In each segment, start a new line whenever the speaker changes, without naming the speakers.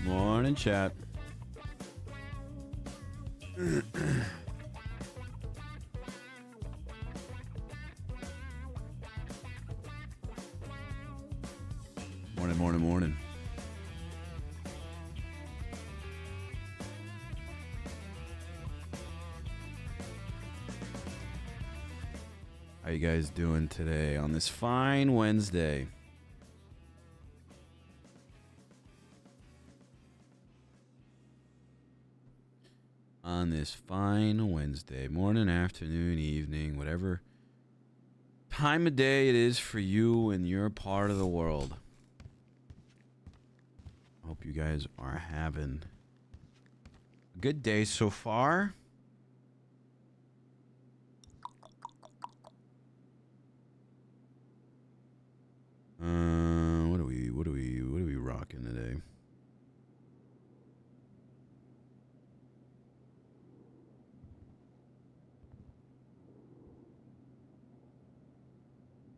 Morning, chat. Morning. How you guys doing today on this fine Wednesday? On this fine Wednesday, morning, afternoon, evening, whatever time of day it is for you in your part of the world. Hope you guys are having a good day so far. What are we rocking today?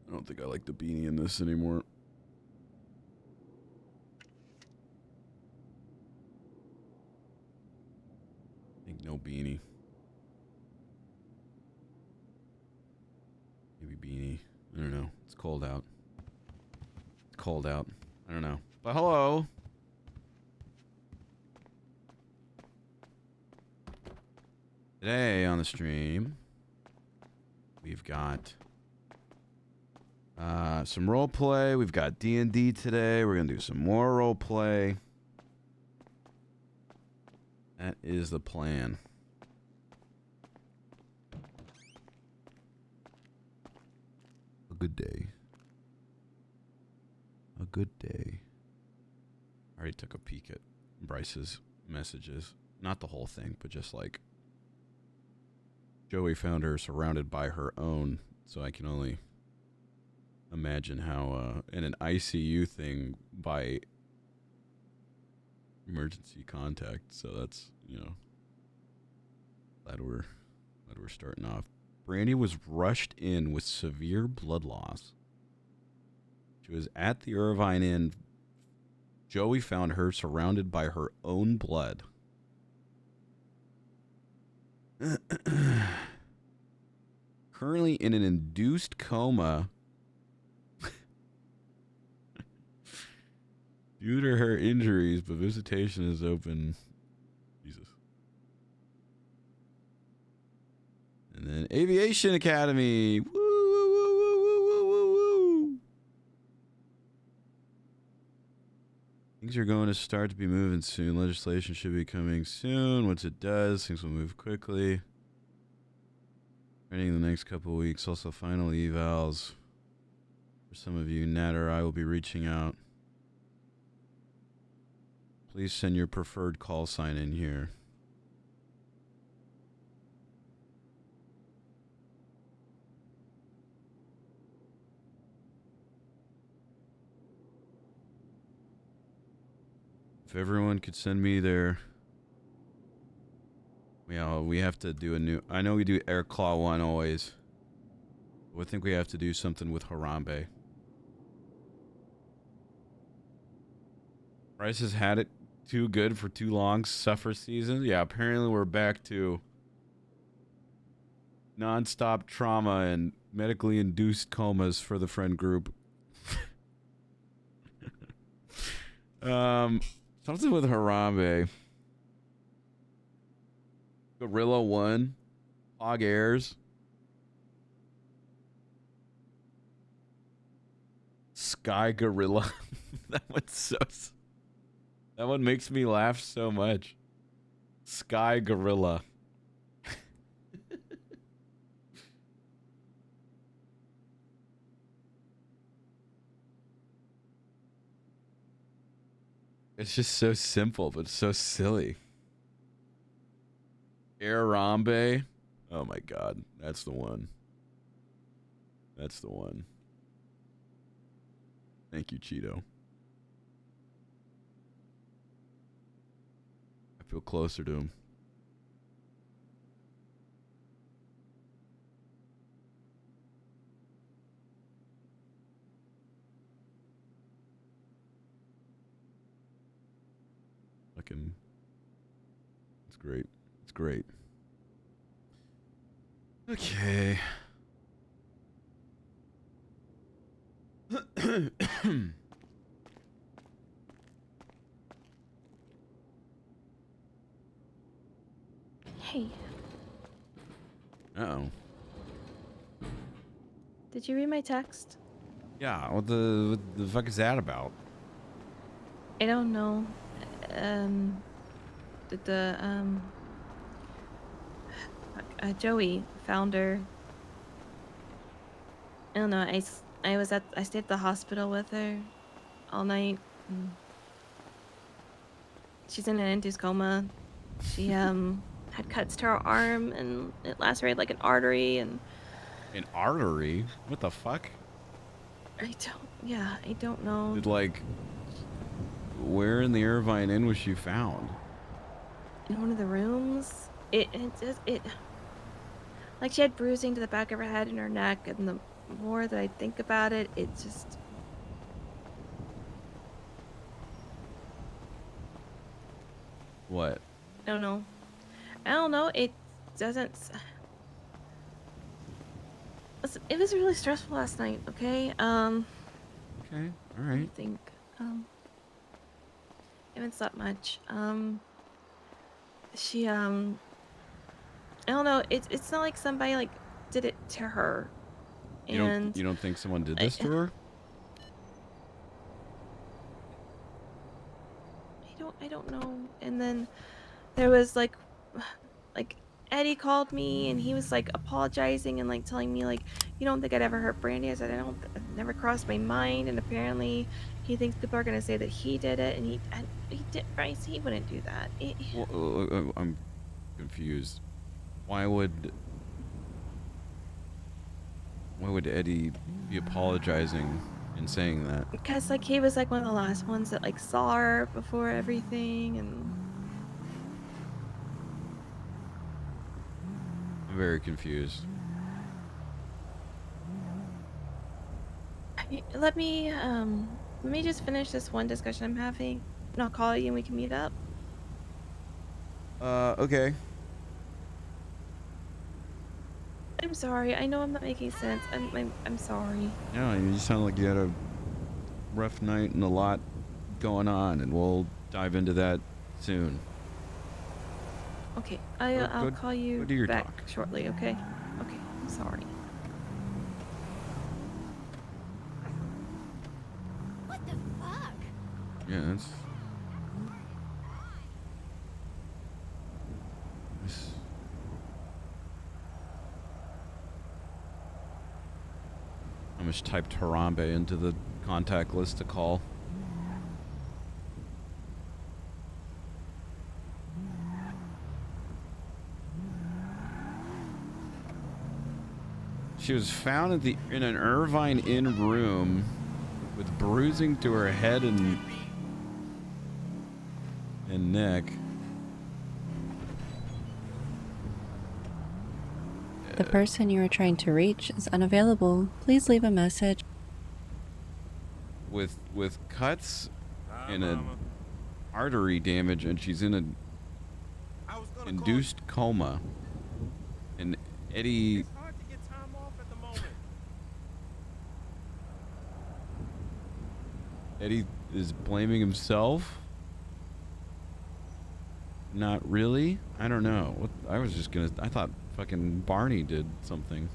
I don't think I like the beanie in this anymore. I think no beanie. Maybe beanie. I don't know. It's cold out. I don't know. But hello. Today on the stream, we've got some role play. We've got DnD today. We're gonna do some more role play. That is the plan. A good day. A good day. I already took a peek at Bryce's messages. Not the whole thing, but just like Joey found her surrounded by her own, so I can only imagine how in an ICU thing by emergency contact. So that's, you know, glad we're starting off. Brandy was rushed in with severe blood loss. She was at the Irvine Inn. Joey found her surrounded by her own blood. Currently in an induced coma due to her injuries, but visitation is open. Jesus. And then Aviation Academy. Woo, woo, woo, woo, woo, woo, woo, woo. Things are going to start to be moving soon. Legislation should be coming soon. Once it does, things will move quickly. Training the next couple of weeks. Also, final evals. For some of you, Nat or I will be reaching out. Please send your preferred call sign in here. If everyone could send me their... Yeah, we have to do a new... I know we do Air Claw 1 always. But I think we have to do something with Harambe. Bryce has had it too good for too long. Suffer season. Yeah, apparently we're back to non-stop trauma and medically induced comas for the friend group. Something with Harambe. Gorilla 1. Hog Airs. Sky Gorilla. That one makes me laugh so much. Sky Gorilla. It's just so simple, but so silly. Arambe. Oh my god. That's the one. That's the one. Thank you, Cheeto. I feel closer to him. Fucking. It's great. It's great. Okay.
Hey.
Uh-oh.
Did you read my text?
Yeah, what the fuck is that about?
I don't know. Joey found her. I don't know. I stayed at the hospital with her all night. She's in an induced coma. She had cuts to her arm and it lacerated like an artery and.
An artery? What the fuck?
I don't know.
Did like, where in the Irvine Inn was she found?
In one of the rooms. It like she had bruising to the back of her head and her neck, and the more that I think about it, it just.
What?
I don't know. It doesn't. Listen, it was really stressful last night. Okay.
Okay. All right.
I think. I haven't slept much. She I don't know. It's not like somebody like did it to her, and
You don't think someone did
I
this to her?
I don't know. And then there was like Eddie called me and he was like apologizing and like telling me like, you don't think I'd ever hurt Brandy? I said it never crossed my mind. And apparently he thinks people are gonna say that he did it, and he did. Bryce, he wouldn't do that.
Well, I'm confused. Why would Eddie be apologizing and saying that?
Because like he was like one of the last ones that like saw her before everything. And
I'm very confused.
Let me just finish this one discussion I'm having, and I'll call you and we can meet up.
Okay.
I'm sorry. I know I'm not making sense. I'm sorry.
Yeah, you sound like you had a rough night and a lot going on, and we'll dive into that soon.
Okay.
Go,
I'll
go,
call
go
you
do your
back
talk.
shortly. Okay. Okay. I'm sorry.
What the fuck?
Yeah, that's... I must type Harambe into the contact list to call. She was found in an Irvine Inn room with bruising to her head and neck.
The person you are trying to reach is unavailable. Please leave a message.
With cuts and a artery damage, and she's in an induced coma. And Eddie...
It's hard to get time off at the moment.
Eddie is blaming himself? Not really? I don't know. What I was just gonna... I thought fucking Barney did something.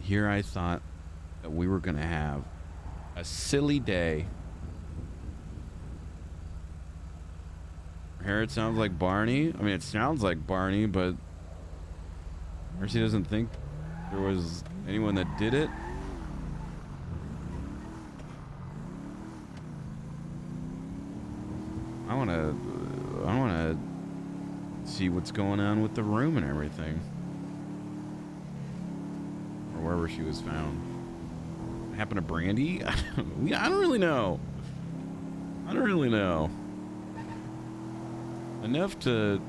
Here I thought that we were going to have a silly day. Here it sounds like Barney. I mean, it sounds like Barney, but Mercy doesn't think there was anyone that did it. I want to see what's going on with the room and everything. Wherever she was found. What happened to Brandy? I don't really know. I don't really know. Enough to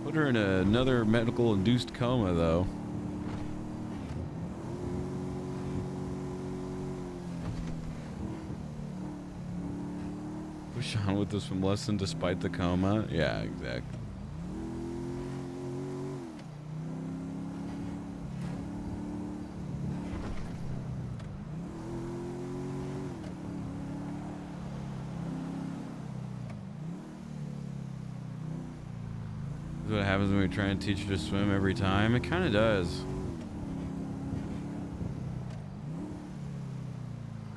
put her in another medical induced coma, though. Push on with this from lesson despite the coma. Yeah, exactly. What happens when we try and teach her to swim every time? It kind of does.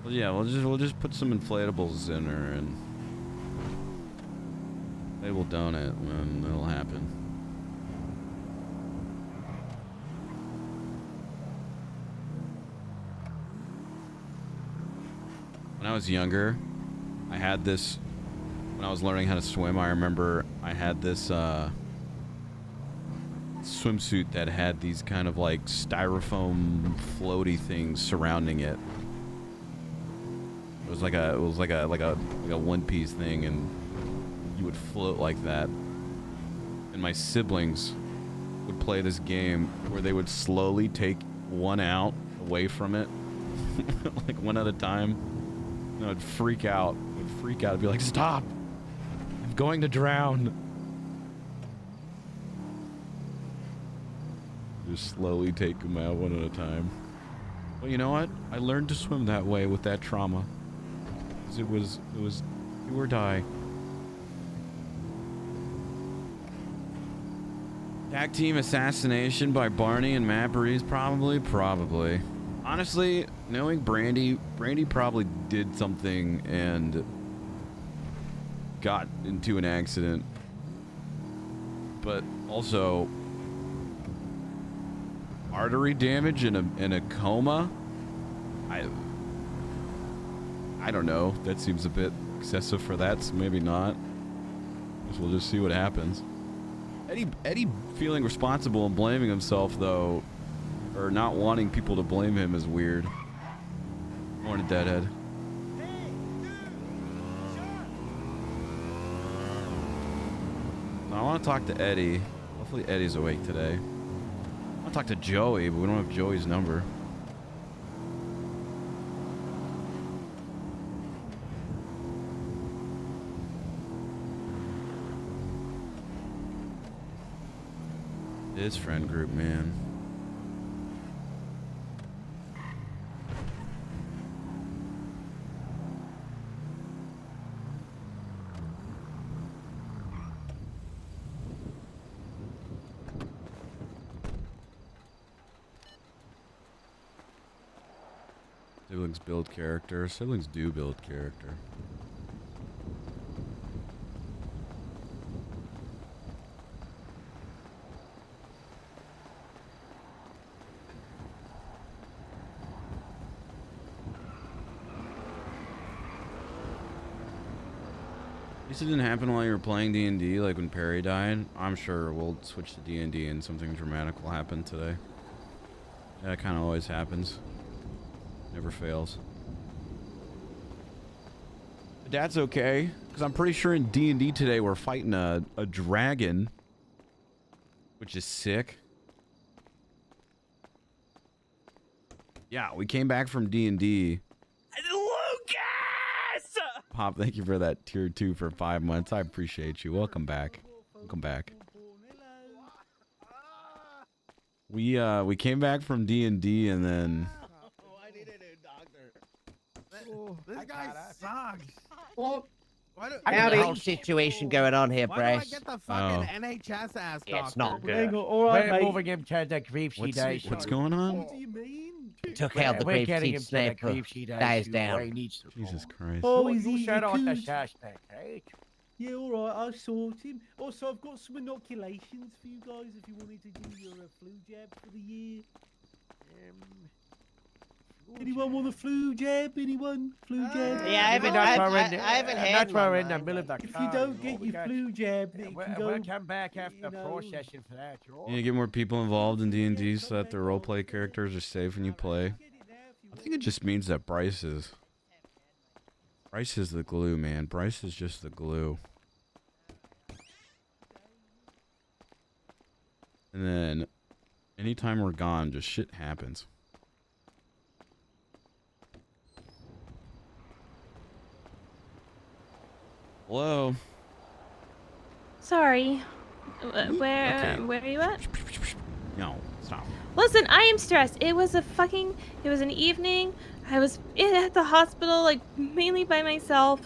Well, yeah, we'll just put some inflatables in her and they will donate and it'll happen. When I was younger, I had this. When I was learning how to swim, I remember I had this swimsuit that had these kind of like styrofoam floaty things surrounding it. It was like a one-piece thing, and you would float like that. And my siblings would play this game where they would slowly take one out away from it like one at a time. You know, I'd freak out. I'd be like, stop! I'm going to drown. Just slowly take them out one at a time. But you know what? I learned to swim that way with that trauma. 'Cause it was do or die. Tag team assassination by Barney and Matt Breeze, probably. Honestly, knowing Brandy probably did something and got into an accident. But also artery damage in a coma. I don't know. That seems a bit excessive for that, so maybe not. Guess we'll just see what happens. Eddie feeling responsible and blaming himself, though, or not wanting people to blame him, is weird. Morning, Deadhead. I want to talk to Eddie. Hopefully Eddie's awake today. I want to talk to Joey, but we don't have Joey's number. His friend group, man. Siblings build character. Siblings do build character. This didn't happen while you were playing DnD, like when Perry died. I'm sure we'll switch to DnD and something dramatic will happen today. That kind of always happens. Never fails. But that's okay, because I'm pretty sure in D&D today we're fighting a dragon, which is sick. Yeah, we came back from D&D.
Lucas!
Pop, thank you for that tier 2 for 5 months. I appreciate you. Welcome back. Welcome back. We came back from D&D and then...
This guy sucks.
Well,
I
got
got
the
whole situation going on here, Bryce.
Why do I get the fucking NHS ass doctor?
It's not good.
Hang on, all right,
We're
mate.
moving him to the Griefsheed Days.
What's going on?
What do you mean?
Took out the
We're getting
Griefsheed
him to the
sniper.
Griefsheed
Dies
Days
down.
where he needs to
Jesus
go.
Christ.
Oh,
You
he's eating
shut out the
food.
suspect, right?
Yeah, all right, I'll sort him. Also, I've got some inoculations for you guys if you wanted to do your flu jab for the year. Anyone want a flu jab? Anyone? Flu jab?
Yeah, I haven't had
That's why we're in
one.
the middle of the
If
car,
you don't
know,
get
we
your
got-
flu jab, then you
We'll
can go.
come back after
you
the
know.
procession for that. You're all
You need to get more people involved in D&D so that the roleplay characters are safe when you play. I think it just means that Bryce is the glue, man. Bryce is just the glue. And then anytime we're gone, just shit happens. Hello?
Sorry. Where
Okay.
where are you at?
No, stop.
Listen, I am stressed. It was an evening. I was at the hospital, like, mainly by myself.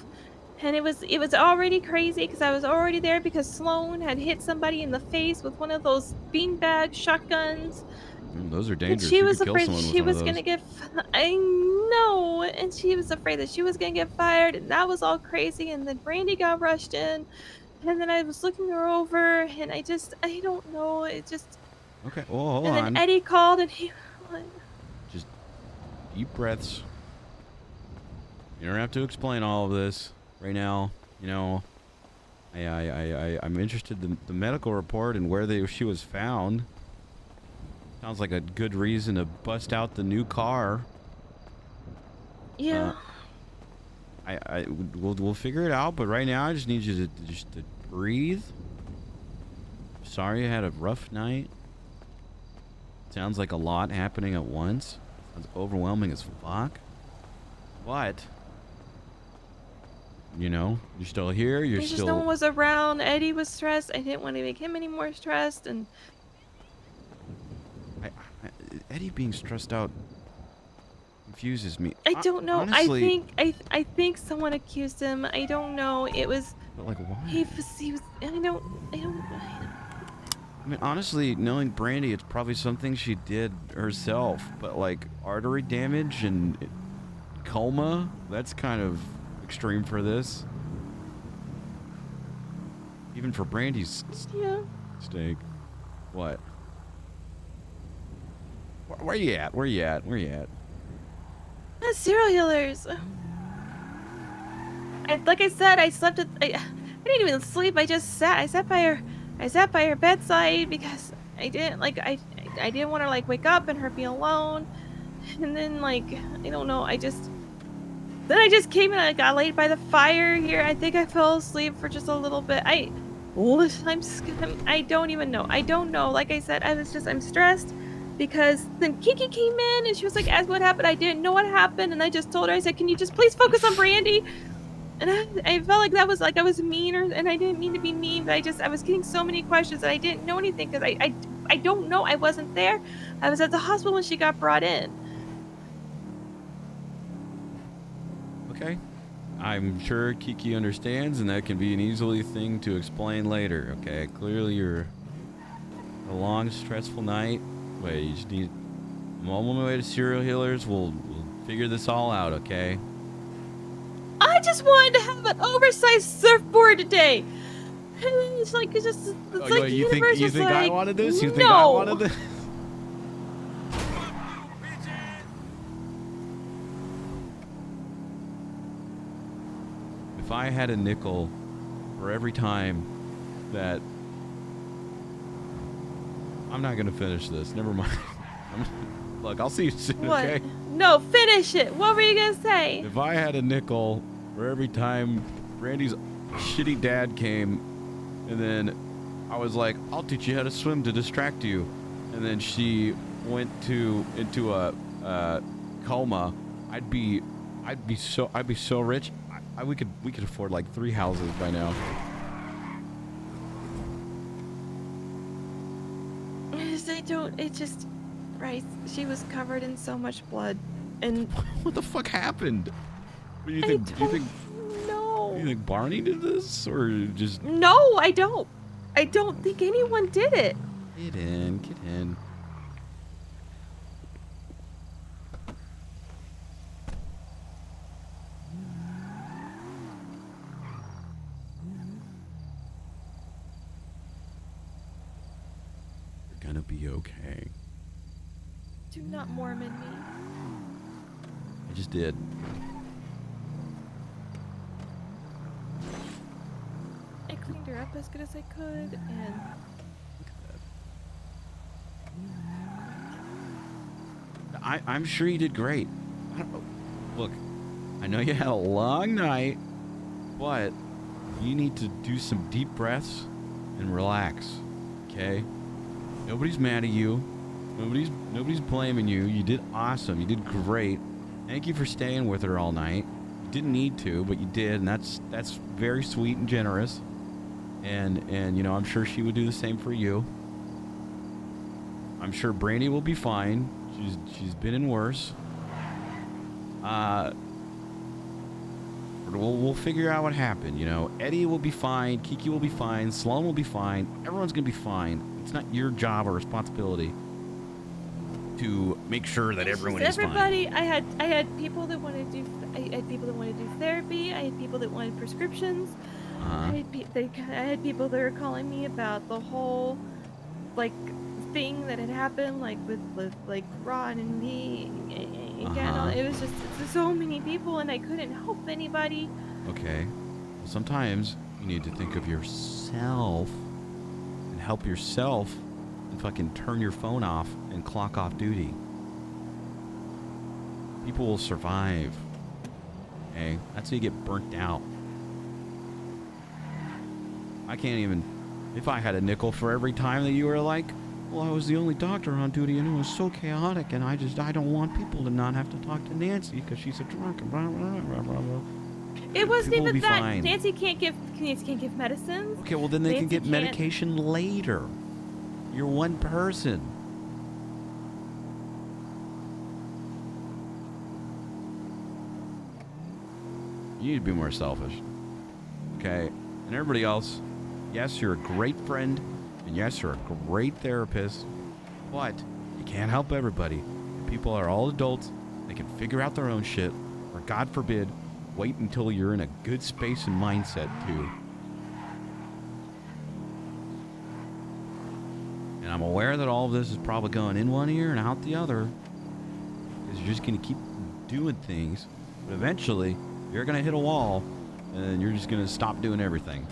And it was already crazy because I was already there because Sloan had hit somebody in the face with one of those beanbag shotguns.
Those are
And
dangerous.
she
You
was
could kill
afraid
someone with
she
one of
was
those.
gonna get. I know, and she was afraid that she was gonna get fired, and that was all crazy. And then Brandy got rushed in, and then I was looking her over, and I don't know. It just.
Okay, well, hold
And
on.
then Eddie called, and he.
Just deep breaths. You don't have to explain all of this right now. You know, I'm interested in the medical report and where she was found. Sounds like a good reason to bust out the new car.
Yeah.
We'll figure it out, but right now I just need you to breathe. Sorry you had a rough night. Sounds like a lot happening at once. Sounds overwhelming as fuck. But, you know, you're still here. You're
It's just
still.
no one was around. Eddie was stressed. I didn't want to make him any more stressed, and
Eddie being stressed out confuses me.
I don't know.
Honestly,
I think someone accused him. I don't know. It was
but like, why?
he was. I don't.
I mean, honestly, knowing Brandy, it's probably something she did herself. But like artery damage and coma, that's kind of extreme for this. Even for Brandy's
Yeah.
stake. What? Where you at? Where you at? Where you at?
Serial healers. Like I said, I slept at. I didn't even sleep. I just sat. I sat by her bedside because I didn't like. I didn't want to like wake up and her be alone. And then like I don't know. Then I just came and I got laid by the fire here. I think I fell asleep for just a little bit. I don't even know. I don't know. Like I said, I'm stressed. Because then Kiki came in and she was like, ask what happened. I didn't know what happened. And I just told her, I said, can you just please focus on Brandy? And I felt like that was like I was mean, and I didn't mean to be mean, but I was getting so many questions and I didn't know anything because I don't know. I wasn't there. I was at the hospital when she got brought in.
Okay. I'm sure Kiki understands, and that can be an easily thing to explain later, okay? Clearly you're a long, stressful night. Wait, you just need... I'm on my way to serial healers. We'll figure this all out, okay?
I just wanted to have an oversized surfboard today. It's like it's just it's like the
you
universe
think
like,
I wanted this? You
no.
think I wanted this? If I had a nickel for every time that... I'm not gonna finish this. Never mind. Look, I'll see you soon,
What?
okay?
No, finish it. What were you gonna say?
If I had a nickel for every time Brandy's shitty dad came, and then I was like, I'll teach you how to swim to distract you, and then she went into a coma, I'd be so rich. We could afford like 3 houses by now.
Bryce, she was covered in so much blood, and
What the fuck happened? What do you
I
think? Do
don't know.
you think Barney did this, or just...
No, I don't. I don't think anyone did it.
Get in, get in. You're gonna be okay.
Do not Mormon me.
I just did.
I cleaned her up as good as I could, and
I'm sure you did great. Look, I know you had a long night, but you need to do some deep breaths and relax, okay? Nobody's mad at you. Nobody's blaming you. You did awesome. You did great. Thank you for staying with her all night. You didn't need to, but you did, and that's very sweet and generous. And you know, I'm sure she would do the same for you. I'm sure Brandy will be fine. She's been in worse. We'll figure out what happened, you know. Eddie will be fine, Kiki will be fine, Sloan will be fine, everyone's gonna be fine. It's not your job or responsibility to make sure that everyone is fine.
everybody, I had people that wanted to do therapy. I had people that wanted prescriptions. I had people that were calling me about the whole like thing that had happened, like with like Ron and me. It was just so many people, and I couldn't help anybody.
Okay. Well, sometimes you need to think of yourself and help yourself and fucking turn your phone off and clock off duty. People will survive. Okay? That's how you get burnt out. I can't even... If I had a nickel for every time that you were like, well, I was the only doctor on duty, and it was so chaotic, and I don't want people to not have to talk to Nancy because she's a drunk and blah, blah, blah, blah, blah.
It wasn't
People will
even
be
that.
fine.
Nancy can't give medicines.
Okay, well, then they can
Nancy
get
can't-
medication later. You're one person. You need to be more selfish. Okay? And everybody else, yes, you're a great friend, and yes, you're a great therapist, but you can't help everybody. People are all adults. They can figure out their own shit, or God forbid, wait until you're in a good space and mindset too. And I'm aware that all of this is probably going in one ear and out the other, because you're just going to keep doing things, but eventually you're going to hit a wall, and then you're just going to stop doing everything.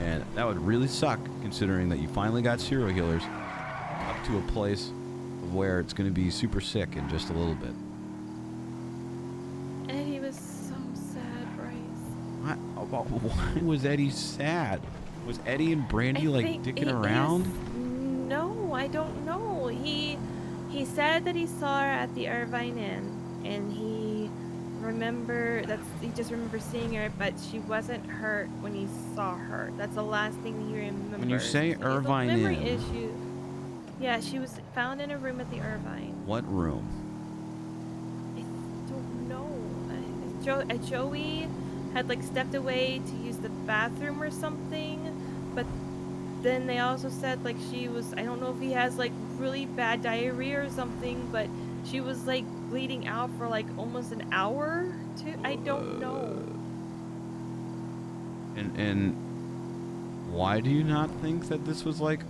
And that would really suck, considering that you finally got serial healers up to a place where it's going to be super sick in just a little bit.
Eddie was so sad, Bryce.
Why was Eddie sad? Was Eddie and Brandy
I
like
think
dicking
it
around?
No, I don't know. He said that he saw her at the Irvine Inn, and he just remembers seeing her, but she wasn't hurt when he saw her. That's the last thing he remembers.
When you say
He has a
Irvine
memory
Inn,
issue. Yeah, she was found in a room at the Irvine.
what room?
I don't know. Joey had like stepped away to use the bathroom or something, but then they also said like she was, I don't know if he has like really bad diarrhea or something, but she was like bleeding out for like almost an hour too. I don't know.
And why do you not think that this was like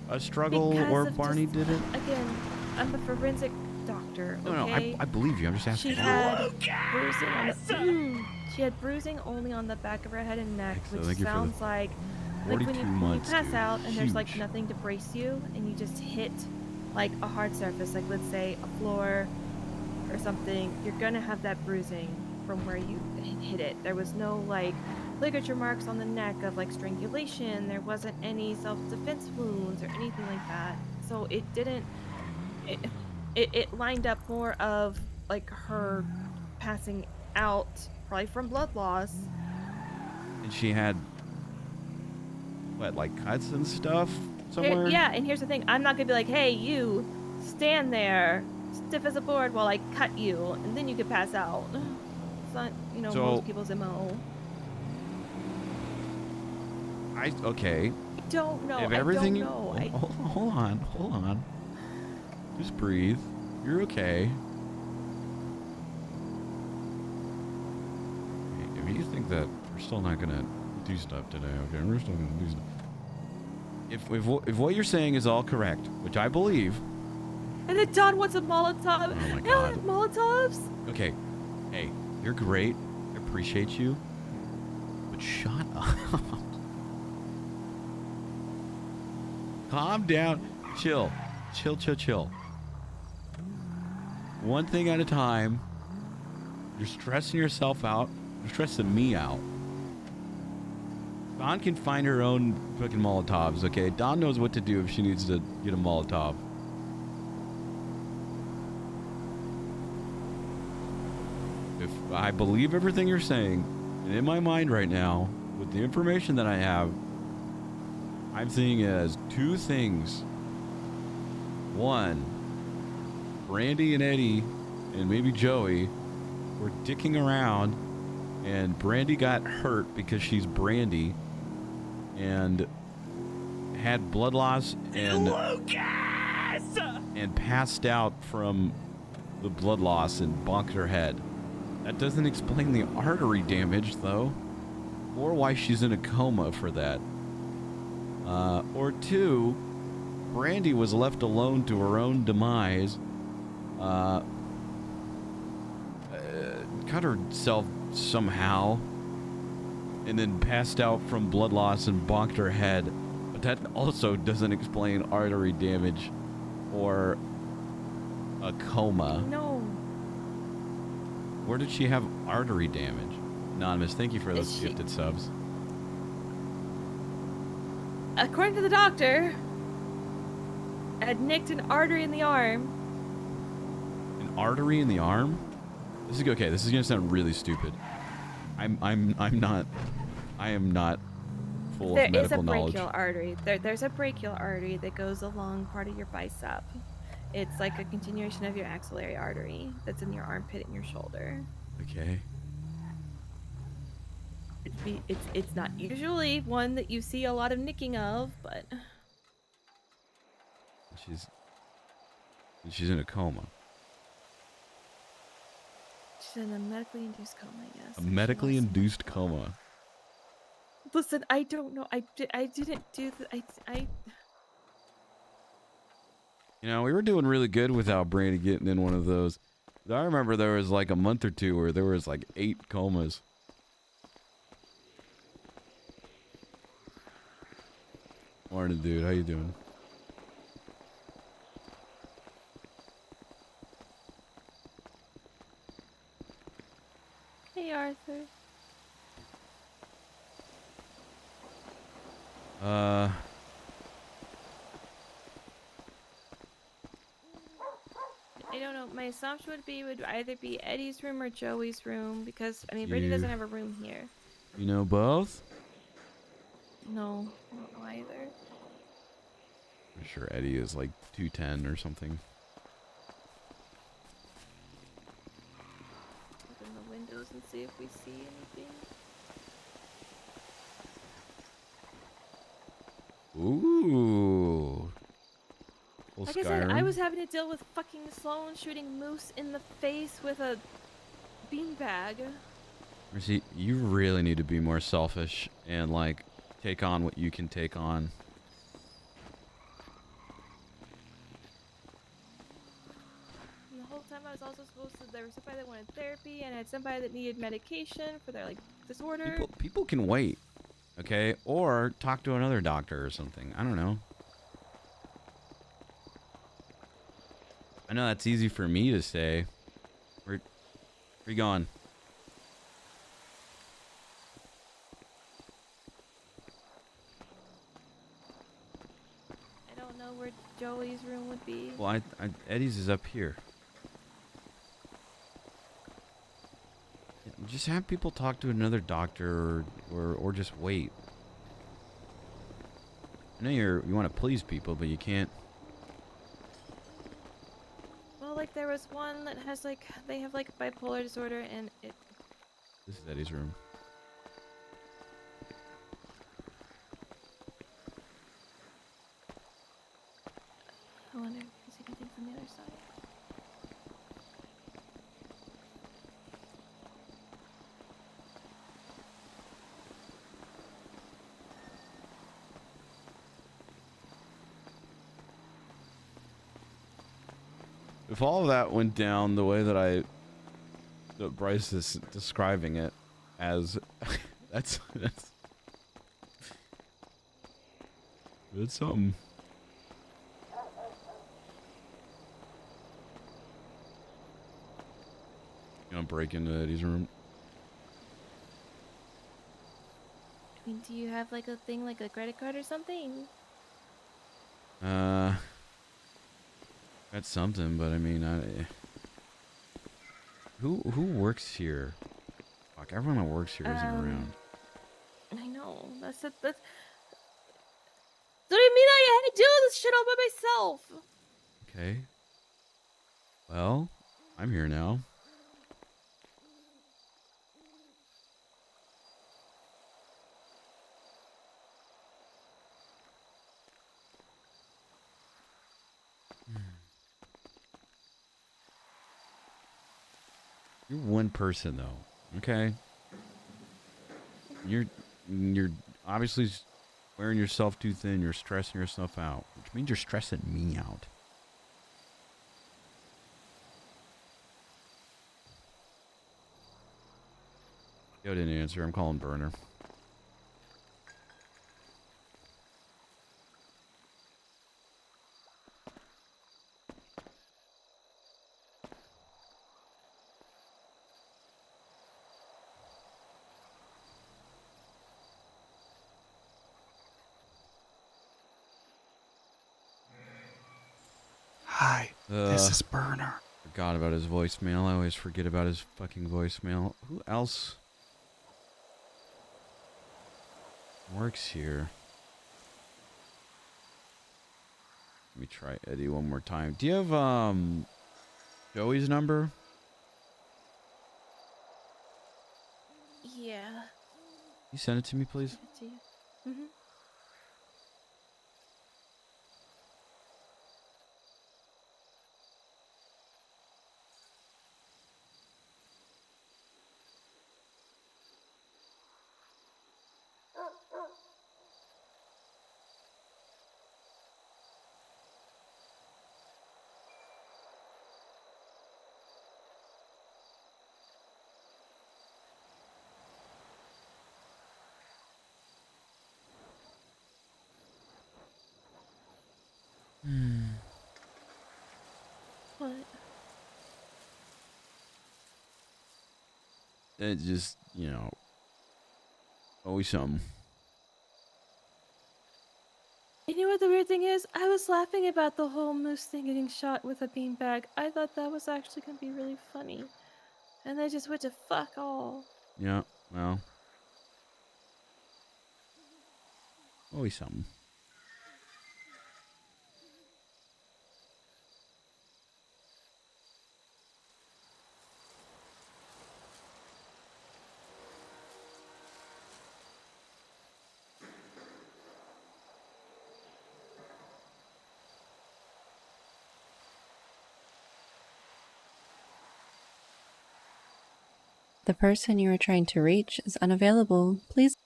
a struggle,
Because
or
of
Barney
just-
did it?
Again, I'm a forensic doctor.
No,
Okay?
I believe you. I'm just asking.
She had bruising on the she had bruising only on the back of her head and neck,
So
which
thank you for the
sounds like
42
when you
months,
pass
dude.
out and there's like
Huge.
nothing to brace you and you just hit like a hard surface, like let's say a floor or something, you're gonna have that bruising from where you hit it. There was no like ligature marks on the neck of like strangulation. There wasn't any self-defense wounds or anything like that. So it didn't. It lined up more of like her passing out, probably from blood loss.
And she had what, like cuts and stuff somewhere?
Yeah, and here's the thing: I'm not gonna be like, "Hey, you, stand there, stiff as a board, while I cut you, and then you could pass out." It's not,
So-
most people's MO.
Okay.
I don't know.
If
I
everything
don't know.
hold on. Just breathe. You're okay. If you think that we're still not gonna do stuff today, okay? We're still gonna do stuff. If what you're saying is all correct, which I believe.
And then Don wants a Molotov.
Oh my
No,
God.
Molotovs?
Okay. Hey, you're great. I appreciate you. But shut up. Calm down. Chill. Chill. One thing at a time. You're stressing yourself out. You're stressing me out. Dawn can find her own fucking Molotovs, okay? Dawn knows what to do if she needs to get a Molotov. If I believe everything you're saying, and in my mind right now, with the information that I have, I'm seeing it as two things. One, Brandy and Eddie, and maybe Joey, were dicking around, and Brandy got hurt because she's Brandy, and had blood loss and passed out from the blood loss and bonked her head. That doesn't explain the artery damage, though, or why she's in a coma for that. Or two, Brandy was left alone to her own demise, cut herself somehow, and then passed out from blood loss and bonked her head. But that also doesn't explain artery damage or a coma.
No.
Where did she have artery damage? Anonymous, thank you for those
She-
gifted subs.
According to the doctor, had nicked an artery in the arm.
An artery in the arm? This is okay. This is gonna sound really stupid. I am not full
There
of
is a
medical knowledge.
brachial artery. There's a brachial artery that goes along part of your bicep. It's like a continuation of your axillary artery that's in your armpit and your shoulder.
Okay.
It's not usually one that you see a lot of nicking of, but
She's in a coma.
she's in a medically induced coma, yes.
A
and she
medically
lost so much
induced
blood.
coma.
Listen, I don't know. I didn't do the
You know, we were doing really good without Brandy getting in one of those. I remember there was like a month or two where there was like 8 comas. Morning, dude. How you doing?
Hey, Arthur. I don't know. My assumption would either be Eddie's room or Joey's room because I mean Brady
You-
doesn't have a room here.
You know both?
No, I don't know either.
I'm sure Eddie is like 210 or something.
Open the windows and see if we see anything.
Ooh. Full
Like I said, I
Skyrim.
was having to deal with fucking Sloan shooting Moose in the face with a beanbag.
Mercy, you really need to be more selfish and like take on what you can take on.
And the whole time I was also supposed to, there was somebody that wanted therapy and I had somebody that needed medication for their like disorder.
People can wait, okay? Or talk to another doctor or something. I don't know. I know that's easy for me to say. Where you going?
I don't know where Joey's room would be.
Well, Eddie's is up here. Just have people talk to another doctor or just wait. I know you want to please people, but you can't.
Well, like there was one that has like they have like bipolar disorder and it.
This is Eddie's room.
I wonder if there's anything from the other side.
If all of that went down the way that Bryce is describing it as, that's something. You gonna break into Eddie's room?
I mean, do you have like a thing like a credit card or something?
That's something, but I mean, who works here? Fuck, everyone that works here isn't around.
I know. That's. So I mean I had to deal with this shit all by myself.
Okay. Well, I'm here now. You're one person though, okay? You're obviously wearing yourself too thin. You're stressing yourself out, which means you're stressing me out. Yo didn't answer. I'm calling Burner. This is Burner. Forgot about his voicemail. I always forget about his fucking voicemail. Who else works here? Let me try Eddie one more time. Do you have Joey's number?
Yeah.
You send it to me, please.
Give it to you. Mm-hmm. What?
It just, always something.
You know what the weird thing is? I was laughing about the whole moose thing getting shot with a beanbag. I thought that was actually gonna be really funny. And they just went to fuck all.
Yeah, well. Always something.
The person you are trying to reach is unavailable. Please.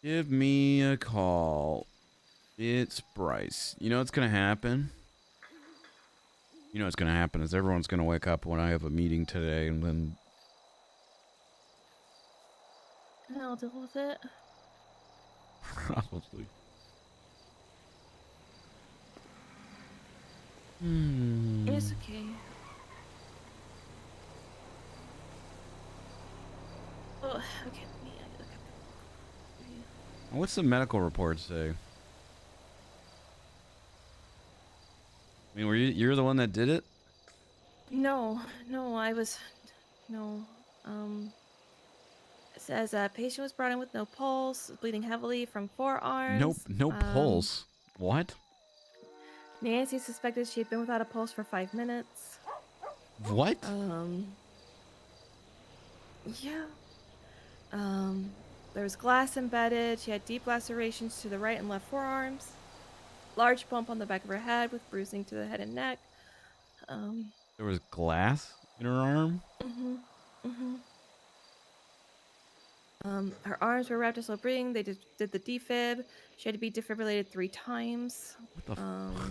Give me a call. It's Bryce. You know what's going to happen? You know what's going to happen is everyone's going to wake up when I have a meeting today, and then...
And I'll deal with it.
Probably.
It's okay. Oh, okay. Let me look at the...
What's the medical report say? I mean, you're the one that did it?
No, I was... No, it says a patient was brought in with no pulse, bleeding heavily from forearms.
No pulse. What?
Nancy suspected she had been without a pulse for 5 minutes.
What?
Yeah. There was glass embedded. She had deep lacerations to the right and left forearms. Large bump on the back of her head with bruising to the head and neck.
There was glass in her arm?
Her arms were wrapped in slow breathing. They did the defib. She had to be defibrillated 3 times.
What the fuck?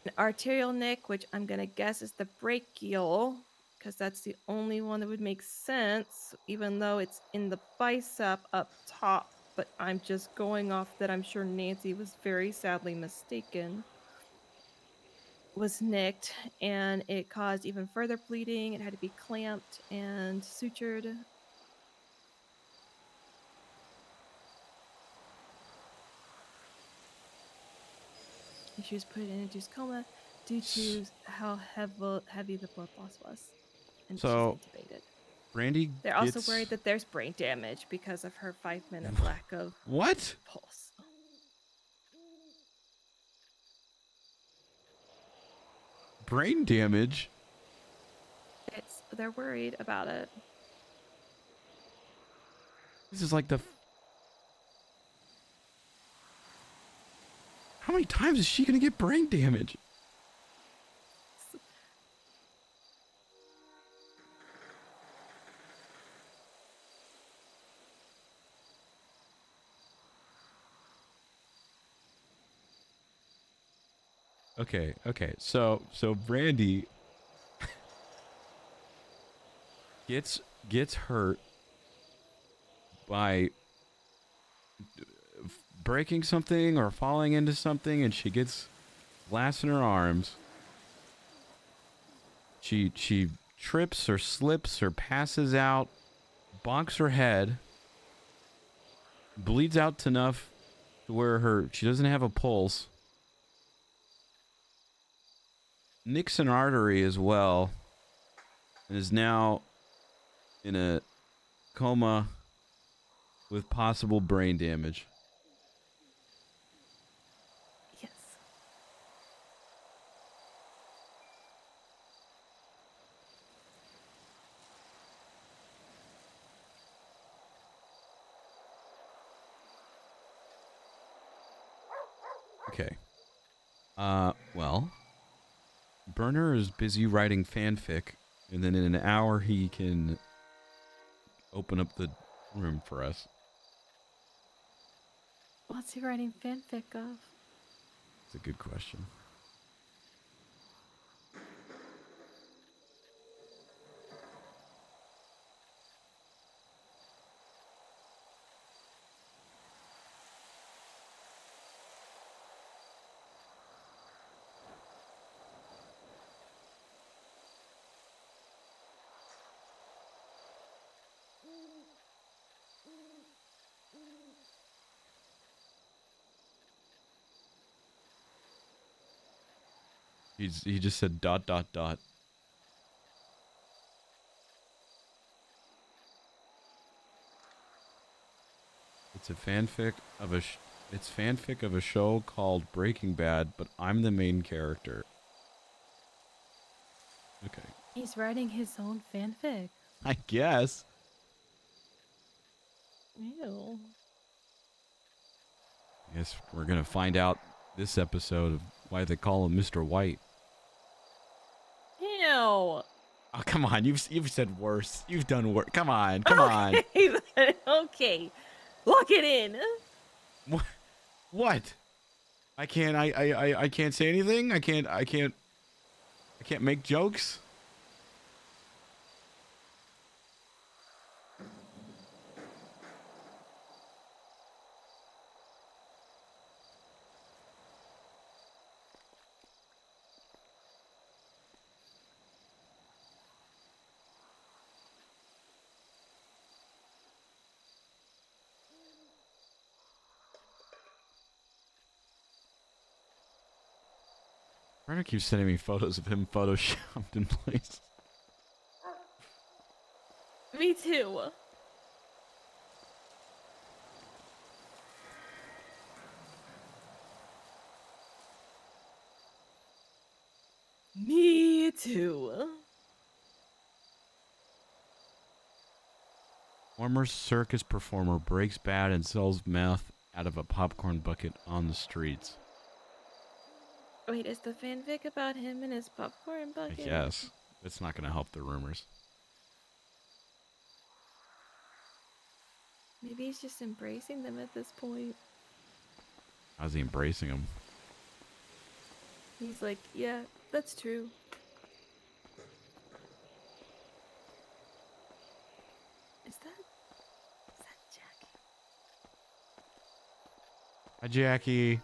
An arterial nick, which I'm gonna guess is the brachial, because that's the only one that would make sense, even though it's in the bicep up top. But I'm just going off that I'm sure Nancy was very sadly mistaken. Was nicked, and it caused even further bleeding. It had to be clamped and sutured. And she was put in induced coma due to how heavy the blood loss was. And
So,
she's intubated.
Brandy
They're also worried that there's brain damage because of her 5-minute lack of
What?
pulse.
Brain damage?
They're worried about it.
This is like the... How many times is she going to get brain damage? Okay. So Brandy gets hurt by breaking something or falling into something, and she gets glass in her arms. She trips or slips or passes out, bonks her head, bleeds out enough to where she doesn't have a pulse. nicks an artery as well, and is now in a coma with possible brain damage.
Yes.
Okay. Well, Burner is busy writing fanfic, and then in an hour he can open up the room for us.
What's he writing fanfic of?
It's a good question. He just said ... It's a fanfic of it's fanfic of a show called Breaking Bad, but I'm the main character. Okay.
He's writing his own fanfic.
I guess.
Ew.
I guess we're gonna find out this episode of why they call him Mr. White.
Ew.
Oh, come on. You've said worse. You've done worse. Come on. Come on.
Okay, then, okay. Lock it in.
What? I can't say anything. I can't make jokes. Brenner keeps sending me photos of him photoshopped in place.
Me too. Me too.
Former circus performer breaks bad and sells meth out of a popcorn bucket on the streets.
Wait, is the fanfic about him and his popcorn bucket?
Yes. It's not going to help the rumors.
Maybe he's just embracing them at this point.
How's he embracing them?
He's like, yeah, that's true. Is that Jackie?
Hi, Jackie.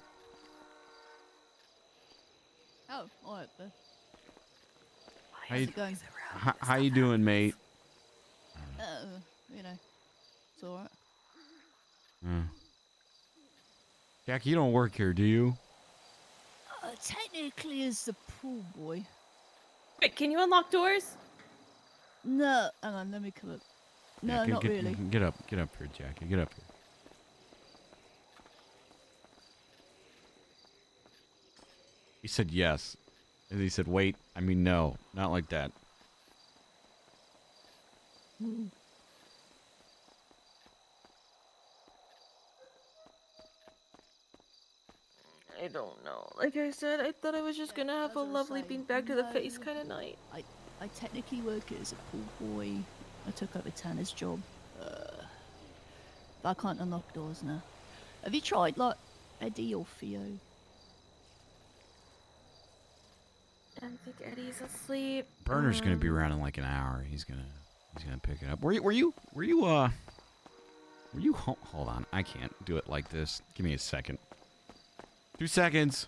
Oh, alright then.
How you,
going?
how you doing, mate?
You know, it's alright.
Jackie, you don't work here, do you?
Technically as the pool boy.
Wait, can you unlock doors?
No, hang on, let me come up. No,
Yeah,
not really.
Get up here, Jackie. Get up here. He said yes. And he said, wait, I mean no. Not like that.
I don't know. Like I said, I thought I was just gonna have a lovely beanbag to the face kind of night.
I technically work as a pool boy. I took over Tanner's job. But I can't unlock doors now. Have you tried, like, Eddie or Theo?
I think Eddie's asleep.
Burner's gonna be around in like an hour. He's gonna pick it up. Were you hold on. I can't do it like this. Give me a second. 2 seconds.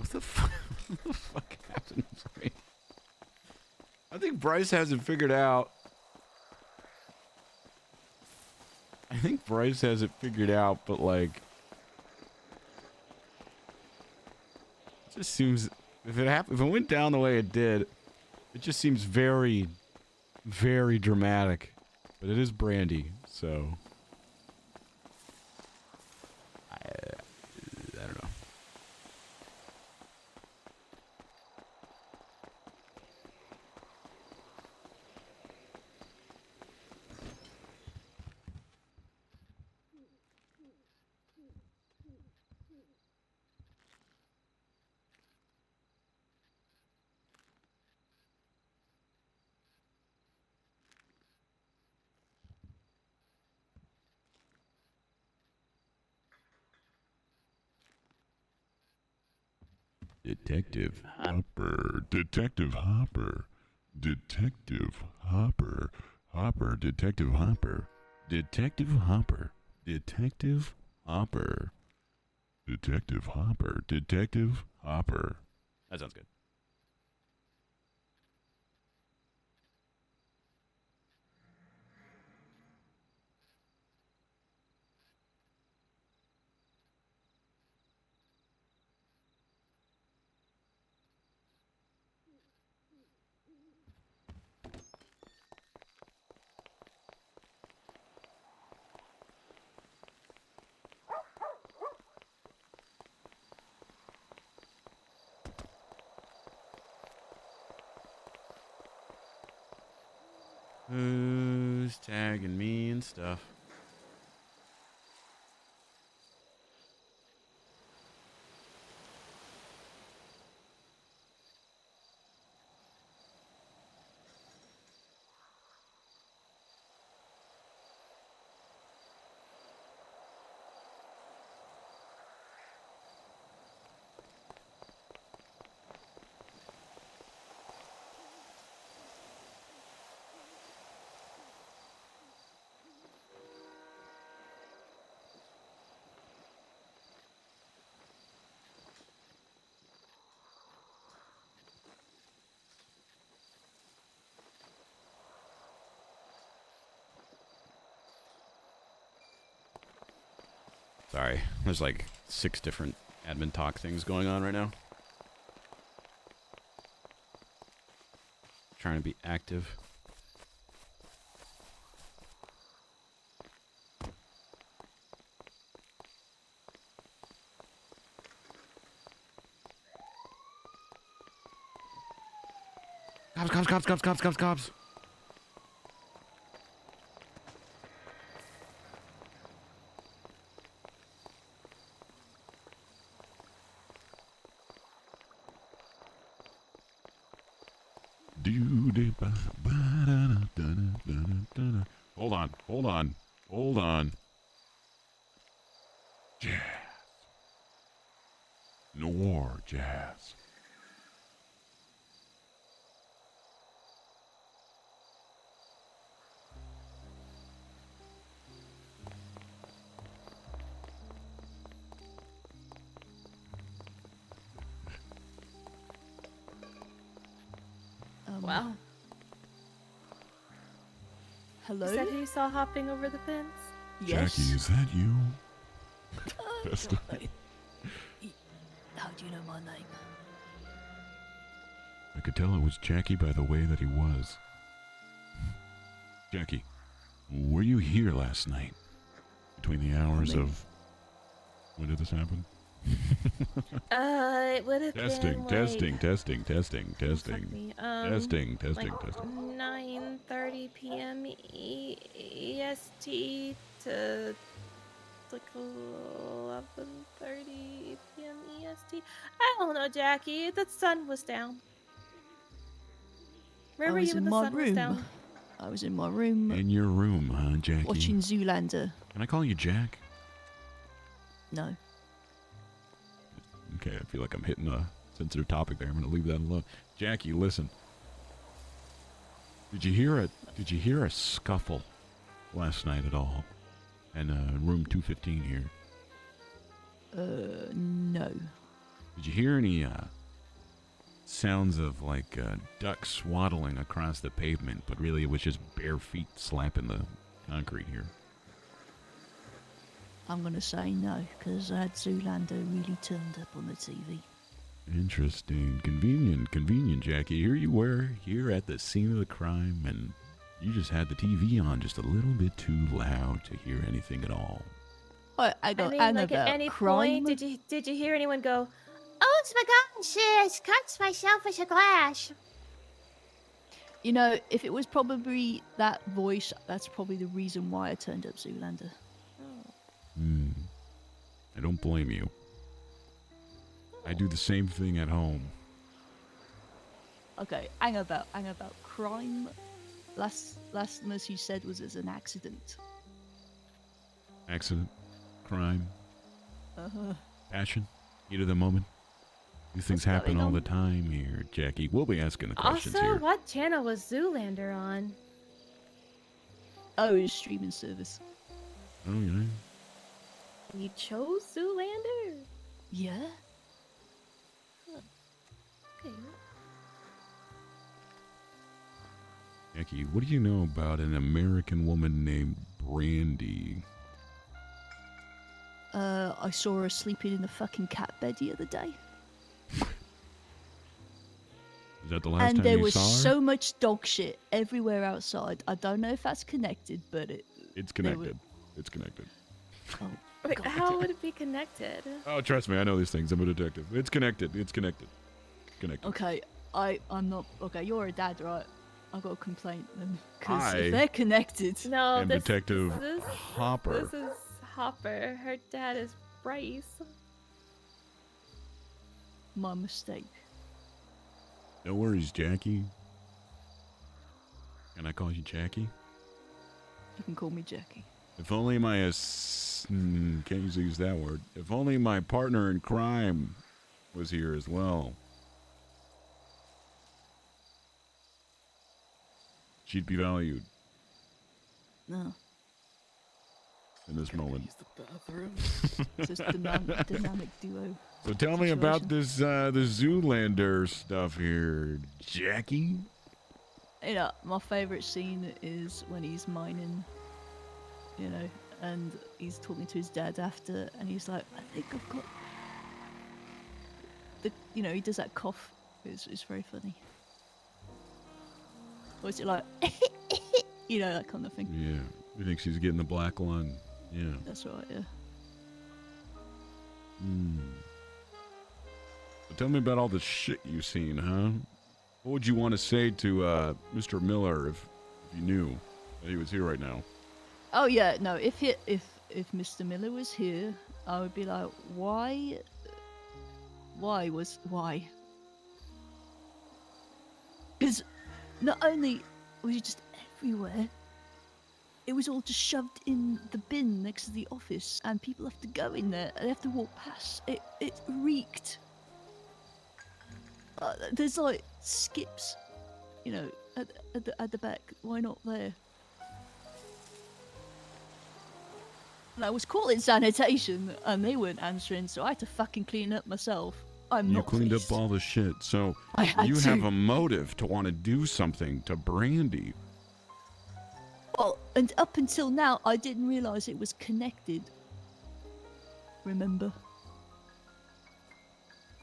What the fuck? What the fuck happened to Bryce? I think Bryce has it figured out. I think Bryce has it figured out, but like, it just seems if it went down the way it did, it just seems very, very dramatic. But it is Brandy, so I don't know. Detective Hopper, Detective Hopper, Detective Hopper, Hopper, Detective Hopper, Detective Hopper, Detective Hopper, Detective Hopper, Detective Hopper. That sounds good. Who's tagging me and stuff? Sorry, there's like 6 different admin talk things going on right now. Trying to be active. Cops. Hold on. Jazz. Noir jazz.
Wow.
Hello?
Is that who you saw hopping over the fence?
Yes.
Jackie, is that you?
That's right. How do you know my name?
I could tell it was Jackie by the way that he was. Jackie, were you here last night? Between the hours of... When did this happen?
It would have been like...
Testing.
Fuck me.
Testing.
9:30 p.m. EST to like 11:30 p.m. EST. I don't know, Jackie. The sun was down. Where were you when the sun was down?
I was in my room.
In your room, huh, Jackie?
Watching Zoolander.
Can I call you Jack?
No.
Okay, I feel like I'm hitting a sensitive topic there. I'm going to leave that alone. Jackie, listen. Did you hear a scuffle last night at all? In room 215 here.
No.
Did you hear any sounds of like ducks swaddling across the pavement, but really it was just bare feet slapping the concrete here?
I'm gonna say no, because that Zoolander really turned up on the TV.
Interesting. Convenient, Jackie. Here you were, here at the scene of the crime, and you just had the TV on just a little bit too loud to hear anything at all.
I got
mean,
Anna
like at
about
any
crime.
point, did you hear anyone go,
Oh, it's my gun, sis. Cuts myself as a glass.
You know, if it was probably that voice, that's probably the reason why I turned up Zoolander.
I don't blame you. I do the same thing at home.
Okay, hang about crime. Last nurse you said was as an accident.
Accident, crime,
Uh-huh.
passion, heat of the moment. These things
What's
happen
going
all the
on?
time here, Jackie. We'll be asking the questions
also,
here.
what channel was Zoolander on?
Oh, it was streaming service.
Oh, yeah.
You chose Zoolander?
Yeah?
Okay.
Jackie, what do you know about an American woman named Brandy?
I saw her sleeping in the fucking cat bed the other day.
Is that the last
And
time
there
you
was
saw her?
so much dog shit everywhere outside. I don't know if that's connected, but
It's
there
connected. It's connected.
Oh,
Wait,
God.
how would it be connected?
Oh, trust me, I know these things. I'm a detective. It's connected. It's connected. Connected.
Okay, I'm not. Okay, you're a dad, right? I've got a complaint then. Because
I
if they're connected.
No,
And Detective Hopper.
This is Hopper. Her dad is Bryce.
My mistake.
No worries, Jackie. Can I call you Jackie?
You can call me Jackie.
If only my can't use that word. If only my partner in crime was here as well. She'd be valued
No.
in this moment.
It's this dynamic duo.
So tell me about this the Zoolander stuff here, Jackie.
You know, my favourite scene is when he's mining, you know, and he's talking to his dad after, and he's like, I think I've got the, you know, he does that cough. It's very funny. Or is it like, you know, that kind of thing?
Yeah, you think she's getting the black lung? Yeah.
That's right, yeah.
So tell me about all the shit you've seen, huh? What would you want to say to Mr. Miller if you knew that he was here right now?
Oh yeah, no. If Mr. Miller was here, I would be like, why? Because not only was it just everywhere, it was all just shoved in the bin next to the office, and people have to go in there. They have to walk past. It reeked. There's like skips, you know, at the back. Why not there? And I was calling sanitation, and they weren't answering, so I had to fucking clean up myself. I'm
You
not
cleaned
pleased.
up all the shit, so
I had
you
to.
have a motive to want to do something to Brandy.
Well, and up until now, I didn't realise it was connected. Remember?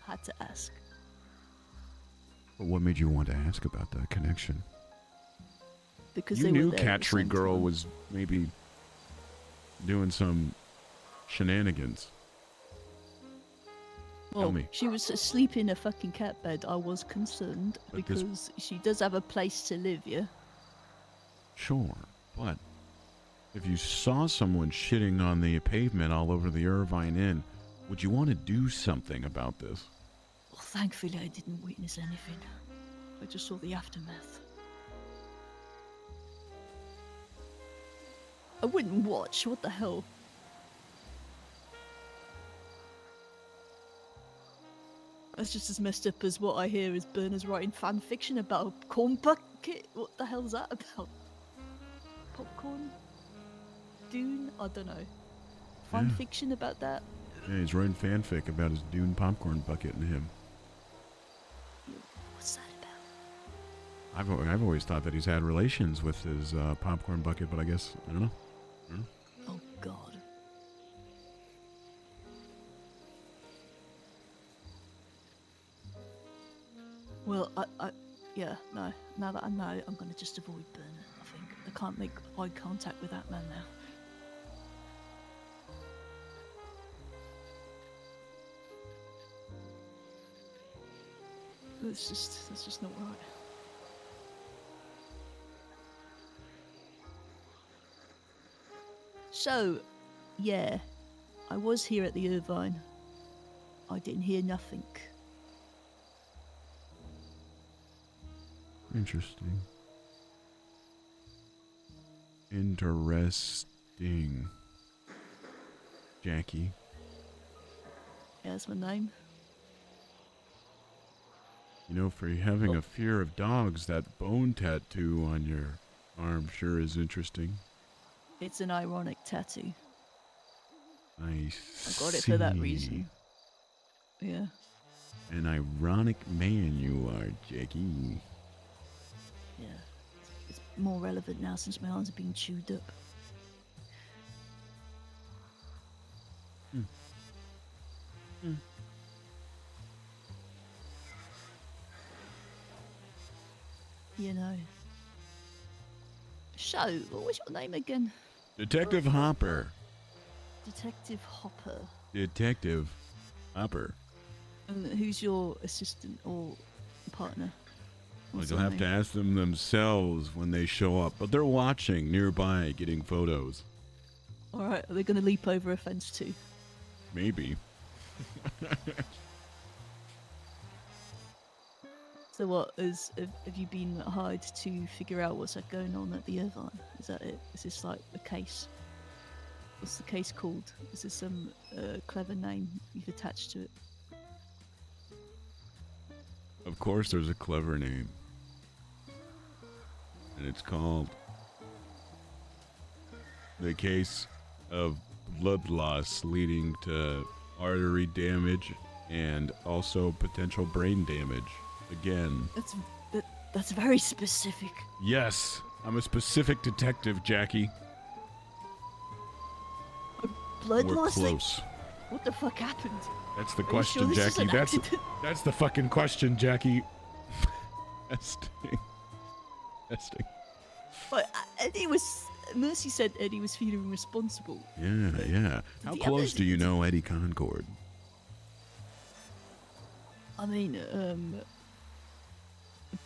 Had to ask.
But what made you want to ask about that connection?
Because
You
they
knew
were there at the
Cat Tree
same
Girl
time.
was maybe doing some shenanigans.
Well,
me.
she was asleep in a fucking cat bed. I was concerned
But this-
because she does have a place to live, yeah?
Sure, but if you saw someone shitting on the pavement all over the Irvine Inn, would you want to do something about this?
Well, thankfully I didn't witness anything. I just saw the aftermath. I wouldn't watch. What the hell? That's just as messed up as what I hear is Berners writing fan fiction about a corn bucket. What the hell's that about? Popcorn? Dune? I don't know. Fan
Yeah.
fiction about that?
Yeah, he's writing fanfic about his Dune popcorn bucket and him.
What's that about?
I've always thought that he's had relations with his popcorn bucket, but I guess I don't know.
Oh God. Well, yeah, no. Now that I know, I'm gonna just avoid Bernard. I think I can't make eye contact with that man now. That's just not right. So, yeah, I was here at the Irvine. I didn't hear nothing.
Interesting. Interesting. Jackie.
Yeah, that's my name.
You know, for having a fear of dogs, that bone tattoo on your arm sure is interesting.
It's an ironic tattoo.
I
got it for that reason. Yeah.
An ironic man you are, Jackie.
Yeah. It's more relevant now since my arms are being chewed up. You know. So, what was your name again?
Detective Hopper.
Detective Hopper.
Detective Hopper.
And who's your assistant or partner?
Well,
What's
you'll
their
have to
name?
ask them themselves when they show up, but they're watching nearby, getting photos.
Alright, are they going to leap over a fence too?
Maybe.
So what, have you been hired to figure out what's going on at the Irvine? Is that it? Is this like a case? What's the case called? Is this some clever name you've attached to it?
Of course there's a clever name. And it's called the case of blood loss leading to artery damage and also potential brain damage. Again.
That's very specific.
Yes, I'm a specific detective, Jackie.
Blood
We're
loss? Like,
close.
what the fuck happened?
That's the
Are you sure
question,
this is
Jackie.
an
That's
accident?
that's the fucking question, Jackie. Testing. Testing.
But Eddie was. Mercy said Eddie was feeling responsible.
Yeah. How close do you know Eddie Concord?
I mean,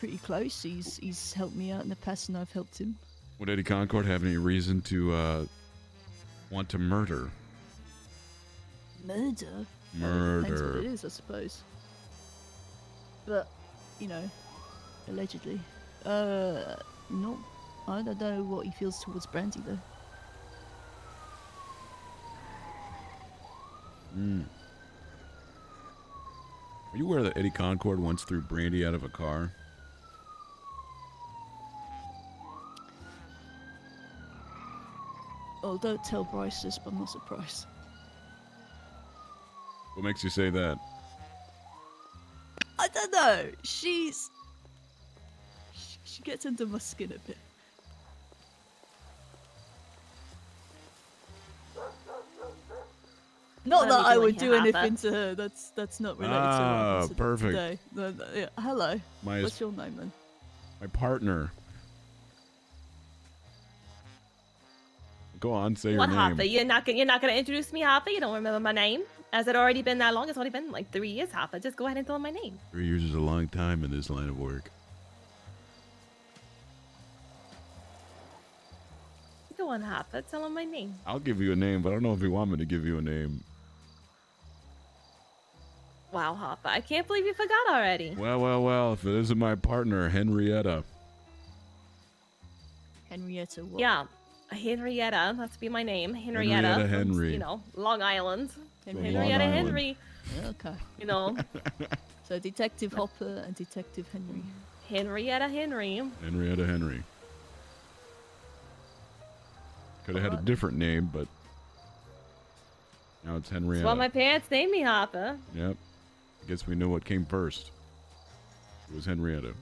pretty close. He's helped me out in the past, and I've helped him.
Would Eddie Concord have any reason to want to murder?
Murder? Depends what
Murder.
it is, I suppose. But, you know, allegedly. No. I don't know what he feels towards Brandy, though.
Are you aware that Eddie Concord once threw Brandy out of a car?
Oh, don't tell Bryce this, but I'm not surprised.
What makes you say that?
I don't know. She gets under my skin a bit. Not
What are
that
we
I
doing
would
here,
do
Harper?
anything to her. That's not related to what
Ah,
happened
perfect.
today. No, yeah. Hello.
My
What's your name then?
my partner. Go on, say your
What,
name.
Harper? You're not gonna introduce me, Harper? You don't remember my name? Has it already been that long? It's only been like 3 years, Harper. Just go ahead and tell him my name.
3 years is a long time in this line of work.
Go on, Harper. Tell him my name.
I'll give you a name, but I don't know if you want me to give you a name.
Wow, Harper. I can't believe you forgot already.
Well, if it isn't my partner, Henrietta.
Henrietta what?
Yeah. Henrietta. That's be my name. Henrietta.
Henrietta
from,
Henry.
You know, Long Island.
Long
Henrietta
Island.
Henry.
Okay.
You know,
So Detective Hopper and Detective Henry.
Henrietta Henry.
Henrietta Henry. Could have had a different name, but Now it's
That's
Henrietta.
why my parents named me Harper.
Yep. I guess we know what came first. It was Henrietta.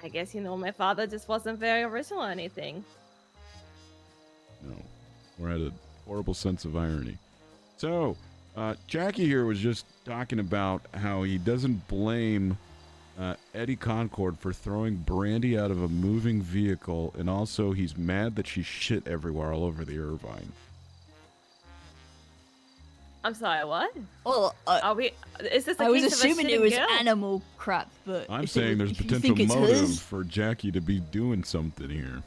I guess, my father just wasn't very original or anything.
No. Or had a horrible sense of irony. So, Jackie here was just talking about how he doesn't blame Eddie Concord for throwing Brandy out of a moving vehicle, and also he's mad that she shit everywhere all over the Irvine.
I'm sorry, what?
Well,
Is this a
I was
case of a
assuming it
shitting
was
girl?
animal crap, but
I'm
if
saying there's
if you
potential
think it's
motive
hers,
for Jackie to be doing something here.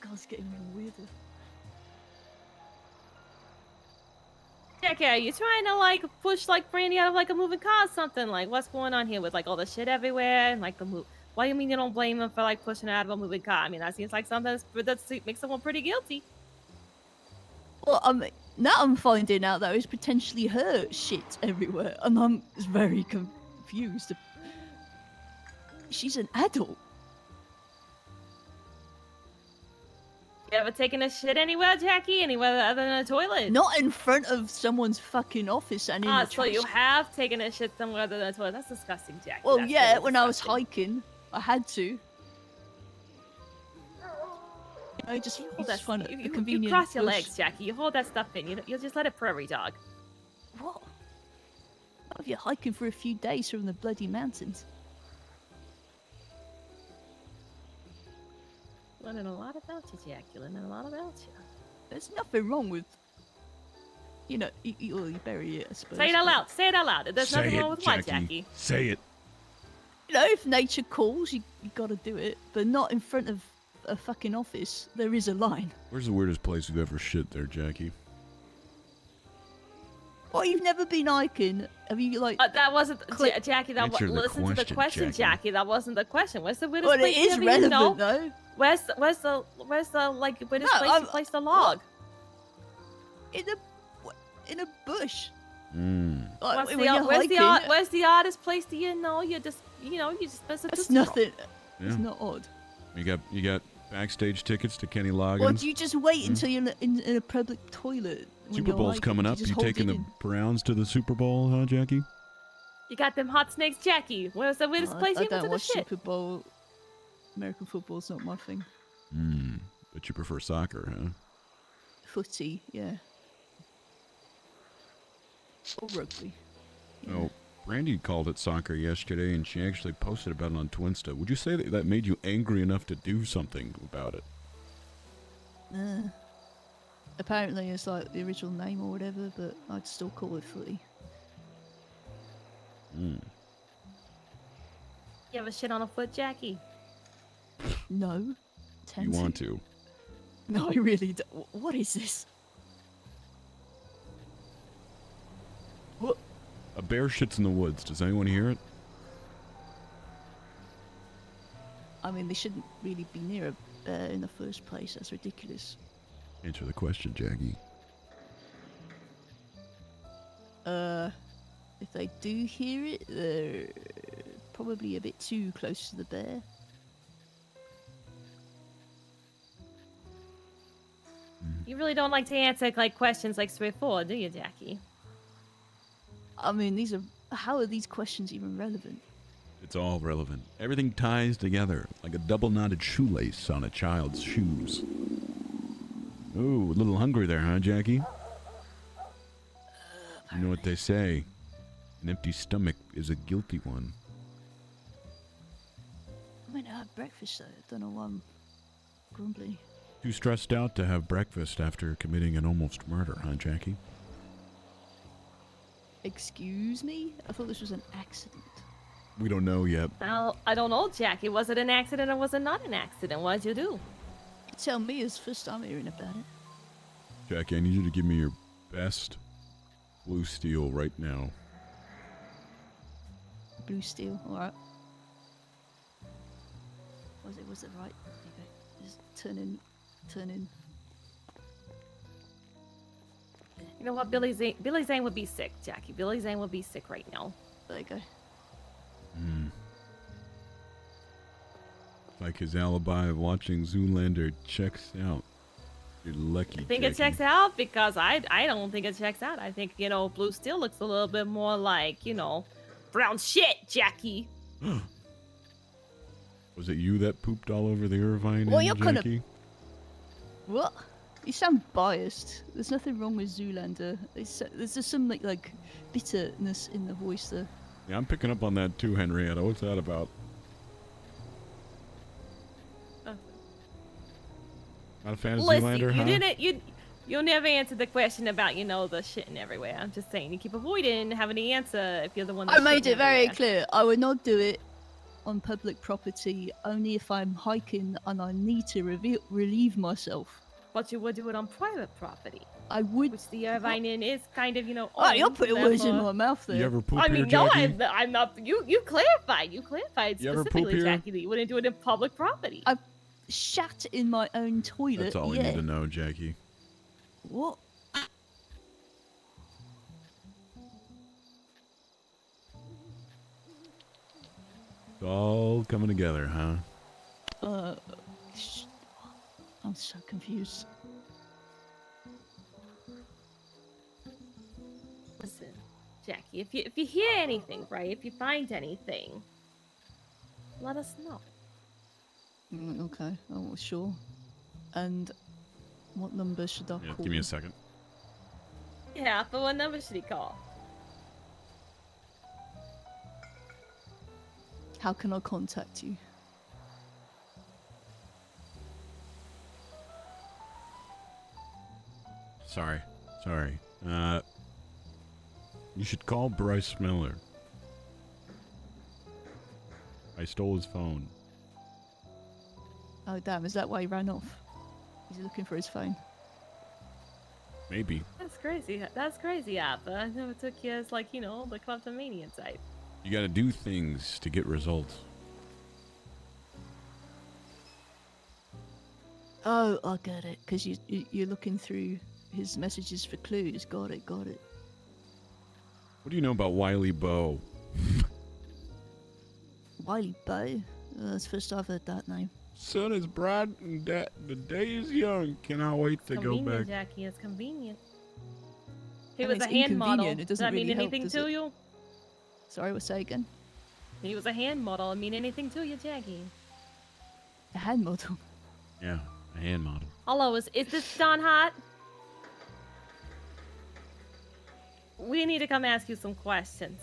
God's getting weirder.
Jackie, are you trying to push Brandy out of a moving car or something? What's going on here with all the shit everywhere and the move? Why do you mean you don't blame him for pushing her out of a moving car? I mean, that seems like something that makes someone pretty guilty.
Well, now I'm finding out that it was potentially her shit everywhere, and I'm very confused. She's an adult.
You ever taken a shit anywhere, Jackie? Anywhere other than a toilet?
Not in front of someone's fucking office and in the
So you
trash.
have taken a shit somewhere other than a toilet. That's disgusting, Jackie.
Well,
That's
yeah,
really
when I was
disgusting.
hiking, I had to. I just
Hold that,
find it
you
convenient.
cross your
push.
legs, Jackie. You hold that stuff in. You'll just let it prairie dog.
What? What if you're hiking for a few days from the bloody mountains?
Learning a lot about you, Jackie. Learning a lot about you.
There's nothing wrong with, you bury it, I suppose.
Say it out loud. Say it out loud. There's
Say
nothing
it,
wrong with
Jackie.
what, Jackie?
Say it.
If nature calls, you gotta do it, but not in front of a fucking office. There is a line.
Where's the weirdest place you've ever shit there, Jackie?
Well, you've never been hiking. Have you
That wasn't Jackie.
Answer the
Listen to the
question,
question,
Jackie.
Jackie. That wasn't the question. What's the weirdest
Well, it
place you
is
ever
relevant though.
Where's the weirdest place
I'm-
you placed a log?
In a bush.
Where's
When you're hiking,
where's the oddest place do you know? You just miss a
that's
Tootsie Roll.
nothing.
Yeah.
It's not odd.
You got backstage tickets to Kenny Loggins.
Or do you just wait until you're in a public toilet? when
Super
you're
Bowl's
hiking?
coming
Do
up.
just
You
hold
taking
it
the
in?
Browns to the Super Bowl, huh, Jackie?
You got them hot snakes, Jackie. Where's the weirdest place
I
you
don't
went to the
watch
shit?
Super Bowl. American football's not my thing.
But you prefer soccer, huh?
Footy, yeah. Or rugby. Yeah.
Oh, Brandy called it soccer yesterday, and she actually posted about it on Twinsta. Would you say that made you angry enough to do something about it?
Apparently it's like the original name or whatever, but I'd still call it footy.
You ever shit on a foot, Jackie?
No.
You
Tend
want to?
No, I really don't. What is this? What?
A bear shits in the woods. Does anyone hear it?
I mean, they shouldn't really be near a bear in the first place. That's ridiculous.
Answer the question, Jackie.
If they do hear it, they're probably a bit too close to the bear.
You really don't like to answer questions straightforward, do you, Jackie?
I mean, how are these questions even relevant?
It's all relevant. Everything ties together like a double-knotted shoelace on a child's shoes. Ooh, a little hungry there, huh, Jackie? You know what they say. An empty stomach is a guilty one.
I mean, I had breakfast though. I don't know why I'm grumbling.
Too stressed out to have breakfast after committing an almost murder, huh, Jackie?
Excuse me? I thought this was an accident.
We don't know yet.
Well, I don't know, Jackie. Was it an accident or was it not an accident? What'd you do?
You tell me, it's the first time hearing about it.
Jackie, I need you to give me your best blue steel right now.
Blue steel, alright. Was it right? Okay. Just turn in.
You know what? Billy Zane would be sick, Jackie. Billy Zane would be sick right now.
There you go.
Like his alibi of watching Zoolander checks out. You're lucky.
I think
Jackie.
it checks out because I don't think it checks out. I think, blue still looks a little bit more like, brown shit, Jackie.
Was it you that pooped all over the Irvine
Well,
Inn,
you're kinda-
Jackie?
What? You sound biased. There's nothing wrong with Zoolander. There's just some like bitterness in the voice there.
Yeah, I'm picking up on that too, Henrietta. What's that about? Not a fan of
Listen,
Zoolander,
you
huh?
didn't, you never answered the question about, the shitting everywhere. I'm just saying, you keep avoiding having the answer if you're the one that's
I made
shitting
it very
everywhere.
clear. I would not do it on public property, only if I'm hiking and I need to relieve myself.
But you would do it on private property,
I would.
which the Irvine Inn is kind of,
Oh, you're
owned,
putting words in
therefore-
my mouth there.
You ever poop
I
here,
mean, no,
Jackie?
I'm not. You clarified. You clarified
You ever poop
specifically,
here?
Jackie, that you wouldn't do it in public property.
I shat in my own toilet.
That's all
yeah.
I need to know, Jackie.
What?
It's all coming together, huh?
I'm so confused.
Listen, Jackie, if you hear anything, right? If you find anything, let us know.
Okay, oh, sure. And what number should I
Yeah,
call?
give me a second.
Yeah, but what number should he call?
How can I contact you?
Sorry. You should call Bryce Miller. I stole his phone.
Oh damn, is that why he ran off? He's looking for his phone.
Maybe.
That's crazy. That's crazy, Appa. I never took you as the kleptomanian type.
You gotta do things to get results.
Oh, I get it. Because you're looking through his messages for clues. Got it.
What do you know about Wiley Bow?
Wiley Bow? That's the first I've heard that name.
Sun is bright and the day is young. Cannot wait to go
Convenient,
back.
Jackie. It's convenient. He
I
was
mean,
a
it's
hand model.
inconvenient. It
Does
doesn't
that mean
really help,
anything
does
to
it?
you?
Sorry, what's that again?
He was a hand model. Mean anything to you, Jackie?
A hand model.
Yeah, a hand model.
Hello, is this Don Hot? We need to come ask you some questions.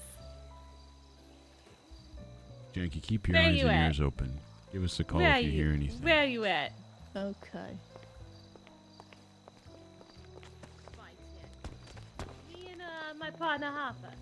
Jackie, keep your
Where
eyes
you
and
at?
ears open. Give us a call
Where
if you
you?
hear anything.
Where are you at?
Okay.
Fine, Jackie. Me and my partner Hopper.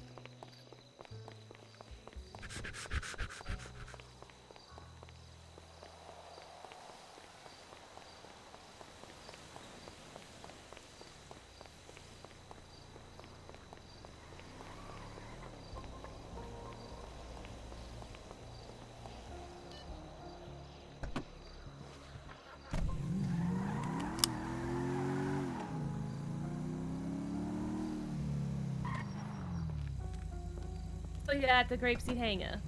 So you're at the grapeseed hangar.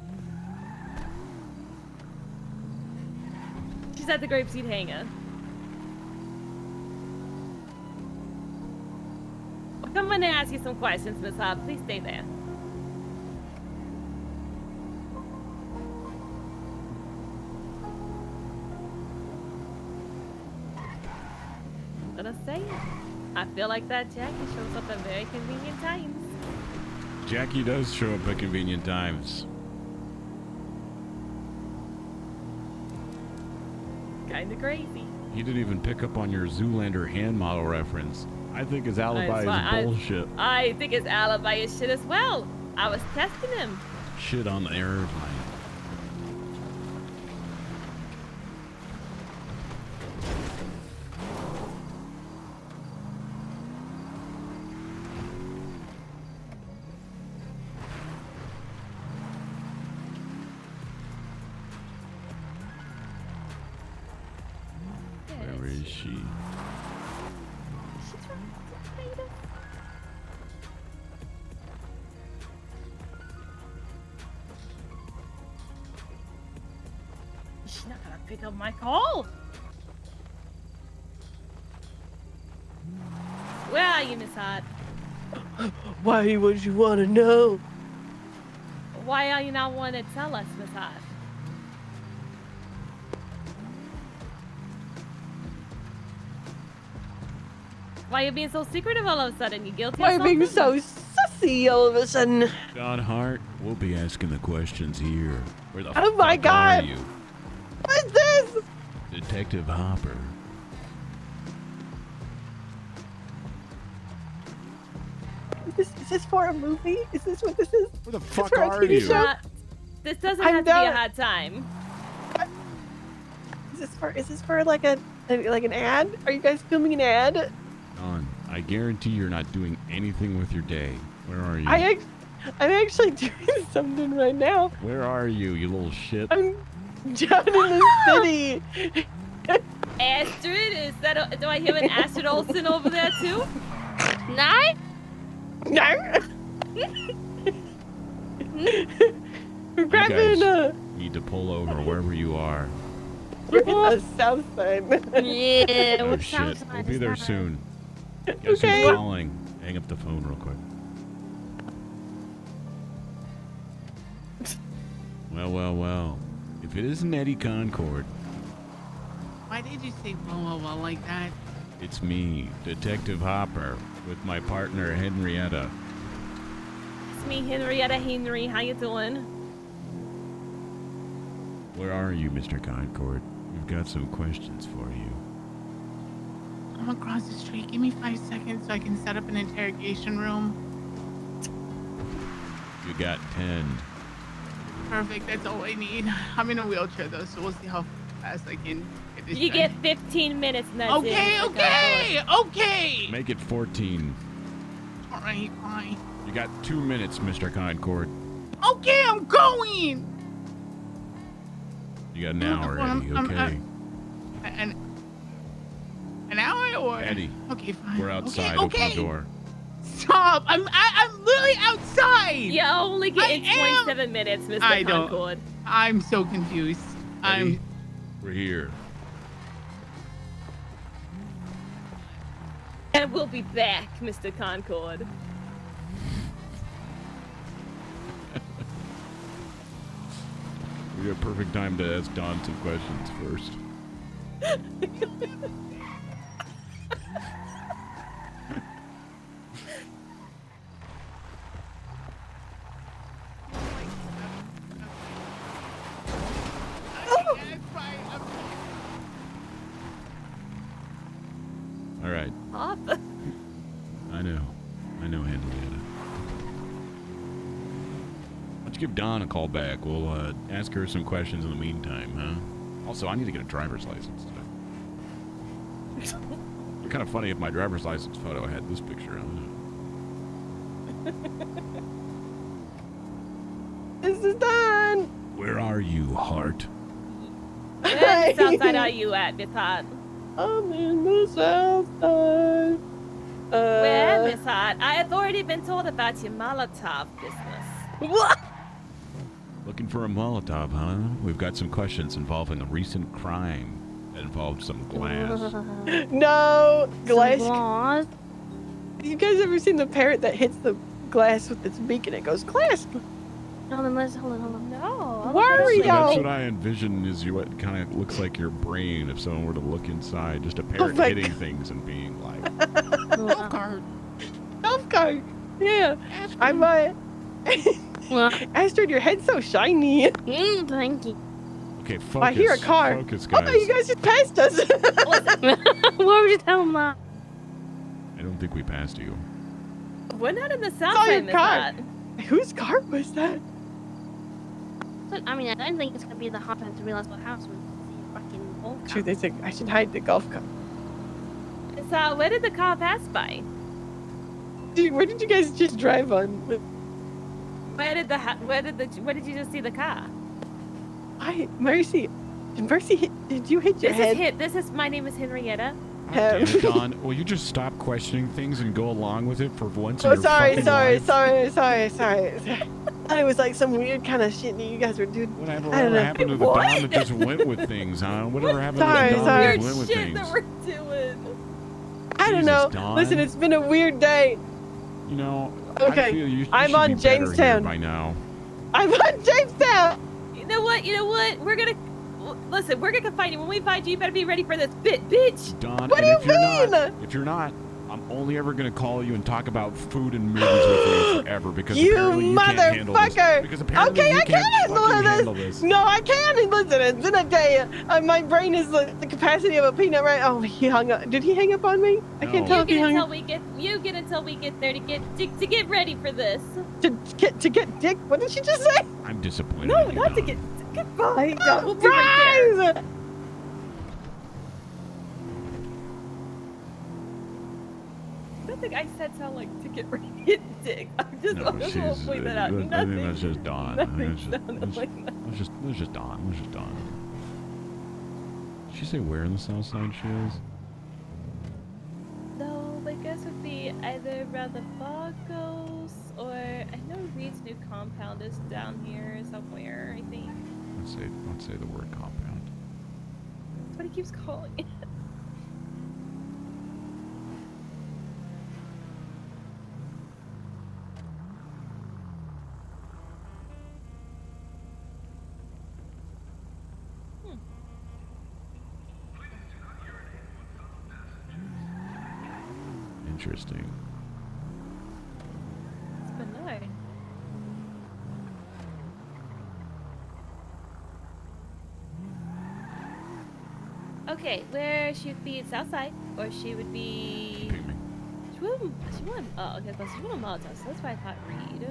She's at the grapeseed hangar. I'm coming to ask you some questions, Miss Hobb. Please stay there. I'm gonna say it. I feel like that Jackie shows up at very convenient times.
Jackie does show up at convenient times.
Kinda crazy.
He didn't even pick up on your Zoolander hand model reference. I think his alibi is bullshit.
I think his alibi is shit as well. I was testing him.
Shit on the airplane. Where is she?
She's not gonna pick up my call. are you, Miss Hart?
Why would you want to know?
Why are you not wanting to tell us, Miss Hart? Why are you being so secretive all of a sudden? You guilty
Why
of
are you
something?
being so sussy all of a sudden?
John Hart, we'll be asking the questions here. Where the
Oh my
fuck
God.
are you?
What's this?
Detective Hopper.
Is this for a movie? Is this what this is?
Where the
Is
fuck
for a
are
TV
you?
show?
This doesn't
I'm
have to be a
down.
hard time.
Is this for like an ad? Are you guys filming an ad?
John, I guarantee you're not doing anything with your day. Where are you?
I'm actually doing something right now.
Where are you, you little shit?
I'm down in the city.
Astrid, is that? Do I hear an Astrid Olsen over there too?
No?
No. We're
You
grabbing
guys need to pull over wherever you are.
we're in the south side.
Yeah,
Oh
what
shit,
sounds
we'll
like
be
is
there
that?
soon. Guess
Okay.
who's calling? Hang up the phone real quick. Well. If it isn't Eddie Concord,
Why did you say well like that?
it's me, Detective Hopper, with my partner Henrietta.
It's me, Henrietta Henry. How you doing?
Where are you, Mr. Concord? We've got some questions for you.
I'm across the street. Give me 5 seconds so I can set up an interrogation room.
You got 10.
Perfect. That's all I need. I'm in a wheelchair though, so we'll see how fast I can get this
You
done.
get 15 minutes and that's it,
Okay,
Mr.
okay,
Concord.
okay.
Make it 14.
All right, fine.
You got 2 minutes, Mr. Concord.
Okay, I'm going.
You got an hour, Eddie, okay?
An hour or?
Eddie,
Okay, fine.
we're outside.
Okay,
Open
okay.
the door.
Stop! I'm literally outside.
You're only getting
I am-
27 minutes, Mr.
I don't-
Concord.
I'm so confused.
Eddie, we're here.
And we'll be back, Mr. Concord.
We got perfect time to ask Don some questions first. All right.
Off.
I know, Henrietta. Why don't you give Dawn a call back? We'll ask her some questions in the meantime, huh? Also, I need to get a driver's license today. It'd be kind of funny if my driver's license photo had this picture on
This is done.
it. Where are you, Hart?
Where in the south side are you at, Miss Hart?
I'm in the south side.
Where, Miss Hart? I have already been told about your Molotov business.
What?
Looking for a Molotov, huh? We've got some questions involving a recent crime that involved some glass.
No glass.
Glass.
You guys ever seen the parrot that hits the glass with its beak and it goes glass?
Hold on, hold on.
No.
Why are
So
y'all?
that's what I envision is you. What kind of looks like your brain if someone were to look inside, just a parrot
my
hitting
God.
things and being like,
Golf
cart.
Golf cart. Yeah. I'm Astrid, your head's so shiny.
Thank you.
okay, focus.
I hear a car.
Focus,
Oh,
guys.
you guys just passed us.
Why would you tell him that?
I don't think we passed you.
We're not in the south
Saw your
side, Miss
car.
Hart.
Whose car was that?
I mean, I don't think it's gonna be the hard time to realize what house was the fucking old car.
True, they said I should hide the golf cart.
Miss Hart, where did the car pass by?
Dude, where did you guys just drive on?
Where did you just see the car?
Mercy, did you hit your head?
This is my name is Henrietta.
Damn it, Don. Will you just stop questioning things and go along with it for once in
Oh,
your
sorry.
fucking life?
I thought it was like some weird kind of shit that you guys were doing.
Whatever
I don't know.
happened to the Don that just went with things, huh? Whatever happened to the Don
Sorry.
that
Weird
just went with
shit
things?
that we're doing.
I don't
Jesus,
know.
Dawn.
Listen, it's been a weird day.
You know,
Okay,
I feel you
I'm
should
on
be better here
Jamestown.
by now.
I'm on Jamestown.
You know what? We're gonna listen. We're gonna find you. When we find you, you better be ready for this bitch.
Dawn,
What
and
do
if
you
you're
mean?
not, if you're not, I'm only ever gonna call you and talk about food and movies with you forever because
You
apparently you can't handle this.
motherfucker!
Because apparently
Okay,
you
I
can't
can
fucking
handle this. No, I can. Listen, it's been a day. My brain is like the capacity of a peanut, right? Oh, he hung up. Did he hang up on me? I can't tell
You
if he
get
hung
until
up.
you get until we get there to get ready for this.
To get dick. What did she just say?
I'm disappointed.
No,
in you,
not to
Dawn.
get. Goodbye. Dawn. We'll be right there.
Rise!
I don't think I said sound like to get ready to get dick. I'm just
No,
gonna
she's.
point that out.
I think
Nothing.
that's just Dawn.
Nothing
It's
sounded like that.
just Dawn. It's just Dawn. Did she say where in the South Side she is?
No, my guess would be either around the Bogos or I know Reed's new compound is down here somewhere. I think
Let's say the word compound.
that's what he keeps calling it.
Interesting.
It's benign. Okay, where she would be Southside, or she would be. She wouldn't. Oh, okay, so she wouldn't Malta, so that's why I thought Reed.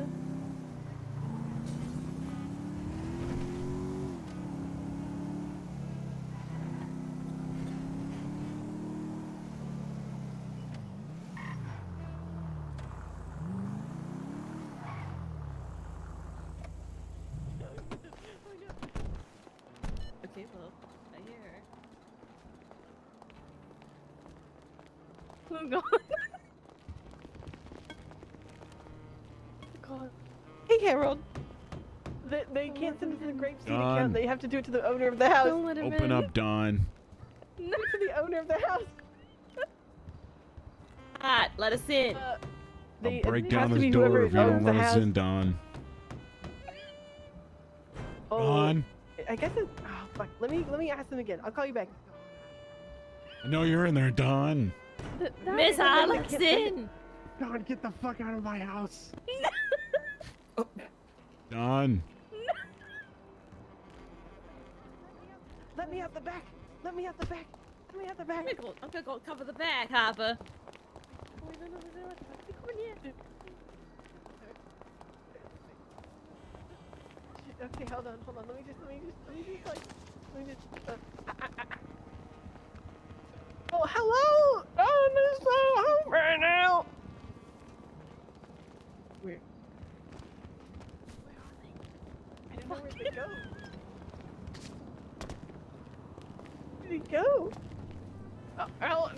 Okay, well, I hear her. Oh god.
God. Hey, Harold. They can't send it to the Grapeseed
Dawn.
account. They have to do it to the owner of the house.
Don't let him
Open
in.
up, Dawn.
No, to the owner of the house.
Hot, let us in.
I'll break
it
down
has to
this
be
door
whoever
if you don't
owns
let
the
us
house.
in, Dawn.
Oh,
Dawn.
I guess it's. Oh fuck. Let me ask them again. I'll call you back.
I know you're in there, Dawn.
Miss Alexson!
Dawn, get the fuck out of my house.
Dawn.
Let me out the back. Let me out the back. Let me out the back.
I'm gonna go cover the back, Harper.
Okay, hold on. Let me just Oh, hello! Oh, I'm so home right now. Where? Where are they? I don't know where they go. Where'd he go?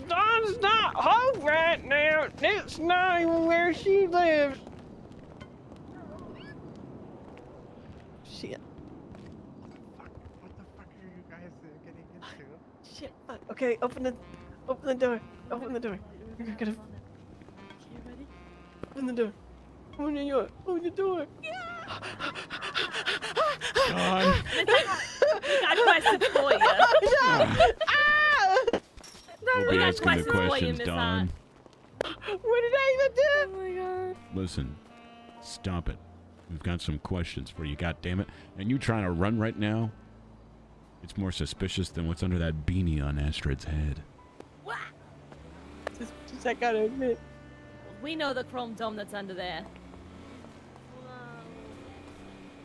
Dawn's not home right now. It's not even where she lives. Shit.
What the fuck are you guys getting into?
Shit. Fuck. Okay, open the door. Open the door. You're gonna.
Okay, ready?
Open the door. Open the door. Open the door.
Dawn.
We got questions for you.
We'll
We
be
got
asking the
questions for you,
questions,
Miss
Dawn.
What did I even do?
Oh my god.
Listen, stop it. We've got some questions for you, goddammit. And you trying to run right now? It's more suspicious than what's under that beanie on Astrid's head.
Just I gotta admit.
We know the chrome dome that's under there.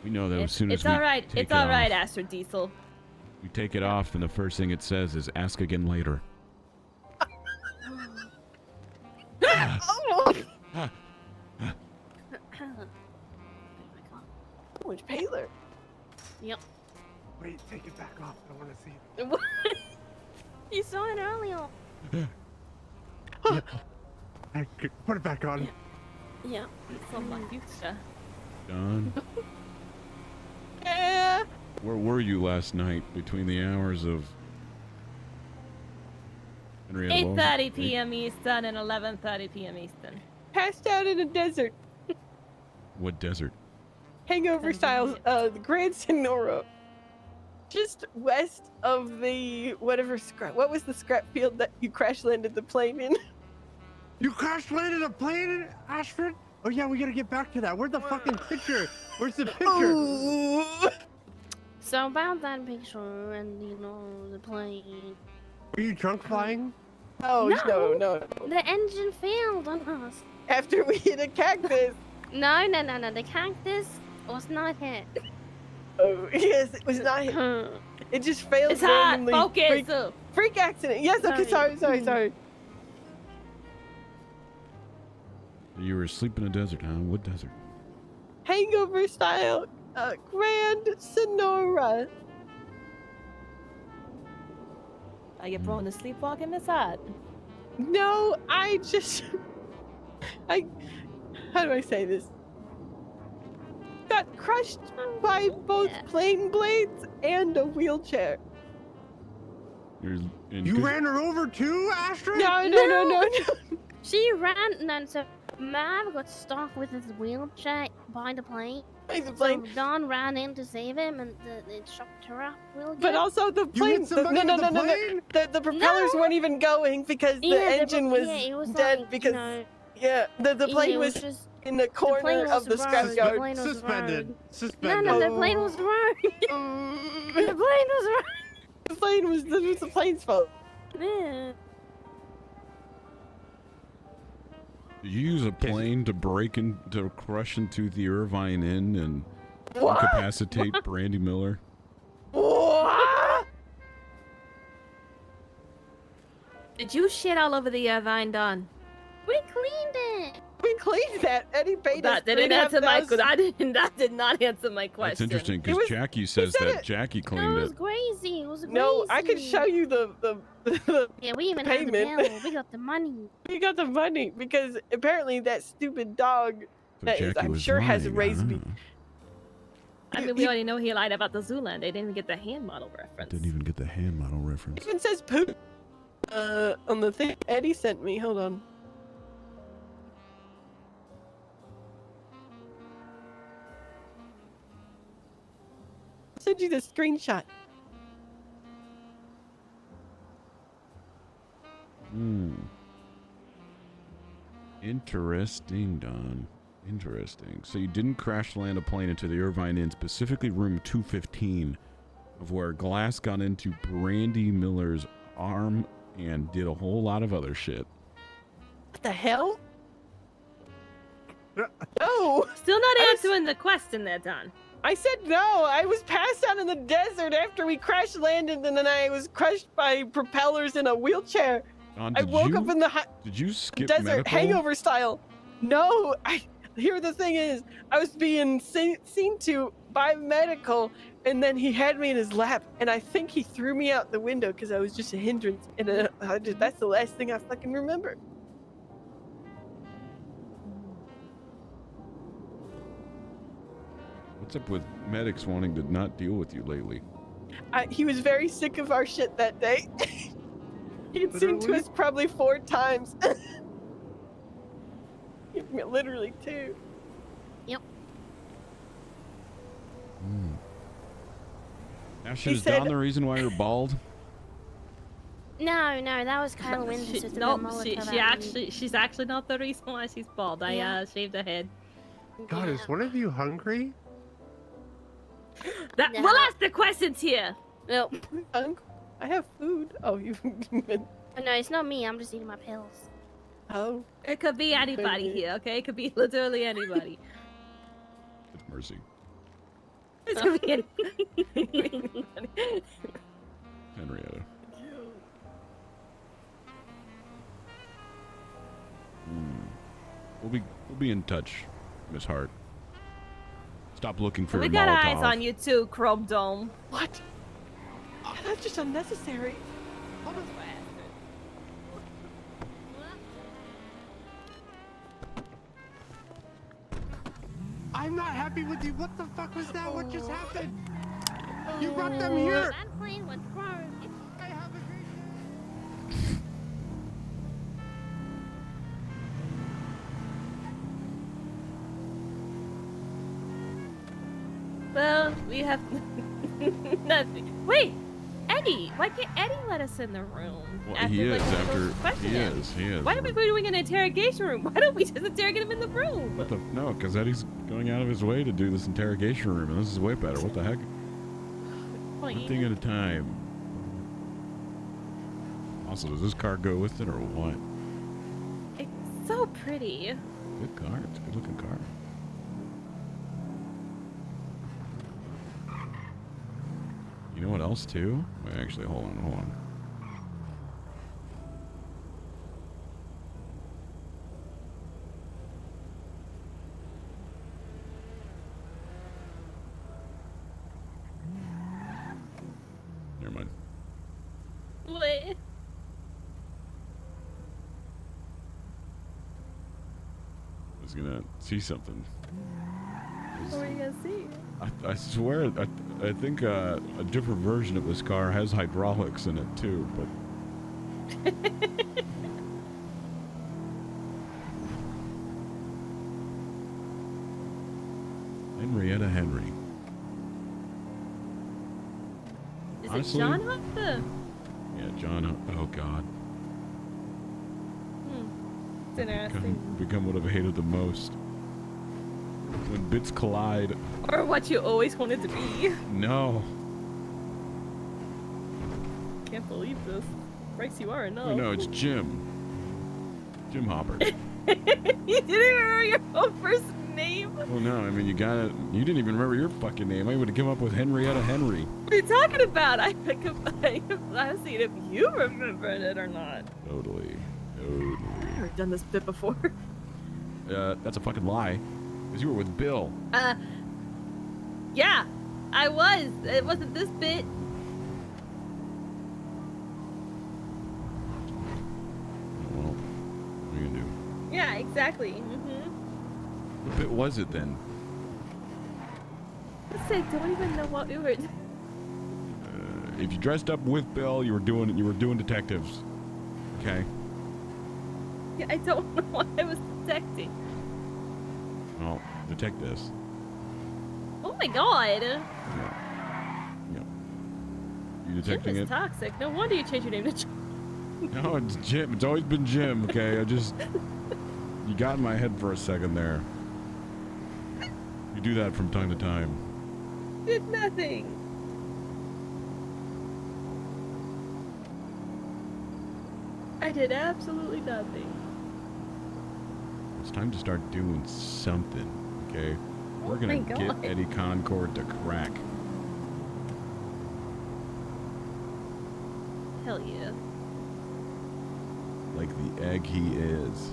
We know that as soon as
It's
we
alright.
take
It's
it
alright,
off,
Astrid Diesel.
we take it off, and the first thing it says is "ask again later."
Oh! Much paler.
Yep.
Wait, take it back off. I want to see it.
You saw it earlier.
Put it back on.
Yeah.
From my future.
Dawn,
Yeah.
where were you last night between the hours of Henrietta, what was it?
8:30 p.m. Eastern and 11:30 p.m. Eastern.
Passed out in a desert.
What desert?
Hangover style, the Grand Senora. Just west of the whatever scrap. What was the scrap field that you crash landed the plane in?
You crash landed a plane in Ashford? Oh yeah, we gotta get back to that. Where's the fucking picture? Where's the picture?
Ooh.
So about that picture and the plane.
Were you drunk flying?
Oh no.
The engine failed on us.
After we hit a cactus.
No. The cactus was not hit.
Oh yes, it was not hit. It just failed
It's hot.
randomly.
Focus.
Freak accident. Yes. Okay. Sorry.
You were asleep in a desert, huh? What desert?
Hangover style, Grand Senora.
Are you prone to sleepwalking, Miss Hart?
No, how do I say this? Got crushed by both plane blades and a wheelchair.
You ran her over too, Astrid?
No.
She ran, and so Mav got stuck with his wheelchair by the plane. So Don ran in to save him, and it shocked her up real good.
But also the plane. No. The propellers weren't even going because the engine was dead because the plane was just in the corner of the scrapyard.
Suspended.
No, the plane was wrong. The plane was wrong.
It was the plane's fault.
Yeah.
Did you use a plane to crush into the Irvine Inn and
What?
incapacitate Brandy Miller?
What?
Did you shit all over the Irvine, Don?
We cleaned it.
We cleaned that. Eddie paid us.
That didn't answer my question. That did not answer my question.
That's interesting because Jackie says that Jackie cleaned
It was
it.
crazy. It was crazy.
No, I could show you the
Yeah, we even
payment.
had the bill. We got the money.
We got the money because apparently that stupid dog that is,
Jackie
I'm
was
sure has
lying,
raised me.
I mean, we already know he lied about the Zooland. They didn't even get the hand model reference.
Didn't even get the hand model reference.
It even says poop on the thing Eddie sent me. Hold on. I'll send you the screenshot.
Interesting, Don. Interesting. So you didn't crash land a plane into the Irvine Inn, specifically room 215, of where glass got into Brandy Miller's arm and did a whole lot of other shit.
What the hell? No.
Still not answering the question there, Don.
I said no. I was passed out in the desert after we crash landed, and then I was crushed by propellers in a wheelchair.
Don,
I woke up in the
Did you skip
desert
medical?
hangover style. No, here the thing is, I was being seen to by medical, and then he had me in his lap, and I think he threw me out the window because I was just a hindrance, and that's the last thing I fucking remember.
What's up with medics wanting to not deal with you lately?
He was very sick of our shit that day. He'd seen to us probably 4 times. Literally 2.
Yep.
Ashley, is Don the reason why you're bald?
No, that was Kyle Wins.
She's actually not the reason why she's bald. I shaved her head.
God, is one of you hungry?
We'll ask the questions here.
Nope.
I have food. Oh, you.
No, it's not me. I'm just eating my pills.
Oh.
It could be anybody here, okay? It could be literally anybody.
It's Mercy.
It could be anybody.
Henrietta. We'll be in touch, Miss Hart. Stop looking for
We
your
got
Molotov.
eyes on you too, Chrome Dome.
What? That's just unnecessary.
I'm not happy with you. What the fuck was that? What just happened? You brought them here.
That plane went wrong.
Well, we have nothing. Wait, Eddie, why can't Eddie let us in the room?
Well, he is
one of
after.
those questions?
He is.
Why are we doing an interrogation room? Why don't we just interrogate him in the room?
What the? No, because Eddie's going out of his way to do this interrogation room, and this is way better. What the heck? One thing at a time. Also, does this car go with it or what?
It's so pretty.
Good car. It's a good looking car. You know what else too? Wait, actually, hold on. Never mind.
What?
I was gonna see something.
What are you gonna see?
I swear, I think a different version of this car has hydraulics in it too, but... Henrietta Henry.
Is
Honestly,
it John Hopper?
Yeah, John. Oh God.
It's interesting.
Become what I've hated the most. When bits collide.
Or what you always wanted to be.
No.
Can't believe this. Bryce, you are enough.
Oh, no, it's Jim. Jim Hopper.
You didn't remember your own first name?
Oh no, I mean you didn't even remember your fucking name. I would have come up with Henrietta Henry.
What are you talking about? I was seeing if you remembered it or not.
Totally.
I've never done this bit before.
That's a fucking lie. Because you were with Bill.
Yeah, I was. It wasn't this bit.
Well, what are you gonna do?
Yeah, exactly.
What bit was it then?
I don't even know what we were.
If you dressed up with Bill, you were doing detectives. Okay.
Yeah, I don't know what I was detecting.
Well, detect this.
Oh my god.
Yeah. You detecting
Jim
it?
is toxic. No wonder you changed your name to Jim.
No, it's Jim. It's always been Jim. Okay, you got in my head for a second there. You do that from time to time.
Did nothing. I did absolutely nothing.
It's time to start doing something, okay? We're gonna
my
get
God.
Eddie Concord to crack.
Hell yeah.
Like the egg he is.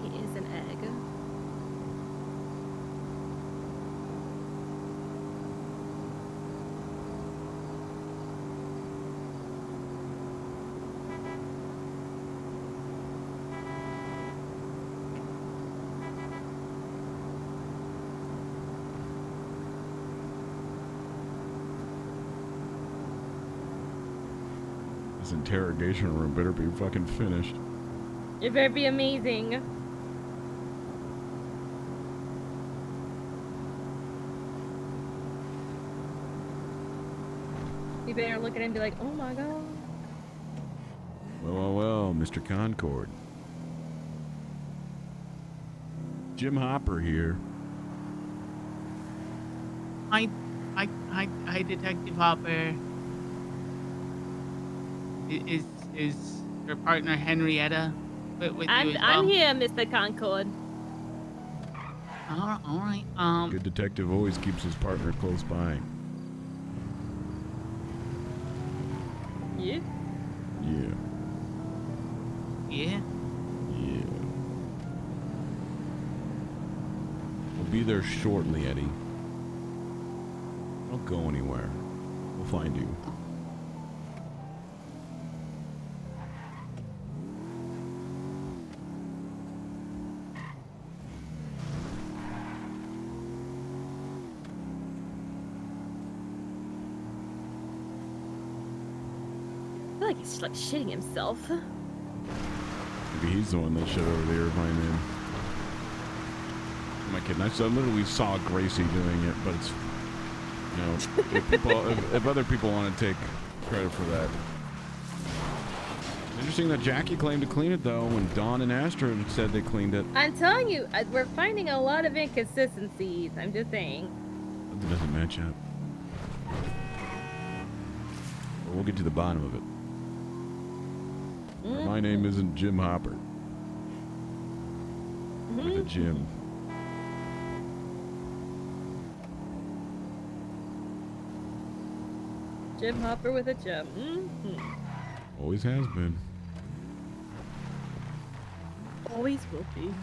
He is an egg.
This interrogation room better be fucking finished.
It better be amazing. You better look at it and be like, oh my god.
Well, Mr. Concord. Jim Hopper here.
Hi, Detective Hopper. Is your partner Henrietta with you as well?
I'm here, Mr. Concord.
All right.
Good detective always keeps his partner close by.
Yeah?
Yeah.
Yeah.
Yeah. We'll be there shortly, Eddie. Don't go anywhere. We'll find you.
I feel like he's like shitting himself.
Maybe he's the one that shut over the airplane in. Am I kidding? I literally saw Gracie doing it, but it's You know, if other people want to take credit for that. Interesting that Jackie claimed to clean it though, when Dawn and Astrid said they cleaned it.
I'm telling you, we're finding a lot of inconsistencies. I'm just saying.
Something doesn't match up. But we'll get to the bottom of it. My name isn't Jim Hopper. With a Jim.
Jim Hopper with a Jim.
Always has been.
Always will be.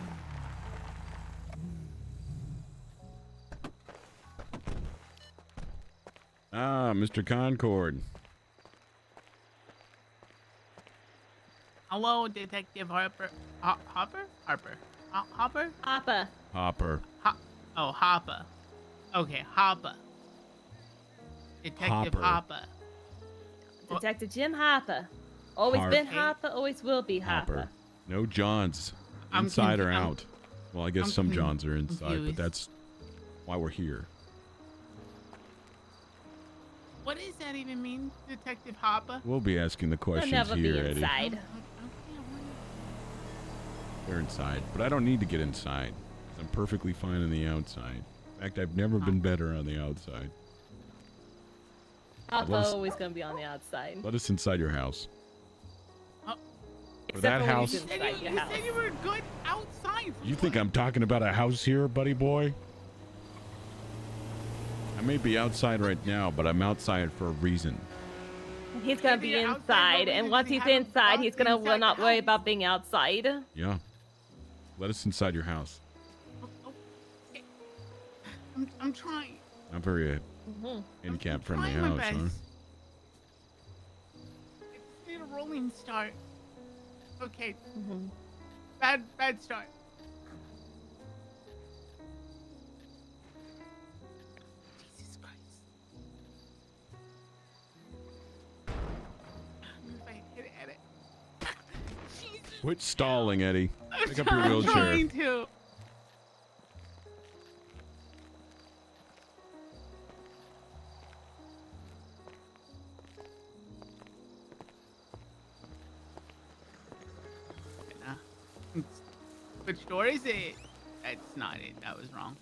Ah, Mr. Concord.
Hello, Detective Harper. Hopper? Harper. Hopper?
Hopper.
Hopper.
Oh, Hopper. Okay, Hopper. Detective Hopper.
Detective Jim Hopper. Always been Hopper, always will be Hopper.
No Johns. Inside or out. Well, I guess some Johns are inside, but that's why we're here.
What does that even mean, Detective Hopper?
We'll be asking the questions
never
here,
be
Eddie.
inside.
They're inside, but I don't need to get inside. I'm perfectly fine on the outside. In fact, I've never been better on the outside.
Hopper always gonna be on the outside.
Let us inside your house.
Except
that
for when
house.
he's inside your house.
You said you were good outside.
You think I'm talking about a house here, buddy boy? I may be outside right now, but I'm outside for a reason.
He's gonna be inside, and once he's inside, he's gonna not worry about being outside.
Yeah. Let us inside your house.
I'm trying.
Not very handicap-friendly house, huh?
I just need a rolling start. Okay. Bad start. Jesus Christ. If I hit it. Jesus.
Quit stalling, Eddie. Pick up your
I'm
wheelchair.
trying to. Which door is it? That's not it. That was wrong.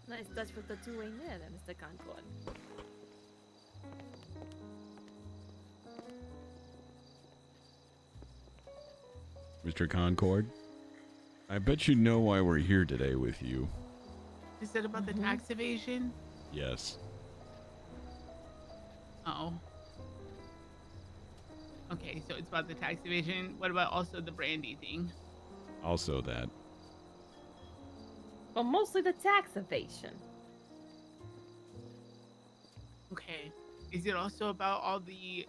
Nice touch with the two-way mirror there, Mr. Concord.
Mr. Concord, I bet you know why we're here today with you.
Is it about the tax evasion?
Yes.
Oh. Okay, so it's about the tax evasion. What about also the brandy thing?
Also that.
Well, mostly the tax evasion.
Okay. Is it also about all the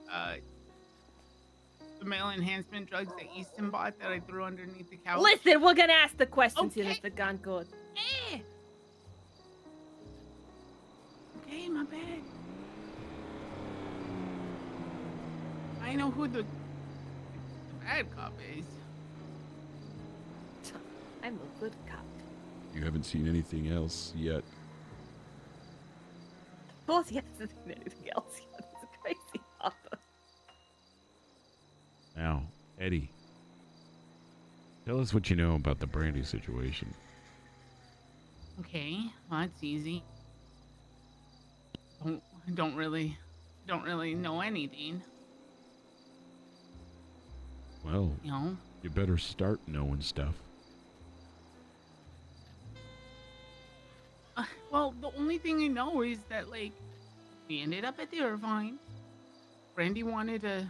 male enhancement drugs that Easton bought that I threw underneath the couch?
Listen, we're gonna ask the questions here, Mr. Concord.
Okay, my bad. I know who the bad cop is.
I'm a good cop.
You haven't seen anything else yet.
Boss, he hasn't seen anything else yet. It's crazy, Papa.
Now, Eddie, tell us what you know about the brandy situation.
Okay, well, that's easy. Don't really know anything.
Well,
You know?
you better start knowing stuff.
Well, the only thing I know is that, like, we ended up at the Irvine. Brandy wanted to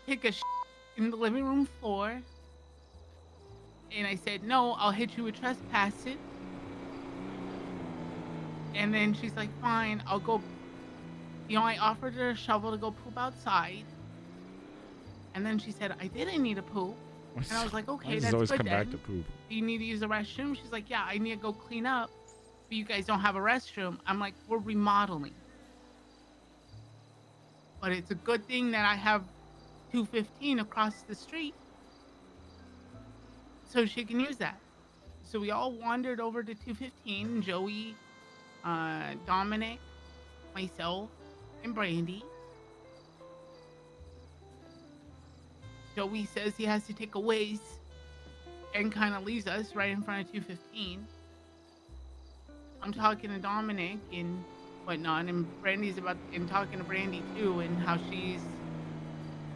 take a in the living room floor. And I said, no, I'll hit you with trespassing. And then she's like, fine, I'll go. You know, I offered her a shovel to go poop outside. And then she said, I didn't need a poop. And I was like, okay, that's
always
good
come
then.
back to poop.
Do you need to use the restroom? She's like, yeah, I need to go clean up. But you guys don't have a restroom. I'm like, we're remodeling. But it's a good thing that I have 215 across the street, so she can use that. So we all wandered over to 215. Joey, Dominic, myself, and Brandy. Joey says he has to take a whiz and kind of leaves us right in front of 215. I'm talking to Dominic and whatnot, and Brandy's talking to Brandy too, and how she's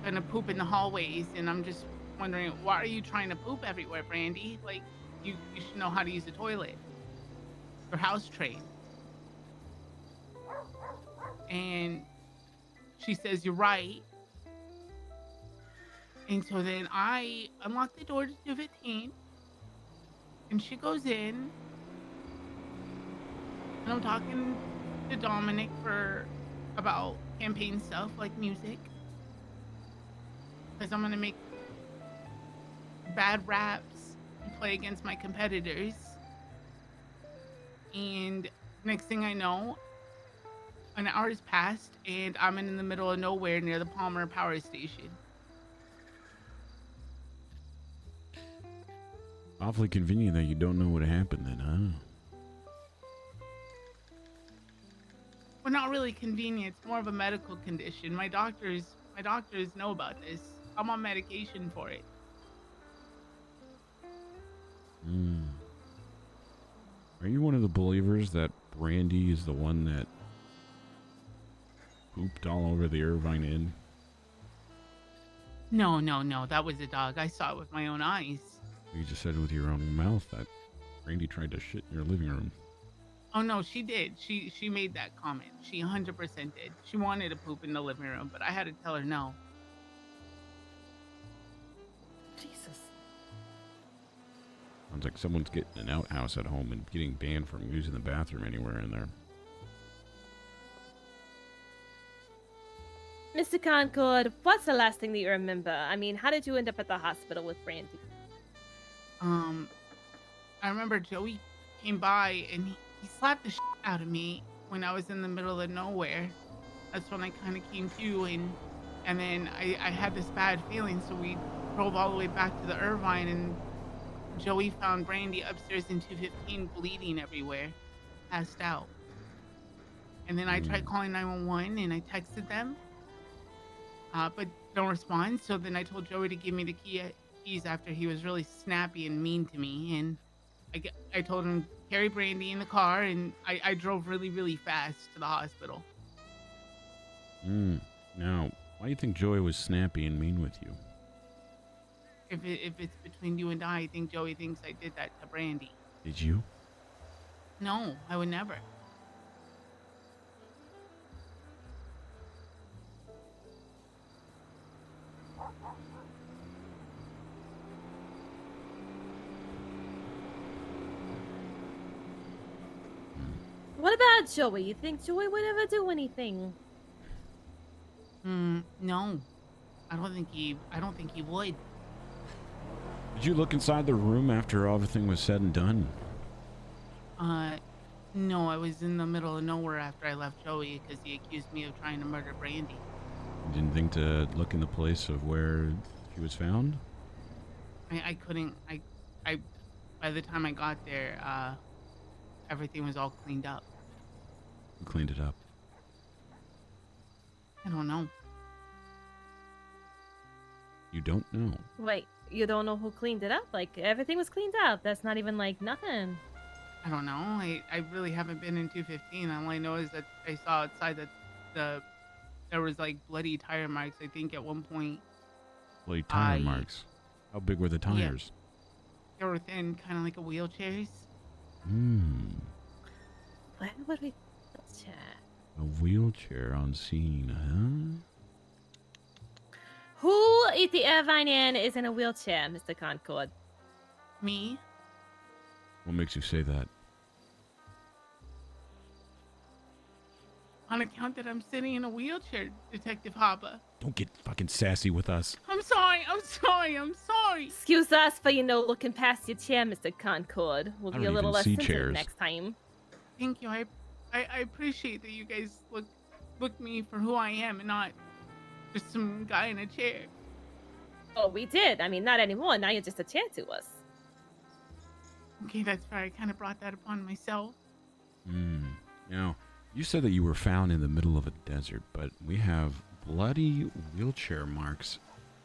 gonna poop in the hallways. And I'm just wondering, why are you trying to poop everywhere, Brandy? Like, you should know how to use the toilet. You're house trained. And she says, you're right. And so then I unlock the door to 215, and she goes in, and I'm talking to Dominic about campaign stuff like music, because I'm gonna make bad raps and play against my competitors. And next thing I know, an hour has passed, and I'm in the middle of nowhere near the Palmer Power Station.
Awfully convenient that you don't know what happened then, huh?
Well, not really convenient. It's more of a medical condition. My doctors know about this. I'm on medication for it.
Are you one of the believers that Brandy is the one that pooped all over the Irvine Inn?
No. That was a dog. I saw it with my own eyes.
You just said with your own mouth that Brandy tried to shit in your living room.
Oh no, she did. She made that comment. She 100% did. She wanted to poop in the living room, but I had to tell her no.
Jesus.
Sounds like someone's getting an outhouse at home and getting banned from using the bathroom anywhere in there.
Mr. Concord, what's the last thing that you remember? I mean, how did you end up at the hospital with Brandy?
I remember Joey came by and he slapped the shit out of me when I was in the middle of nowhere. That's when I kind of came to, and then I had this bad feeling, so we drove all the way back to the Irvine, and Joey found Brandy upstairs in 215 bleeding everywhere, passed out. And then I tried calling 911 and I texted them, but don't respond. So then I told Joey to give me the keys after he was really snappy and mean to me, and I told him carry Brandy in the car, and I drove really, really fast to the hospital.
Now, why do you think Joey was snappy and mean with you?
If it's between you and I think Joey thinks I did that to Brandy.
Did you?
No, I would never.
What about Joey? You think Joey would ever do anything?
No. I don't think he would.
Did you look inside the room after everything was said and done?
No, I was in the middle of nowhere after I left Joey because he accused me of trying to murder Brandy.
You didn't think to look in the place of where she was found?
I couldn't. By the time I got there, everything was all cleaned up.
Who cleaned it up?
I don't know.
You don't know?
Wait, you don't know who cleaned it up? Like, everything was cleaned up. That's not even, like, nothing.
I don't know. I really haven't been in 215. All I know is that I saw outside that there was, like, bloody tire marks, I think, at one point.
Bloody tire marks? How big were the tires?
Yeah. They were thin, kind of like a wheelchairs.
Where would we check?
A wheelchair on scene, huh?
Who at the Irvine Inn is in a wheelchair, Mr. Concord?
Me.
What makes you say that?
On account that I'm sitting in a wheelchair, Detective Hopper.
Don't get fucking sassy with us.
I'm sorry.
Excuse us for, looking past your chair, Mr. Concord. We'll be a little less sensitive
chairs
next time.
Thank you. I appreciate that you guys look me for who I am and not just some guy in a chair.
Oh, we did. I mean, not anymore. Now you're just a chair to us.
Okay, that's fair. I kind of brought that upon myself.
Now, you said that you were found in the middle of a desert, but we have bloody wheelchair marks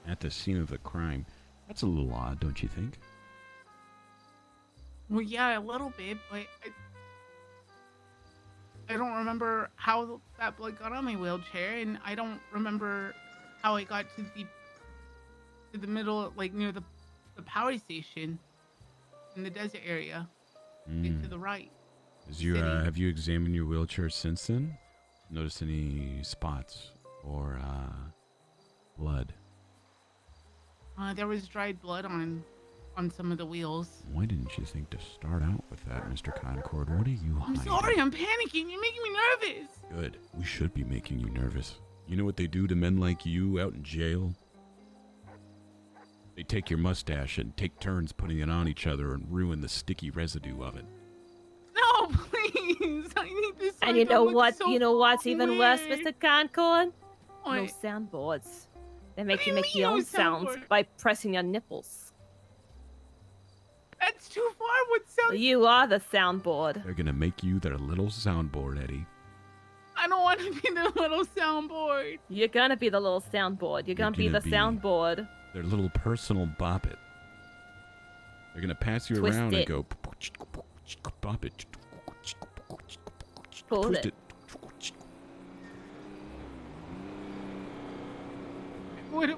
at the scene of the crime. That's a little odd, don't you think?
Well, yeah, a little bit, but I don't remember how that blood got on my wheelchair, and I don't remember how I got to the middle, like near the power station in the desert area, to the right.
Have you examined your wheelchair since then? Noticed any spots or blood?
There was dried blood on some of the wheels.
Why didn't you think to start out with that, Mr. Concord? What are you
I'm
hiding?
sorry, I'm panicking. You're making me nervous.
Good. We should be making you nervous. You know what they do to men like you out in jail? They take your mustache and take turns putting it on each other and ruin the sticky residue of it.
No, please. I need this.
And you know what?
So
you know what's even worse,
weird.
Mr. Concord?
What?
No soundboards. They make
What
you
do you
make
mean
your
no
own sounds
soundboard?
by pressing your nipples.
That's too far. What sound?
You are the soundboard.
They're gonna make you their little soundboard, Eddie.
I don't want to be the little soundboard.
You're gonna be the little soundboard. You're gonna be the soundboard.
Their little personal bop it. They're gonna pass you
Twist
around
it.
and go bop it.
Pull
Twist
it.
What?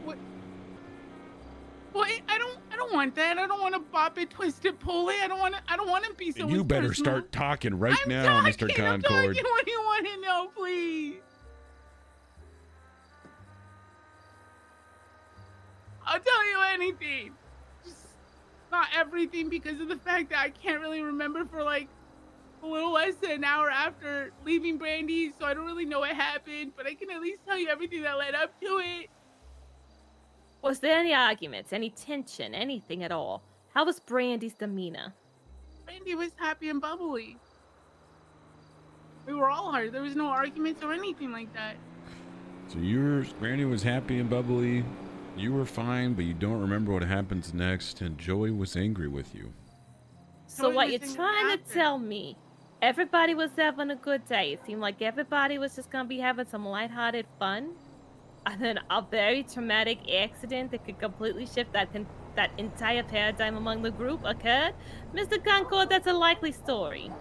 I don't want that. I don't want to bop it, twist it, pull it. I don't want to be so.
And you better
personal.
start talking right
I'm
now,
talking,
Mr.
I'm
Concord.
talking. What do you want to know, please? I'll tell you anything. Just not everything, because of the fact that I can't really remember for like a little less than an hour after leaving Brandy, so I don't really know what happened, but I can at least tell you everything that led up to it.
Was there any arguments, any tension, anything at all? How was Brandy's demeanor?
Brandy was happy and bubbly. We were all hard. There was no arguments or anything like that.
So Brandy was happy and bubbly. You were fine, but you don't remember what happens next, and Joey was angry with you.
So what you're trying to tell me, everybody was having a good day. It seemed like everybody was just gonna be having some lighthearted fun. And then a very traumatic accident that could completely shift that entire paradigm among the group occurred? Mr. Concord, that's a likely story.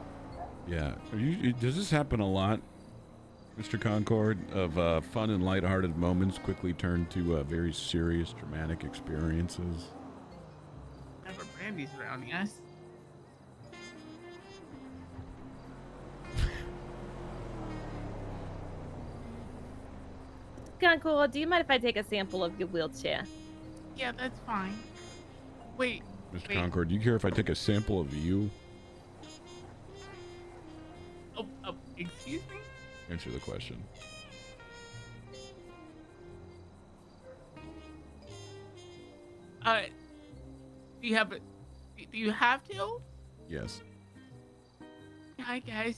Yeah. Does this happen a lot, Mr. Concord, of fun and lighthearted moments quickly turn to very serious, traumatic experiences?
Never Brandy's around, yes.
Concord, do you mind if I take a sample of your wheelchair?
Yeah, that's fine. Wait.
Mr. Concord, do you care if I take a sample of you?
Oh, excuse me?
Answer the question.
Do you have to?
Yes.
Yeah, I guess.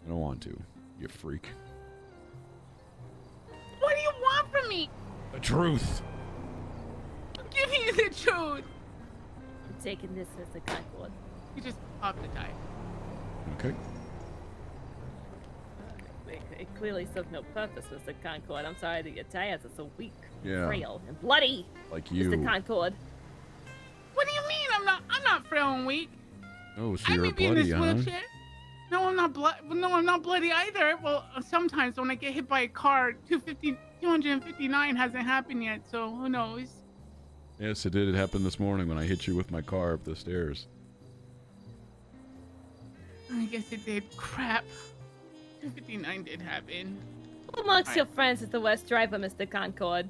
I don't want to. You freak.
What do you want from me?
The truth.
I'm giving you the truth.
I'm taking this, Mr. Concord.
You just popped the tire.
Okay.
It clearly serves no purpose, Mr. Concord. I'm sorry that your tires are so weak,
Yeah.
frail, and bloody.
Like you.
Mr. Concord.
What do you mean? I'm not frail and weak.
Oh, so
I
you're
may be in
bloody,
this
huh?
wheelchair. No, I'm not No, I'm not bloody either. Well, sometimes when I get hit by a car, 259 hasn't happened yet, so who knows?
Yes, it did. It happened this morning when I hit you with my car up the stairs.
I guess it did. Crap. 259 did happen.
Who amongst your friends is the worst driver, Mr. Concord?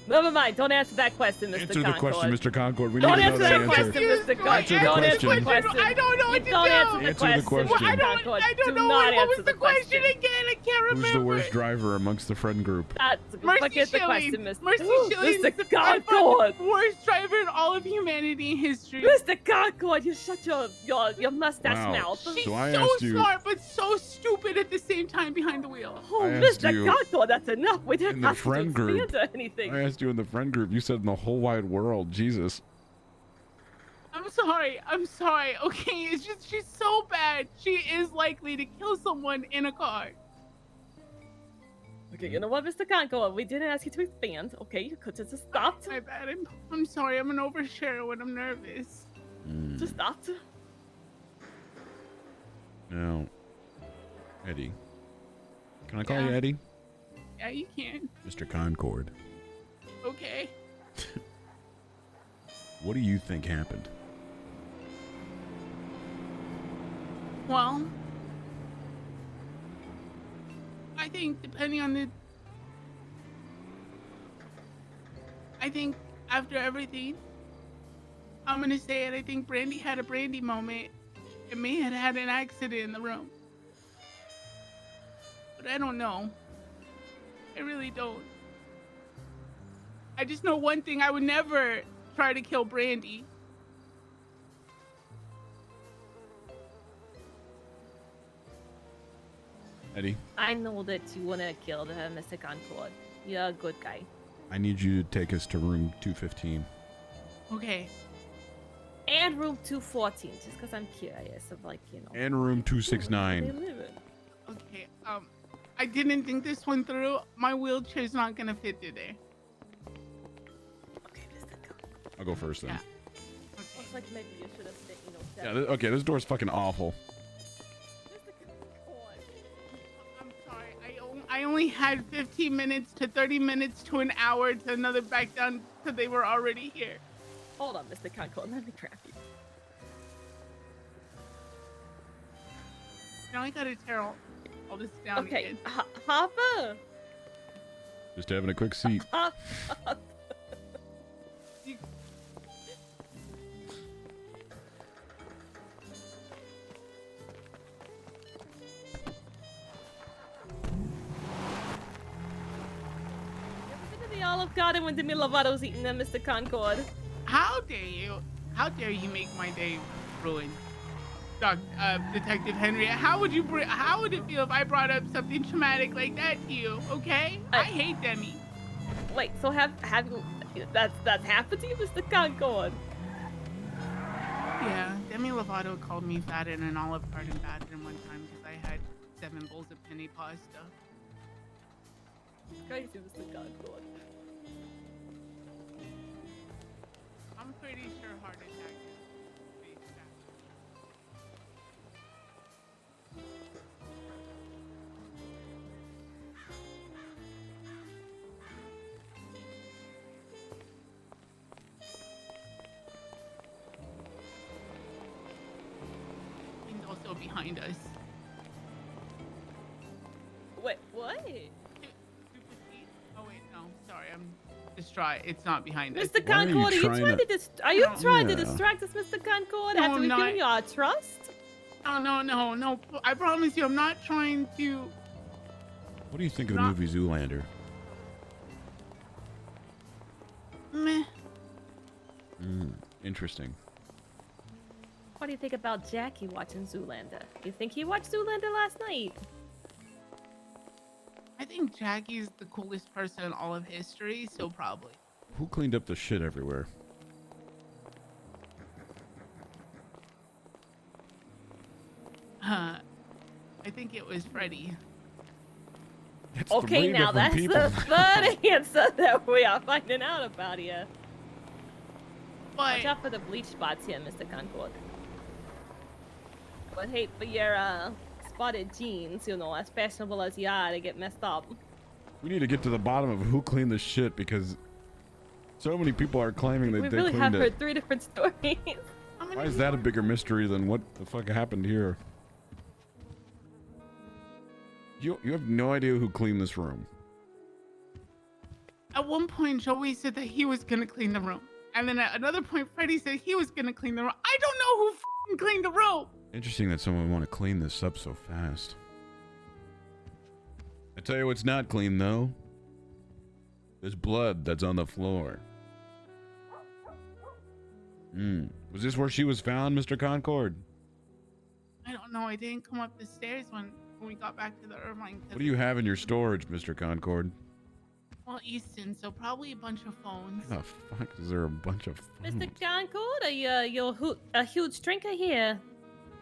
Never mind. Don't answer that question, Mr.
Answer
Concord.
the question, Mr. Concord. We
Don't
need to know
answer
the
that
answer.
question, Mr. Concord.
Answer the
Don't answer the
question.
question.
I don't know what to do.
Don't answer the
Answer the
question.
question.
I don't
Do
know.
not
What was
answer
the question again? I can't remember.
Who's the worst driver amongst the friend group?
That's
Mercy
forget the
Shillings.
question, Mr.
Mercy Shillings is
Mr.
by far
Concord.
the worst driver in all of humanity in history.
Mr. Concord, you shut your mustache
Wow.
mouth.
She's
So I
so
asked you-
smart, but so stupid at the same time behind the wheel.
Oh,
I asked
Mr.
you
Concord, that's enough. We didn't
in the
have to
friend group.
expand or anything.
I asked you in the friend group. You said in the whole wide world. Jesus.
I'm sorry. I'm sorry. Okay, it's just she's so bad. She is likely to kill someone in a car.
Okay, you know what, Mr. Concord? We didn't ask you to expand. Okay, you could just stopped.
My bad. I'm sorry. I'm an overshare when I'm nervous.
Just stopped.
Now, Eddie. Can I call you
Yeah.
Eddie?
Yeah, you can.
Mr. Concord.
Okay.
What do you think happened?
Well, I think depending on the... I think after everything, I'm gonna say it. I think Brandy had a Brandy moment and may have had an accident in the room. But I don't know. I really don't. I just know one thing. I would never try to kill Brandy.
Eddie,
I know that you want to kill Mr. Concord. You're a good guy.
I need you to take us to room 215.
Okay.
And room 214, just because I'm curious of, like, you know.
And room
where they
269.
live in.
Okay. I didn't think this one through. My wheelchair's not gonna fit through there.
Okay, Mr. Concord.
I'll go first then.
Yeah.
Looks like maybe you should have said, you know, said,
Yeah, okay, this door's fucking awful.
Mr. Concord.
I'm sorry. I only had 15 minutes to 30 minutes to an hour to another back down because they were already here.
Hold on, Mr. Concord. Let me grab you.
Now I gotta tear all this down
Okay,
again.
Hopper.
Just having a quick seat.
Hopper. The Olive Garden when Demi Lovato's eating them, Mr. Concord.
How dare you? How dare you make my day ruined? Detective Henry, how would it feel if I brought up something traumatic like that to you? Okay, I hate Demi.
Wait, so have you? That's happened to you, Mr. Concord?
Yeah, Demi Lovato called me fat in an Olive Garden bathroom one time because I had 7 bowls of penny pasta.
Crazy, Mr. Concord.
I'm pretty sure heart attack is pretty sad. He's also behind us.
Wait, what?
Oh wait, no, sorry, I'm distraught. It's not behind us.
Mr.
Why are you
Concord, are you trying to
Yeah.
distract us, Mr. Concord?
No,
after
I'm
we've
not.
given you our trust?
No. I promise you, I'm not trying to.
What do you think of the movie Zoolander?
Meh.
Interesting.
What do you think about Jackie watching Zoolander? You think he watched Zoolander last night?
I think Jackie's the coolest person in all of history, so probably.
Who cleaned up the shit everywhere?
I think it was Freddie.
It's
Okay,
3
now
different
that's
people.
the third answer that we are finding out about here. Watch
But
out for the bleach spots here, Mr. Concord. Would hate for your spotted jeans, you know, as fashionable as you are, to get messed up.
We need to get to the bottom of who cleaned the shit because so many people are claiming that
We
they
really
cleaned
have
it.
heard 3 different stories.
Why is that a bigger mystery than what the fuck happened here? You have no idea who cleaned this room.
at one point, Joey said that he was gonna clean the room, and then at another point, Freddie said he was gonna clean the room. I don't know who f***ing cleaned the room.
Interesting that someone would want to clean this up so fast. I tell you what's not clean, though. There's blood that's on the floor. Was this where she was found, Mr. Concord?
I don't know. I didn't come up the stairs when we got back to the Irvine.
What do you have in your storage, Mr. Concord?
Well, Easton, so probably a bunch of phones.
What the fuck is there a bunch of phones?
Mr. Concord, are you a huge drinker here?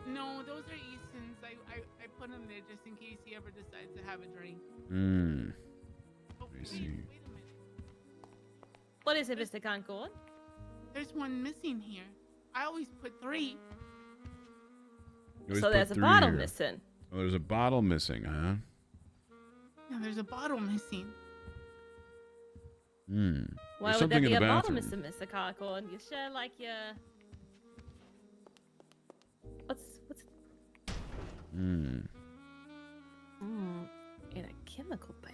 No, those are Easton's. I put them there just in case he ever decides to have a drink. Oh,
I see.
wait a minute.
What is it, Mr. Concord?
There's one missing here. I always put 3.
You always
So
put
there's a
3
bottle
here.
missing.
Oh, there's a bottle missing, huh?
Yeah, there's a bottle missing.
Why
There's
would
something
there be
in the
a bottle
bathroom.
missing, Mr. Concord? You sure like your... What's...
Hmm.
In a chemical bath.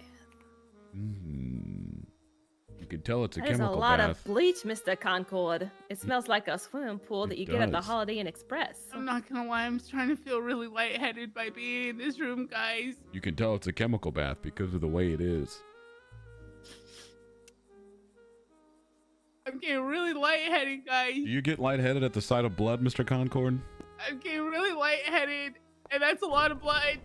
You can tell it's a
There's
chemical
a lot
bath.
of bleach, Mr. Concord. It smells like a swimming pool that you get at the
does.
Holiday Inn Express.
I'm not gonna lie, I'm starting to feel really lightheaded by being in this room, guys.
You can tell it's a chemical bath because of the way it is.
I'm getting really lightheaded, guys.
Do you get lightheaded at the sight of blood, Mr. Concord?
I'm getting really lightheaded, and that's a lot of blood.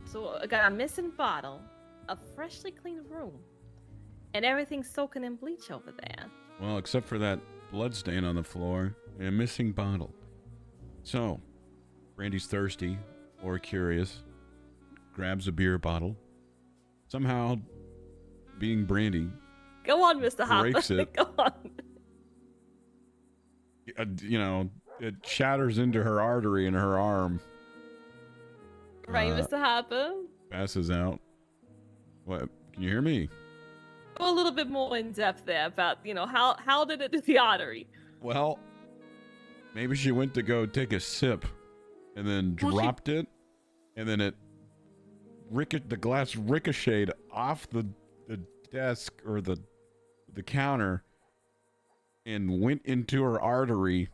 So I got a missing bottle, a freshly cleaned room, and everything soaking in bleach over there.
Well, except for that blood stain on the floor and a missing bottle. So, Brandy's thirsty or curious, grabs a beer bottle. Somehow, being Brandy,
Go on, Mr. Hopper.
breaks it.
Go on.
It shatters into her artery in her arm.
Right, Mr. Hopper.
Passes out. What? Can you hear me?
Go a little bit more in depth there about, how did it do the artery?
Well, maybe she went to go take a sip and then dropped it, and then the glass ricocheted off the desk or the counter and went into her artery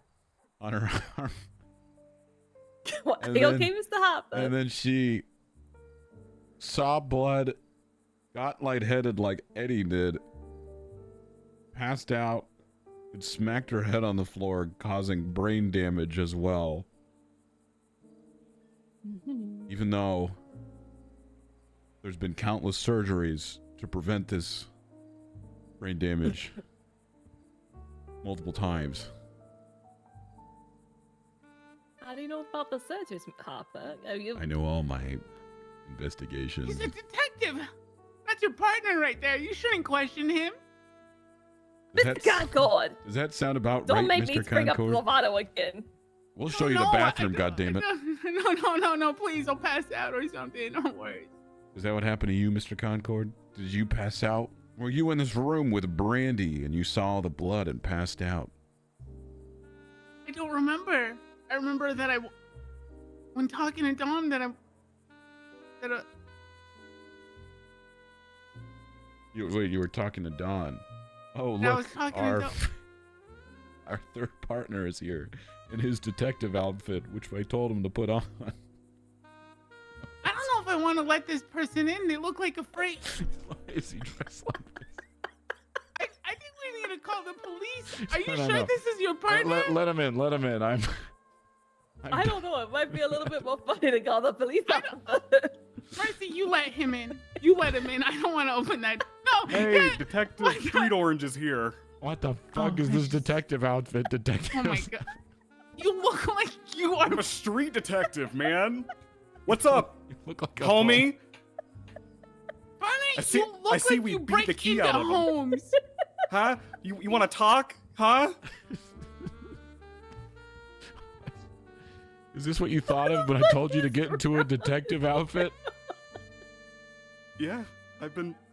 on her arm.
Are you okay, Mr. Hopper?
And then she saw blood, got lightheaded like Eddie did, passed out, and smacked her head on the floor, causing brain damage as well. Even though there's been countless surgeries to prevent this brain damage multiple times.
How do you know about the surgeries, Hopper?
I know all my investigations.
He's a detective. That's your partner right there. You shouldn't question him.
Mr. Concord!
Does that sound about
Don't
right,
make
Mr.
me bring up
Concord?
Lovato again.
We'll show you the bathroom, goddammit.
No, please, I'll pass out or something. Don't worry.
Is that what happened to you, Mr. Concord? Did you pass out? Were you in this room with Brandy and you saw the blood and passed out?
I don't remember. I remember that when talking to Dom,
You were talking to Don. Oh,
I
look,
was talking to Don.
Our third partner is here in his detective outfit, which I told him to put on.
I don't know if I want to let this person in. They look like a freak.
Why is he dressed like this?
I think we need to call the police. Are you
No,
sure
no.
this is your partner?
Let him in. Let him in.
I don't know. It might be a little bit more funny to call the police.
Mercy, you let him in. You let him in. I don't want to open that. No.
Hey,
yeah.
Detective Street Orange is here.
What the fuck is this detective outfit, detective?
Oh my god. You look like you are.
I'm a street detective, man. What's up,
You look like a
homie?
Funny,
I see-
you look
I see
like
we
you
beat
break
the key
into
out of him.
homes.
Huh? You want to talk? Huh?
Is this what you thought of when I told you to get into a detective outfit?
Yeah,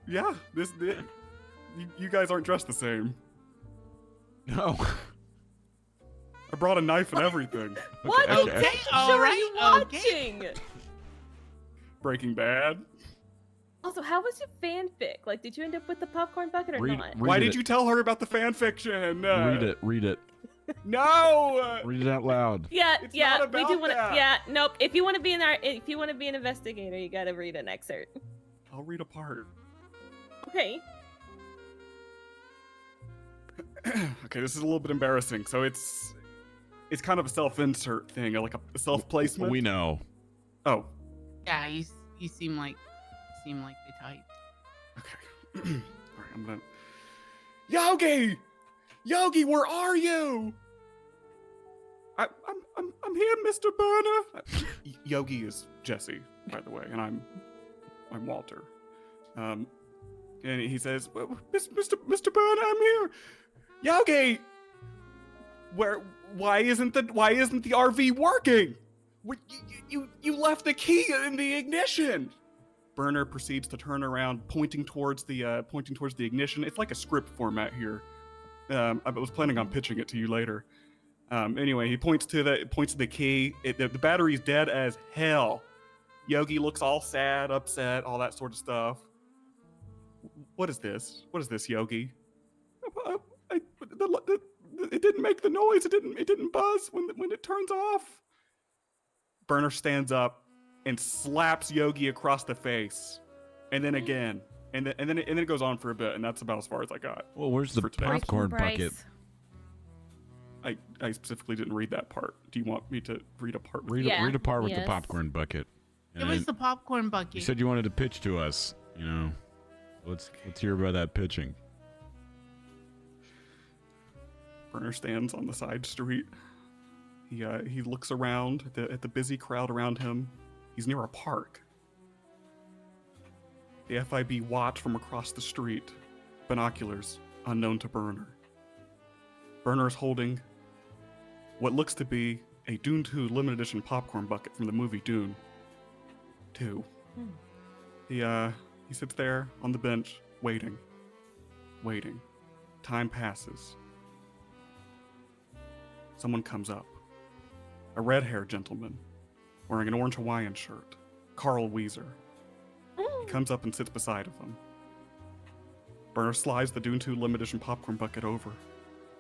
Yeah, you guys aren't dressed the same.
No.
I brought a knife and everything.
What
Okay,
show
all
are
right,
you
okay.
watching?
Breaking Bad.
Also, how was your fanfic? Like, did you end up with the popcorn bucket or
Read-
not?
read
Why
it.
did you tell her about the fan fiction?
Read it. Read it.
No.
Read it out loud.
Yeah,
It's
yeah,
not
we do
about
want to.
that.
Yeah, nope. If you want to be an investigator, you gotta read an excerpt.
I'll read a part.
Okay.
Okay, this is a little bit embarrassing. So it's kind of a self-insert thing, like a self-placement.
We know.
Oh,
Yeah, you seem like the type.
okay. All right, I'm gonna. Yogi, where are you? I'm here, Mr. Burner. Yogi is Jesse, by the way, and I'm Walter. And he says, Mr. Burner, I'm here. Yogi, why isn't the RV working? You left the key in the ignition. Burner proceeds to turn around, pointing towards the ignition. It's like a script format here. I was planning on pitching it to you later. Anyway, he points to the key. The battery's dead as hell. Yogi looks all sad, upset, all that sort of stuff. What is this? What is this, Yogi? It didn't make the noise. It didn't buzz when it turns off. Burner stands up and slaps Yogi across the face, and then again, and then it goes on for a bit, and that's about as far as I got.
Well, where's the popcorn bucket?
I specifically didn't read that part. Do you want me to read a part?
Read a part with the popcorn bucket.
Give us the popcorn bucket.
You said you wanted to pitch to us. You know, let's hear about that pitching.
Burner stands on the side street. He looks around at the busy crowd around him. He's near a park. The FIB watch from across the street. Binoculars, unknown to Burner. Burner is holding what looks to be a Dune 2 limited edition popcorn bucket from the movie Dune 2. He sits there on the bench, waiting. Time passes. Someone comes up. A red-haired gentleman wearing an orange Hawaiian shirt. Carl Weezer. He comes up and sits beside of him. Burner slides the Dune 2 limited edition popcorn bucket over.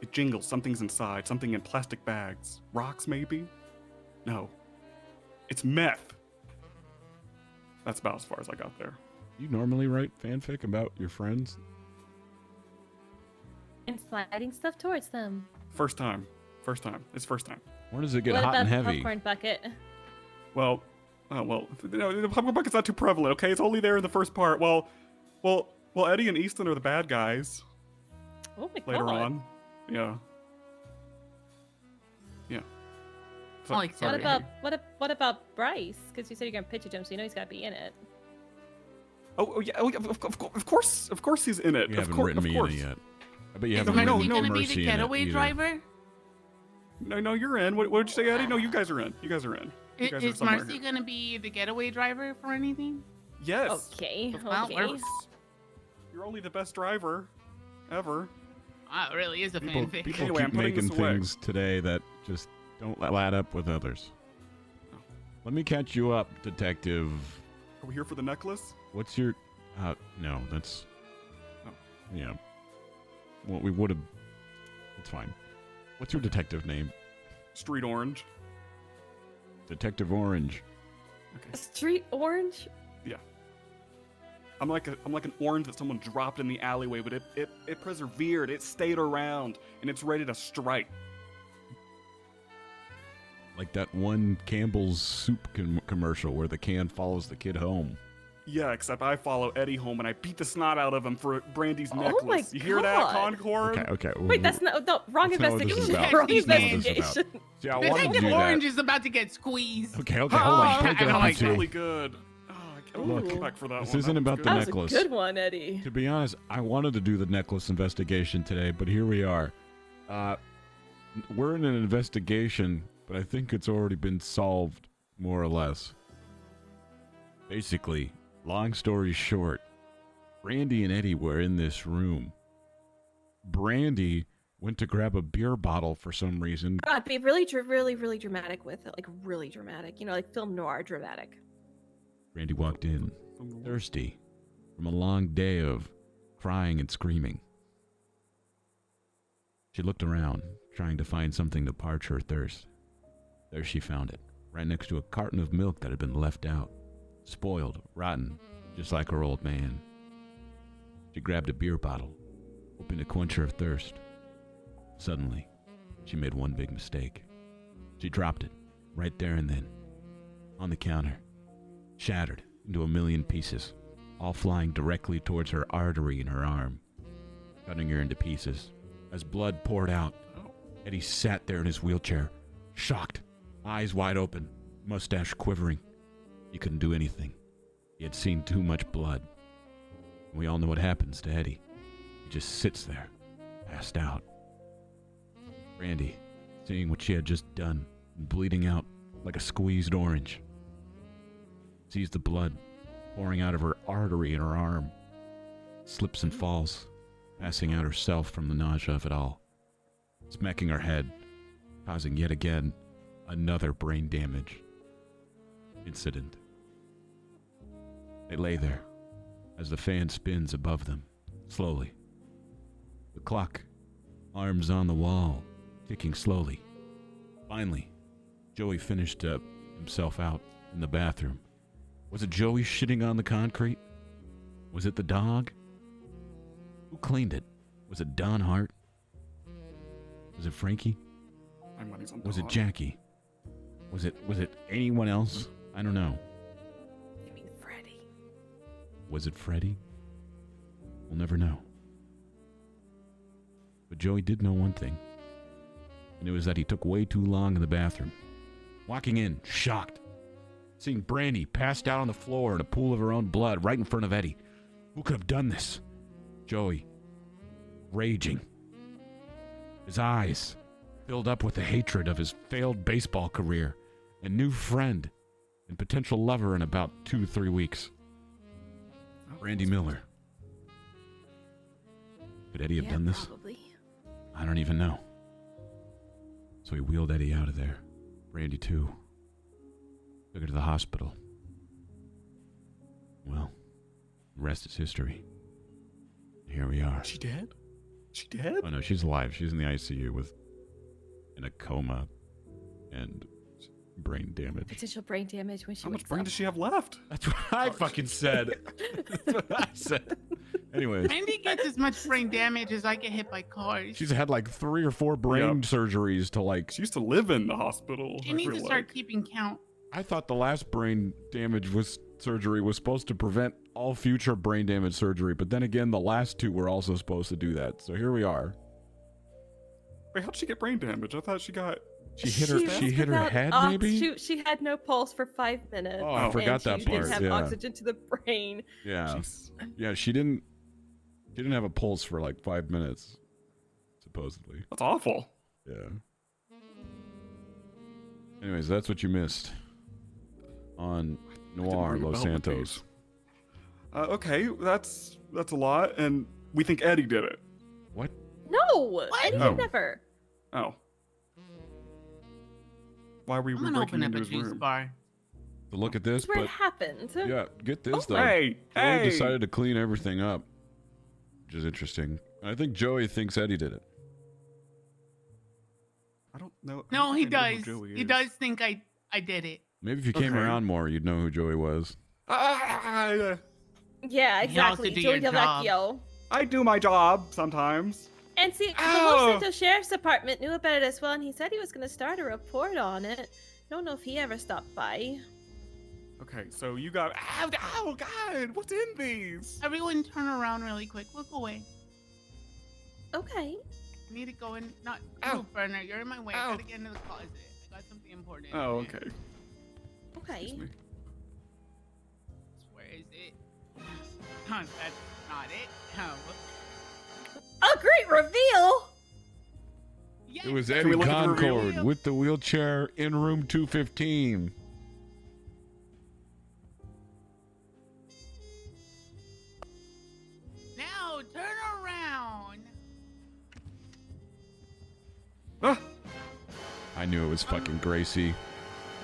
It jingles. Something's inside. Something in plastic bags. Rocks, maybe? No. It's meth. That's about as far as I got there.
You normally write fanfic about your friends?
And sliding stuff towards them.
First time. It's first time.
When does it get
What
hot
about
and
the
heavy?
popcorn bucket?
Well, the popcorn bucket's not too prevalent, okay? It's only there in the first part. Well, Eddie and Easton are the bad guys.
Oh my
Later
god.
on. Yeah. So,
Like,
sorry.
What about Bryce? Because you said you're gonna pitch it to him, so you know he's gotta be in it.
Oh yeah. Of course he's in it.
You
of
haven't
course,
written me
of course.
in it yet. I bet you
Is
haven't
Mercy
written
gonna be
Mercy
the
in it
getaway
either.
driver?
No, you're in. What did you say, Eddie? No, you guys are in. You guys are in. You guys are
Is
somewhere
Mercy
here.
gonna be the getaway driver for anything?
Yes.
Okay.
Well,
Okay.
we're-
You're only the best driver ever.
It really is a
People
fanfic.
keep
Anyway, I'm putting
making
this away.
things today that just don't add up with others. Let me catch you up, detective.
Are we here for the necklace?
What's your... no, that's...
Oh.
Yeah. Well, we would have... It's fine. What's your detective name?
Street Orange.
Detective Orange.
Okay.
Street Orange?
Yeah. I'm like an orange that someone dropped in the alleyway, but it persevered. It stayed around, and it's ready to strike.
Like that one Campbell's soup commercial where the can follows the kid home.
Yeah, except I follow Eddie home and I beat the snot out of him for Brandy's necklace.
Oh my
You hear that,
God.
Concord?
Okay.
Wait, that's not wrong
That's not what this is
investigation.
about.
Wrong
That's not what this is
investigation.
about. See, I wanted to do
Detective Orange
that.
is about to get squeezed.
Okay, hold on. Break it
That
up
was
into
really good. Oh, I can't
Look,
come back for that
this
one.
isn't
That
about
was
the
good.
That was
necklace.
a good one, Eddie.
To be honest, I wanted to do the necklace investigation today, but here we are. We're in an investigation, but I think it's already been solved, more or less. Basically, long story short, Brandy and Eddie were in this room. Brandy went to grab a beer bottle for some reason.
God, be really dramatic with it. Like, really dramatic. You know, like film noir dramatic.
Brandy walked in, thirsty, from a long day of crying and screaming. She looked around, trying to find something to parch her thirst. There she found it, right next to a carton of milk that had been left out. Spoiled, rotten, just like her old man. She grabbed a beer bottle, hoping to quench her thirst. Suddenly, she made one big mistake. She dropped it, right there and then, on the counter, shattered into a million pieces, all flying directly towards her artery in her arm, cutting her into pieces. As blood poured out, Eddie sat there in his wheelchair, shocked, eyes wide open, mustache quivering. He couldn't do anything. He had seen too much blood. We all know what happens to Eddie. He just sits there, passed out. Brandy, seeing what she had just done, bleeding out like a squeezed orange, sees the blood pouring out of her artery in her arm, slips and falls, passing out herself from the nausea of it all, smacking her head, causing yet again another brain damage incident. They lay there as the fan spins above them, slowly. The clock, arms on the wall, ticking slowly. Finally, Joey finished himself out in the bathroom. Was it Joey shitting on the concrete? Was it the dog? Who cleaned it? Was it Don Hart? Was it Frankie?
My money's on
Was it
Don.
Jackie? Was it anyone else? I don't know.
You mean Freddy?
Was it Freddy? We'll never know. But Joey did know one thing, and it was that he took way too long in the bathroom. Walking in, shocked, seeing Brandy passed out on the floor in a pool of her own blood right in front of Eddie. Who could have done this? Joey, raging. His eyes filled up with the hatred of his failed baseball career and new friend and potential lover in about 2-3 weeks. Brandy Miller. Could Eddie have done this?
Probably.
I don't even know. So he wheeled Eddie out of there. Brandy too. Took her to the hospital. Well, the rest is history. Here we are.
She dead? She dead?
Oh no, she's alive. She's in the ICU in a coma and brain damage.
Potential brain damage when she
How much
wakes
brain
up.
does she have left?
That's what I fucking said. That's what I said. Anyways,
Brandy gets as much brain damage as I get hit by cars.
she's had like 3 or 4 brain surgeries to like.
She used to live in the hospital.
She needs to start keeping count.
I thought the last brain damage surgery was supposed to prevent all future brain damage surgery, but then again, the last 2 were also supposed to do that. So here we are.
Wait, how'd she get brain damage? I thought she got.
She hit her head, maybe.
She had no pulse for 5 minutes.
Oh, I forgot that
She
part,
didn't have
yeah.
oxygen to the brain.
Yeah, yeah. She didn't have a pulse for like 5 minutes, supposedly.
That's awful.
Yeah. Anyways, that's what you missed on Noir
ring a
Los
bell with
Santos.
Okay, that's a lot, and we think Eddie did it.
What?
No, Eddie
Oh.
never.
Oh. Why were we
I'm gonna
breaking
open up
into
a
his
juice
room?
bar.
To look at this,
That's where
but
it happened.
yeah, get this though.
Hey,
Joey
hey!
decided to clean everything up, which is interesting. I think Joey thinks Eddie did it.
I don't know. I
No,
don't
he
think I know who
does.
Joey
He
is.
does think I did it.
Maybe if you came
Okay.
around more, you'd know who Joey was.
You
Yeah,
also
exactly.
do
Joey
your job.
Delvecchio.
I do my job sometimes.
And see, the
Ow!
Los Santos Sheriff's Department knew about it as well, and he said he was going to start a report on it. Don't know if he ever stopped by.
Okay, so you got. Ow, God! What's in these?
Everyone turn around really quick. Look away.
Okay.
I need to go in. Not
Ow.
move, Burner. You're in my way.
Ow.
I gotta get into the closet. I got something important.
Oh,
in there.
okay.
Okay.
Excuse me.
Where is it? Huh, that's not it. Oh,
A great reveal!
yes.
It was
Can
Eddie
we look at the
Concord
reveal?
with the wheelchair in room 215.
Now turn around.
Ah,
I knew it was fucking Gracie.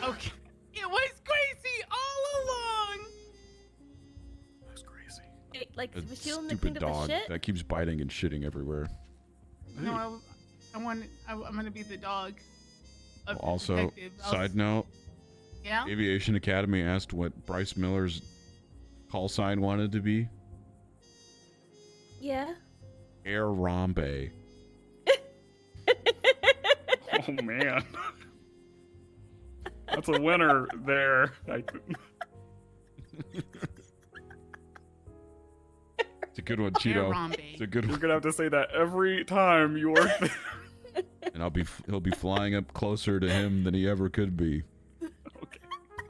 Okay. It was Gracie all along.
that's crazy.
Wait, like,
A
was she on the
stupid
cleaned up the
dog
shit?
that keeps biting and shitting everywhere.
No, I'm gonna be the dog. Of the
Also,
detective.
side note,
Yeah.
Aviation Academy asked what Bryce Miller's call sign wanted to be.
Yeah.
Air Rambe.
Oh man, that's a winner there.
It's a good one, Cheeto. It's a good
You're
one.
gonna have to say that every time you are.
And he'll be flying up closer to him than he ever could be.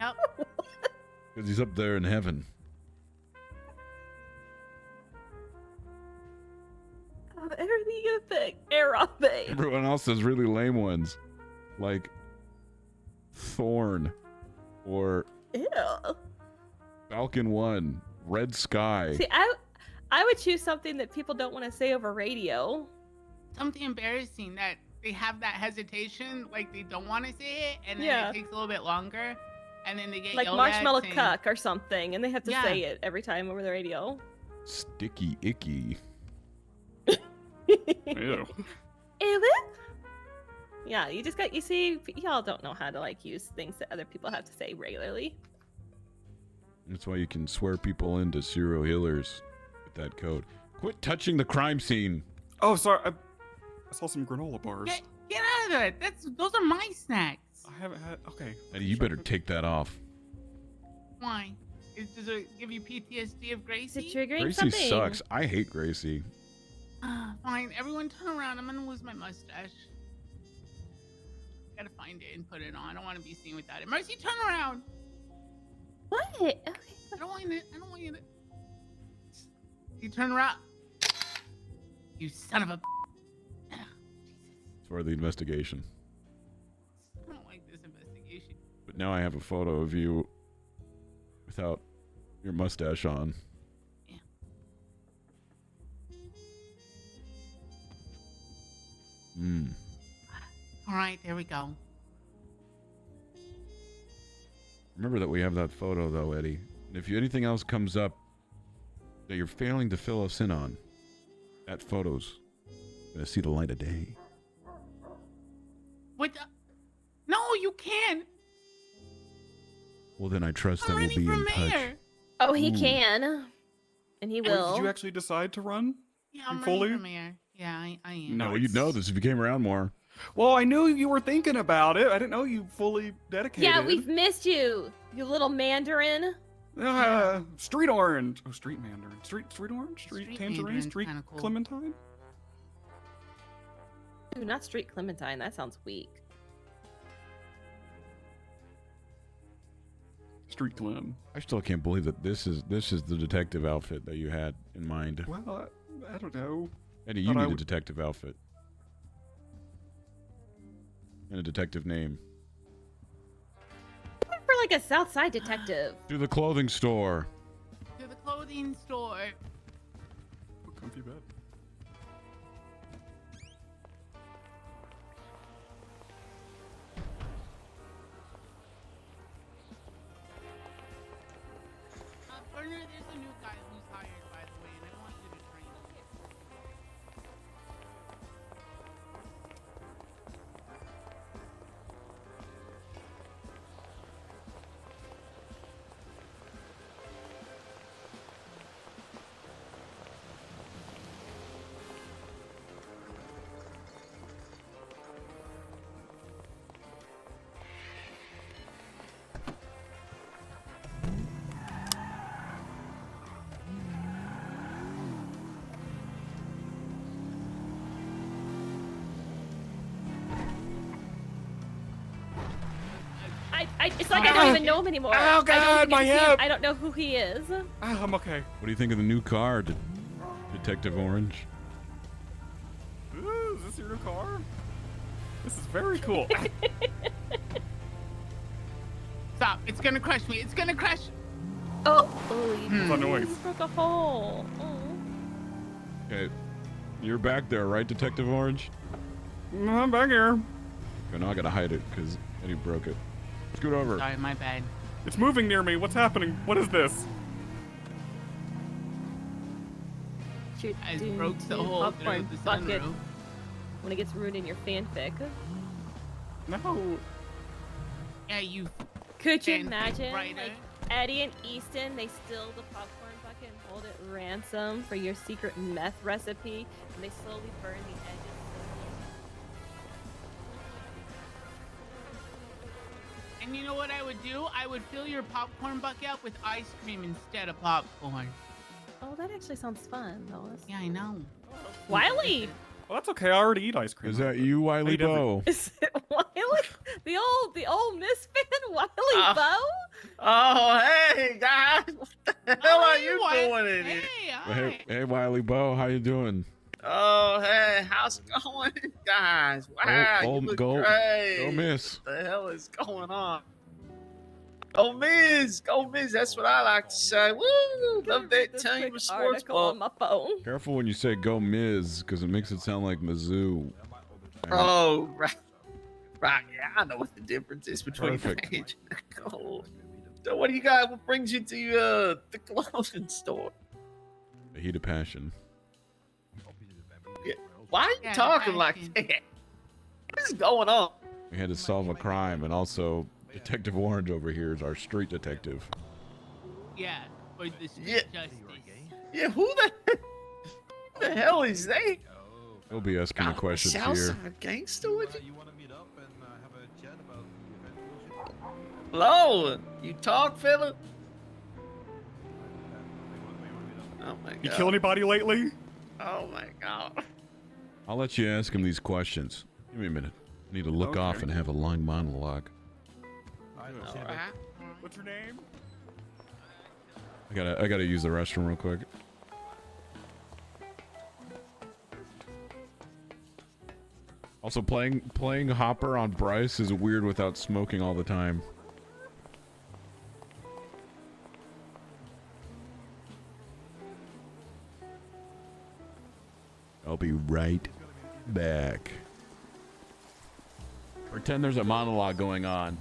Yep.
Because he's up there in heaven.
Everything you think. Aerobic.
Everyone else has really lame ones. Like Thorn or
Ew.
Falcon 1, Red Sky.
See, I would choose something that people don't want to say over radio.
Something embarrassing that they have that hesitation, like they don't want to say it, and then
Yeah.
it takes a little bit longer, and then they get
Like
yelled
marshmallow
at, saying,
cuck or something, and they have to
Yeah.
say it every time over the radio.
Sticky Icky.
Ew.
Ew. Yeah, you see, y'all don't know how to like use things that other people have to say regularly.
That's why you can swear people into serial healers with that code. Quit touching the crime scene.
Oh, sorry. I saw some granola bars.
Get out of it! Those are my snacks.
I haven't had. Okay.
Eddie, you better take that off.
Why? Does it give you PTSD of Gracie?
Is it triggering
Gracie
something?
sucks. I hate Gracie.
Fine, everyone turn around. I'm gonna lose my mustache. Gotta find it and put it on. I don't want to be seen without it. Mercy, turn around.
What? Okay.
I don't want it. I don't want you to. You turn around. You son of a.
It's for the investigation.
I don't like this investigation.
But now I have a photo of you without your mustache on. Hmm.
All right, there we go.
Remember that we have that photo, though, Eddie. And if anything else comes up that you're failing to fill us in on, that photo's gonna see the light of day.
What? No, you can't.
Well, then I trust that
I'm
we'll
running
be
for
in touch.
mayor.
Oh, he
Ooh.
can. And he
Wait,
will.
did you actually decide to run?
Yeah, I'm
fully?
running for mayor. Yeah, I am.
No, you'd know this if you came around more.
Well, I knew you were thinking about it. I didn't know you fully dedicated.
Yeah, we've missed you, you little Mandarin.
Street orange. Oh, street mandarin. Street orange. Street tangerine.
mandarin's
Street
kinda cool.
clementine.
Ooh, not Street Clementine. That sounds weak.
Street Clem.
I still can't believe that this is the detective outfit that you had in mind.
Well, I don't know.
Eddie, you
Thought I
need a
would-
detective outfit. And a detective name.
For like a Southside detective.
To the clothing store.
To the clothing store.
Comfy bed.
Burner, there's a new guy who's hired, by the way, and I want you to train him.
It's like I don't even know him anymore.
Oh,
I don't
God,
even
my
see him.
hip.
I don't know who he is.
I'm okay.
What do you think of the new car, Detective Orange?
Ooh, is this your new car? This is very cool.
Stop! It's gonna crush me. It's gonna crush.
Oh,
What's that noise?
broke a hole. Oh.
Okay, you're back there, right, Detective Orange?
I'm back here.
Okay, now I gotta hide it because Eddie broke it. Scoot over.
Sorry, my bad.
It's moving near me. What's happening? What is this?
I broke the hole through the sunroof.
when it gets ruined in your fanfic.
No.
Yeah, you.
Could you
fanfic
imagine,
writer.
like, Eddie and Easton, they steal the popcorn bucket and hold it ransom for your secret meth recipe, and they slowly burn the edges.
And you know what I would do? I would fill your popcorn bucket up with ice cream instead of popcorn.
Oh, that actually sounds fun, Lois.
Yeah, I know.
Wiley!
Well, that's okay. I already eat ice cream.
Is that you, Wiley
eat every-
Bow?
Is it Wiley? The old misfit Wiley Bow?
Oh, hey, guys. What the hell are you doing in here?
Hey, Wiley Bow, how you doing?
Oh, hey, how's it going, guys? Wow, you look great.
Go miss.
What the hell is going on? Go Miz, that's what I like to say. Woo, love that team of sports ball.
On my phone.
Careful when you say go Miz, because it makes it sound like Mizzou.
Oh, right. Right, yeah, I know what the difference is between
Perfect.
Mage and Gold. So what do you got? What brings you to the clothing store?
The heat of passion.
Yeah. Why are you talking like that? What is going on?
We had to solve a crime, and also Detective Orange over here is our street detective.
Yeah, for the street justice.
Yeah, who the hell is that?
He'll be asking the questions here.
Southside gangster with you? Hello, you talk, fella? Oh my god.
You kill anybody lately?
Oh my god.
I'll let you ask him these questions. Give me a minute. I need to look off and have a long monologue.
Alright.
What's your name?
I gotta use the restroom real quick. Also, playing Hopper on Bryce is weird without smoking all the time. I'll be right back. Pretend there's a monologue going on.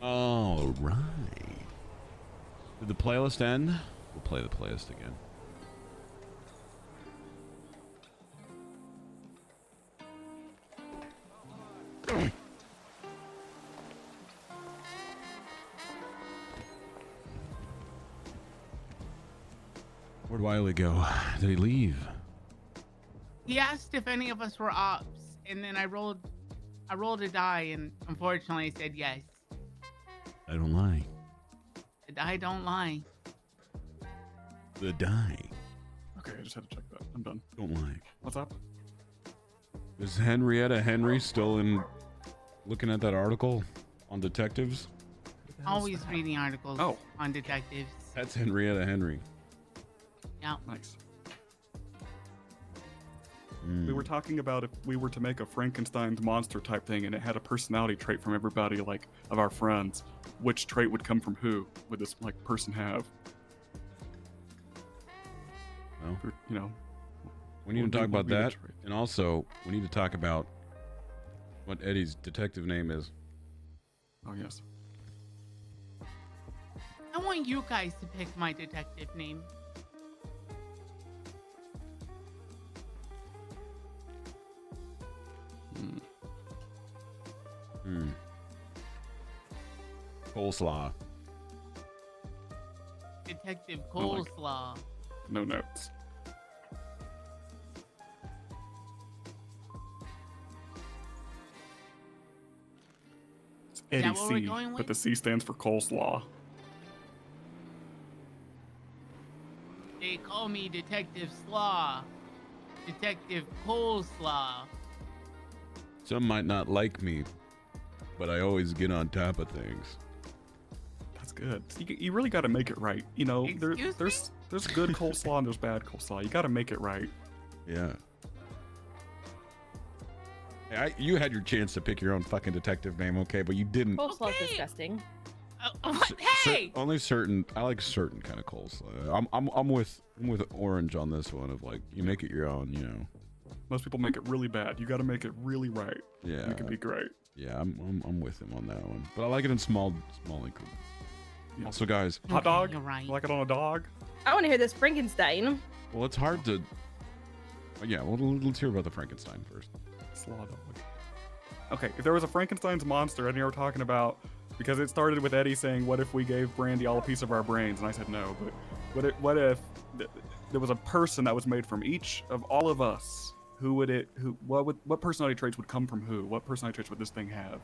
All right. Did the playlist end? We'll play the playlist again. Where'd Wiley go? Did he leave?
He asked if any of us were ops, and then I rolled a die, and unfortunately I said yes.
I don't lie.
The die don't lie.
The die.
Okay, I just had to check that. I'm done.
Don't lie.
What's up?
Is Henrietta Henry still in looking at that article on detectives?
Always reading articles on detectives.
That's Henrietta Henry.
Yeah.
Nice.
Mm.
We were talking about if we were to make a Frankenstein's monster type thing and it had a personality trait from everybody, like, of our friends, which trait would come from who would this, like, person have?
No.
You know.
We need to talk about that. And also, we need to talk about what Eddie's detective name is.
Oh, yes.
I want you guys to pick my detective name.
Coleslaw.
Detective
I like it.
Coleslaw.
No notes. It's
Is that
Eddie
what we're
C,
going
but
with?
the C stands for coleslaw.
They call me Detective Slaw. Detective Coleslaw.
Some might not like me, but I always get on top of things.
That's good. You really got to make it right. You know,
Excuse
there's good coleslaw and there's bad coleslaw. You got to make it right.
Yeah. Hey, you had your chance to pick your own fucking detective name, okay, but you didn't.
Coleslaw's disgusting.
Hey!
Only certain. I like certain kind of coleslaw. I'm with Orange on this one. Of like, you make it your own. You know.
Most people make it really bad. You got to make it really right.
Yeah.
Make it be great.
Yeah, I'm with him on that one. But I like it in small increments.
Yeah.
Also, guys,
Hot dog.
You're right.
You like it on a dog?
I want to hear this Frankenstein.
well, it's hard to. Yeah, well, let's hear about the Frankenstein first.
Slaw dog. Okay, if there was a Frankenstein's monster, and you were talking about, because it started with Eddie saying, "What if we gave Brandy all a piece of our brains?" And I said no. But what if there was a person that was made from each of all of us? Who would it? What personality traits would come from who? What personality traits would this thing have?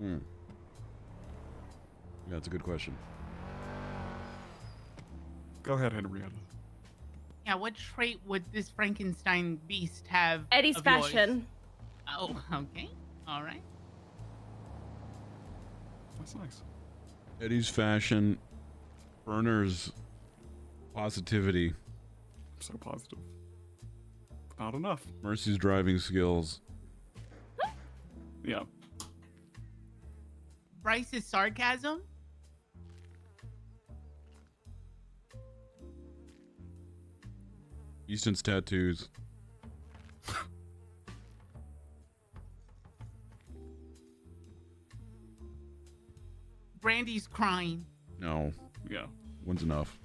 Yeah, that's a good question.
Go ahead, Henrietta.
Yeah, what trait would this Frankenstein beast have?
Eddie's
of yours?
fashion.
Oh, okay. All right.
That's nice.
Eddie's fashion, Burner's positivity,
So positive. Not enough.
Mercy's driving skills.
Yeah.
Bryce's sarcasm.
Easton's tattoos.
Brandy's crying.
No.
Yeah.
One's enough.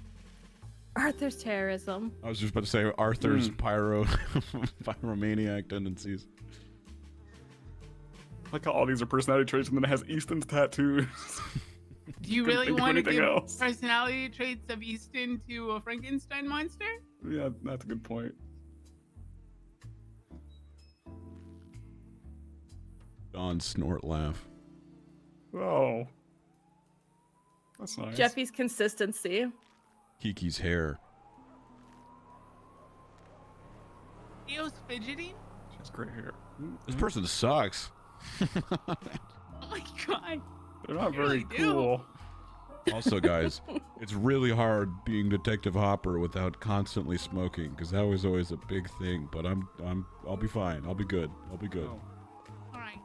Arthur's terrorism.
I was just about to say Arthur's pyromaniac tendencies.
Like how all these are personality traits, and then it has Easton's tattoos.
Do you
Couldn't
really
think of
want to
anything
give
else.
personality traits of Easton to a Frankenstein monster?
Yeah, that's a good point.
Dawn's snort laugh.
Oh. That's nice.
Jeffy's consistency.
Kiki's hair.
Theo's fidgeting?
She has great hair.
This person sucks.
Oh my god.
They're not
They
very
really do.
cool.
Also, guys, it's really hard being Detective Hopper without constantly smoking, because that was always a big thing. But I'll be fine. I'll be good. I'll be good.
Oh.
Alright.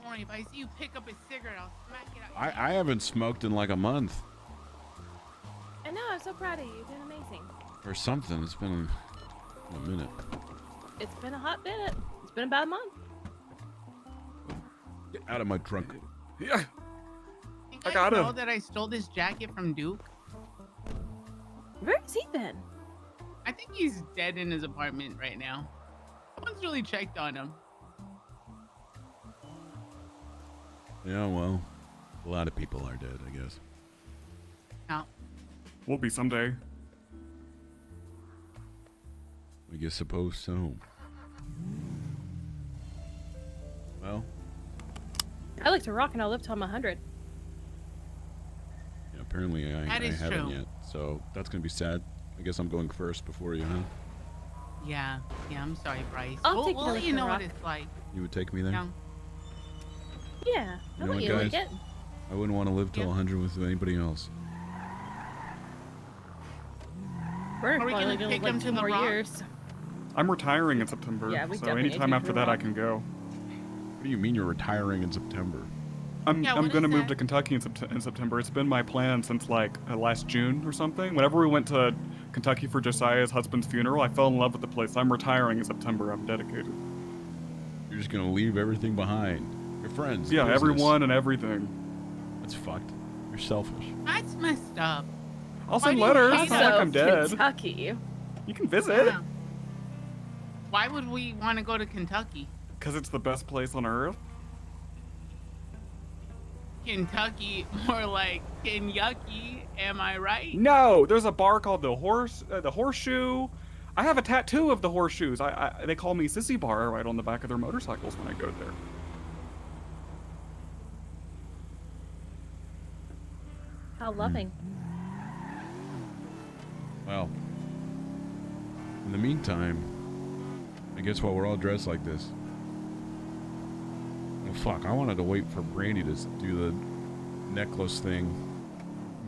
Alright, if I see you pick up a cigarette, I'll smack it out.
I haven't smoked in like a month
I know, I'm so proud of you. You're doing amazing.
or something. It's been a minute.
It's been a hot minute. It's been about a month.
Get out of my trunk.
Yeah.
I
got
know
him.
that I stole this jacket from Duke.
Where has he been?
I think he's dead in his apartment right now. No one's really checked on him.
Yeah, well, a lot of people are dead, I guess.
No.
Will be someday.
I guess suppose so. Well,
I like to rock and I'll live till I'm 100.
yeah, apparently I
That is
haven't
true.
yet, so that's gonna be sad. I guess I'm going first before you, huh?
Yeah, I'm sorry, Bryce.
I'll take
we'll
the
let you know
rock.
what it's like.
You would take me there?
Yeah.
Yeah,
You
I'll
know
let
what,
you like
guys?
it.
I wouldn't want to live till 100 with anybody else.
We're
Are we
probably
gonna
gonna
take
live
him
like
to
2
the
more
rock?
years.
I'm retiring in September,
Yeah, we
so
definitely
anytime
need to
after
do
that I
rock.
can go.
What do you mean you're retiring in September?
I'm
Yeah,
I'm
what
gonna
is
move
that?
to Kentucky in September. It's been my plan since like last June or something. Whenever we went to Kentucky for Josiah's husband's funeral, I fell in love with the place. I'm retiring in September. I'm dedicated.
You're just gonna leave everything behind. Your friends.
Yeah,
business.
everyone and everything.
That's fucked. You're selfish.
That's messed up.
I'll
Why
send
do you
letters.
hate
It's not like
us?
I'm dead.
Kentucky.
You can visit.
Yeah. Why would we want to go to Kentucky?
Because it's the best place on earth.
Kentucky, more like Kenyucky, am I right?
No, there's a bar called the Horseshoe. I have a tattoo of the horseshoes. They call me Sissy Bar right on the back of their motorcycles when I go there.
How loving.
Well, in the meantime, I guess while we're all dressed like this, well, fuck, I wanted to wait for Brandy to do the necklace thing,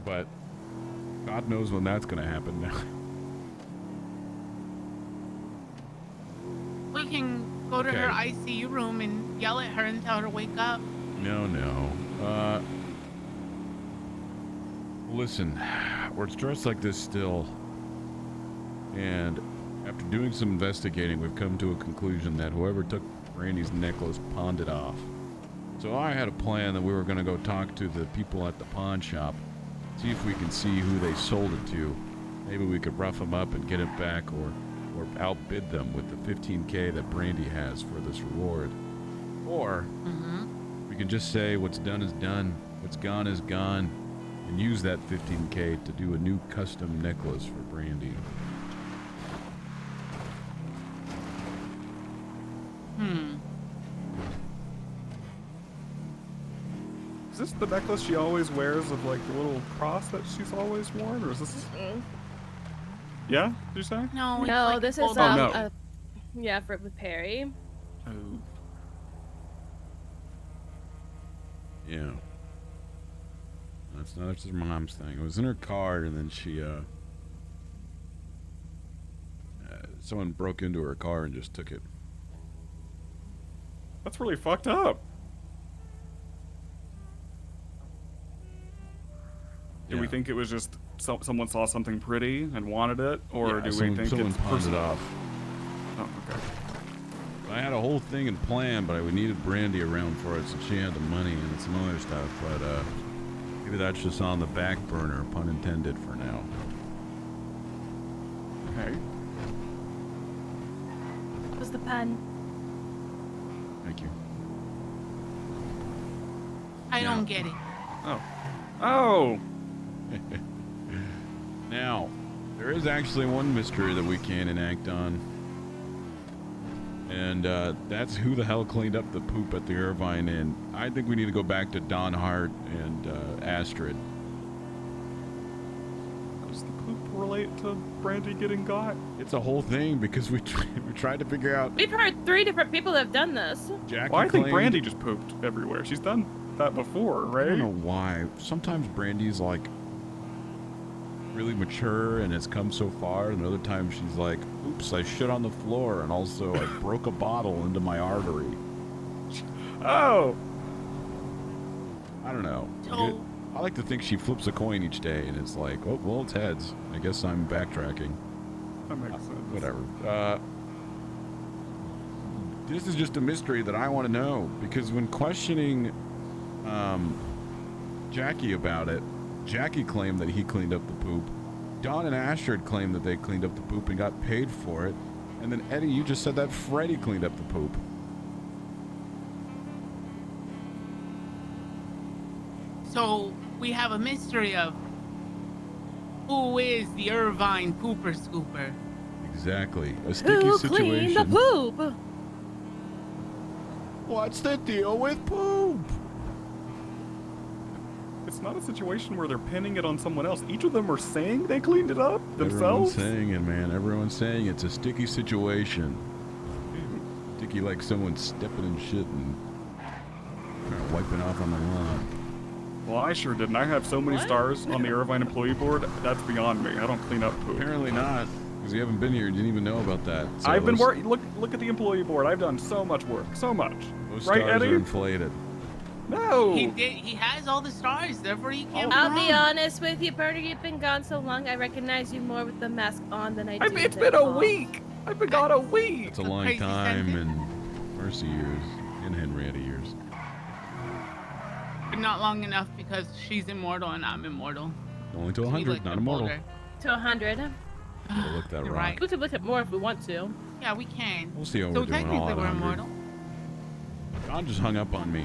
but God knows when that's gonna happen now.
We can go to her
Okay.
ICU room and yell at her and tell her to wake up.
No. Listen, we're dressed like this still, and after doing some investigating, we've come to a conclusion that whoever took Brandy's necklace pawned it off. So I had a plan that we were going to go talk to the people at the pawn shop, see if we can see who they sold it to. Maybe we could rough them up and get it back, or outbid them with the 15K that Brandy has for this reward. Or we can just say what's done is done, what's gone is gone, and use that 15K to do a new custom necklace for Brandy.
Is this the necklace she always wears of like the little cross that she's always worn, or is this? Yeah, did you say?
No, it's
No,
like
this
pulled
is
up.
no.
yeah, for with Perry.
Oh.
Yeah. That's her mom's thing. It was in her car, and then she, someone broke into her car and just took it.
That's really fucked up. Do we
Yeah.
think it was just someone saw something pretty and wanted it, or
Yeah,
do we
someone
think it's
pawned it
personal?
off.
Oh, okay.
I had a whole thing in plan, but I needed Brandy around for it, so she had the money and some other stuff. But maybe that's just on the back burner, pun intended, for now.
Okay.
What was the pen?
Thank you.
I don't get it.
Oh. Oh.
Now, there is actually one mystery that we can enact on. And that's who the hell cleaned up the poop at the Irvine Inn. I think we need to go back to Don Hart and Astrid.
Does the poop relate to Brandy getting got?
It's a whole thing because we tried to figure out.
We've heard 3 different people that have done this.
Jackie
Well, I think
claimed-
Brandy just pooped everywhere. She's done that before, right?
I don't know why. Sometimes Brandy's like really mature and has come so far, and other times she's like, oops, I shit on the floor, and also I broke a bottle into my artery.
Oh.
I don't know.
So-
I like to think she flips a coin each day, and it's like, oh, well, it's heads. I guess I'm backtracking.
That makes sense.
Whatever. This is just a mystery that I want to know, because when questioning Jackie about it, Jackie claimed that he cleaned up the poop. Dawn and Astrid claimed that they cleaned up the poop and got paid for it. And then Eddie, you just said that Freddie cleaned up the poop.
So we have a mystery of who is the Irvine pooper scooper.
Exactly. A sticky
Who
situation.
cleaned the poop?
What's the deal with poop?
It's not a situation where they're pinning it on someone else. Each of them are saying they cleaned it up themselves.
Everyone's saying it, man. Everyone's saying it's a sticky situation. Sticky like someone's stepping in shit and wiping off on the lawn.
Well, I sure didn't. I have so many stars on the Irvine employee board. That's beyond me. I don't clean up poop.
Apparently not, because you haven't been here. You didn't even know about that. So
I've been working. Look at the employee board. I've done so much work. So much.
Those
right,
stars
Eddie?
are inflated.
No.
He did. He has all the stars. Therefore, he can't.
I'll be
wrong.
honest with you, Bernie. You've been gone so long, I recognize you more with the mask on than I do.
It's been a week. I've been gone a week.
It's a long
crazy
time
sentence.
in Mercy years, in Henrietta years.
But not long enough because she's immortal and I'm immortal.
Only to
So we
100,
looked
not
up
immortal.
older.
To 100.
Gotta look that
You're
rock.
right.
We could look at more if we want to.
Yeah, we can.
We'll see how
So
we're doing all
technically
at
we're
100.
immortal.
John just hung up on me.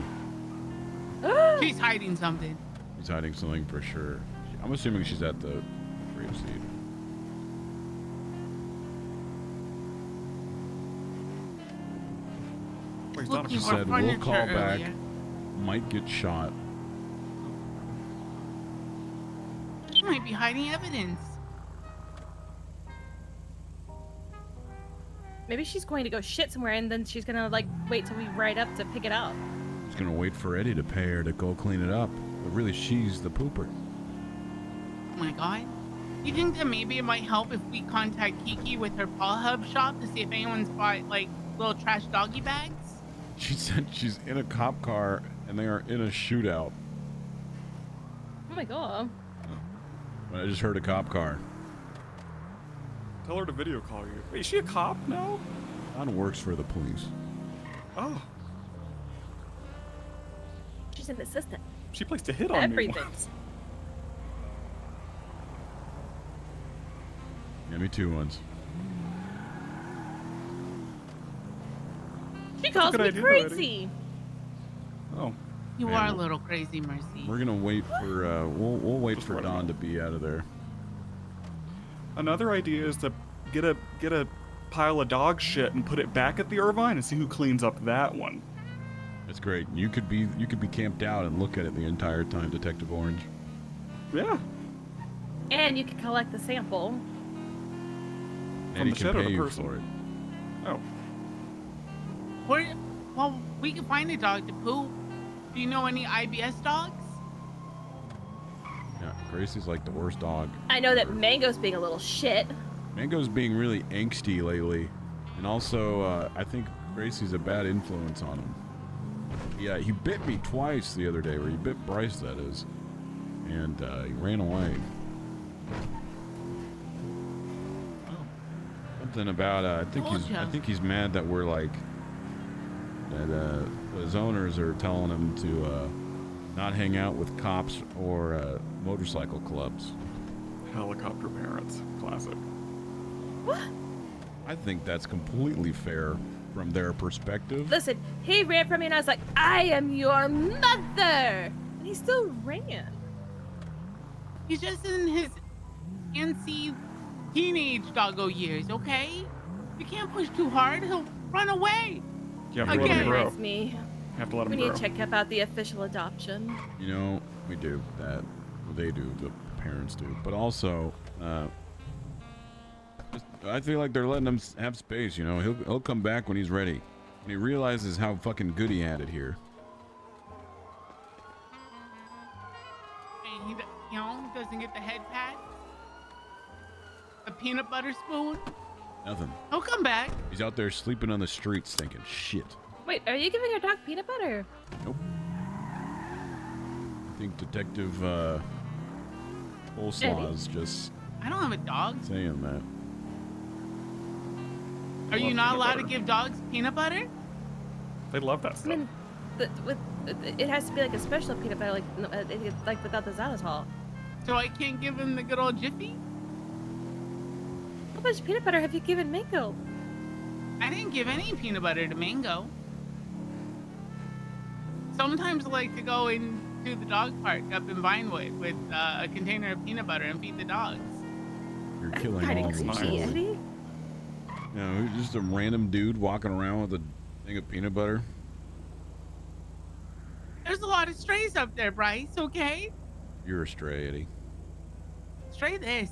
She's hiding something.
He's hiding something for sure. I'm assuming she's at the grave seed.
Looking
She
for
said, we'll
furniture
call back.
earlier.
Might get shot.
She might be hiding evidence.
Maybe she's going to go shit somewhere and then she's gonna like wait till we ride up to pick it up.
She's gonna wait for Eddie to pay her to go clean it up. But really, she's the pooper.
Oh my god. You think that maybe it might help if we contact Kiki with her paw hub shop to see if anyone's bought like little trash doggy bags?
She said she's in a cop car and they are in a shootout.
Oh my god.
I just heard a cop car.
Tell her to video call you. Wait, is she a cop now?
Don works for the police.
Oh,
She's an assistant.
she placed a hit on me
Everything.
once.
Yeah, me too once.
She calls
good
me
idea, though, Eddie.
crazy.
Oh.
You
Man,
are a little crazy, Mercy.
We're gonna wait for we'll wait for Don to be out of there.
Another idea is to get a pile of dog shit and put it back at the Irvine and see who cleans up that one.
That's great. You could be camped out and look at it the entire time, Detective Orange.
Yeah.
And you can collect the sample.
And he
the
can
shed or
pay
the
you
person?
for it.
Oh.
Well, we can find a dog to poop. Do you know any IBS dogs?
Yeah, Gracie's like the worst dog.
I know that Mango's being a little shit.
Mango's being really angsty lately, and also I think Gracie's a bad influence on him. Yeah, he bit me twice the other day, or he bit Bryce, that is, and he ran away. Something about I think he's mad that we're like that his owners are telling him to not hang out with cops or motorcycle clubs.
Helicopter parents. Classic.
What?
I think that's completely fair from their perspective.
Listen, he ran from me and I was like, I am your mother! And he still ran.
He's just in his antsy teenage doggo years, okay? You can't push too hard, he'll run away.
You have to let him grow.
Reminds me.
You have to let him
We
grow.
need to check about the official adoption.
You know, we do that. Well, they do. The parents do. But also, I feel like they're letting him have space. You know, he'll come back when he's ready. When he realizes how fucking good he had it here.
And he, doesn't get the head pat. A peanut butter spoon.
Nothing.
He'll come back.
He's out there sleeping on the streets thinking, shit.
Wait, are you giving your dog peanut butter?
Nope. I think Detective Coleslaw's just
I don't have a dog.
saying that.
Are you not allowed to give dogs peanut butter?
They love that
I
stuff.
mean, it has to be like a special peanut butter, like without the xylitol.
So I can't give him the good old Jiffy?
How much peanut butter have you given Mango?
I didn't give any peanut butter to Mango. Sometimes I like to go into the dog park up in Vinewood with a container of peanut butter and feed the dogs.
You're killing
Kinda
all of them
creepy,
slowly.
Eddie.
You know, just a random dude walking around with a thing of peanut butter.
There's a lot of strays up there, Bryce, okay?
You're a stray, Eddie.
Stray this.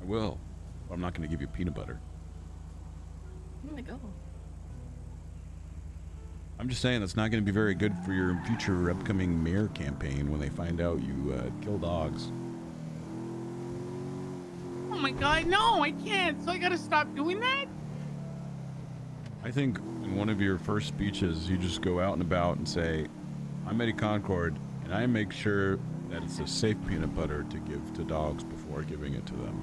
I will. But I'm not going to give you peanut butter.
Oh my god.
I'm just saying that's not going to be very good for your future upcoming mayor campaign when they find out you kill dogs.
Oh my god, no, I can't. So I gotta stop doing that?
I think in one of your first speeches, you just go out and about and say, I'm Eddie Concord, and I make sure that it's a safe peanut butter to give to dogs before giving it to them.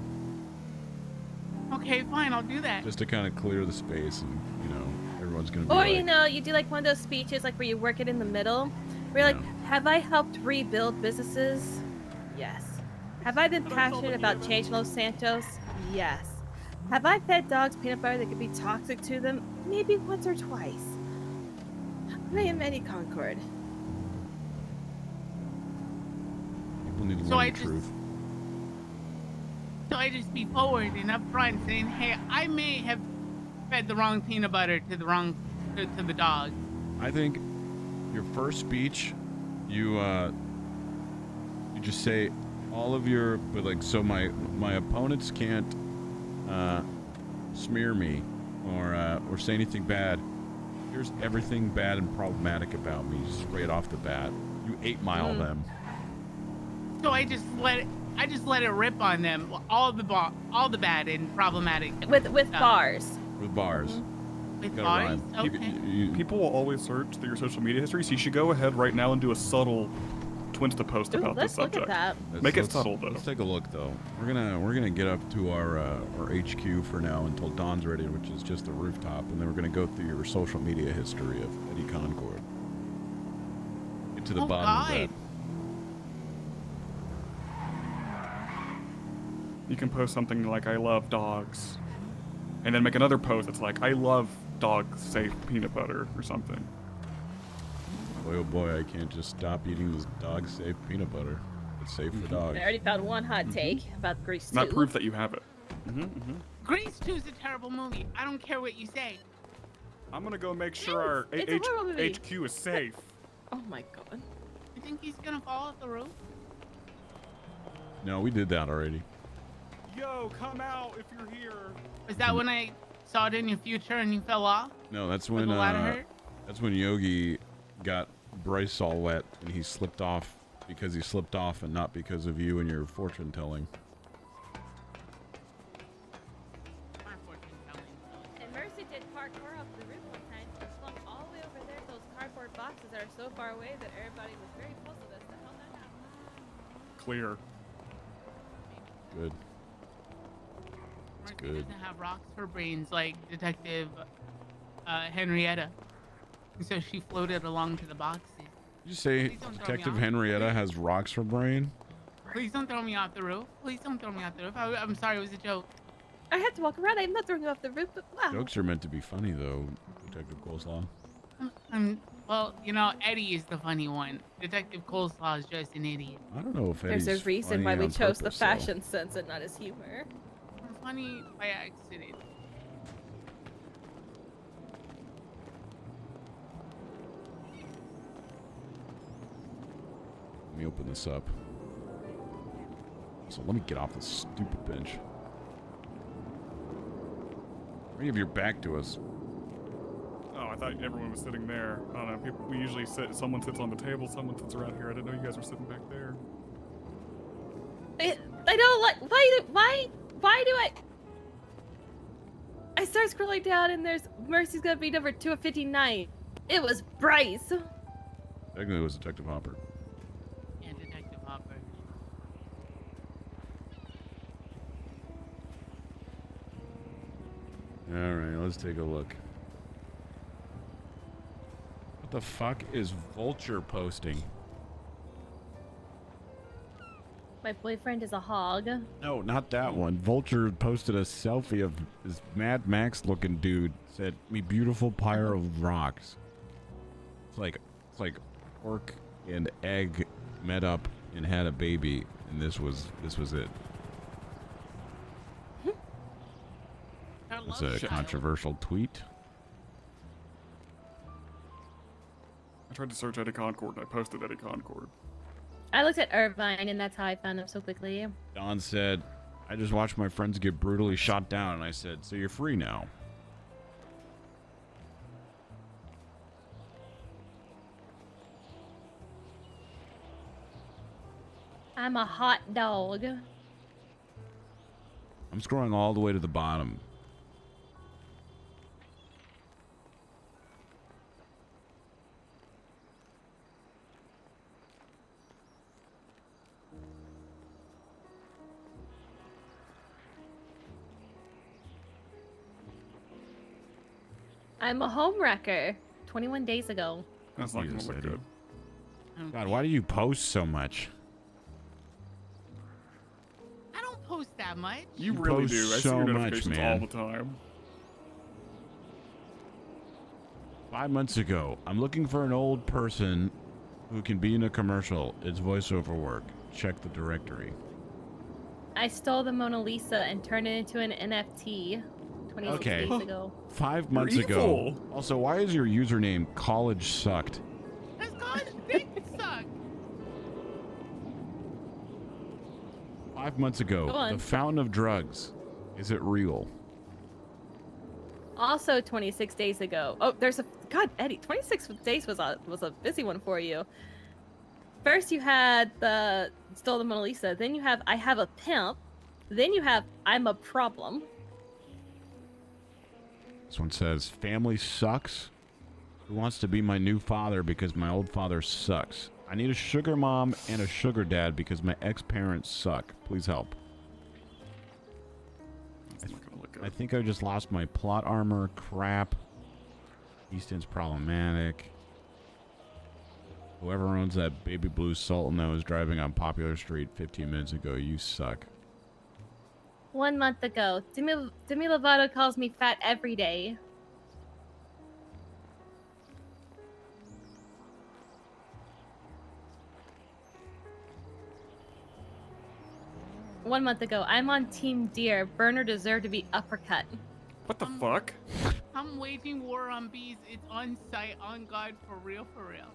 Okay, fine, I'll do that.
Just to kind of clear the space and, you know, everyone's going to be
Or
like,
you know, you do like one of those speeches like where you work it in the middle, where you're like, have I helped rebuild businesses? Yes. Have I been passionate about changing Los Santos? Yes. Have I fed dogs peanut butter that could be toxic to them? Maybe once or twice. I am Eddie Concord.
people need to
So
learn
I
the
just-
truth.
So I just be forward and upfront saying, hey, I may have fed the wrong peanut butter to the wrong to the dog.
I think your first speech, you just say all of your, but like, so my opponents can't smear me or say anything bad. Here's everything bad and problematic about me, just right off the bat. You 8-mile them.
So I just let it rip on them, all the bad and problematic.
With
stuff.
bars.
With bars.
With
Gotta
bars?
rhyme.
Okay.
People will always search through your social media history, so you should go ahead right now and do a subtle twist to post
Ooh,
about this
let's look
subject.
at that.
Make it
Let's-
subtle though.
Let's take a look though. We're gonna get up to our HQ for now until Dawn's ready, which is just a rooftop, and then we're gonna go through your social media history of Eddie Concord. Get to the
Oh,
bottom of
God.
that.
You can post something like "I love dogs," and then make another post that's like "I love dog safe peanut butter" or something.
Boy, oh boy, I can't just stop eating this dog-safe peanut butter. It's safe for dogs.
I already found one hot take about Grease 2.
Not proof that you have it.
Grease 2 is a terrible movie. I don't care what you say.
I'm gonna go make sure our
It's a horror movie.
HQ is safe.
Oh my god.
You think he's gonna fall off the roof?
No, we did that already.
Yo, come out if you're here.
Is that when I saw it in your future and you fell off?
No, that's
With
when
the ladder hurt?
that's when Yogi got Bryce all wet and he slipped off because he slipped off and not because of you and your fortune telling.
And Mercy did parkour off the roof one time. She flung all the way over there. Those cardboard boxes that are so far away that everybody was very puzzled as to how that happened.
Clear.
Good. That's
Mercy
good.
doesn't have rocks for brains like Detective Henrietta. And so she floated along to the boxes.
Did you say
Please don't throw me
Detective
off.
Henrietta has rocks for brain?
Please don't throw me off the roof. Please don't throw me off the roof. I'm sorry, it was a joke.
I had to walk around. I'm not throwing you off the roof, but wow.
Jokes are meant to be funny though, Detective Coleslaw.
Well, you know, Eddie is the funny one. Detective Coleslaw is just an idiot.
I don't know if
There's
Eddie's
a reason
funny
why we
on
chose the
purpose, though.
fashion sense and not his humor.
I'm funny by accident.
Let me open this up. So let me get off this stupid bench. Why do you have your back to us?
Oh, I thought everyone was sitting there. I don't know. People, we usually sit. Someone sits on the table. Someone sits around here. I didn't know you guys were sitting back there.
I don't like. Why do I? I start scrolling down and there's Mercy's gonna be number 259. It was Bryce.
Technically, it was Detective Hopper.
Yeah, Detective Hopper.
All right, let's take a look. the fuck is Vulture posting?
My boyfriend is a hog.
No, not that one. Vulture posted a selfie of this Mad Max looking dude. Said, "Me beautiful pyre of rocks." It's like Orc and Egg met up and had a baby, and this was it. It's a controversial tweet.
I tried to search Eddie Concord and I posted Eddie Concord.
I looked at Irvine, and that's how I found him so quickly.
Don said, "I just watched my friends get brutally shot down," and I said, "So you're free now."
I'm a hot dog.
I'm scrolling all the way to the bottom.
I'm a homewrecker. 21 days ago.
That's not gonna
Jesus,
look
Eddie.
good.
God, why do you post so much?
I don't post that much.
You
You
really
post
do. I see
so
your
much,
notifications
man.
all the time.
5 months ago, I'm looking for an old person who can be in a commercial. It's voiceover work. Check the directory.
I stole the Mona Lisa and turned it into an NFT 26
Okay.
days ago.
5 months ago. Also, why is your username college sucked?
That's God, dick suck.
5 months ago,
Go on.
the fountain of drugs. Is it real?
Also 26 days ago. Oh, there's a God, Eddie. 26 days was a busy one for you. First you had the stole the Mona Lisa. Then you have I have a pimp. Then you have I'm a problem.
This one says, "Family sucks. Who wants to be my new father because my old father sucks? I need a sugar mom and a sugar dad because my ex-parents suck. Please help." I think I just lost my plot armor. Crap. Easton's problematic. Whoever owns that baby blue Sultan that was driving on Popular Street 15 minutes ago, you suck.
1 month ago, Demi Lovato calls me fat every day. One month ago, I'm on Team Deer. Burner deserved to be uppercut.
What the fuck?
I'm waging war on bees. It's on site, on God, for real, for real.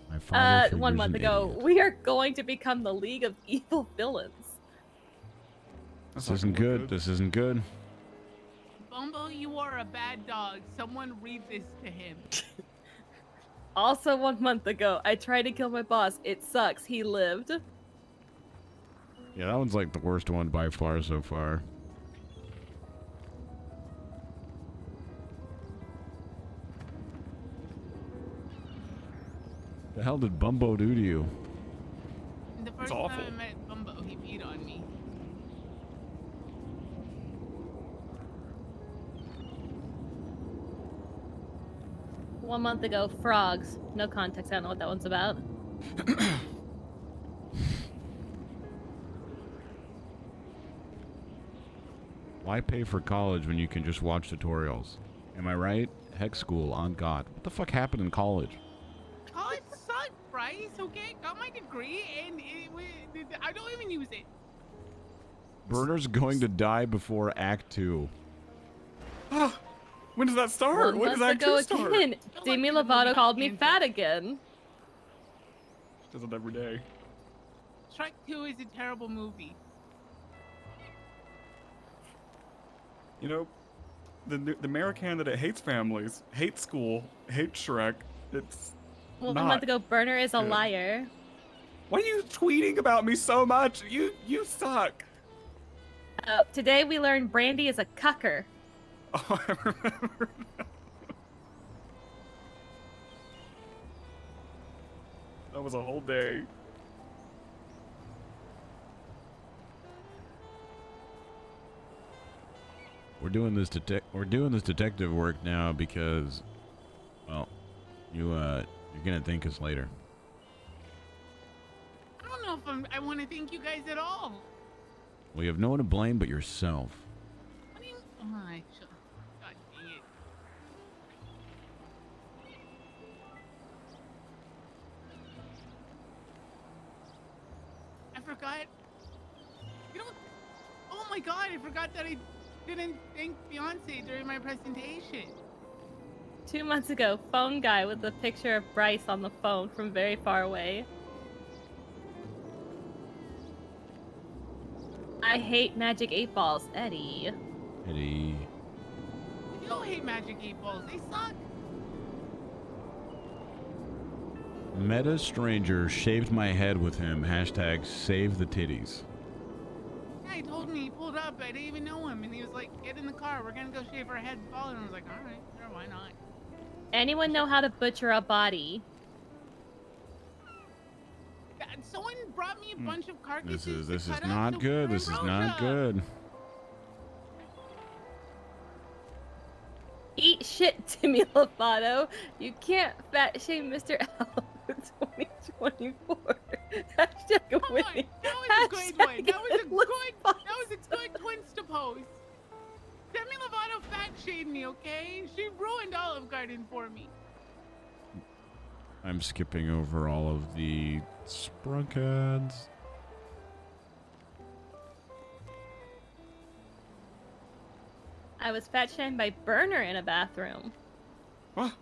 My father figure's
1 month
an
ago,
idiot.
we are going to become the League of Evil Villains.
This isn't good. This isn't good.
Bumbo, you are a bad dog. Someone read this to him.
Also 1 month ago, I tried to kill my boss. It sucks. He lived.
Yeah, that one's like the worst one by far so far. The hell did Bumbo do to you?
The first time I met Bumbo, he beat on me.
One month ago, frogs. No context. I don't know what that one's about.
Why pay for college when you can just watch tutorials? Am I right? Heck school, on God. What the fuck happened in college?
College sucked, Bryce. Okay, got my degree, and I don't even use it.
Burner's going to die before Act 2.
When does that start?
One
When does
month
Act 2
ago
start?
again, Demi Lovato called me fat again.
Does it every day.
Shrek 2 is a terrible movie.
You know, the mayor candidate hates families, hates school, hates Shrek. It's
Well,
not
1 month ago, Burner is a
good.
liar.
Why are you tweeting about me so much? You suck.
Today we learned Brandy is a cucker.
Oh, I remember that. That was a whole day.
We're doing this detective work now because Well, you're gonna thank us later.
I don't know if I want to thank you guys at all.
We have no one to blame but yourself.
What do you? Oh, God dang it. I forgot. You know, oh my God, I forgot that I didn't thank Beyonce during my presentation.
2 months ago, phone guy with a picture of Bryce on the phone from very far away. I hate magic 8 balls, Eddie.
Eddie.
You don't hate magic 8 balls. They suck.
Meta stranger shaved my head with him. Hashtag save the titties.
Yeah, he told me, he pulled up. I didn't even know him. And he was like, get in the car. We're going to go shave our head bald. And I was like, all right, sure, why not?
Anyone know how to butcher a body?
Someone brought me a bunch of carcasses.
This is not good. This is not good.
Eat shit, Timmy Lovato. You can't fat shame Mr. L 2024. Hashtag winning.
That was a good one. That was a good twins to post. Demi Lovato fat shamed me, okay? She ruined Olive Garden for me.
I'm skipping over all of the sprunk ads.
I was fat shamed by Burner in a bathroom.
What?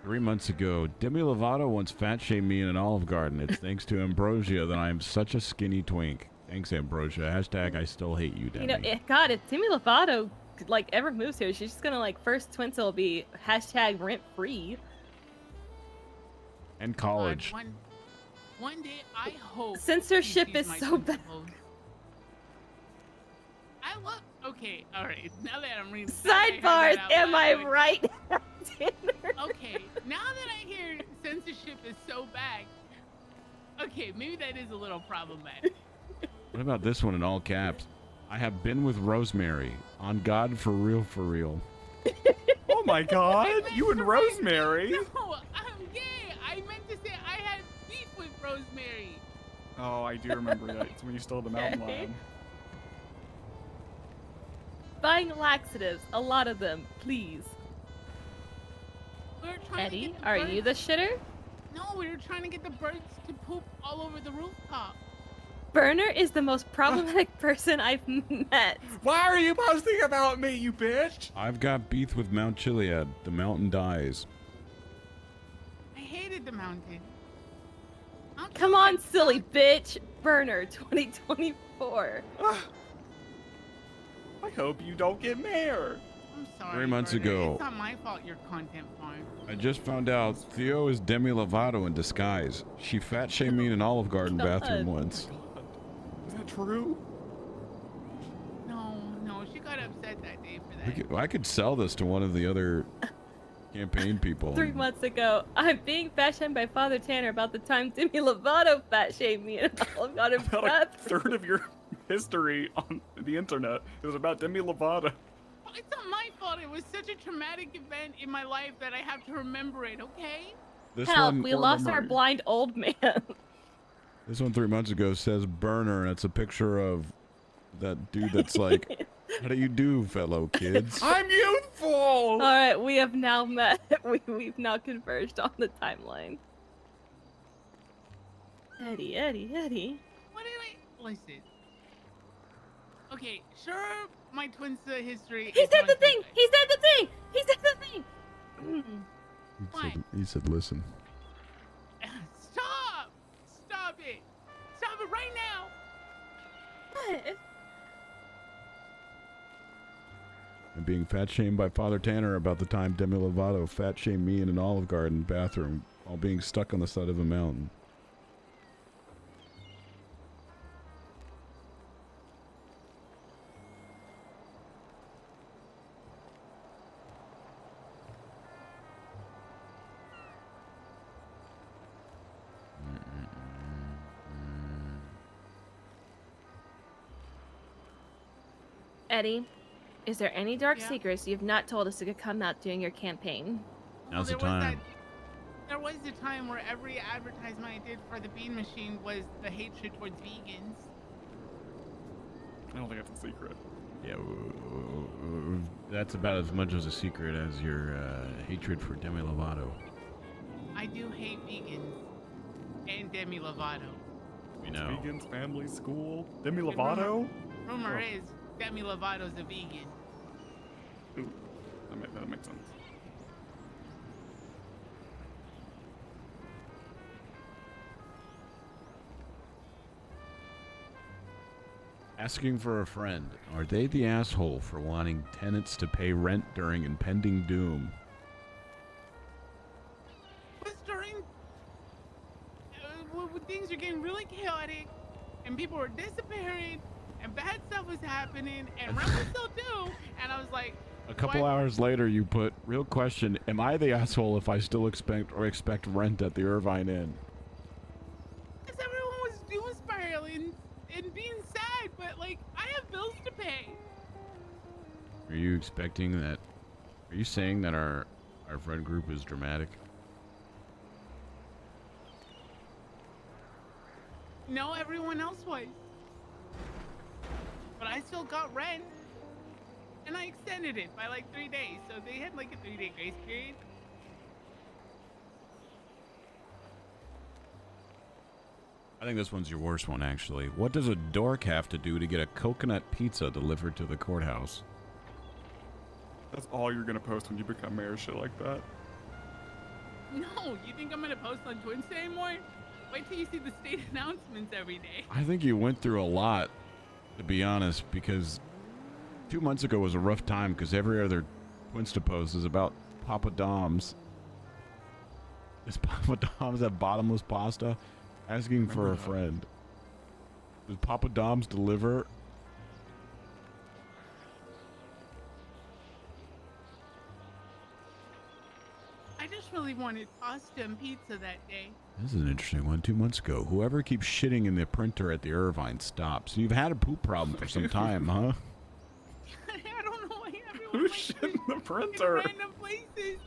3 months ago, Demi Lovato once fat shamed me in an Olive Garden. It's thanks to Ambrosia that I am such a skinny twink. Thanks, Ambrosia. Hashtag I still hate you, Demi.
You know, God, if Demi Lovato like ever moves here, she's just gonna like first twins will be hashtag rent free.
And college.
One day I hope
Censorship is so bad.
I love. Okay, all right. Now that I'm reading.
Sidebars, am I right?
Okay, now that I hear censorship is so bad. Okay, maybe that is a little problematic.
What about this one in all caps? I have been with Rosemary. On God, for real, for real.
Oh my God, you and Rosemary.
No, I'm gay. I meant to say I had beef with Rosemary.
Oh, I do remember that. It's when you stole the mountain lion.
Buying laxatives, a lot of them, please.
We were trying
Eddie,
to get the
are
birds.
you the shitter?
No, we were trying to get the birds to poop all over the rooftop.
Burner is the most problematic person I've met.
Why are you posting about me, you bitch?
I've got beef with Mount Chiliad. The mountain dies.
I hated the mountain.
Come on, silly bitch. Burner 2024.
I hope you don't get mayor.
I'm sorry.
3 months
Burner.
ago.
It's not my fault you're content farm.
I just found out Theo is Demi Lovato in disguise. She fat shamed me in an Olive Garden bathroom once.
Is that true?
No, she got upset that day for that.
I could sell this to one of the other campaign people.
3 months ago, I'm being fat shamed by Father Tanner about the time Demi Lovato fat shamed me in an Olive Garden
About a
bathroom.
third of your history on the internet is about Demi Lovato.
It's not my fault. It was such a traumatic event in my life that I have to remember it, okay?
Help, we lost our blind old man.
This one 3 months ago says burner, and it's a picture of that dude that's like, how do you do, fellow kids?
I'm youthful!
Alright, we have now met. We've now converged on the timeline. Eddie.
What did I... Listen. Okay, sure, my Twinsta history...
He said the thing! He said the thing! He said the thing!
He said, listen.
Stop! Stop it! Stop it right now!
What?
I'm being fat shamed by Father Tanner about the time Demi Lovato fat shamed me in an Olive Garden bathroom while being stuck on the side of a mountain.
Eddie, is there any dark secrets you've not told us that could come out during your campaign?
Now's the
there was
time.
there was a time where every advertisement I did for the bean machine was the hatred towards vegans.
I don't think it's a secret.
Yeah, that's about as much as a secret as your hatred for Demi Lovato.
I do hate vegans and Demi Lovato.
You know.
Vegans, family, school, Demi Lovato.
Rumor is Demi Lovato's a vegan.
Ooh, that makes sense.
Asking for a friend. Are they the asshole for wanting tenants to pay rent during impending doom?
But during when things are getting really chaotic and people were disappearing and bad stuff was happening and rent was still due, and I was like,
A couple hours later, you put, real question, am I the asshole if I still expect rent at the Irvine Inn?
because everyone was doom spiraling and being sad, but like I have bills to pay.
Are you expecting that? Are you saying that our friend group is dramatic?
No, everyone else was. But I still got rent. And I extended it by like 3 days. So they had like a 3-day grace period.
I think this one's your worst one, actually. What does a dork have to do to get a coconut pizza delivered to the courthouse?
That's all you're gonna post when you become mayor, shit like that.
No, you think I'm gonna post on Twitter anymore? Wait till you see the state announcements every day.
I think you went through a lot, to be honest, because 2 months ago was a rough time because every other Twinsta post is about Papa Dom's. Is Papa Dom's that bottomless pasta? Asking for a friend. Does Papa Dom's deliver?
I just really wanted pasta and pizza that day.
This is an interesting one. 2 months ago, whoever keeps shitting in the printer at the Irvine stops. You've had a poop problem for some time, huh?
I don't know why everyone
Who's
likes
shit in the
in
printer?
random places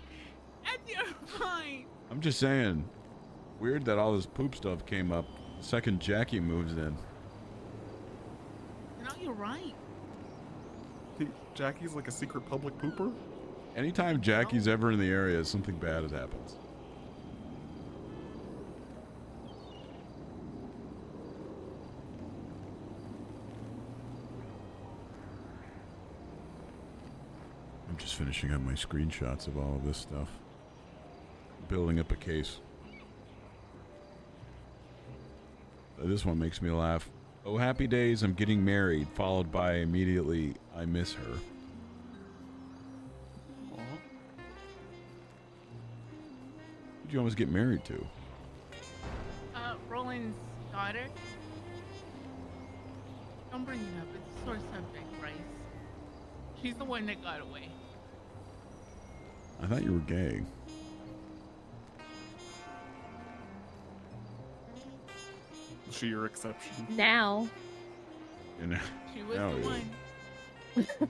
at the Irvine.
I'm just saying. Weird that all this poop stuff came up the second Jackie moves in.
No, you're right.
Think Jackie's like a secret public pooper?
Anytime Jackie's ever in the area, something bad happens. I'm just finishing up my screenshots of all of this stuff. Building up a case. This one makes me laugh. Oh, happy days, I'm getting married, followed by immediately, I miss her. Who'd you almost get married to?
Roland's daughter. Don't bring it up. It's a sore subject, Bryce. She's the one that got away.
I thought you were gay.
Is she your exception?
Now.
You know,
She was
now
the
it is.
one.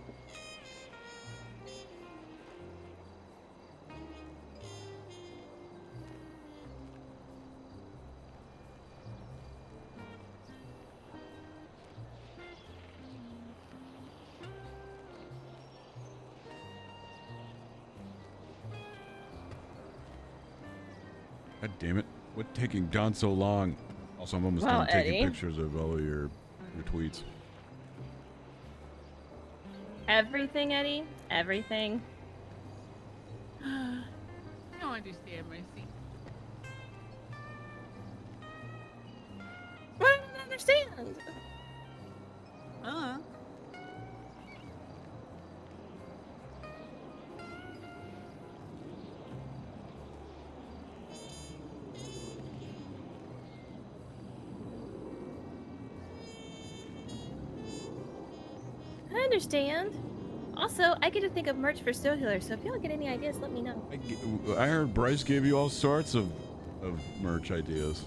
God damn it. What's taking John so long? Also, I'm almost
Well,
done taking
Eddie.
pictures of all of your tweets.
Everything, Eddie. Everything.
I don't understand, Mercy.
I don't understand. I understand. Also, I get to think of merch for Still Healer, so if y'all get any ideas, let me know.
I heard Bryce gave you all sorts of merch ideas.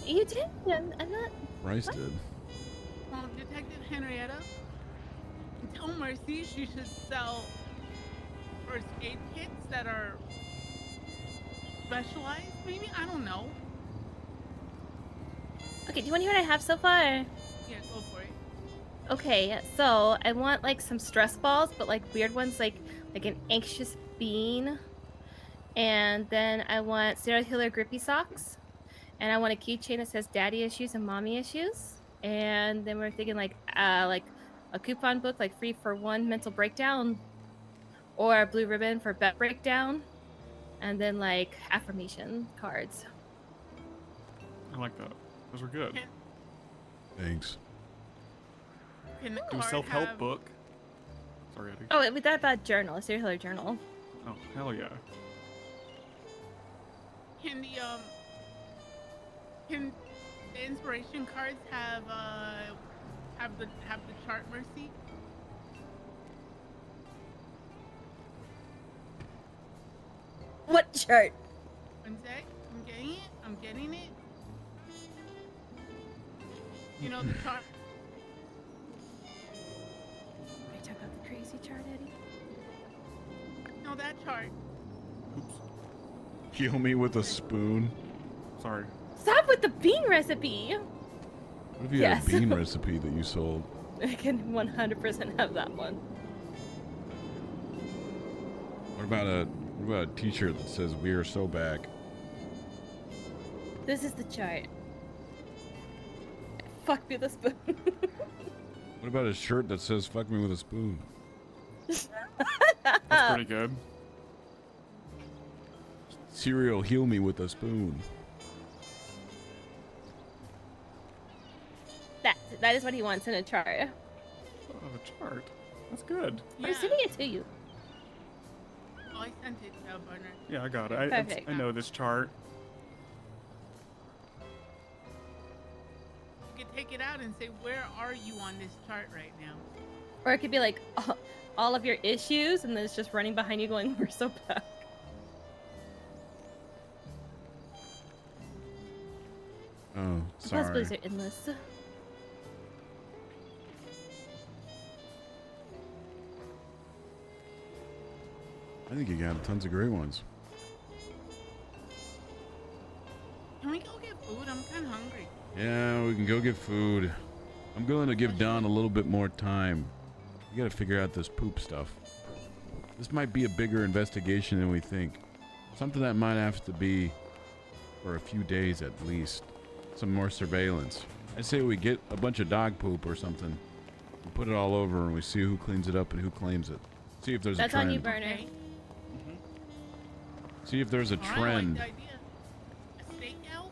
You did? I'm not.
Bryce did.
Well, Detective Henrietta, tell Mercy she should sell first aid kits that are specialized, maybe? I don't know.
Okay, do you want to hear what I have so far?
Yeah, go for it.
Okay, so I want like some stress balls, but like weird ones, like an anxious bean, and then I want serial killer grippy socks, and I want a keychain that says daddy issues and mommy issues, and then we're thinking like a coupon book like free for one mental breakdown, or a blue ribbon for bet breakdown, and then like affirmation cards.
I like that. Those are good.
Thanks.
Can the
Do a
card
self-help
have-
book. Sorry, Eddie.
Oh, with that about journal, a serial killer journal.
Oh, hell yeah.
Can the inspiration cards have the chart, Mercy?
What chart?
One sec. I'm getting it. You know the chart.
Are you talking about the crazy chart, Eddie?
No, that chart.
Heal me with a spoon.
Sorry.
Stop with the bean recipe.
What if you had a bean recipe that you sold?
I can 100% have that one.
What about a T-shirt that says "We are so back"?
This is the chart. Fuck me with a spoon.
What about a shirt that says "Fuck me with a spoon"?
That's pretty good.
Cereal, heal me with a spoon.
That is what he wants in a chart.
Oh, a chart. That's good.
I'm sending it to you.
Oh, I sent it to Burner.
Yeah, I got it.
Perfect.
I know this chart.
You could take it out and say, where are you on this chart right now?
Or it could be like all of your issues, and then it's just running behind you going, "We're so back."
Oh,
The
sorry.
possibilities are endless.
I think you got tons of great ones.
Can we go get food? I'm kind of hungry.
Yeah, we can go get food. I'm going to give Don a little bit more time. We got to figure out this poop stuff. This might be a bigger investigation than we think. Something that might have to be for a few days at least. Some more surveillance. I say we get a bunch of dog poop or something. We put it all over and we see who cleans it up and who claims it. See if there's
That's
a trend.
on you, Burner.
See if there's a trend.
I like the idea. A stakeout?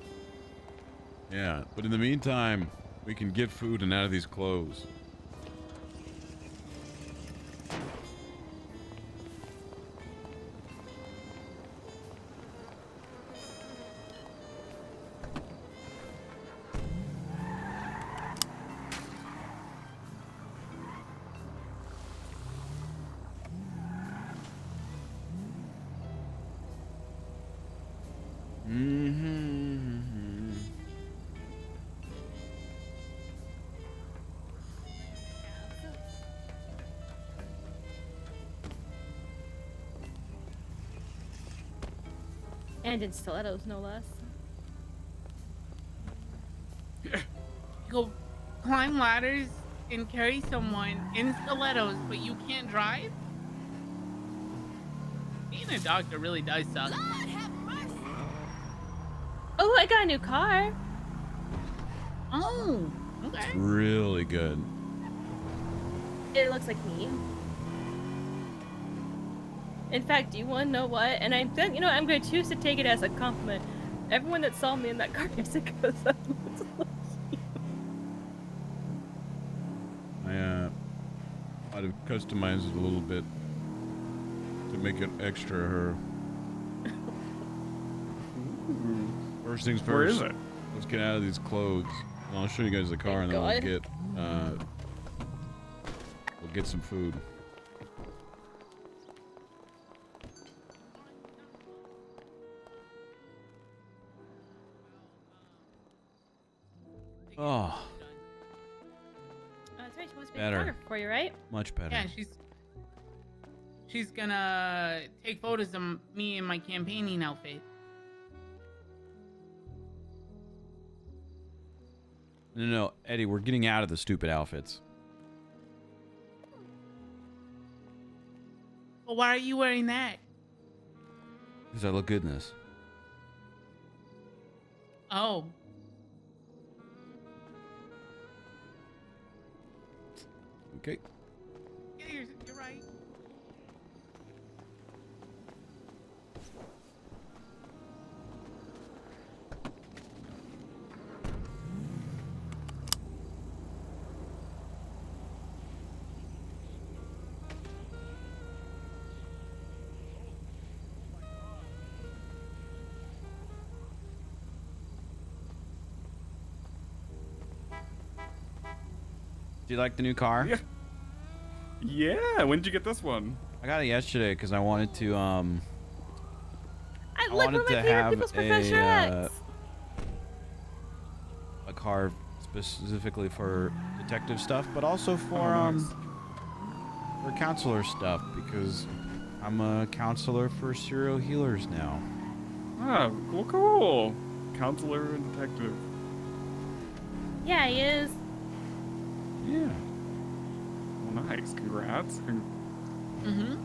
Yeah, but in the meantime, we can get food and out of these clothes.
And in stilettos, no less.
Go climb ladders and carry someone in stilettos, but you can't drive? Being a doctor really does suck.
Oh, I got a new car.
Oh, okay.
It's really good.
It looks like me. In fact, do you want to know what? And I'm going to choose to take it as a compliment. Everyone that saw me in that car goes, that looks like you.
I'd have customized it a little bit to make it extra her. First things first.
Where is it?
Let's get out of these clothes. And I'll show you guys the car, and then we'll get some food. Oh,
That's right. She wants to be
Better.
a photographer for you, right?
much better.
Yeah, she's gonna take photos of me in my campaigning outfit.
No, Eddie, we're getting out of the stupid outfits.
Well, why are you wearing that?
Because I look good in this.
Oh.
Okay.
Yeah, you're right.
Do you like the new car?
Yeah. Yeah. When did you get this one?
I got it yesterday because I wanted to
I look
wanted
for
to
my favorite
have
people's Professor X.
a car specifically for detective stuff, but also for
nice.
for counselor stuff because I'm a counselor for serial healers now.
Ah, cool. Counselor and detective.
Yeah, he is.
Yeah.
Well, nice. Congrats.
Mm-hmm.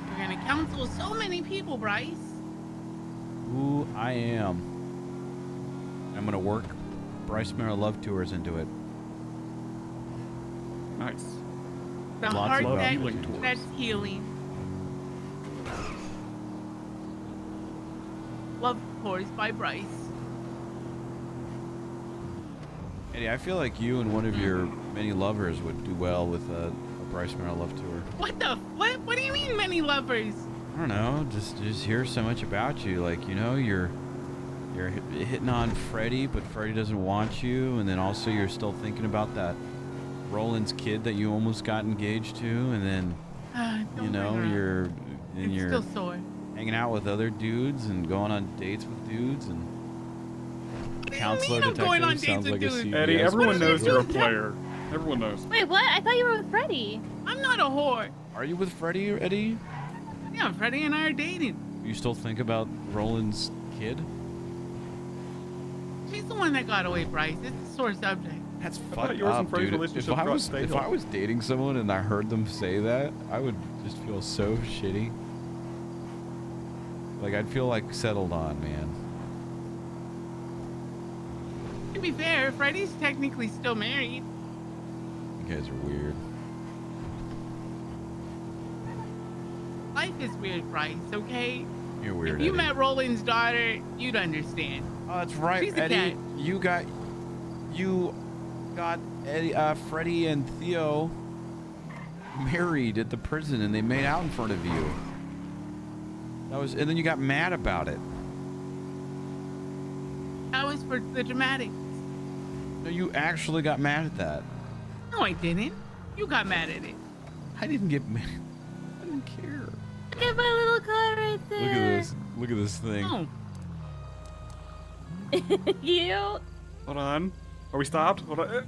You're gonna counsel so many people, Bryce.
Ooh, I am. I'm gonna work Bryce Mara Love Tours into it.
Nice.
The
Lots
heart
of
that,
healing tours.
that's healing. Love Tours by Bryce.
Eddie, I feel like you and one of your many lovers would do well with a Bryce Mara Love Tour.
What the flip? What do you mean many lovers?
I don't know, just hear so much about you. Like, you know, you're hitting on Freddie, but Freddie doesn't want you, and then also you're still thinking about that Roland's kid that you almost got engaged to, and then you know you're
still sore.
hanging out with other dudes and going on dates with dudes and counselor
I'm going on
detective
dates
sounds
with
like a
dudes?
CBS
Eddie, everyone knows
episode.
you're a player. Everyone knows.
Wait, what? I thought you were with Freddie.
I'm not a whore.
Are you with Freddie or Eddie?
Yeah, Freddie and I are dating.
You still think about Roland's kid?
She's the one that got away, Bryce. It's a sore subject.
That's
thought
fucked
yours and
up,
Freddie's
dude.
relationship
If I
got
was
stale.
dating someone and I heard them say that, I would just feel so shitty. Like I'd feel like settled on, man.
To be fair, Freddie's technically still married.
You guys are weird.
Life is weird, Bryce, okay?
You're weird.
If you
Eddie.
met Roland's daughter, you'd understand.
Oh, that's right,
She's a
Eddie.
cat.
You got Eddie, Freddie and Theo married at the prison, and they made out in front of you. And then you got mad about it.
That was for the dramatics.
No, you actually got mad at that.
No, I didn't. You got mad at it.
I didn't get mad. I didn't care.
Look at my little car right there.
Look at this. Look at this thing.
Oh.
Cute.
Hold on. Are we stopped? Hold on.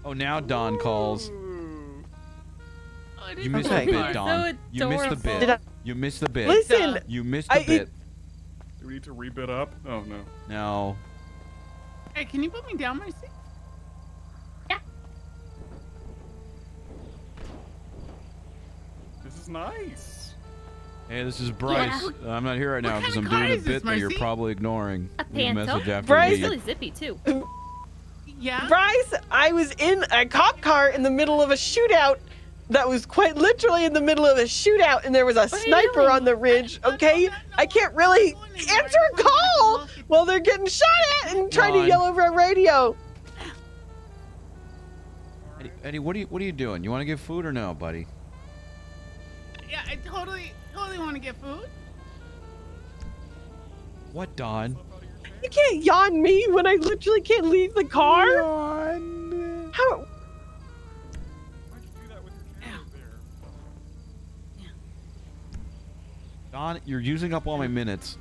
Oh, now Don calls.
Oh, it
You
is
missed
a
the
cool
bit,
car.
Don.
So
You missed the
adorable.
bit.
Did I-
You missed the bit.
Listen,
You missed the bit.
Do we need to rebid up? Oh no.
No.
Hey, can you put me down, Mercy?
This is nice.
Hey, this is Bryce. I'm not here right now
What
because
kind
I'm
of car
doing a
is this,
bit that you're
Mercy?
probably ignoring.
A
Leave a message
Panther.
after
Bryce-
It's
the
really zippy too.
Yeah?
Bryce, I was in a cop car in the middle of a shootout that was quite literally in the middle of a shootout, and there was a
are you
sniper
doing?
on the ridge, okay? I can't really answer a call while they're getting shot at and trying to
Ron.
yell over a radio.
Eddie, what are you doing? You want to get food or no, buddy?
Yeah, I totally want to get food.
What, Don?
You can't yawn me when I literally can't leave the car.
Don.
How?
Why'd you do that with your camera there?
Don, you're using up all my minutes.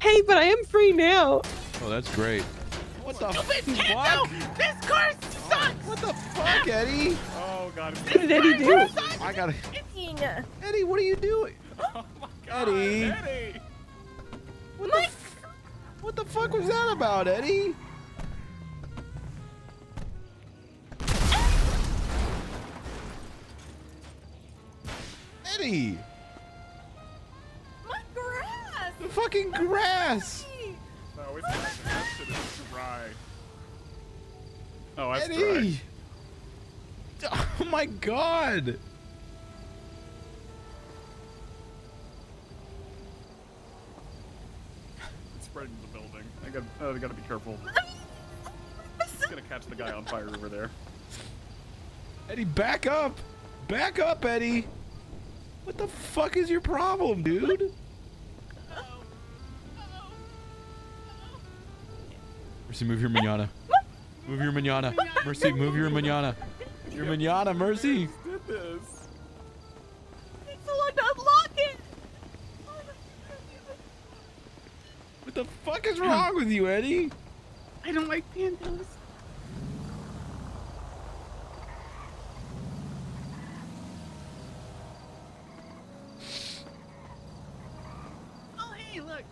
Hey, but I am free now.
Oh, that's great. What the
Stupid
fuck?
Kanto! This car sucks!
What the fuck, Eddie?
Oh god.
What did Eddie do?
I gotta.
Yeah.
Eddie, what are you doing?
Oh my god.
Eddie.
Eddie.
What the fuck was that about, Eddie? Eddie!
My grass!
The fucking grass!
No, it's not. That shit is dry. Oh, that's
Eddie! Oh my god!
It's spreading the building. I gotta be careful. It's gonna catch the guy on fire over there.
Eddie, back up! Back up, Eddie! What the fuck is your problem, dude? Mercy, move your manana. Move your manana. Mercy, move your manana. Your manana, Mercy.
Did this?
It's so hard to unlock it.
What the fuck is wrong with you, Eddie?
I don't like pantos. Oh, hey, look.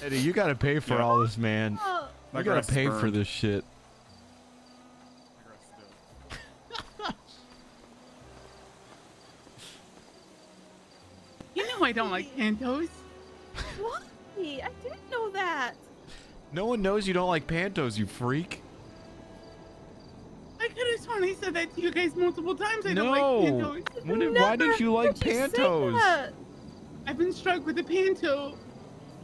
Eddie, you gotta pay for all this, man.
My
You gotta
grass is
pay for
burned.
this shit.
You know I don't like pantos.
Why? I didn't know that.
No one knows you don't like pantos, you freak.
I could have sworn I said that to you guys multiple times. I don't like
No.
pantos.
Why did you like pantos?
I've been struck with a panto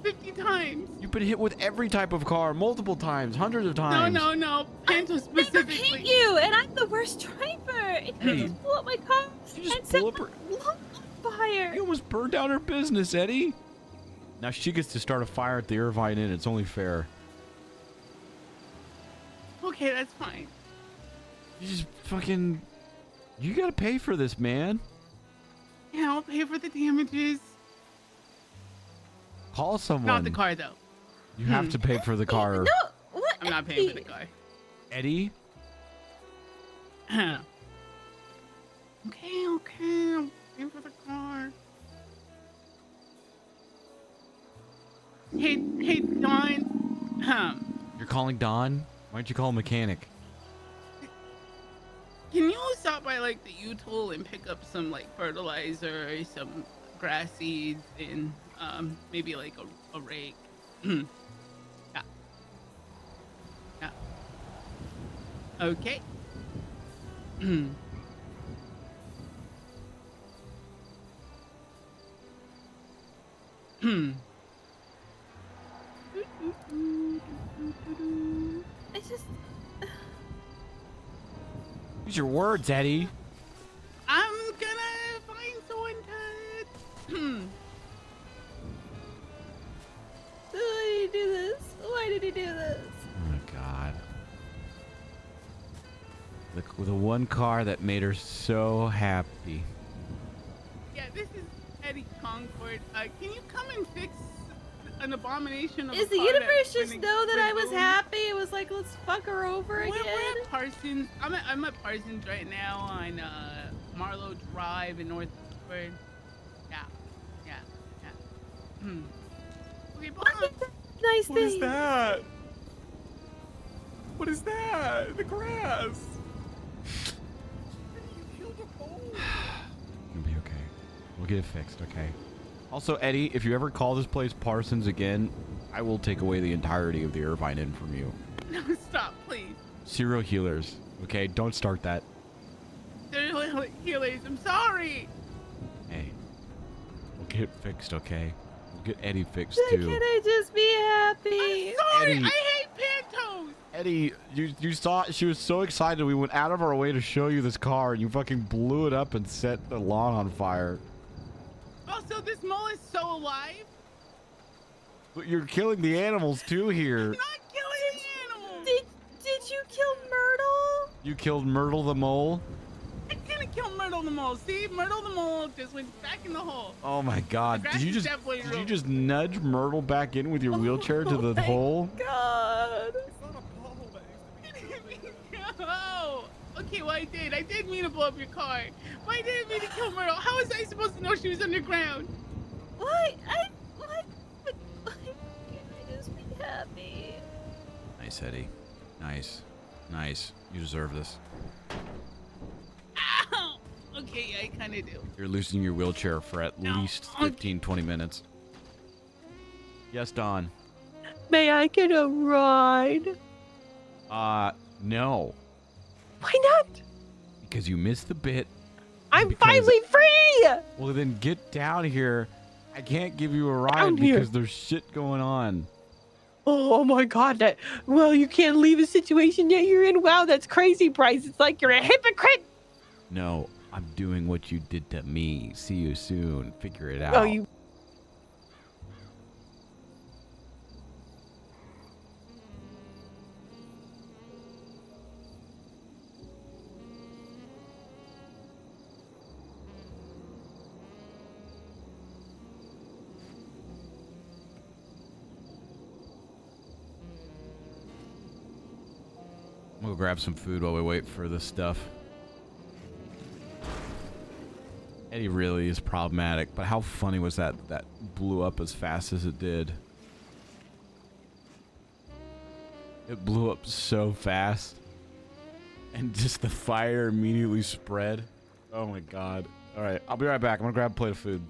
50 times.
You've been hit with every type of car multiple times, hundreds of
No,
times.
no. Panto specifically.
Hit you, and I'm the worst driver. It
Hey.
just blew up my car
You just
and set
blew up
my
her.
lung on fire.
You almost burned down her business, Eddie. Now she gets to start a fire at the Irvine Inn. It's only fair.
Okay, that's fine.
You just fucking... You gotta pay for this, man.
Yeah, I'll pay for the damages.
Call someone.
Not the car, though.
You have to pay for the car.
No, what?
I'm not paying for the car.
Eddie?
Okay, I'll pay for the car. Hey, Don.
You're calling Don? Why don't you call a mechanic?
Can you stop by like the U-Tool and pick up some like fertilizer, some grass seeds, and maybe like a rake? Yeah. Okay.
It's just...
Use your words, Eddie.
I'm gonna find someone to.
Why did he do this? Why did he do this?
Oh my god. The one car that made her so happy.
Yeah, this is Eddie Concord. Can you come and fix an abomination of
Is
a
the
car
universe
that
just
went
know that I was
ruined?
happy? It was like, let's fuck her over again.
We're at Parsons. I'm at Parsons right now on Marlowe Drive in Northford. Yeah. Okay, bye.
Nice
What is
thing.
that? What is that? The grass.
You'll be okay. We'll get it fixed, okay? Also, Eddie, if you ever call this place Parsons again, I will take away the entirety of the Irvine Inn from you.
No, stop, please.
Serial healers, okay? Don't start that.
They're healers. I'm sorry.
Hey, we'll get it fixed, okay? We'll get Eddie fixed,
Can
too.
I just be happy?
Sorry,
Eddie.
I hate pantos.
Eddie, you saw, she was so excited. We went out of our way to show you this car, and you fucking blew it up and set the lawn on fire.
Also, this mole is so alive.
But you're killing the animals, too, here.
Not killing the animals.
Did you kill Myrtle?
You killed Myrtle the mole?
I didn't kill Myrtle the Mole. See, Myrtle the Mole just went back in the hole.
Oh my God!
The
Did you
grass is
just
definitely
did you
room.
just nudge Myrtle back in with your wheelchair to the hole?
God.
It's not a pothole that needs to be filled in.
No. Okay, well I did. I did mean to blow up your car, but I didn't mean to kill Myrtle. How was I supposed to know she was underground?
Why? Why can't I just be happy?
Nice, Eddie. Nice. Nice. You deserve this.
Ow! Okay, yeah, I kind of do.
You're losing your wheelchair for at least 15, 20 minutes. Yes, Don.
May I get a ride?
No.
Why not?
Because you missed the bit.
I'm
because-
finally free!
Well, then get down here. I can't give you a ride
Down here.
because there's shit going on.
Oh my god, well, you can't leave a situation that you're in. Wow, that's crazy, Bryce. It's like you're a hypocrite.
No, I'm doing what you did to me. See you soon. Figure it out.
Oh, you.
We'll grab some food while we wait for this stuff. Eddie really is problematic, but how funny was that blew up as fast as it did? It blew up so fast. And just the fire immediately spread. Oh my God. All right, I'll be right back. I'm gonna grab a plate of food.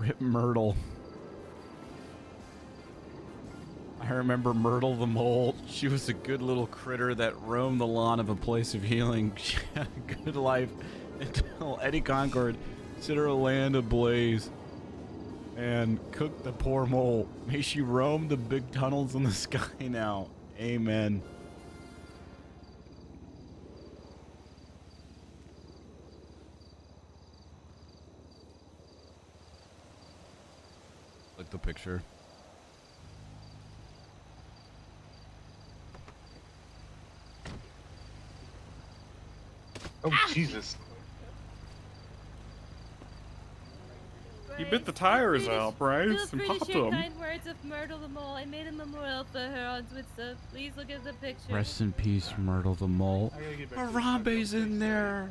Rip Myrtle. I remember Myrtle the mole. She was a good little critter that roamed the lawn of a place of healing. She had a good life until Eddie Concord set her land ablaze and cooked the poor mole. May she roam the big tunnels in the sky now. Amen. Look the picture.
Oh, Jesus.
You bit the tires out, Bryce, and popped them.
Kind words of Myrtle the mole. I made a memorial for her on Twitter. Please look at the picture.
Rest in peace, Myrtle the mole. Harambe's in there.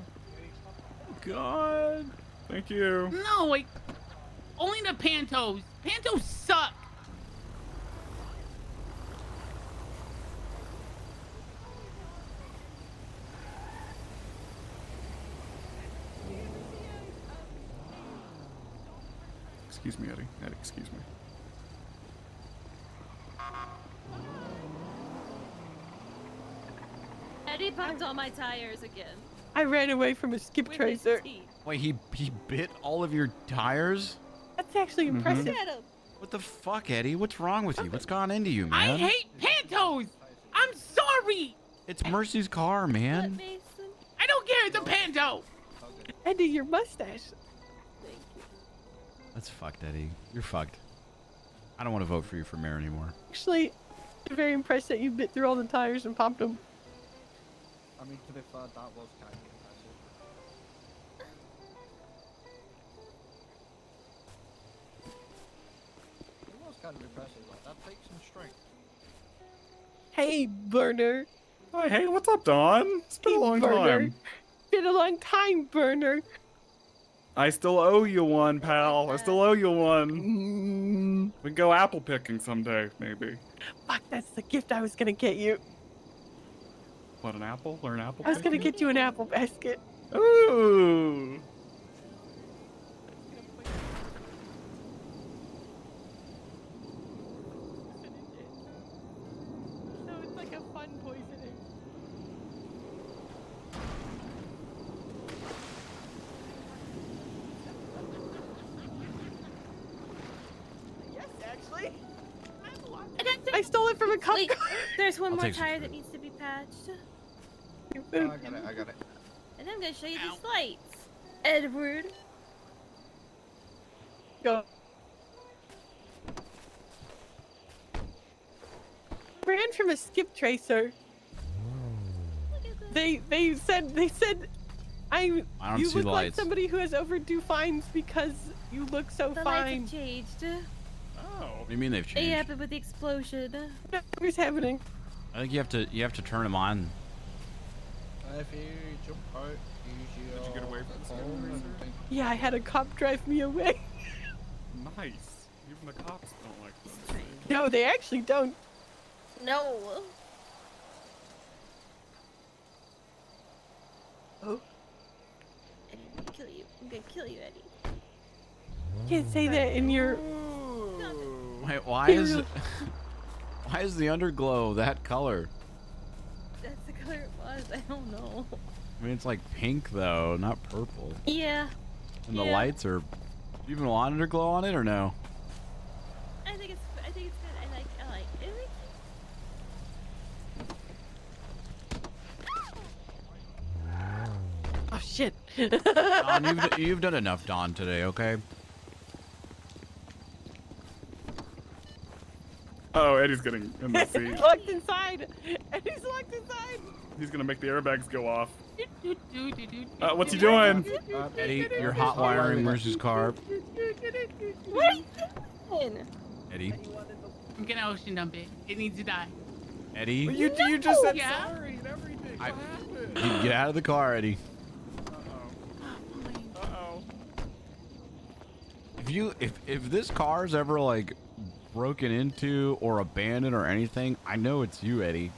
God.
Thank you.
No, like, only the Pantos. Pantos suck.
Excuse me, Eddie. Eddie, excuse me.
Eddie popped all my tires again.
I ran away from a skip
With his
tracer.
teeth.
Wait, he bit all of your tires?
That's actually impressive.
Look at him.
What the fuck, Eddie? What's wrong with you? What's gone into you, man?
I hate Pantos. I'm sorry.
It's Mercy's car, man.
I don't care. It's a Panto.
Eddie, your mustache.
That's fucked, Eddie. You're fucked. I don't want to vote for you for mayor anymore.
Actually, I'm very impressed that you bit through all the tires and popped them.
I mean, to be fair, that was kind of impressive. It was kind of impressive, like, that takes some strength.
Hey, Burner.
Hi, hey, what's up, Don? It's been a long time.
Been a long time, Burner.
I still owe you one, pal. I still owe you one. We can go apple picking someday, maybe.
Fuck, that's the gift I was gonna get you.
What, an apple or an apple?
I was gonna get you an apple basket.
Ooh.
So it's like a fun poisoning. Yes, actually. I stole it from a cop.
Wait, there's one
I'll
more
take some
tire
fruit.
that needs to be patched.
I got it.
And I'm gonna show you these lights. Edward.
Go. Ran from a skip tracer. They said
I don't
you
see
look
the
like
lights.
somebody who has overdue fines because you look so
The
fine.
lights have changed.
Oh.
What do you mean they've
It
changed?
happened with the explosion.
What's happening?
I think you have to turn them on.
If you jump out, use your
Did you get away from the skip
phone
tracer?
and think-
Yeah, I had a cop drive me away.
Nice. Even the cops don't like them.
No, they actually don't.
No.
Oh.
Eddie, I'm gonna kill you. I'm gonna kill you, Eddie.
Can't say that in your.
Wait, why is the underglow that color?
That's the color it was. I don't know.
I mean, it's like pink though, not purple.
Yeah.
And the
Yeah.
lights are. Do you even want underglow on it or no?
I think it's good. I like it.
Oh shit.
Don, you've done enough, Don, today. Okay.
Oh, Eddie's getting in the
He's
seat.
locked inside. And he's locked inside.
He's gonna make the airbags go off. What's he doing?
Eddie, you're hot wiring Mercy's car.
What are you doing?
Eddie.
I'm gonna ocean dump it. It needs to die.
Eddie.
You just said
Yeah.
sorry and everything.
I-
What happened?
Get out of the car, Eddie.
Uh-oh.
If this car's ever like broken into or abandoned or anything, I know it's you, Eddie.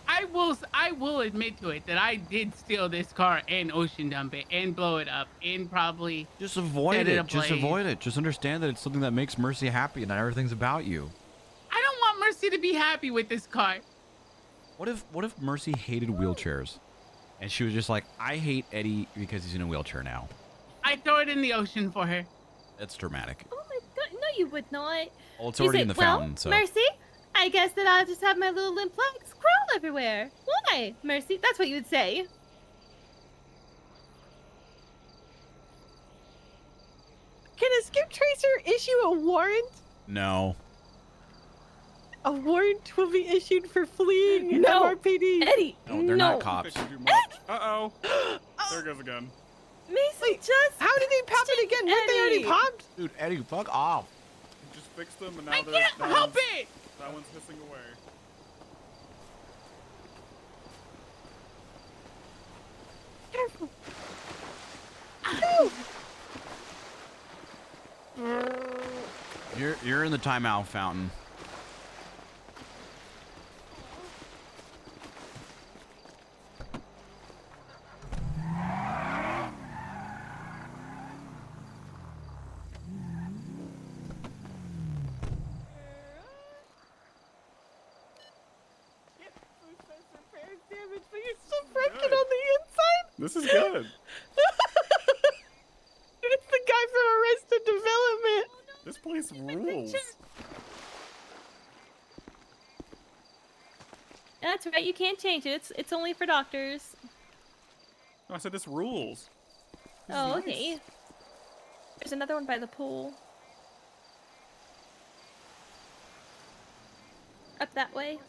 I I will admit to it that I did steal this car and ocean dump it and blow it up and probably
Just avoid
set
it.
ablaze.
Just avoid it. Just understand that it's something that makes Mercy happy and not everything's about you.
I don't want Mercy to be happy with this car.
What if Mercy hated wheelchairs? And she was just like, I hate Eddie because he's in a wheelchair now.
I'd throw it in the ocean for her.
That's dramatic.
Oh my god, no you would not.
Well, it's
You
already
say,
in the
well,
fountain, so.
Mercy, I guess that I'll just have my little limp legs crawl everywhere. Why, Mercy? That's what you would say.
Can a skip tracer issue a warrant?
No.
A warrant will be issued for fleeing
No,
MRPD.
Eddie,
No, they're not cops.
Uh-oh. There goes again.
Mason, just
how did they pop it again? Weren't they already popped?
Dude, Eddie, fuck off.
Just fixed them, and now
I
they're.
can't
that
help
one's-
it!
That one's hissing away.
Careful.
You're in the timeout fountain.
Damage, but you're still freaking on the inside.
This is good.
It's the guy from Arrested Development.
This place rules.
That's right, you can't change it. It's only for doctors.
No, I said this rules. This is
Oh,
nice.
okay. There's another one by the pool. Up that way.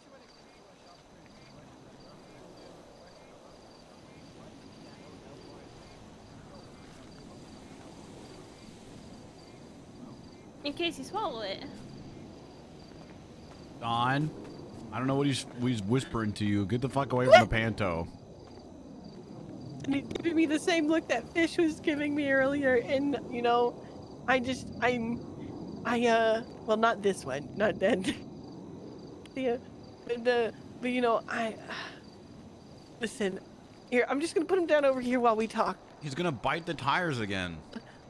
In case you swallow it.
Don, I don't know what he's whispering to you. Get the fuck away from the panto.
And he's giving me the same look that Fish was giving me earlier, and you know, well, not this one, not then. But you know, listen, here, I'm just gonna put him down over here while we talk.
He's gonna bite the tires again.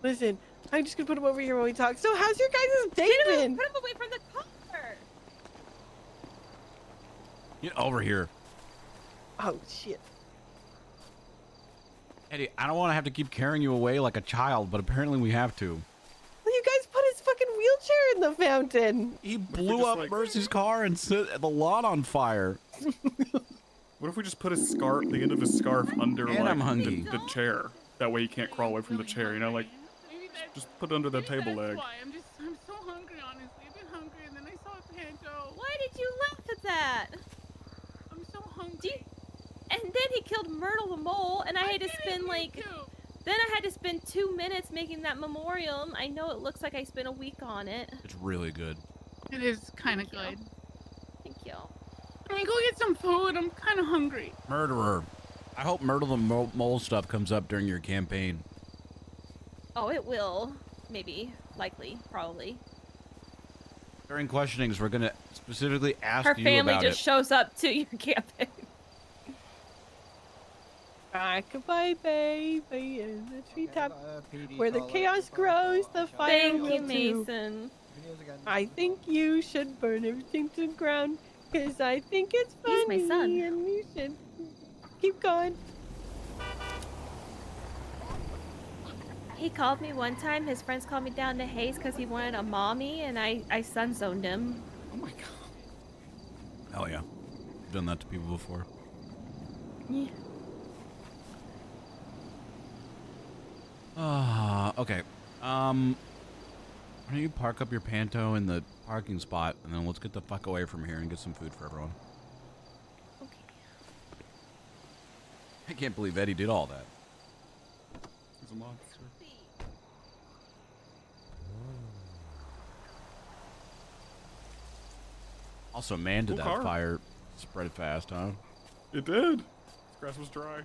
Listen, I'm just gonna put him over here while we talk. So, how's your guys' day been?
Put him away from the car.
Get over here.
Oh shit.
Eddie, I don't want to have to keep carrying you away like a child, but apparently we have to.
Well, you guys put his fucking wheelchair in the fountain.
He blew up Mercy's car and set the lawn on fire.
What if we just put his scarf, the end of his scarf, under
And I'm hungry.
the chair? That way he can't crawl away from the chair. You know, like just put it under the table leg.
Why? I'm so hungry, honestly. I've been hungry, and then I saw a panto.
Why did you laugh at that?
I'm so hungry.
And then he killed Myrtle the mole, and I had to spend Then I had to spend 2 minutes making that memorial. I know it looks like I spent a week on it.
It's really good.
It is kind of good.
Thank you.
Can we go get some food? I'm kind of hungry.
Murderer. I hope Myrtle the mole stuff comes up during your campaign.
Oh, it will. Maybe. Likely. Probably.
During questionings, we're going to specifically ask
Her
you
family
about
just
it.
shows up to your campaign.
Goodbye, baby, in the treetop, where the chaos grows, the fire
Thank
will
you,
too.
Mason.
I think you should burn everything to the ground, because I think it's funny,
He's my son.
and you should keep going.
He called me one time. His friends called me down to Hayes because he wanted a mommy, and I sun-zoned him.
Oh my god.
Hell yeah. I've done that to people before.
Yeah.
Okay. Why don't you park up your panto in the parking spot, and then let's get the fuck away from here and get some food for everyone.
Okay.
I can't believe Eddie did all that.
He's a monster.
Also, man, did
Cool
that
car.
fire spread fast, huh?
It did. This grass was dry.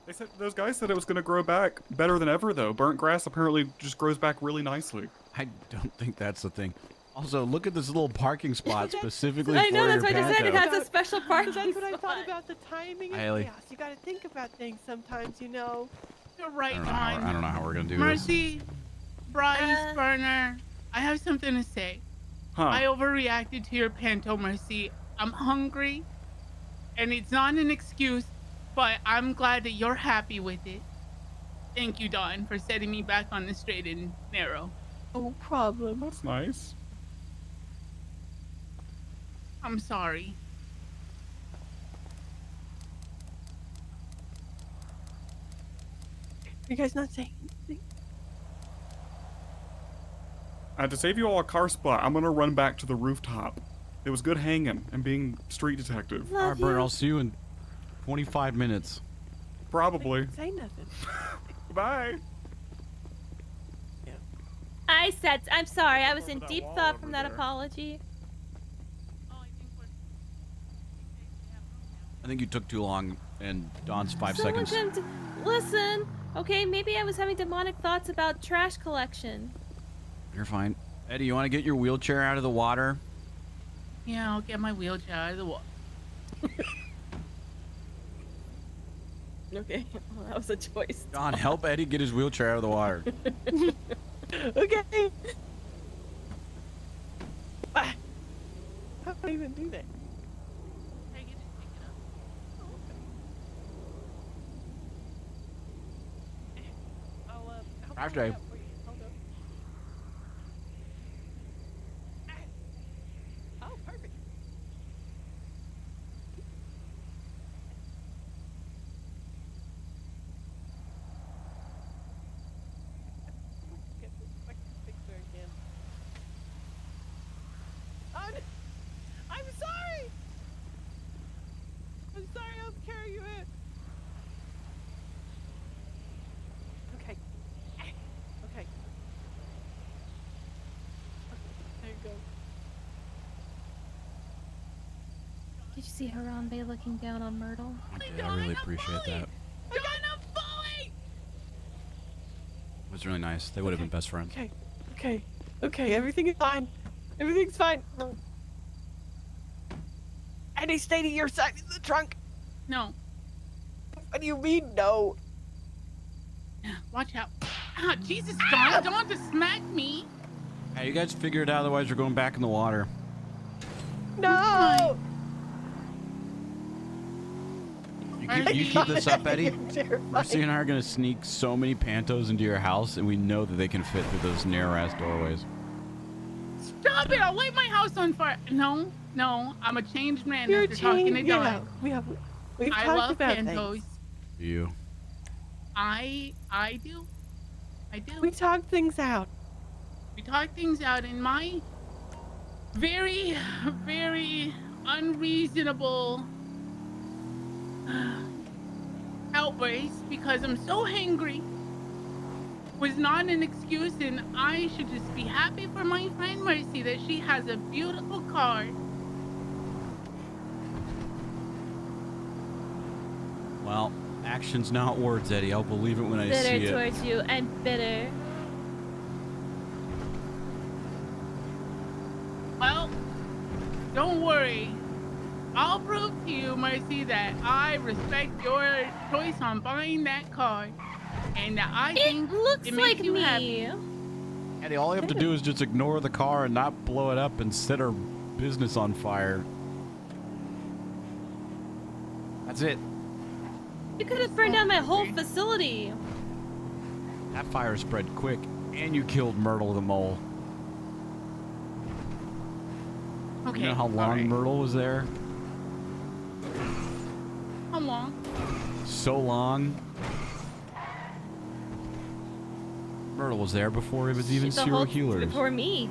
They said those guys said it was going to grow back better than ever, though. Burnt grass apparently just grows back really nicely.
I don't think that's the thing. Also, look at this little parking spot specifically
I know,
for
that's
your
what I just said. It
panto.
has a special parking
That's what I
spot.
thought about the timing of
Haley.
chaos. You gotta think about things sometimes, you know.
You're right,
I don't know how we're gonna do this.
Mercy, Bryce, Burner, I have something to say.
Huh.
I overreacted to your panto, Mercy. I'm hungry, and it's not an excuse, but I'm glad that you're happy with it. Thank you, Dawn, for setting me back on the straight and narrow.
No problem.
That's nice.
I'm sorry.
You guys not saying anything?
To save you all a car spot, I'm gonna run back to the rooftop. It was good hanging and being street detective.
All right, Bert, I'll see you in 25 minutes.
Probably.
Say nothing.
Bye.
I'm sorry. I was in deep thought from that apology.
I think you took too long, and Dawn's 5
Someone
seconds.
can listen. Okay, maybe I was having demonic thoughts about trash collection.
You're fine. Eddie, you want to get your wheelchair out of the water?
Yeah, I'll get my wheelchair out of the water.
Okay, well, that was a choice.
Dawn, help Eddie get his wheelchair out of the water.
Okay. How do I even do that?
Drive day.
Oh, perfect. Get this fucking picture again. Oh, no. I'm sorry. I'm sorry. I'll carry you in. Okay. Okay. There you go.
Did you see Harambe looking down on Myrtle?
I really appreciate that. It was really nice. They would have been best friends.
Okay. Okay. Okay. Everything is fine. Everything's fine. Eddie, stay to your side in the trunk.
No.
What do you mean, no?
Watch out. Ah, Jesus, Dawn, don't just smack me.
Hey, you guys figure it out, otherwise we're going back in the water.
No!
You keep this up, Eddie.
I'm terrified.
Mercy and I are going to sneak so many pantos into your house, and we know that they can fit through those narrow-ass doorways.
Stop it! I'll light my house on fire. No, no, I'm a changed man
You're
after talking to
yeah,
Dawn.
we've
I
talked
love
about
pantos.
things.
You.
I do. I do.
We talked things out.
We talk things out in my very, very unreasonable outburst because I'm so hangry was not an excuse, and I should just be happy for my friend Mercy that she has a beautiful car.
Well, actions, not words, Eddie. I'll believe it when I see
Bitter
it.
towards you. I'm bitter.
Well, don't worry. I'll prove to you, Mercy, that I respect your choice on buying that car, and that I think
looks
it makes
like
you
me.
happy.
Eddie, all you have to do is just ignore the car and not blow it up and set our business on fire. That's it.
You could have burned down my whole facility.
That fire spread quick, and you killed Myrtle the mole.
Okay.
You know how long Myrtle was there?
How long?
So long. Myrtle was there before it was even
The
serial
whole
killers.
before me.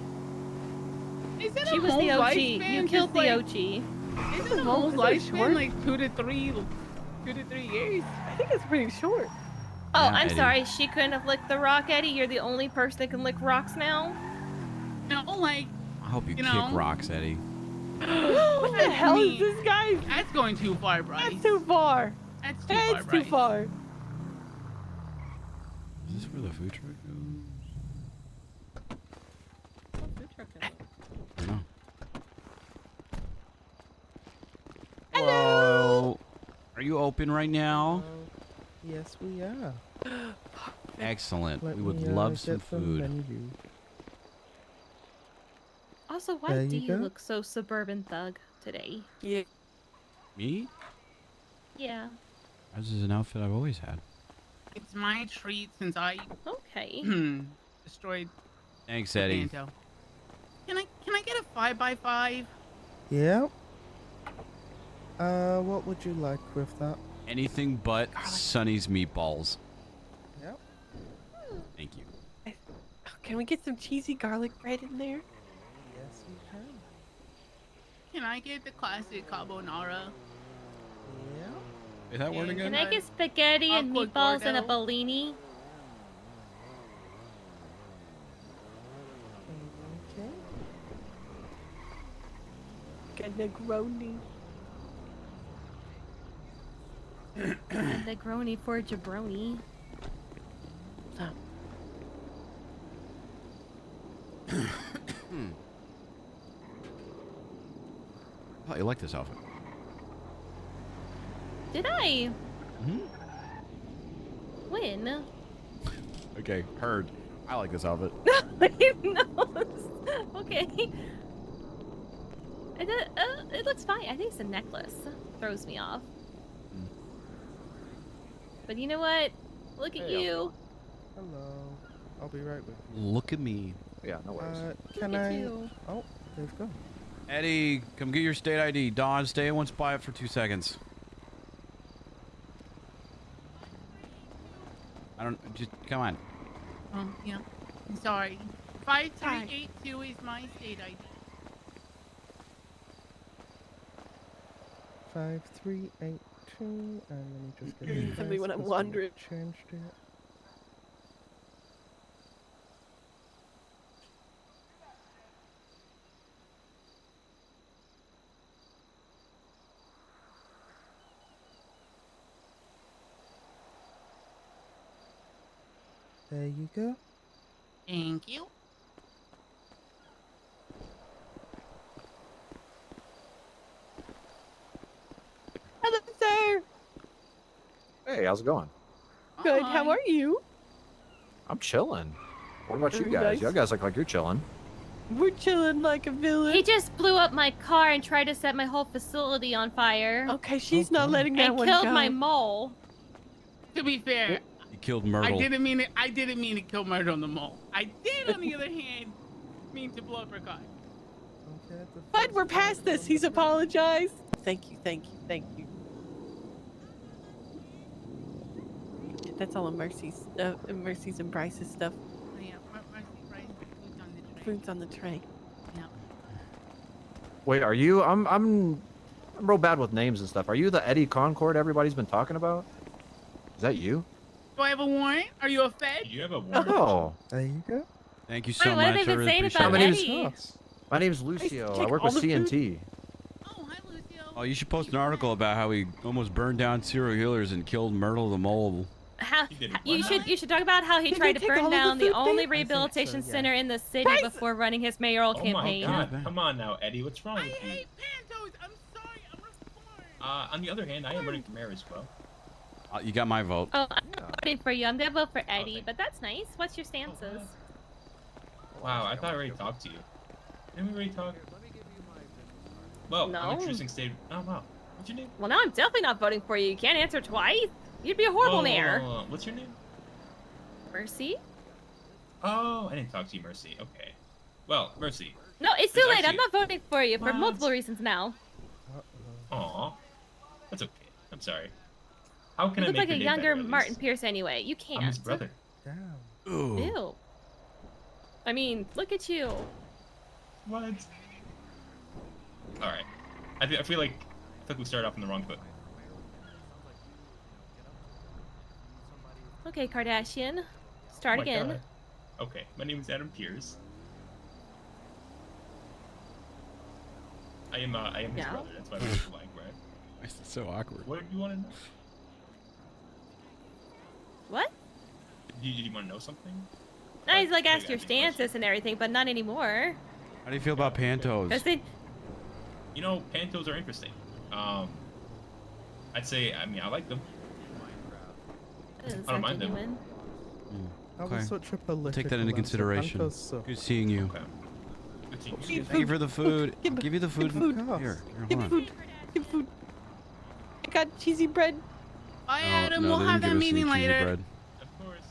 Isn't
She
a
was the
mole's
OG.
lifespan
You killed
just
the
like-
OG.
Isn't a mole's lifespan like 2 to 3 years?
I think it's pretty short.
Oh,
Yeah,
I'm
Eddie.
sorry. She couldn't have licked the rock, Eddie. You're the only person that can lick rocks now.
No, like,
I hope you
you
kick
know.
rocks, Eddie.
What the hell is this guy?
That's going too far, Bryce.
That's too far.
That's too far,
That's too
Bryce.
far.
Is this where the food truck goes? you open right now?
Yes, we are.
Excellent.
Let
We would
me,
love
get
some
the
food.
menu.
Also, why
There
do
you
you
go.
look so suburban thug today?
Yeah.
Me?
Yeah.
This is an outfit I've always had.
It's my treat since I
Okay.
destroyed
Thanks,
the
Eddie.
Panto. Can I get a 5x5?
Yeah. What would you like with that?
Anything but Sonny's meatballs.
Yep.
Thank you.
Can we get some cheesy garlic bread in there?
Yes, you can.
Can I get the classic carbonara?
Yeah.
Say that word again?
Can I get spaghetti and
Aqua
meatballs and a
Gordo?
Bellini?
Okay.
Get Negroni.
Negroni for jabroni.
Oh, you like this outfit?
Did I
Mm-hmm.
win?
Okay, heard. I like this outfit.
No. Okay. It looks fine. I think it's a necklace. Throws me off. But you know what? Look at you.
Hello. I'll be right with you.
Look at me.
Yeah, no worries.
Can
Look at
I?
you.
Oh, they've gone.
Eddie, come get your state ID. Don, stay in one spot for 2 seconds. I don't. Just come on.
Yeah. I'm sorry. 5382 is my state ID.
5382, and let me just get it.
Tell me when I'm wandering.
Changed it. There you go.
Thank you.
Hello, sir.
Hey, how's it going?
Good. How are you?
I'm chilling. What about you
Very
guys?
nice.
You guys look like you're chilling.
We're chilling like a villain.
He just blew up my car and tried to set my whole facility on fire.
Okay, she's not letting that
and
one
killed
go.
my mole.
To be fair,
You killed Myrtle.
I didn't mean to kill Myrtle on the mole. I did, on the other hand, mean to blow up her car.
But we're past this. He's apologized. Thank you, thank you, thank you. That's all of Mercy's and Bryce's stuff.
Oh, yeah, Mercy, Bryce, food's on the tray.
Food's on the tray.
Yeah.
Wait, are you? I'm real bad with names and stuff. Are you the Eddie Concord everybody's been talking about? Is that you?
Do I have a warrant? Are you a fed?
You have a warrant.
Oh.
There you go.
Thank you so
Wait, what
much.
have they
I
been
really
saying
appreciate
about
it.
Eddie?
My name's Lucio.
take
I work
all
with
the food?
CNT.
Oh, you should post an article about how he almost burned down serial killers and killed Myrtle the mole.
How, you should talk about how he
Did
tried
they
to
take all
burn
of the
down the
food
only
there?
rehabilitation
yeah.
center in the city
Bryce!
before running his mayoral
Oh my
campaign.
god, come on now, Eddie, what's wrong
I
with you?
hate Pantos. I'm sorry. I'm reformed.
On the other hand, I am running for mayor as well.
You got my vote.
Oh, I'm not voting for you. I'm gonna vote for Eddie, but that's nice. What's your stances?
Wow, I thought I already talked to you. Didn't we already talk? Well,
No.
I'm introducing state. Oh wow, what's your name?
Well, now I'm definitely not voting for you. You can't answer twice. You'd be a horrible mayor.
What's your name?
Mercy?
Oh, I didn't talk to you, Mercy. Okay. Well, Mercy.
No, it's too
There's
late. I'm
actually-
not voting for you for
What?
multiple reasons now.
Aw, that's okay. I'm sorry. How can
You
I
look
make
like
your
a
day
younger
better, at
Martin
least?
Pierce anyway. You can't.
I'm his brother.
Damn.
Ooh.
Ew. I mean, look at you.
What? All right. I feel like we started off on the wrong foot.
Okay, Kardashian. Start
Oh my
again.
God. Okay, my name is Adam Pierce. I am his
Yeah.
brother. That's why I'm so blank, right?
This is so awkward.
What do you want to know?
What?
Do you want to know something?
No, he's like
I
asked your stances and everything, but not anymore.
How do you feel about Pantos?
Cause they,
You know, Pantos are interesting. I
I'd say, I mean, I like them.
That doesn't
I don't
sound
mind them.
genuine.
That
Okay.
was such a political
Take that into
answer.
consideration.
Thank us, sir.
Good seeing you.
Okay. Good seeing you.
Thank you for the food. I'll give you the food.
food.
Here,
Give
hold on.
food. Give food. I got cheesy bread.
Bye,
No,
Adam.
no,
We'll
they
have
didn't
that
give us any
meeting
cheesy
later.
bread.
Of course.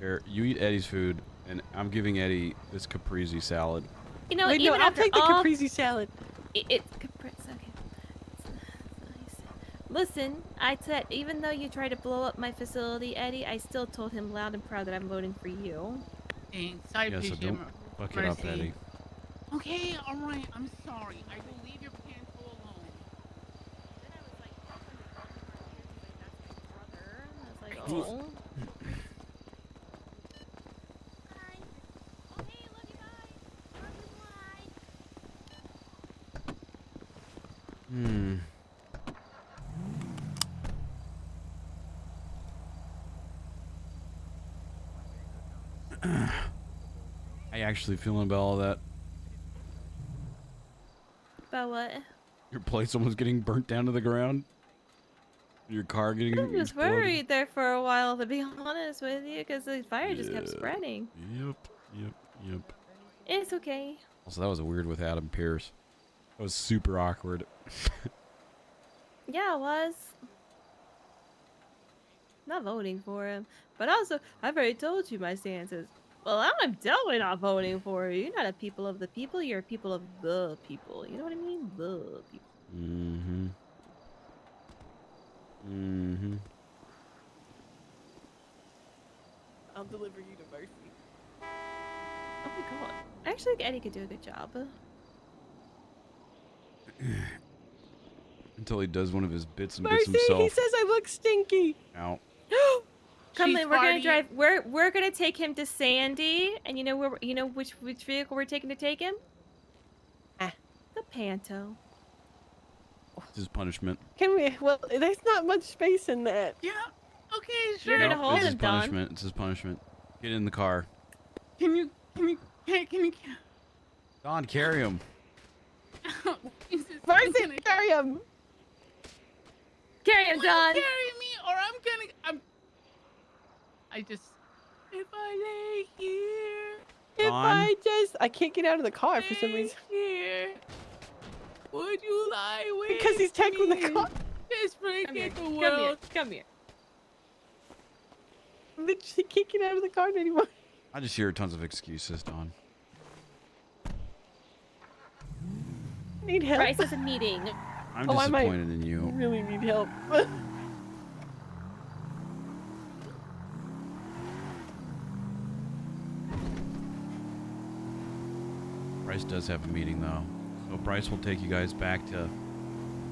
Here, you eat Eddie's food, and I'm giving Eddie this caprese salad.
You know,
Wait,
even
no, I'll
after
take the
all,
caprese salad.
It's caprese. Okay. It's nice. Listen, I said even though you tried to blow up my facility, Eddie, I still told him loud and proud that I'm voting for you.
Thanks. I
Yeah, so
appreciate
don't fuck it up,
mercy.
Eddie.
Okay, alright. I'm sorry. I will leave your pants alone.
Then I was like, that's my brother. I was like, oh.
Hmm. How you actually feeling about all that?
About what?
Your place almost getting burnt down to the ground? Your car getting
I was
exploded?
worried there for a while, to be honest with you, because the fire just kept
Yeah.
spreading.
Yep.
It's okay.
Also, that was weird with Adam Pierce. That was super awkward.
Yeah, it was. Not voting for him. But also, I've already told you my stances. Well, I'm definitely not voting for you. You're not a people of the people. You're a people of the people. You know what I mean? The people.
I'll deliver you to Mercy.
Oh my god. I actually think Eddie could do a good job.
Until he does one of his bits and
Mercy,
bits himself.
he says I look stinky.
Out.
Come
She's
in, we're gonna
farting.
drive. We're gonna take him to Sandy, and you know where? You know which vehicle we're taking to take him? The Panto.
It's his punishment.
Can we? Well, there's not much space in that.
Yeah. Okay,
You're
sure.
gonna
Nope,
hold
it's his
him, Don.
punishment. It's his punishment. Get in the car.
Can you
Don, carry him.
Mercy, carry him.
Carry him, Don.
Carry me, or I just. If I lay here.
If I can't get out of the car for some reason.
Here. Would you lie with
Because he's tackling the car.
Just forget the
Come here.
world.
Come here.
Literally can't get out of the car anymore.
I just hear tons of excuses, Don.
Need help.
Bryce has a meeting.
I'm
I might
disappointed in you.
really need help.
Bryce does have a meeting, though. So Bryce will take you guys back to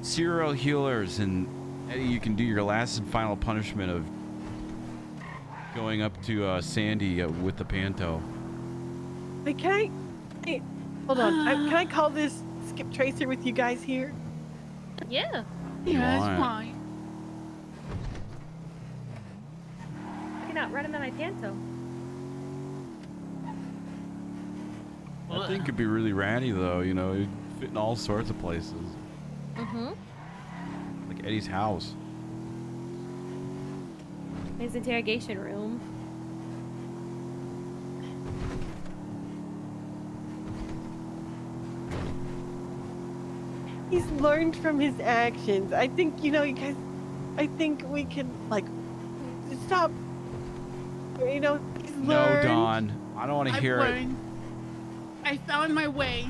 serial healers, and Eddie, you can do your last and final punishment of going up to Sandy with the Panto.
Wait, can I hold on. Can I call this Skip Tracer with you guys here?
Yeah.
Yeah, that's
want.
fine.
I cannot run him in my Panto.
That thing could be really ratty, though. You know, it'd fit in all sorts of places.
Mm-hmm.
Like Eddie's house.
His interrogation room.
He's learned from his actions. I think, you guys, I think we can, like, stop. He's
No,
learned.
Don. I don't want to
I've
hear it.
learned. I found my way.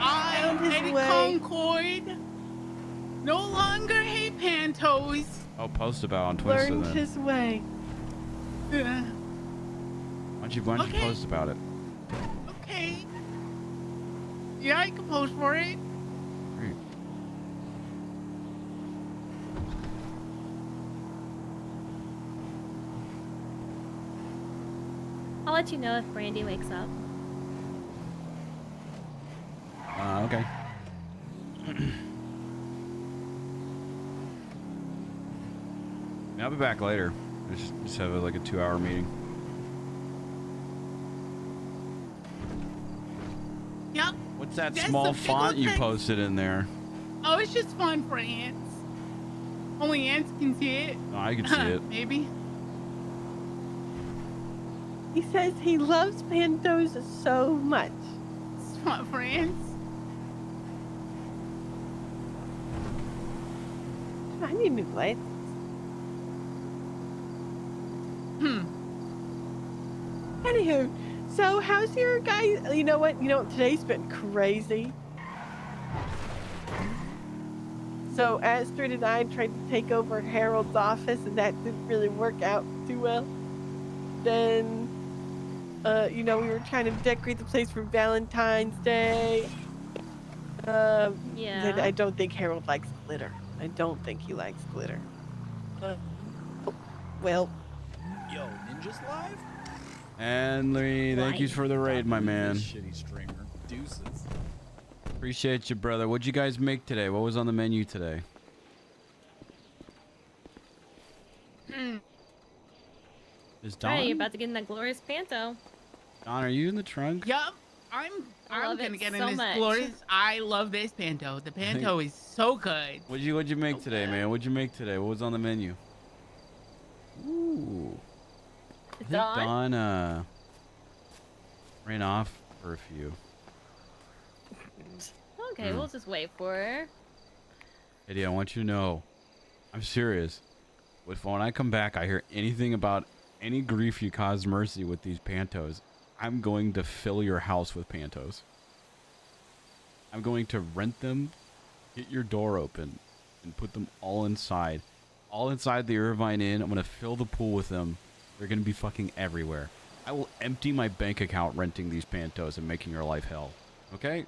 I,
Found his
Eddie
way.
Concord, no longer hate Pantos.
Oh, post about on Twitter
Learned
then.
his way.
Yeah.
Why don't you
Okay.
post about it?
Okay. Yeah, I can post for it.
Great.
I'll let you know if Brandy wakes up.
Okay. I'll be back later. Just have like a 2-hour meeting.
Yep.
What's that
That's
small
the big
font
old
you
text.
posted in there?
Oh, it's just fun, friends. Only ants can see it.
No, I can see it.
Maybe.
He says he loves Pantos so much.
Smart for ants.
I need new glasses. Anywho, so how's your guys? You know what? Today's been crazy. So Astrid and I tried to take over Harold's office, and that didn't really work out too well. Then, we were trying to decorate the place for Valentine's Day.
Yeah.
I don't think Harold likes glitter. I don't think he likes glitter. Well.
Yo, Ninja's live?
Henry, thank you for the raid, my man.
Shitty streamer. Deuces.
Appreciate you, brother. What'd you guys make today? What was on the menu today? Is Don?
Hey, you're about to get in that glorious panto.
Don, are you in the trunk?
Yup. I'm
love
gonna
it
get in
so
this
much.
glorious. I love this panto. The panto is so good.
What'd you make today, man? What'd you make today? What was on the menu? Ooh. I think Don ran off for a few.
Okay, we'll just wait for her.
Eddie, I want you to know, I'm serious. When I come back, I hear anything about any grief you caused Mercy with these pantos, I'm going to fill your house with pantos. I'm going to rent them, get your door open, and put them all inside. All inside the Irvine Inn. I'm going to fill the pool with them. They're going to be fucking everywhere. I will empty my bank account renting these pantos and making your life hell. Okay?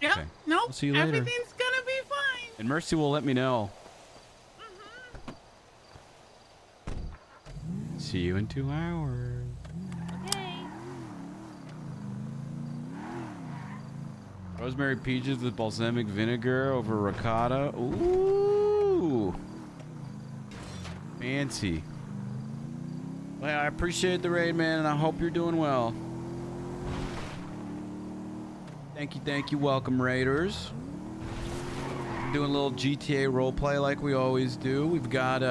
Yep.
Okay.
Nope.
I'll see you later.
Everything's gonna be fine.
And Mercy will let me know. See you in 2 hours.
Okay.
Rosemary peaches with balsamic vinegar over ricotta. Ooh. Fancy. Well, I appreciate the raid, man, and I hope you're doing well. Thank you. Welcome, Raiders. Doing a little GTA roleplay like we always do. We've got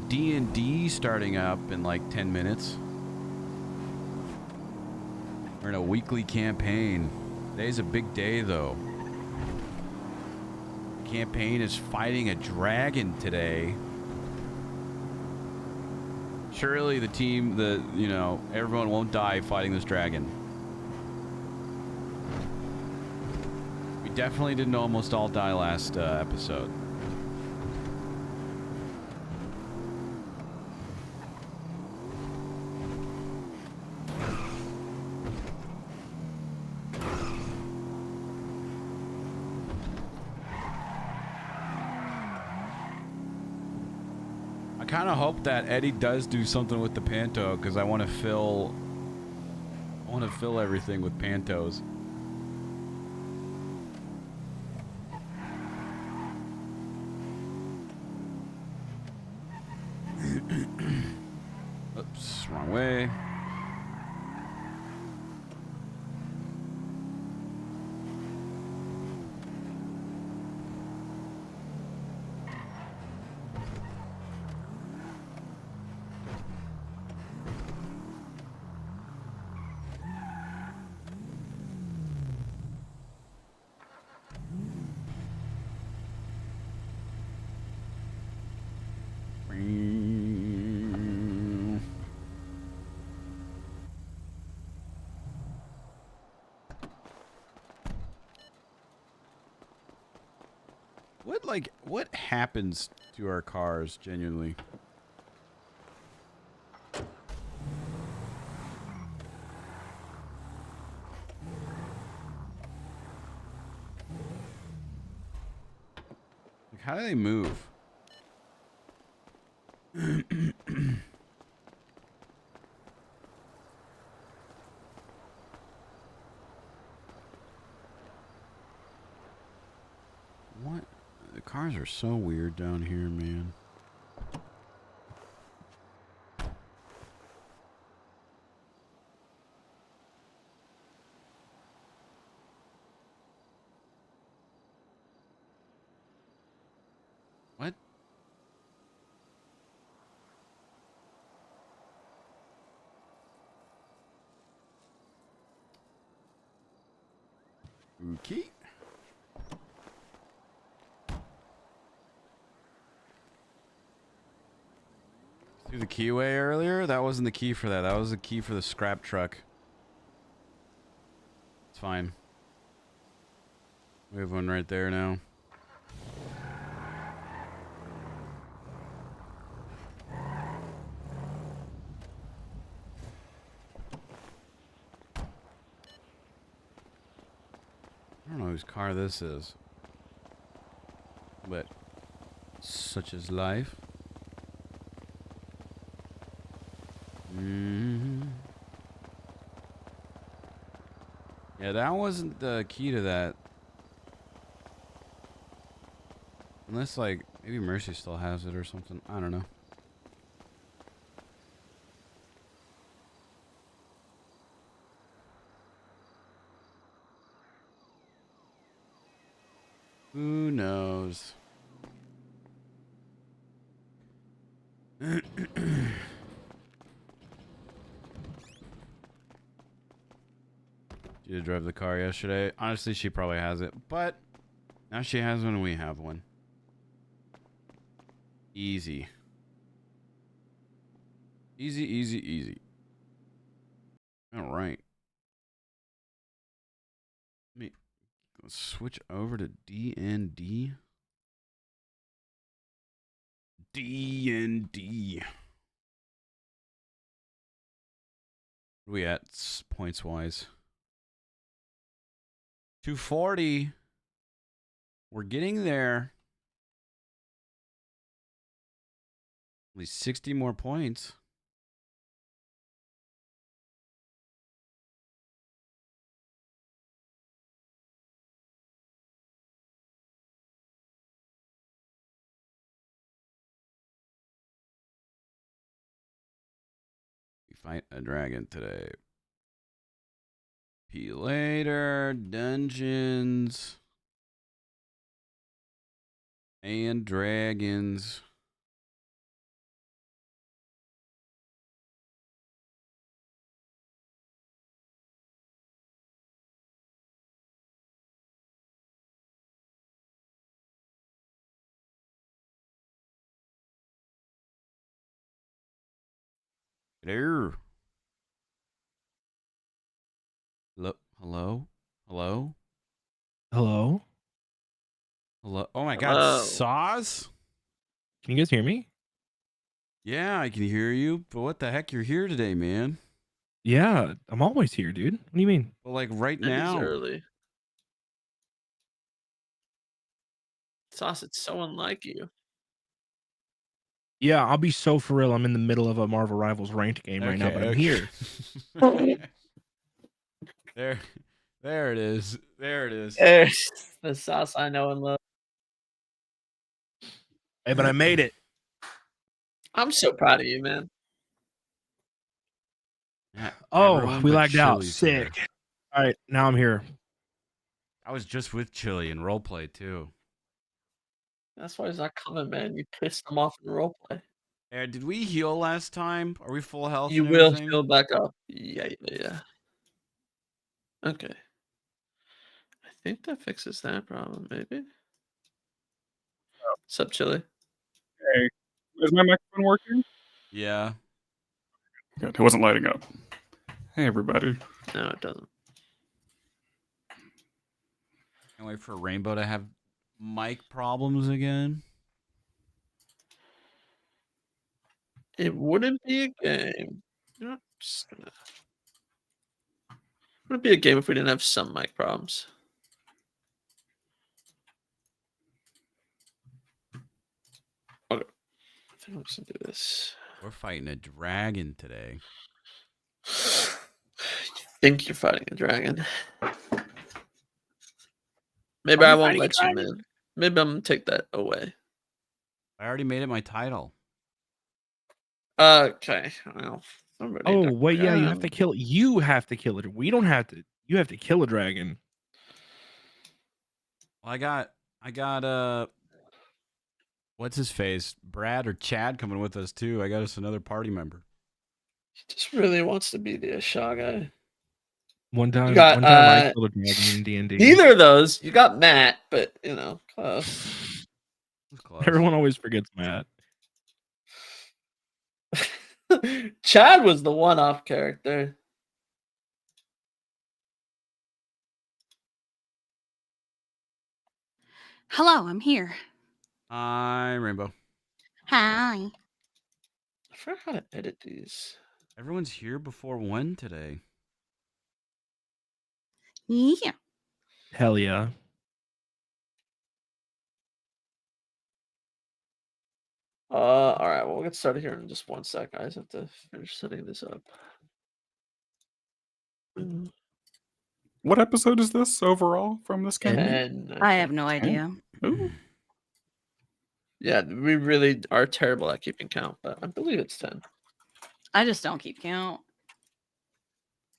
DnD starting up in like 10 minutes. We're in a weekly campaign. Today's a big day, though. The campaign is fighting a dragon today. Surely the team, everyone won't die fighting this dragon. We definitely didn't almost all die last episode. I kind of hope that Eddie does do something with the panto, because I want to fill everything with pantos. Oops, wrong way. What happens to our cars, genuinely? Like, how do they move? What? The cars are so weird down here, man. Okay. Threw the key away earlier? That wasn't the key for that. That was the key for the scrap truck. It's fine. We have one right there now. I don't know whose car this is. But such is life. Yeah, that wasn't the key to that. Unless, like, maybe Mercy still has it or something. I don't know. Who knows? She did drive the car yesterday. Honestly, she probably has it. But now she has one and we have one. Easy. Easy, easy, easy. All right. Let me switch over to DnD. DnD. Where are we at points wise? 240. We're getting there. At least 60 more points. We fight a dragon today. P later, dungeons, and dragons. There. Hello? Hello? Hello?
Hello?
Hello? Oh my god,
Hello.
Saws?
Can you guys hear me?
Yeah, I can hear you, but what the heck, you're here today, man?
Yeah, I'm always here, dude. What do you mean?
Well, like right
It is
now.
early. Sauce, it's so unlike you.
Yeah, I'll be so for real. I'm in the middle of a Marvel Rivals ranked game right now, but I'm here.
There it is. There it is.
There's the sauce I know and love.
Hey, but I made it.
I'm so proud of you, man.
Yeah,
Oh,
everyone
we
but
lagged out.
Chili's here.
Sick. All right, now I'm here.
I was just with Chili and roleplay too.
That's why he's not coming, man. You pissed him off in roleplay.
Did we heal last time? Are we full health
You
and
will
everything?
heal back up. Yeah. Okay. I think that fixes that problem, maybe. What's up, Chili?
Hey, is my microphone working?
Yeah.
Good. It wasn't lighting up. Hey, everybody.
No, it doesn't.
Can't wait for Rainbow to have mic problems again.
It wouldn't be a game. You know, I'm just gonna... It wouldn't be a game if we didn't have some mic problems. Okay. I think I'm just gonna do this.
We're fighting a dragon today.
Think you're fighting a dragon. Maybe
Are
I
you
won't
fighting a
let you,
dragon?
man. Maybe I'm gonna take that away.
I already made it my title.
Okay. Well, somebody
Oh,
duck
wait, yeah, you have
down.
to kill. You have to kill it. We don't have to. You have to kill a dragon.
Well, I got what's his face? Brad or Chad coming with us too. I got us another party member.
He just really wants to be the Shaw guy.
One time,
You got,
I killed a dragon in DnD.
Neither of those. You got Matt, but you know, close.
Everyone always forgets Matt.
Chad was the one-off character.
Hello, I'm here.
Hi, Rainbow.
Hi.
I forgot how to edit these.
Everyone's here before 1 today.
Yeah.
Hell yeah.
All right, well, we'll get started here in just 1 sec, guys. I have to finish setting this up.
What episode is this overall from this campaign?
And
I have no idea.
Ooh.
Yeah, we really are terrible at keeping count, but I believe it's 10.
I just don't keep count.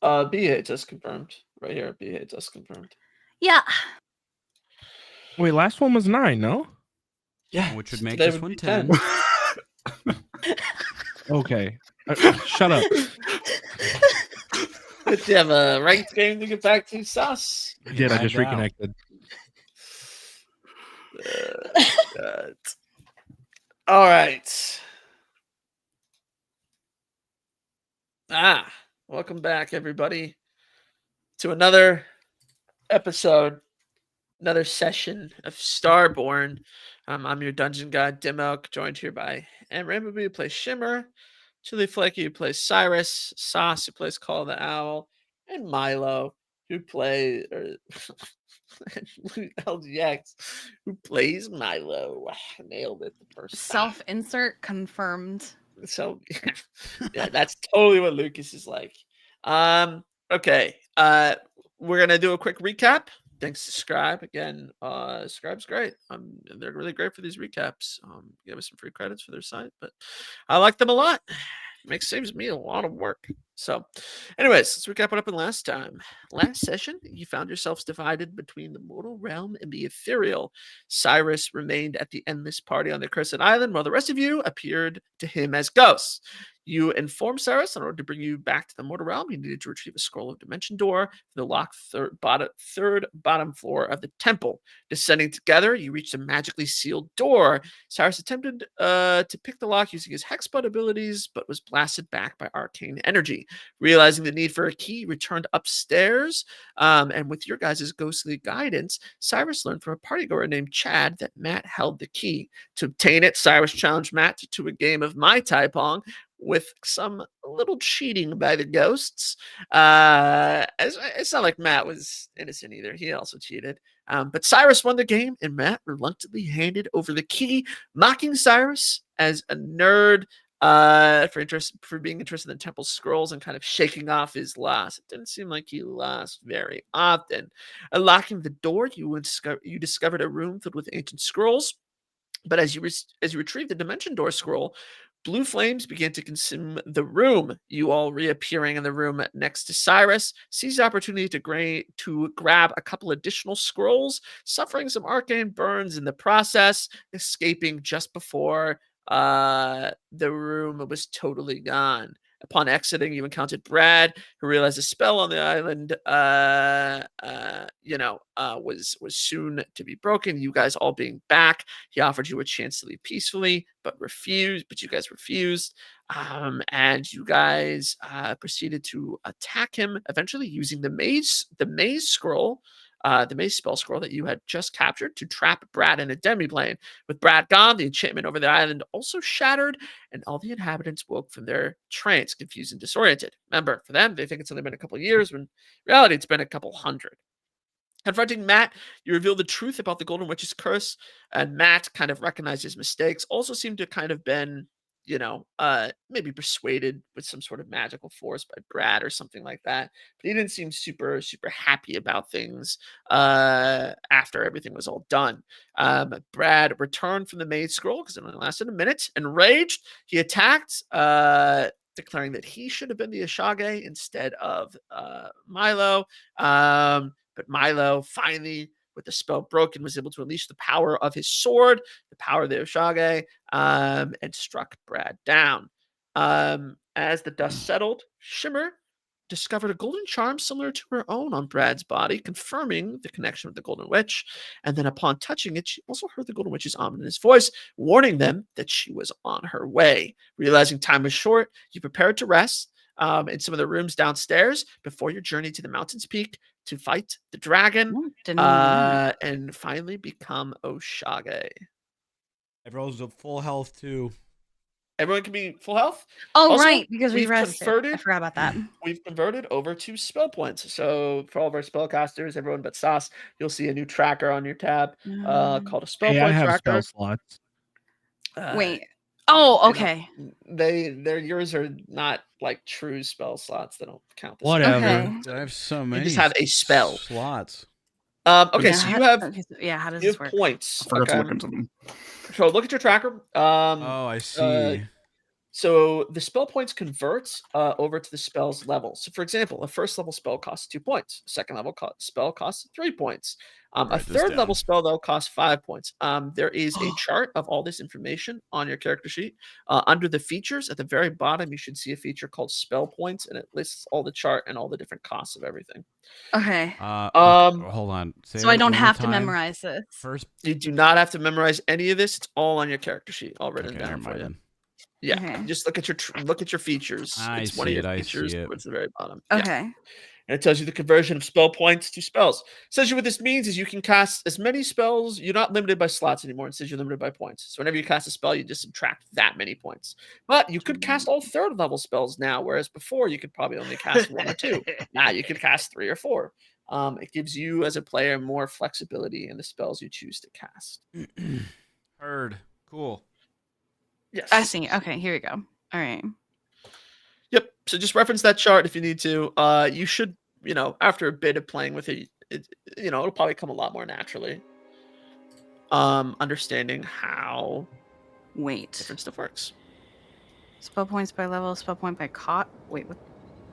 B8 just confirmed. Right here, B8 just confirmed.
Yeah.
Wait, last one was 9, no?
Yeah.
Which would make
today
this
would
one
be
10.
Okay. Shut up.
Did you have a ranked game to get back to, Sauce?
I did. I just reconnected.
God. All right. Welcome back, everybody, to another episode, another session of Starborn. I'm your dungeon guide, Dimmelk, joined here by Rainbow, who plays Shimmer, Chili Flaky, who plays Cyrus, Sauce, who plays Call the Owl, and Milo, who plays LGX, who plays Milo. Nailed it the first time.
Self-insert confirmed.
So yeah, that's totally what Lucas is like. Okay. We're gonna do a quick recap. Thanks to Scribe again. Scribe's great. They're really great for these recaps. Give us some free credits for their site, but I like them a lot. Saves me a lot of work. So, anyways, let's recap what happened last time. Last session, you found yourselves divided between the mortal realm and the ethereal. Cyrus remained at the endless party on the Cursed Island, while the rest of you appeared to him as ghosts. You informed Cyrus in order to bring you back to the mortal realm, you needed to retrieve a scroll of Dimension Door from the locked third bottom floor of the temple. Descending together, you reached a magically sealed door. Cyrus attempted to pick the lock using his hexbot abilities, but was blasted back by arcane energy. Realizing the need for a key, he returned upstairs, and with your guys' ghostly guidance, Cyrus learned from a partygoer named Chad that Matt held the key. To obtain it, Cyrus challenged Matt to a game of Mai Tai Pong, with some little cheating by the ghosts. It's not like Matt was innocent either. He also cheated. But Cyrus won the game, and Matt reluctantly handed over the key, mocking Cyrus as a nerd for being interested in Temple Scrolls and kind of shaking off his loss. It didn't seem like he lost very often. Unlocking the door, you discovered a room filled with ancient scrolls. But as you retrieved the Dimension Door scroll, blue flames began to consume the room. You all reappearing in the room next to Cyrus seized the opportunity to grab a couple additional scrolls, suffering some arcane burns in the process, escaping just before the room was totally gone. Upon exiting, you encountered Brad, who realized a spell on the island, was soon to be broken. You guys all being back, he offered you a chance to leave peacefully, but you guys refused. And you guys proceeded to attack him, eventually using the maze scroll. The maze spell scroll that you had just captured to trap Brad in a demiplane. With Brad gone, the enchantment over the island also shattered, and all the inhabitants woke from their trance, confused and disoriented. Remember, for them, they think it's only been a couple of years, when in reality, it's been a couple hundred. Confronting Matt, you reveal the truth about the Golden Witch's curse, and Matt kind of recognized his mistakes, also seemed to kind of been, maybe persuaded with some sort of magical force by Brad or something like that. But he didn't seem super, super happy about things after everything was all done. Brad returned from the maze scroll, because it only lasted a minute. Enraged, he attacked, declaring that he should have been the Ashage instead of Milo. But Milo finally, with the spell broken, was able to unleash the power of his sword, the power of the Oshage, and struck Brad down. As the dust settled, Shimmer discovered a golden charm similar to her own on Brad's body, confirming the connection with the Golden Witch. And then upon touching it, she also heard the Golden Witch's ominous voice, warning them that she was on her way. Realizing time was short, you prepared to rest in some of the rooms downstairs before your journey to the mountain's peak to fight the dragon and finally become Oshage.
Everyone's at full health too.
Everyone can be full health.
Oh,
Also,
right, because we
we've
rested. I
converted.
forgot about that.
We've converted over to spell points. So for all of our spellcasters, everyone but Sas, you'll see a new tracker on your tab called a spell
Hey,
point
I have
tracker.
spell slots.
Wait. Oh,
They're not-
okay.
They're yours are not like true spell slots. They don't count. The
Whatever.
same.
I have so
You
many.
just have a spell
slots.
Okay,
Yeah,
so
how-
you have
okay, so- yeah, how does
you
this
have
work?
points.
I forgot to
okay?
look into them.
So look at your tracker.
Oh, I see.
So the spell points convert over to the spell's level. So, for example, a first level spell costs 2 points. A second level spell costs 3 points. A
Write this
third
down.
level spell, though, costs 5 points. There is a chart of all this information on your character sheet. Under the features, at the very bottom, you should see a feature called spell points, and it lists all the chart and all the different costs of everything.
Okay.
Hold on. Say
So I
that
don't
one more
have to
time.
memorize this.
First.
You do not have to memorize any of this. It's all on your character sheet, all written
Okay,
down
never
for
mind
you.
then.
Yeah,
Okay.
just look at your features.
I
It's one of
see
your
it, I
features
see it.
towards the very bottom.
Okay.
Yeah. And it tells you the conversion of spell points to spells. Essentially, what this means is you can cast as many spells. You're not limited by slots anymore. Instead, you're limited by points. So whenever you cast a spell, you just subtract that many points. But you could cast all third level spells now, whereas before you could probably only cast 1 or 2. Now you could cast 3 or 4. It gives you as a player more flexibility in the spells you choose to cast.
Heard. Cool.
Yes.
I see. Okay, here we go. All right.
Yep. So just reference that chart if you need to. You should, after a bit of playing with it, it'll probably come a lot more naturally. Understanding how different stuff works.
Spell points by level, spell point by cot. Wait, what?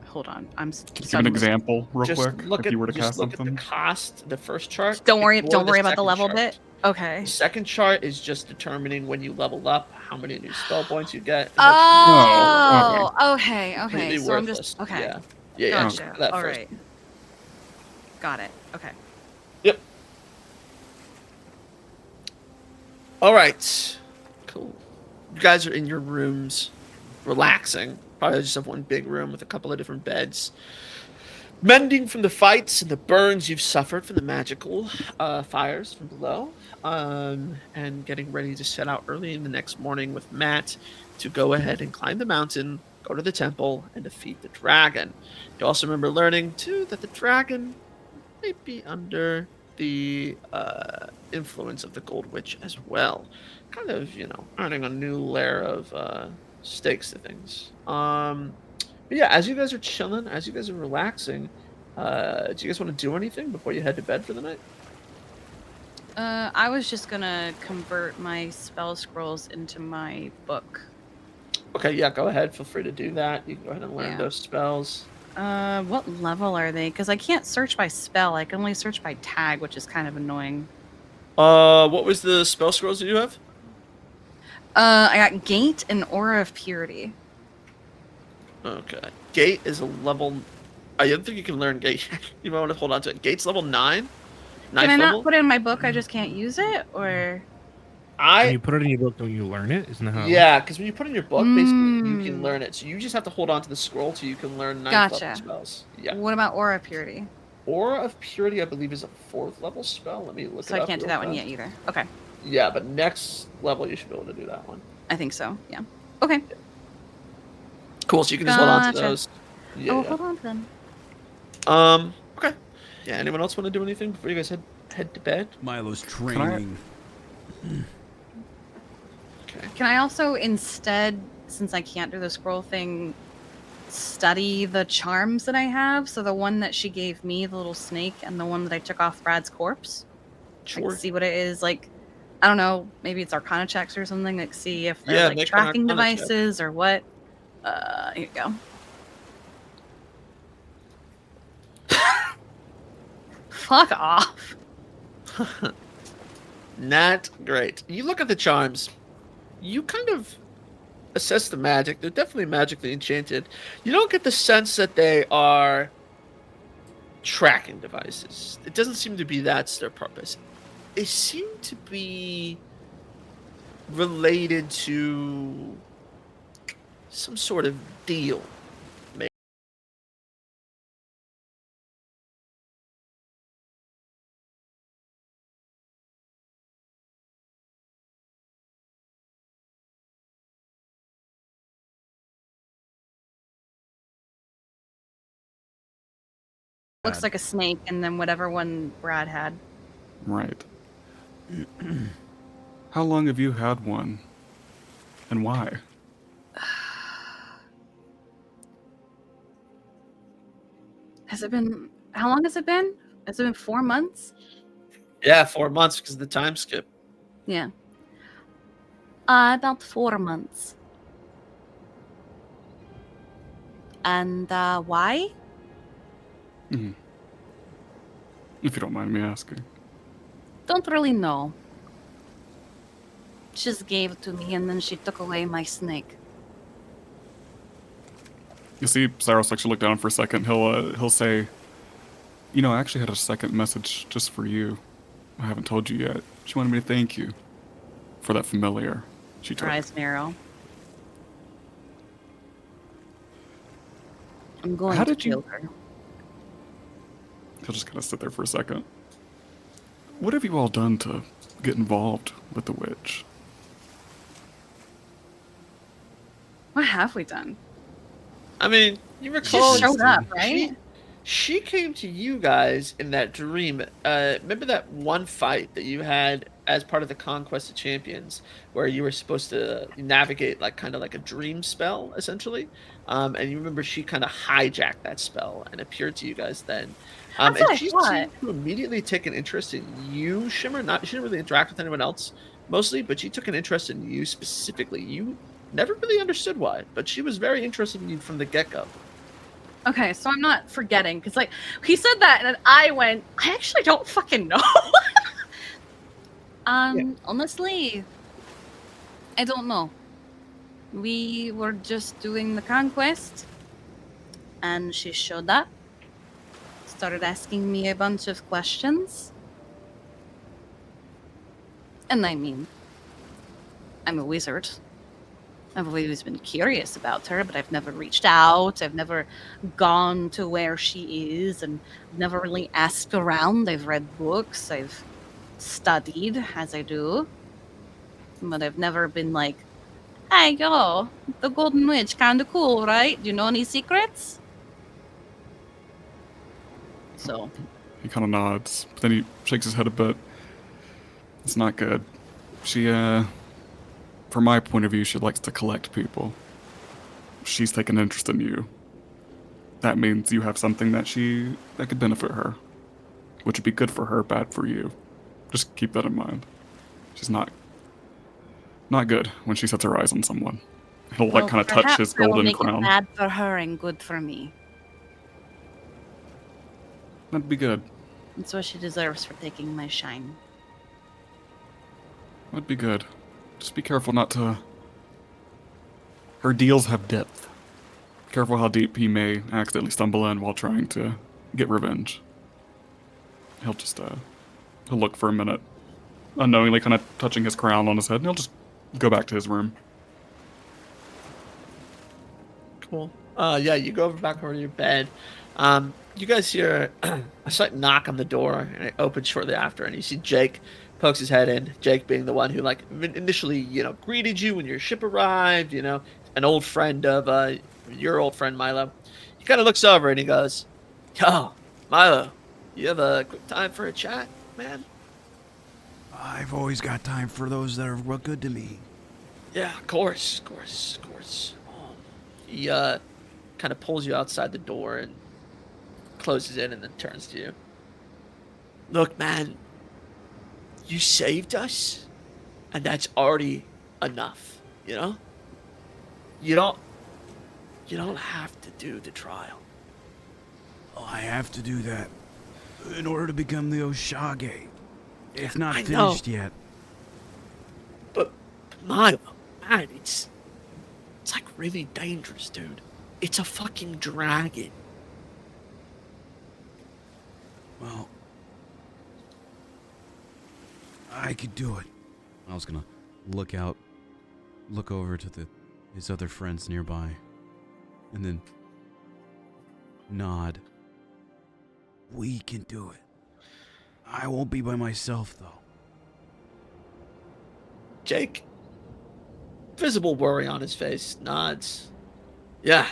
Hold on. I'm
Can you give an example real
Just
quick
look
if
at
you were to
just
cast
look at
something?
the cost, the first chart.
Don't worry
ignore
about the
second
level
chart.
bit. Okay.
The second chart is just determining when you level up, how many new spell points you get. and
Oh,
what
okay, okay.
Completely
So I'm
worthless.
just okay.
Yeah. Yeah.
Gotcha.
That
All
first.
right. Got it. Okay.
Yep. All right. Cool. You guys are in your rooms, relaxing. Probably just have one big room with a couple of different beds. Mending from the fights and the burns you've suffered from the magical fires from below. And getting ready to set out early in the next morning with Matt to go ahead and climb the mountain, go to the temple, and defeat the dragon. You also remember learning, too, that the dragon might be under the influence of the Gold Witch as well. Kind of, adding a new layer of stakes to things. But yeah, as you guys are chilling, as you guys are relaxing, do you guys want to do anything before you head to bed for the night?
I was just gonna convert my spell scrolls into my book.
Okay, yeah, go ahead. Feel free to do that. You can go ahead and learn
Yeah.
those spells.
What level are they? Because I can't search by spell. I can only search by tag, which is kind of annoying.
What was the spell scrolls that you have?
I got Gate and Aura of Purity.
Okay. Gate is a level... I don't think you can learn Gate. You might want to hold on to it. Gate's level 9.
Can I
Ninth
not
level.
put it in my book? I just can't use it, or
When you put it in your book, don't you learn it? Isn't that how?
Yeah, because when you put it in your book, basically, you can learn it. So you just have to hold on to the scroll till you can learn 9th level
Gotcha.
spells. Yeah.
What about Aura of Purity?
Aura of Purity, I believe, is a 4th level spell. Let me look
So
it
I
up
can't do
real
that one
fast.
yet either. Okay,
Yeah, but next level, you should be able to do that one.
I think so. Yeah. Okay.
Cool, so you can just hold on to
Gotcha.
those. Yeah.
Oh,
yeah.
hold on to them.
Okay. Yeah, anyone else want to do anything before you guys head to bed?
Milo's training.
Okay.
Can I also instead, since I can't do the scroll thing, study the charms that I have? So the one that she gave me, the little snake, and the one that I took off Brad's corpse?
Sure.
Like, see what it is. Like, I don't know, maybe it's Arcana checks or something. Like, see if they're
Yeah,
like
make an
tracking
Arcana check.
devices or what. Here you go. Fuck off.
Not great. You look at the charms. You kind of assess the magic. They're definitely magically enchanted. You don't get the sense that they are tracking devices. It doesn't seem to be that's their purpose. They seem to be related to some sort of deal. Maybe.
Looks like a snake, and then whatever one Brad had.
Right. How long have you had one? And why?
Has it been? How long has it been? Has it been 4 months?
Yeah, 4 months because of the time skip.
Yeah. About 4 months. And why?
Mhm. If you don't mind me asking.
Don't really know. She just gave it to me, and then she took away my snake.
You see, Saros actually look down for a second. He'll say, "You know, I actually had a second message just for you. I haven't told you yet. She wanted me to thank you for that familiar she took."
Her eyes narrow. I'm going
How
to
did you-
kill her.
He'll just kind of sit there for a second. What have you all done to get involved with the witch?
What have we done?
I mean, you
She
recall
just showed up, right?
She came to you guys in that dream. Remember that one fight that you had as part of the Conquest of Champions, where you were supposed to navigate like kind of like a dream spell, essentially. And you remember she kind of hijacked that spell and appeared to you guys then.
That's
And
what I
she
thought.
seemed to immediately take an interest in you, Shimmer. She didn't really interact with anyone else mostly, but she took an interest in you specifically. You never really understood why, but she was very interested in you from the get-go.
Okay, so I'm not forgetting, because, like, he said that, and then I went, I actually don't fucking know. Honestly, I don't know. We were just doing the conquest, and she showed up, started asking me a bunch of questions. And I mean, I'm a wizard. I've always been curious about her, but I've never reached out. I've never gone to where she is, and never really asked around. I've read books. I've studied, as I do. But I've never been like, hey, yo, the Golden Witch, kinda cool, right? Do you know any secrets? So.
He kind of nods, but then he shakes his head a bit. It's not good. She, from my point of view, she likes to collect people. She's taken interest in you. That means you have something that could benefit her. Which would be good for her, bad for you. Just keep that in mind. She's not good when she sets her eyes on someone. He'll like kind of touch his
I will
golden
make
crown.
it bad for her and good for me.
That'd be good.
That's what she deserves for taking my shine.
That'd be good. Just be careful not to... Her deals have depth. Careful how deep he may accidentally stumble in while trying to get revenge. He'll just, he'll look for a minute, unknowingly kind of touching his crown on his head, and he'll just go back to his room.
Cool. Yeah, you go back over to your bed. You guys hear a slight knock on the door, and it opens shortly after, and you see Jake pokes his head in. Jake being the one who, like, initially, greeted you when your ship arrived, an old friend of your old friend Milo. He kind of looks over and he goes, "Yo, Milo, you have a quick time for a chat, man?"
I've always got time for those that are real good to me.
Yeah, of course. He kind of pulls you outside the door and closes it and then turns to you. "Look, man, you saved us, and that's already enough, You don't have to do the trial."
Oh, I have to do that in order to become the Oshage. It's not
I know.
finished yet.
But Milo, man, really dangerous, dude. It's a fucking dragon.
Well, I could do it. I was gonna look over to his other friends nearby, and then nod. We can do it. I won't be by myself, though.
Jake, visible worry on his face, nods. Yeah.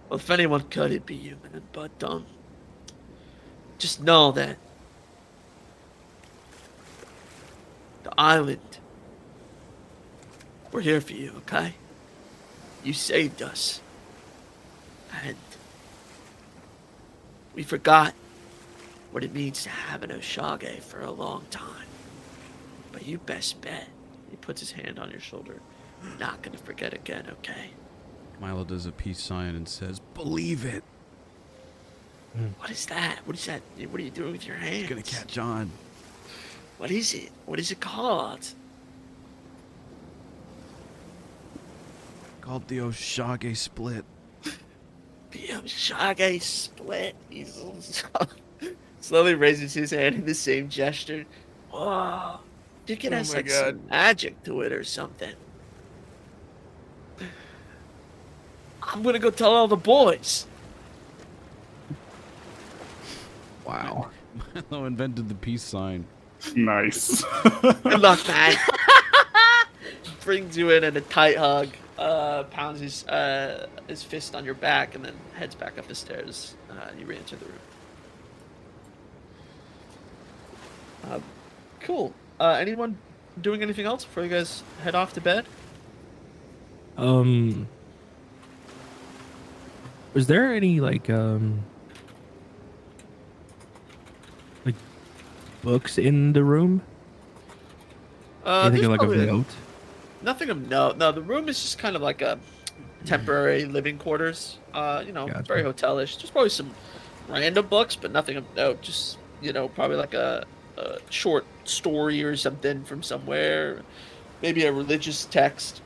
Well, if anyone could, it'd be you, man. But, just know that the island, we're here for you, okay? You saved us. And we forgot what it means to have an Oshage for a long time. But you best bet. He puts his hand on your shoulder. You're not gonna forget again, okay?
Milo does a peace sign and says, "Believe it."
What is that? What is that? What are you doing with your hands?
It's gonna catch on.
What is it? What is it called?
Called the Oshage split.
The Oshage split. He slowly raises his hand in the same gesture. Whoa. You can have like some magic to it or something. I'm gonna go tell all the boys.
Wow. Milo invented the peace sign.
Nice.
Good luck, man. Brings you in a tight hug, pounds his fist on your back, and then heads back up the stairs. You re-enter the room. Cool. Anyone doing anything else before you guys head off to bed?
Was there any like books in the room? Anything like of note?
Nothing of note. No, the room is just kind of like a temporary living quarters. Very hotelish. There's probably some random books, but nothing of note. Just probably like a short story or something from somewhere. Maybe a religious text.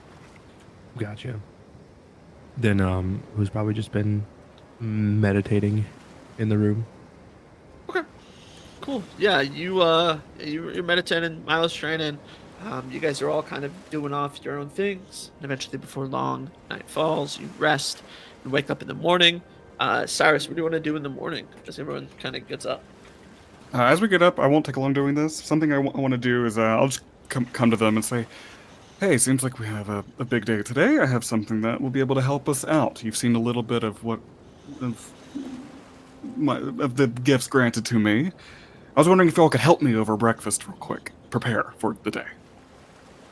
Gotcha. Then who's probably just been meditating in the room.
Cool. Yeah, you're meditating, Milo's training. You guys are all kind of doing off your own things. And eventually, before long, night falls. You rest. You wake up in the morning. Cyrus, what do you want to do in the morning as everyone kind of gets up?
As we get up, I won't take long doing this. Something I want to do is I'll just come to them and say, "Hey, seems like we have a big day today. I have something that will be able to help us out. You've seen a little bit of of the gifts granted to me. I was wondering if y'all could help me over breakfast real quick. Prepare for the day."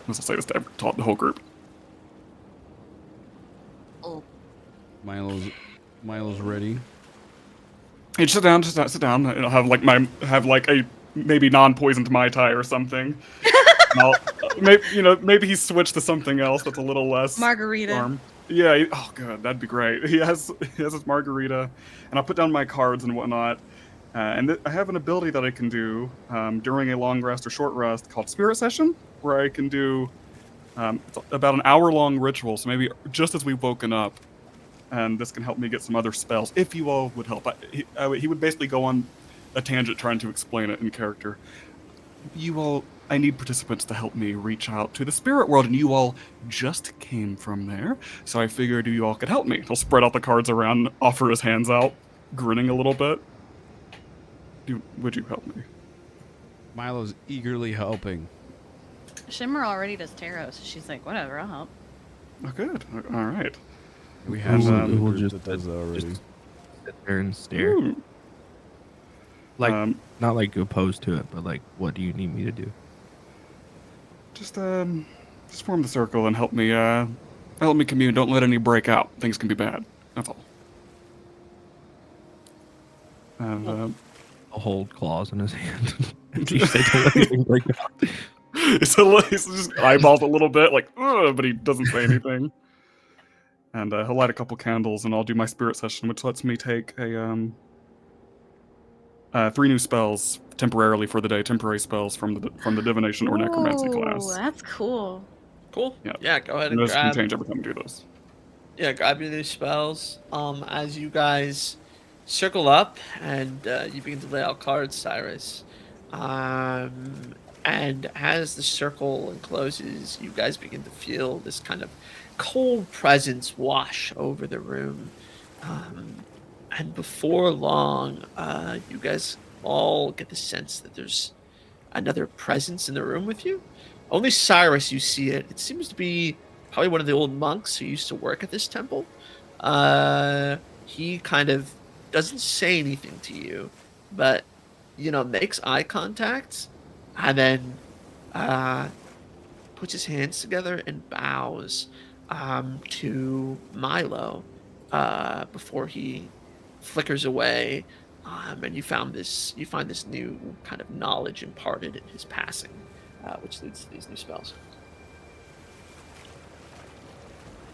I'll say this to the whole group.
Milo's ready.
Hey, sit down. I'll have like a maybe non-poisoned Mai Tai or something. And I'll, maybe he switched to something else that's a little less
margarita.
Warm. Yeah. Oh, good. That'd be great. He has his margarita, and I'll put down my cards and whatnot. And I have an ability that I can do during a long rest or short rest called Spirit Session, where I can do it's about an hour-long ritual. So maybe just as we've woken up, and this can help me get some other spells. If you all would help, he would basically go on a tangent trying to explain it in character. I need participants to help me reach out to the spirit world, and you all just came from there, so I figured you all could help me. He'll spread out the cards around, offer his hands out, grinning a little bit. Would you help me?
Milo's eagerly helping.
Shimmer already does tarot, so she's like, whatever, I'll help.
Oh, good. All right.
We have
we'll
just that does that already.
Just sit there and stare.
Ooh.
Like, not like opposed to it, but like, what do you need me to do?
Just form the circle and help me commune. Don't let any break out. Things can be bad. That's all. And
I'll hold claws in his hand. Don't let anything break out.
He's just eyeballs a little bit, like, ugh, but he doesn't say anything. And he'll light a couple candles, and I'll do my spirit session, which lets me take a 3 new spells temporarily for the day, temporary spells from the divination or necromancy class.
That's cool.
Cool.
Yeah.
Yeah. Go ahead
And
and
those can
grab.
change every time we do those.
grab your new spells. As you guys circle up and you begin to lay out cards, Cyrus. And as the circle encloses, you guys begin to feel this kind of cold presence wash over the room. And before long, you guys all get the sense that there's another presence in the room with you. Only Cyrus, you see it. It seems to be probably one of the old monks who used to work at this temple. He kind of doesn't say anything to you, but, makes eye contact and then puts his hands together and bows to Milo before he flickers away. And you find this new kind of knowledge imparted in his passing, which leads to these new spells.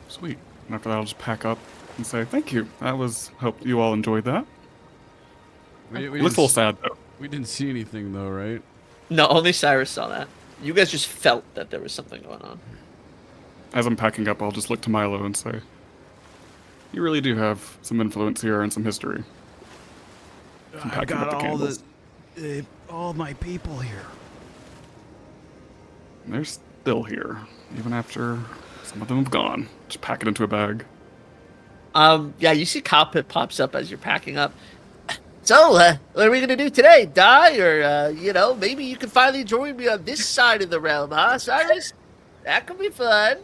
Sweet. And after that, I'll just pack up and say thank you. Hope you all enjoyed that.
We
It looks a little sad though.
We didn't see anything though, right?
No, only Cyrus saw that. You guys just felt that there was something going on.
As I'm packing up, I'll just look to Milo and say, "You really do have some influence here and some history." I'm
I
packing up
got
the
all
candles.
all my people here.
They're still here, even after some of them have gone. Just pack it into a bag.
Yeah, you see Cockpit pops up as you're packing up. So, what are we gonna do today? Die, or maybe you can finally join me on this side of the realm, huh, Cyrus? That could be fun.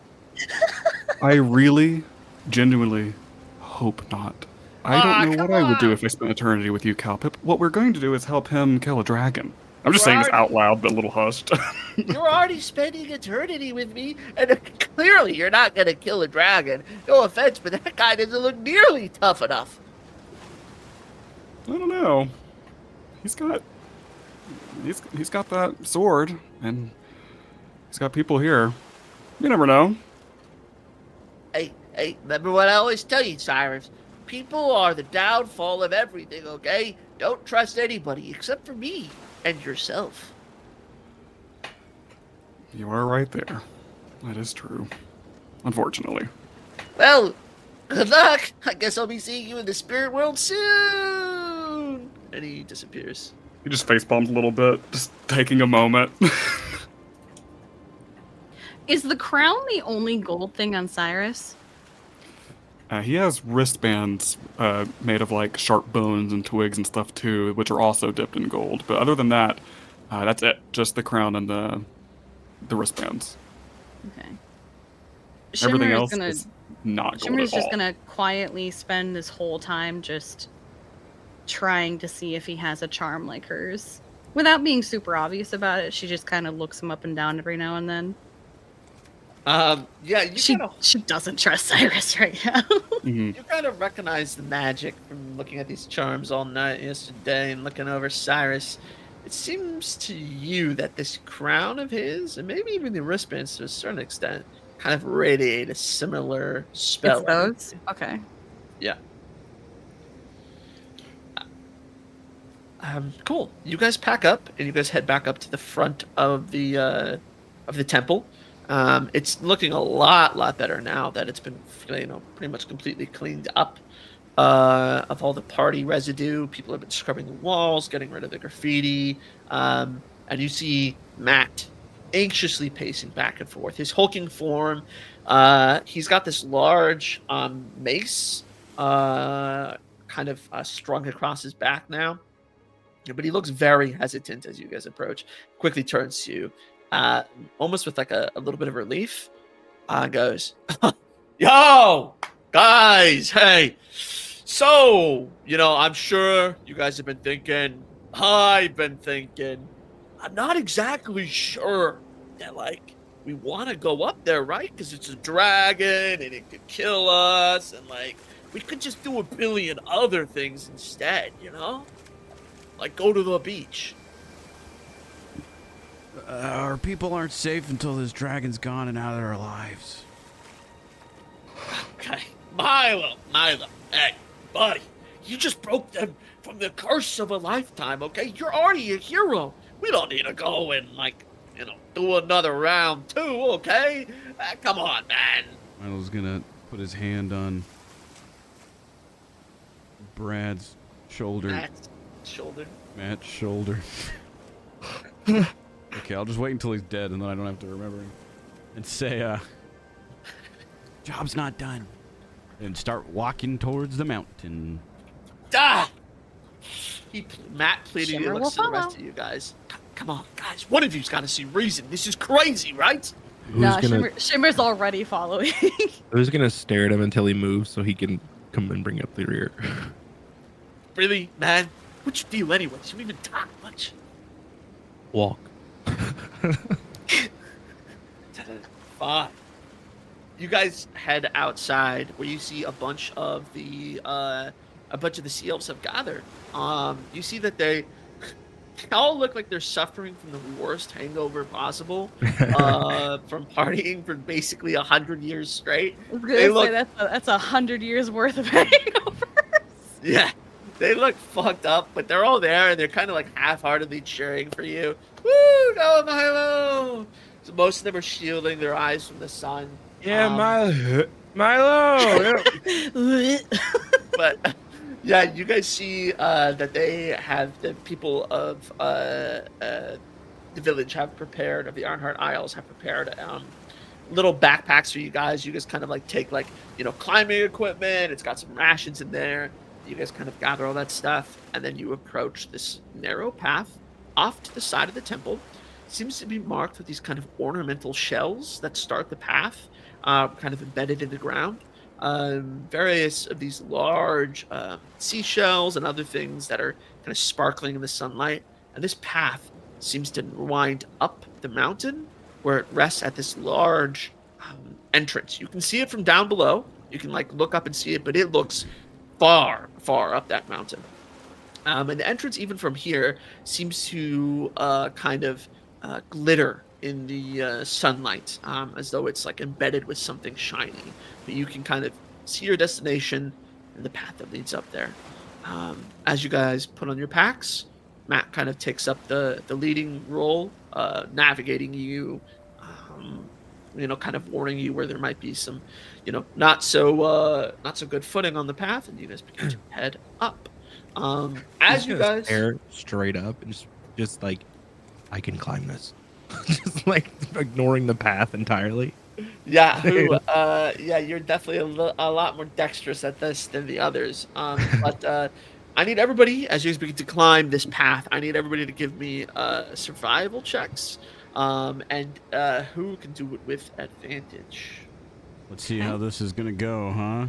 I really, genuinely hope not. I don't know what I would do if I spent eternity with you, Calpip. What we're going to do is help him kill a dragon. I'm just saying this out loud, but a little hushed.
You're already spending eternity with me, and clearly you're not gonna kill a dragon. No offense, but that guy doesn't look nearly tough enough.
I don't know. He's got that sword, and he's got people here. You never know.
Hey, remember what I always tell you, Cyrus? People are the downfall of everything, okay? Don't trust anybody except for me and yourself.
You are right there. That is true. Unfortunately.
Well, good luck. I guess I'll be seeing you in the spirit world soon. And he disappears.
He just facepalms a little bit, just taking a moment.
Is the crown the only gold thing on Cyrus?
He has wristbands made of like sharp bones and twigs and stuff too, which are also dipped in gold. But other than that, that's it. Just the crown and the wristbands.
Okay.
Everything
Shimmer
else is not gold
Shimmer's
at
just
all.
gonna quietly spend this whole time just trying to see if he has a charm like hers. Without being super obvious about it, she just kind of looks him up and down every now and then.
Yeah,
she doesn't trust Cyrus right now.
Mm-hmm.
You kind of recognize the magic from looking at these charms all night yesterday and looking over Cyrus. It seems to you that this crown of his, and maybe even the wristbands to a certain extent, kind of radiate a similar spell.
It's those? Okay.
Yeah. Cool. You guys pack up and you guys head back up to the front of the temple. It's looking a lot better now that it's been, pretty much completely cleaned up of all the party residue. People have been scrubbing the walls, getting rid of the graffiti, and you see Matt anxiously pacing back and forth. His hulking form, he's got this large mace kind of strung across his back now. But he looks very hesitant as you guys approach. Quickly turns to you, almost with like a little bit of relief. Goes, "Yo, guys, hey. So, I'm sure you guys have been thinking. I've been thinking. I'm not exactly sure that we want to go up there, right? Because it's a dragon and it could kill us, and we could just do a billion other things instead, Like go to the beach."
Our people aren't safe until this dragon's gone and out of their lives.
Okay, Milo, hey, buddy, you just broke them from the curse of a lifetime, okay? You're already a hero. We don't need to go and, do another round two, okay? Come on, man.
Milo's gonna put his hand on Brad's shoulder.
Matt's shoulder.
Matt's shoulder. Okay, I'll just wait until he's dead, and then I don't have to remember him. And say, job's not done. And start walking towards the mountain.
Ah! Matt pleading
Shimmer
looks
will
to the rest
follow.
of you guys. Come on, guys. One of you's got to see reason. This is crazy, right?
Nah,
gonna-
Shimmer's already following.
Who's gonna stare at him until he moves so he can come and bring up the rear?
Really, man? What'd you feel anyways? You don't even talk much.
Walk.
Fine. You guys head outside where you see a bunch of the sea elves have gathered. You see that they all look like they're suffering from the worst hangover possible, from partying for basically 100 years straight.
I was gonna say that's 100 years worth of hangovers.
Yeah, they look fucked up, but they're all there and they're kind of like half-heartedly cheering for you. Woo, go Milo! So most of them are shielding their eyes from the sun.
Yeah, Milo.
But yeah, you guys see that they have the people of the village have prepared, of the Ironheart Isles have prepared little backpacks for you guys. You guys kind of like take like, climbing equipment. It's got some rations in there. You guys kind of gather all that stuff, and then you approach this narrow path off to the side of the temple. Seems to be marked with these kind of ornamental shells that start the path, kind of embedded in the ground. Various of these large seashells and other things that are kind of sparkling in the sunlight. And this path seems to wind up the mountain where it rests at this large entrance. You can see it from down below. You can like look up and see it, but it looks far, far up that mountain. And the entrance, even from here, seems to kind of glitter in the sunlight, as though it's like embedded with something shiny. But you can kind of see your destination and the path that leads up there. As you guys put on your packs, Matt kind of takes up the leading role, navigating you, kind of warning you where there might be some, not so good footing on the path, and you guys begin to head up. As you guys
stare straight up and just like, I can climb this. Just like ignoring the path entirely.
Yeah, you're definitely a lot more dexterous at this than the others. But I need everybody, as you begin to climb this path, I need everybody to give me survival checks. And who can do it with advantage?
Let's see how this is gonna go, huh?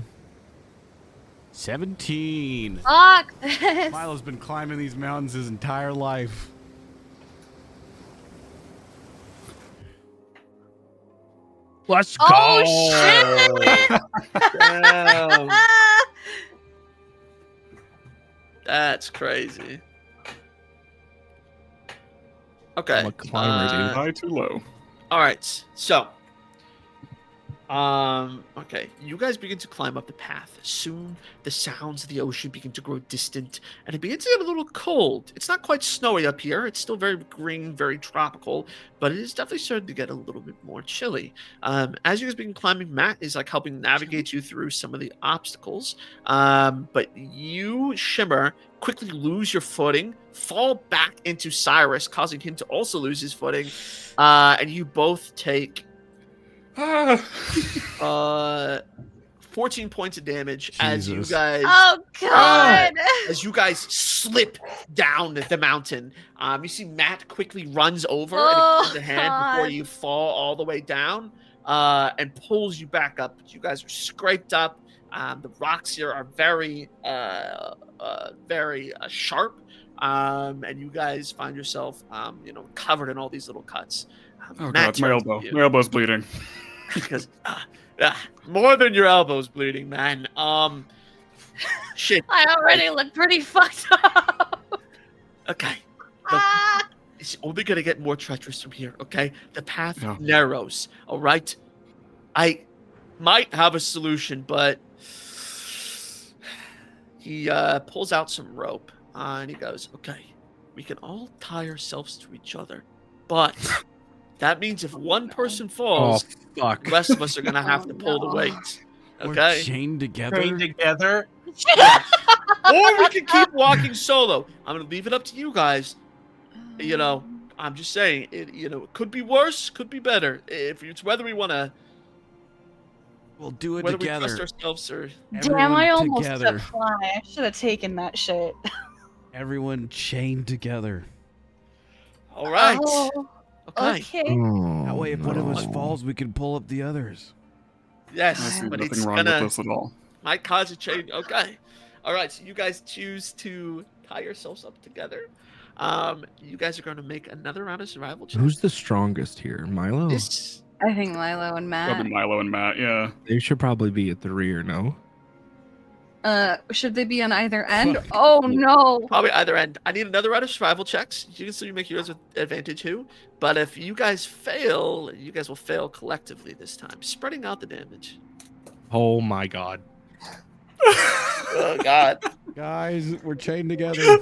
17.
Fuck this.
Milo's been climbing these mountains his entire life.
Let's
go. Oh shit!
Damn. That's crazy. Okay.
I'm a climber, dude.
High too low.
All right. So, okay, you guys begin to climb up the path. Soon, the sounds of the ocean begin to grow distant, and it begins to get a little cold. It's not quite snowy up here. It's still very green, very tropical, but it is definitely starting to get a little bit more chilly. As you guys begin climbing, Matt is like helping navigate you through some of the obstacles. But you, Shimmer, quickly lose your footing, fall back into Cyrus, causing him to also lose his footing, and you both take 14 points of damage as you guys as you guys slip down the mountain. You see Matt quickly runs over and extends a hand before you fall all the way down, and pulls you back up. You guys are scraped up. The rocks here are very sharp, and you guys find yourself covered in all these little cuts.
Oh
Matt
god, my
turns to
elbow.
you.
My elbow's bleeding.
Because more than your elbows bleeding, man. Shit.
I already look pretty fucked up.
Okay. It's only gonna get more treacherous from here. Okay, the path narrows. All right. I might have a solution, but he pulls out some rope and he goes, "Okay, we can all tie ourselves to each other, but." That means if one person falls,
fuck.
the rest of us are going to have to pull the weight.
We're
Okay.
chained together.
Trained together.
Or we can keep walking solo. I'm gonna leave it up to you guys. You know, I'm just saying. It could be worse, could be better. If it's whether we want to.
We'll do it
whether
together.
we trust ourselves or.
Damn, I almost
together.
set fly. I should have taken that shit.
Everyone chained together.
All right.
Oh,
okay.
That way, if one of us falls, we can pull up the others.
Yes,
I see
but
nothing
it's
wrong
gonna.
with this at all.
Might cause a change. Okay. All right. So you guys choose to tie yourselves up together. You guys are going to make another round of survival check.
Who's the strongest here? Milo?
This.
I think Milo and Matt.
Probably Milo and Matt, yeah.
They should probably be at the rear, no?
Should they be on either end? Oh no.
Probably either end. I need another round of survival checks. You can still make yours with advantage too. But if you guys fail, you guys will fail collectively this time, spreading out the damage.
Oh my god.
Oh god.
Guys, we're chained together.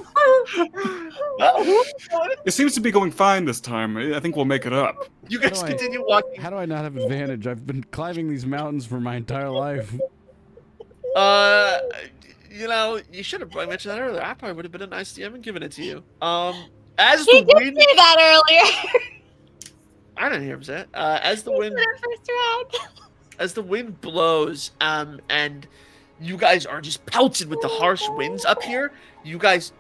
It seems to be going fine this time. I think we'll make it up.
You guys continue walking.
How do I not have advantage? I've been climbing these mountains for my entire life.
You should have probably mentioned that earlier. I probably would have been a nice DM and given it to you. As
He
the
did
wind,
say that earlier.
I didn't hear him say it. As the wind,
First round.
as the wind blows, and you guys are just pelted with the harsh winds up here. You guys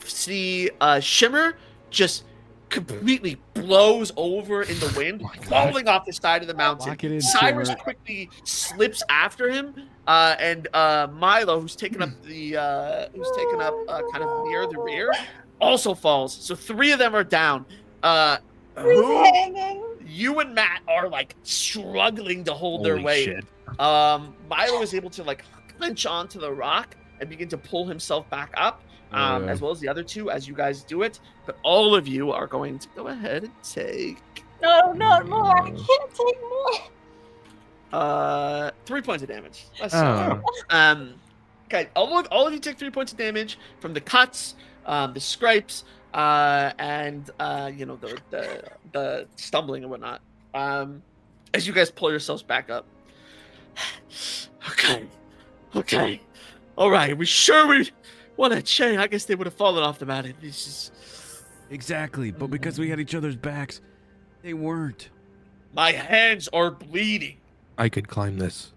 see Shimmer just completely blows over in the wind, falling off the side of the mountain.
Lock it in,
Cyrus
Shimmer.
quickly slips after him, and Milo, who's taken up kind of near the rear, also falls. So 3 of them are down. You and Matt are like struggling to hold their
Holy
weight.
shit.
Milo is able to like clinch onto the rock and begin to pull himself back up. As well as the other 2 as you guys do it. But all of you are going to go ahead and take
No, not more. I can't take more.
3 points of damage. That's
Oh.
okay. All of you take 3 points of damage from the cuts, the scrapes, and the stumbling and whatnot. As you guys pull yourselves back up. Okay. All right. We sure we want to chain? I guess they would have fallen off the mountain. This is
Exactly, but because we had each other's backs, they weren't.
my hands are bleeding.
I could climb this.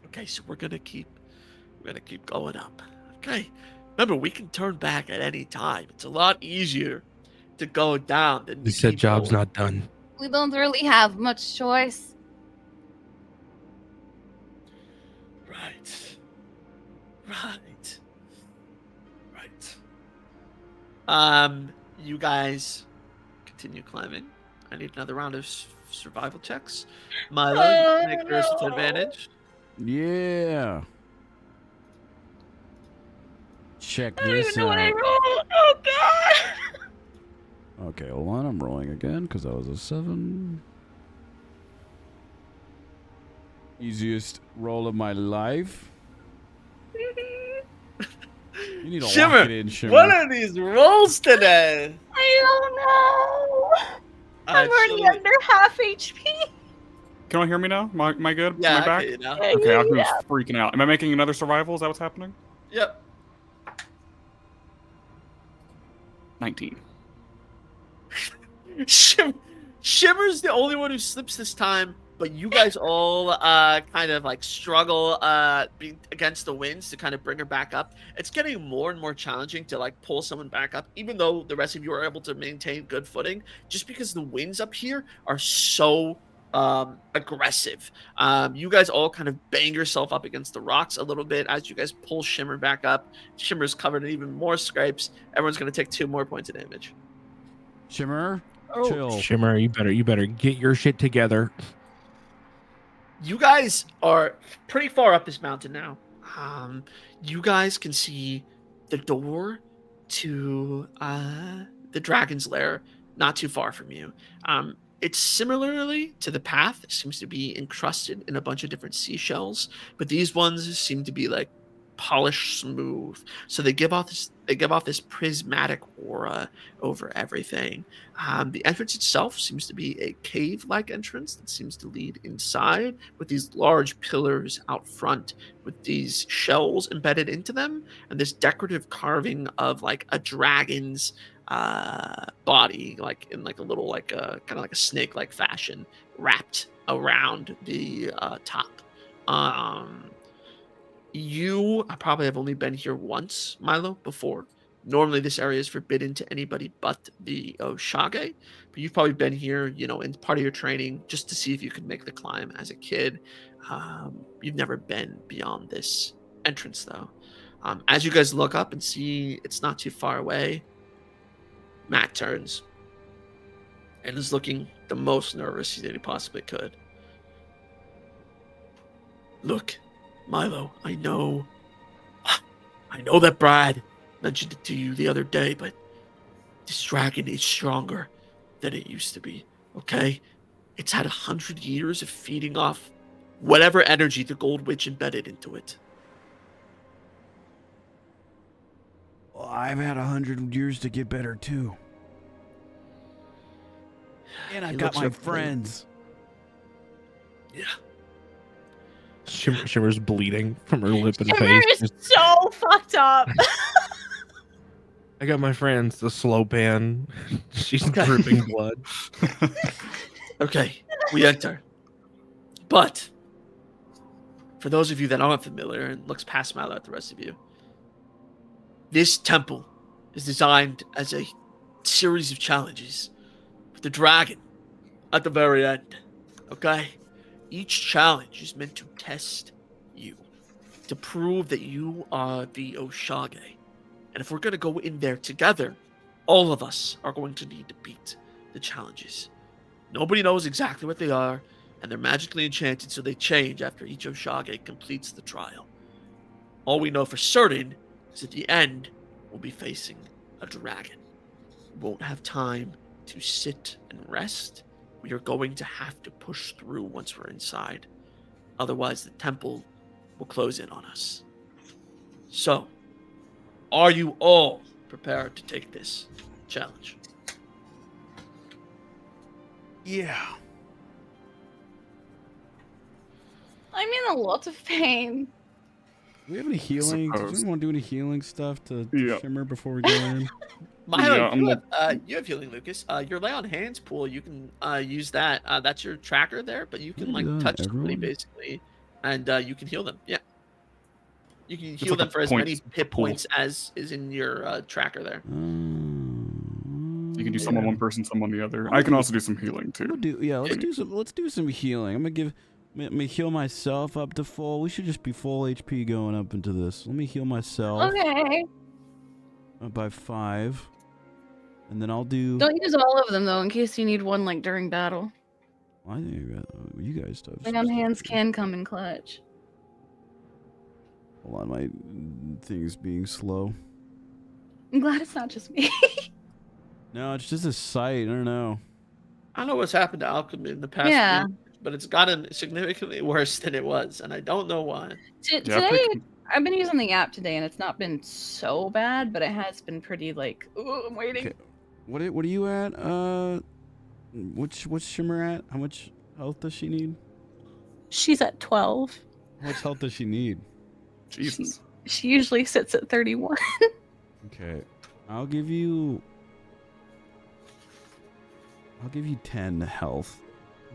Okay, so we're gonna keep going up. Okay. Remember, we can turn back at any time. It's a lot easier to go down than
He
to
said
keep
job's
going.
not done.
We don't really have much choice.
Right. You guys continue climbing. I need another round of survival checks. Milo, make yours with advantage.
Yeah. Check this out.
Oh god.
Okay, hold on. I'm rolling again because that was a 7. Easiest roll of my life. You need to
Shimmer,
lock it in, Shimmer.
what are these rolls today?
I don't know. I'm already under half HP.
Can you hear me now? Am I good?
Yeah,
Am I
I
back?
get you now.
Okay, I was
Yeah.
freaking out. Am I making another survival? Is that what's happening?
Yep.
19.
Shimmer's the only one who slips this time, but you guys all kind of like struggle against the winds to kind of bring her back up. It's getting more and more challenging to like pull someone back up, even though the rest of you are able to maintain good footing, just because the winds up here are so aggressive. You guys all kind of bang yourself up against the rocks a little bit as you guys pull Shimmer back up. Shimmer's covered in even more scrapes. Everyone's going to take 2 more points of damage.
Shimmer,
Oh.
chill.
Shimmer, you better get your shit together.
You guys are pretty far up this mountain now. You guys can see the door to the dragon's lair not too far from you. It's similarly to the path. It seems to be encrusted in a bunch of different seashells, but these ones seem to be like polished smooth. So they give off this prismatic aura over everything. The entrance itself seems to be a cave-like entrance that seems to lead inside, with these large pillars out front with these shells embedded into them, and this decorative carving of like a dragon's body, like in like a little like a kind of like a snake like fashion, wrapped around the top. You probably have only been here once, Milo, before. Normally, this area is forbidden to anybody but the Oshage. But you've probably been here, you know, in part of your training just to see if you could make the climb as a kid. You've never been beyond this entrance, though. As you guys look up and see it's not too far away, Matt turns and is looking the most nervous that he possibly could. Look, Milo, I know that Brad mentioned it to you the other day, but this dragon is stronger than it used to be, okay? It's had 100 years of feeding off whatever energy the Gold Witch embedded into it.
Well, I've had 100 years to get better, too. And I've got my friends.
Yeah.
Shimmer's bleeding from her lip and
Shimmer
face.
is so fucked up.
I got my friends, the slow pan. She's dripping blood.
Okay, we enter. But for those of you that aren't familiar and looks past Milo at the rest of you, this temple is designed as a series of challenges with the dragon at the very end. Okay? Each challenge is meant to test you, to prove that you are the Oshage. And if we're going to go in there together, all of us are going to need to beat the challenges. Nobody knows exactly what they are, and they're magically enchanted, so they change after each Oshage completes the trial. All we know for certain is at the end, we'll be facing a dragon. We won't have time to sit and rest. We are going to have to push through once we're inside. Otherwise, the temple will close in on us. So, are you all prepared to take this challenge?
Yeah.
I'm in a lot of pain.
Do we have any healing? Does anyone do any healing stuff to
Yeah.
Shimmer before we go in?
Milo,
Yeah,
you have healing, Lucas. Your lay on hands pool, you can use that. That's your tracker there, but you can
Can I
like
do that,
touch somebody
everyone?
basically, and you can heal them. Yeah, you can heal
like
them
a
for as
points
many hit
pool.
points as is in your tracker there.
You can do some on one person, some on the other. I can also do some healing too.
Let's do some healing. I'm gonna heal myself up to full. We should just be full HP going up into this. Let me heal myself.
Okay.
By 5. And then I'll do.
Don't use all of them though, in case you need one like during battle.
I think you guys stuff.
Lay on hands can come in clutch.
Hold on, my thing's being slow.
I'm glad it's not just me.
No, it's just a sight. I don't know.
I don't know what's happened to alchemy in the past
Yeah.
week, but it's gotten significantly worse than it was, and I don't know why.
Today, I've been using the app today, and it's not been so bad, but it has been pretty like, oh, I'm waiting.
Okay. What are you at? What's Shimmer at? How much health does she need?
She's at 12.
How much health does she need?
Jesus.
She usually sits at 31.
Okay, I'll give you 10 health.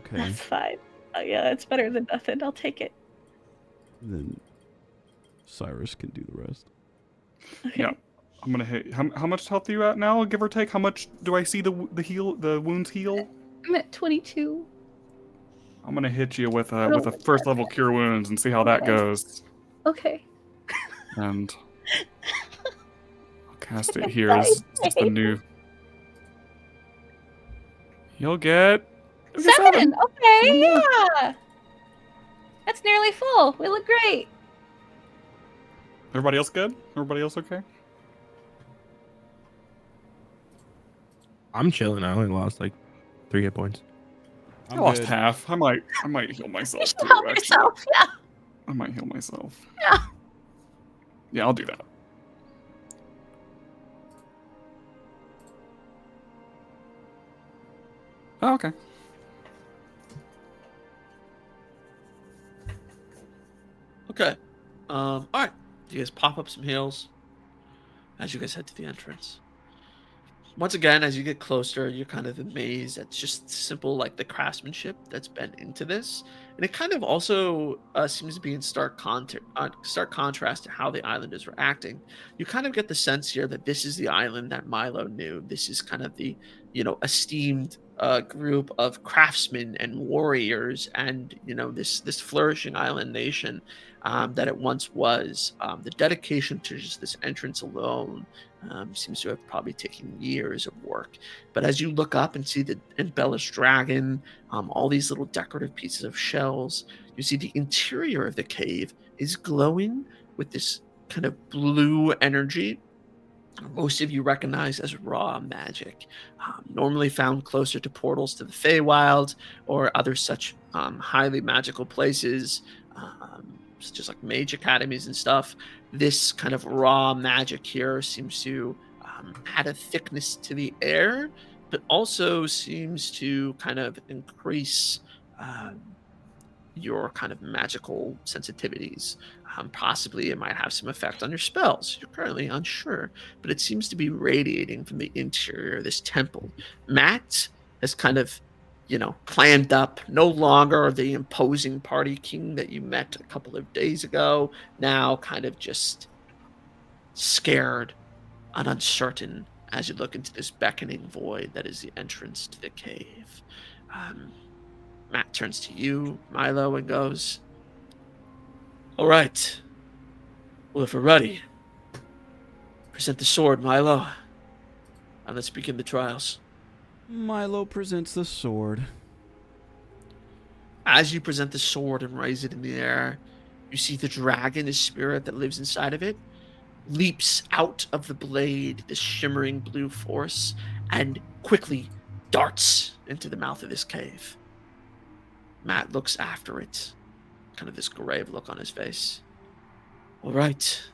Okay.
That's fine. Oh yeah, that's better than nothing. I'll take it.
And then Cyrus can do the rest.
Yeah. I'm gonna hit. How much health are you at now, give or take? How much do I see the wounds heal?
I'm at 22.
I'm gonna hit you with a first level cure wounds and see how that goes.
Okay.
And I'll cast it here as just the new. You'll get
7. Okay, yeah. That's nearly full. We look great.
Everybody else good? Everybody else okay?
I'm chilling. I only lost like 3 hit points.
I lost half. I might heal myself too.
Help
Actually,
yourself, yeah.
I might heal myself.
Yeah.
Yeah, I'll do that. Oh, okay.
Okay. All right. You guys pop up some hills as you guys head to the entrance. Once again, as you get closer, you're kind of amazed at just simple, like the craftsmanship that's been into this, and it kind of also seems to be in stark contrast to how the island is reacting. You kind of get the sense here that this is the island that Milo knew. This is kind of the esteemed group of craftsmen and warriors, and this flourishing island nation that it once was. The dedication to just this entrance alone seems to have probably taken years of work. But as you look up and see the embellished dragon, all these little decorative pieces of shells, you see the interior of the cave is glowing with this kind of blue energy. Most of you recognize as raw magic, normally found closer to portals to the Feywild or other such highly magical places, such as like mage academies and stuff. This kind of raw magic here seems to add a thickness to the air, but also seems to kind of increase your kind of magical sensitivities. Possibly it might have some effect on your spells. You're currently unsure, but it seems to be radiating from the interior of this temple. Matt has kind of, clammed up, no longer the imposing party king that you met a couple of days ago, now kind of just scared and uncertain as you look into this beckoning void that is the entrance to the cave. Matt turns to you, Milo, and goes, "All right. Well, if we're ready, present the sword, Milo, and let's begin the trials."
Milo presents the sword.
As you present the sword and raise it in the air, you see the dragon, the spirit that lives inside of it, leaps out of the blade, this shimmering blue force, and quickly darts into the mouth of this cave. Matt looks after it, kind of this grave look on his face. "All right.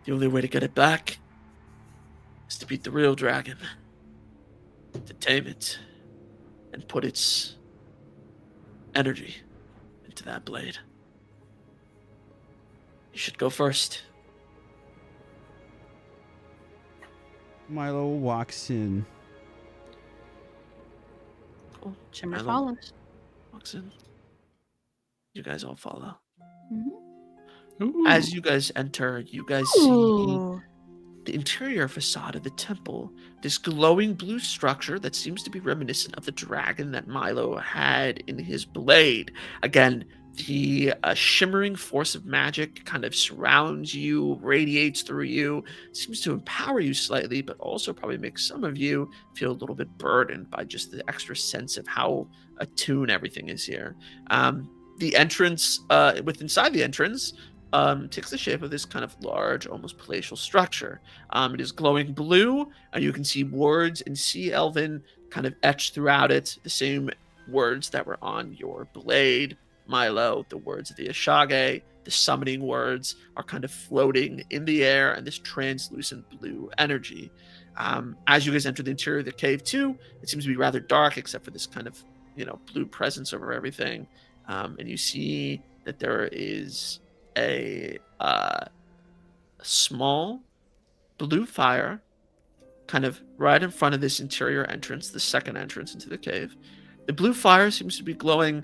The only way to get it back is to beat the real dragon, to tame it, and put its energy into that blade. You should go first."
Milo walks in.
Cool. Shimmer
Milo
follows.
walks in. You guys all follow.
Mhm.
As you guys enter, you guys see
Ooh.
the interior facade of the temple, this glowing blue structure that seems to be reminiscent of the dragon that Milo had in his blade. Again, the shimmering force of magic kind of surrounds you, radiates through you, seems to empower you slightly, but also probably makes some of you feel a little bit burdened by just the extra sense of how attuned everything is here. The entrance, inside the entrance, takes the shape of this kind of large, almost palatial structure. It is glowing blue, and you can see words in Sea Elven kind of etched throughout it, the same words that were on your blade, Milo, the words of the Ashage, the summoning words are kind of floating in the air, and this translucent blue energy. As you guys enter the interior of the cave, too, it seems to be rather dark, except for this kind of, blue presence over everything. And you see that there is a small blue fire kind of right in front of this interior entrance, the second entrance into the cave. The blue fire seems to be glowing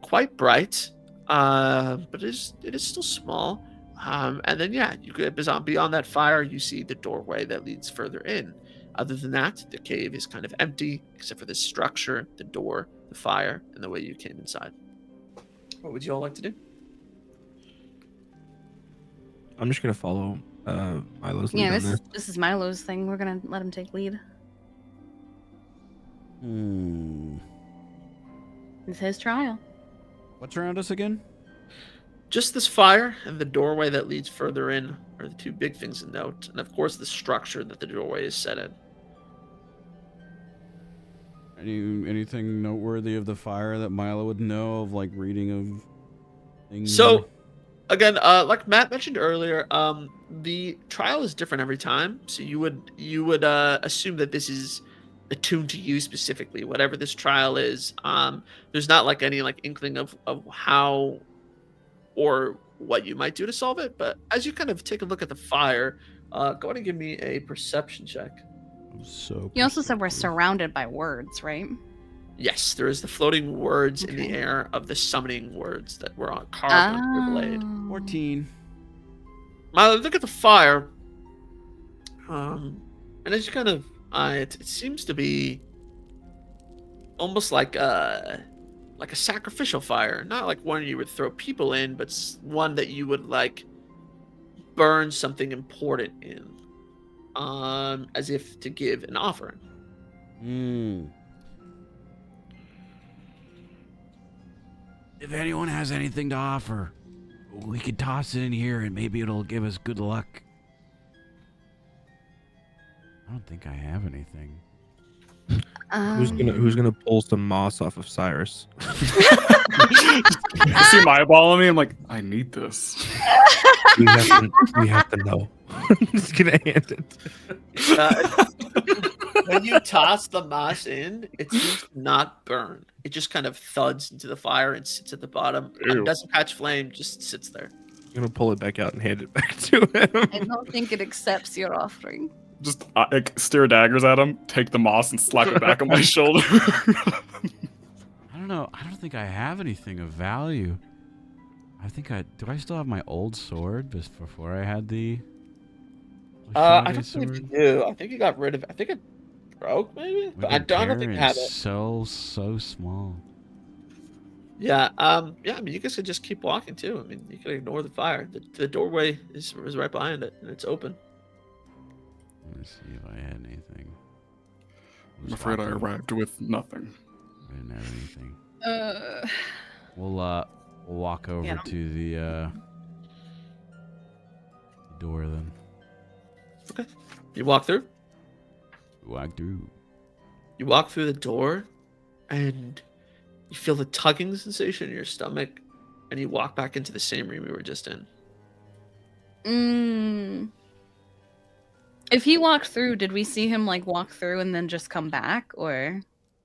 quite bright, but it is still small. And then, yeah, you could beyond that fire, you see the doorway that leads further in. Other than that, the cave is kind of empty, except for this structure, the door, the fire, and the way you came inside. What would you all like to do?
I'm just gonna follow Milo's lead
Yeah,
on this.
this is Milo's thing. We're gonna let him take lead. It's his trial.
What's around us again?
Just this fire and the doorway that leads further in are the two big things to note, and of course the structure that the doorway is set in.
Anything noteworthy of the fire that Milo would know of, like reading of things?
So, again, like Matt mentioned earlier, the trial is different every time. So you would assume that this is attuned to you specifically, whatever this trial is. There's not like any like inkling of how or what you might do to solve it. But as you kind of take a look at the fire, go ahead and give me a perception check.
So
You also said we're surrounded by words, right?
Yes, there is the floating words in the air of the summoning words that were carved on your blade.
14.
Milo, look at the fire. And as you kind of eye it, it seems to be almost like a sacrificial fire. Not like one you would throw people in, but one that you would like burn something important in. As if to give an offering.
If anyone has anything to offer, we could toss it in here and maybe it'll give us good luck. I don't think I have anything.
Who's gonna pull some moss off of Cyrus?
You see my eyeball on me? I'm like, I need this.
we have to know. I'm just gonna hand it.
When you toss the moss in, it seems to not burn. It just kind of thuds into the fire and sits at the bottom. It doesn't catch flame, just sits there.
I'm gonna pull it back out and hand it back to him.
I don't think it accepts your offering.
Just like, stare daggers at him, take the moss, and slap it back on my shoulder.
I don't know. I don't think I have anything of value. I think do I still have my old sword just before I had the
I don't think you do. I think you got rid of it. I think it broke, maybe? But I don't think you have it.
So small.
Yeah, I mean, you guys could just keep walking, too. I mean, you can ignore the fire. The doorway is right behind it, and it's open.
Let me see if I had anything.
I'm afraid I arrived with nothing.
I didn't have anything. We'll walk over to the door then.
Okay. You walk through? You walk through the door, and you feel the tugging sensation in your stomach, and you walk back into the same room you were just in.
If he walked through, did we see him like walk through and then just come back, or?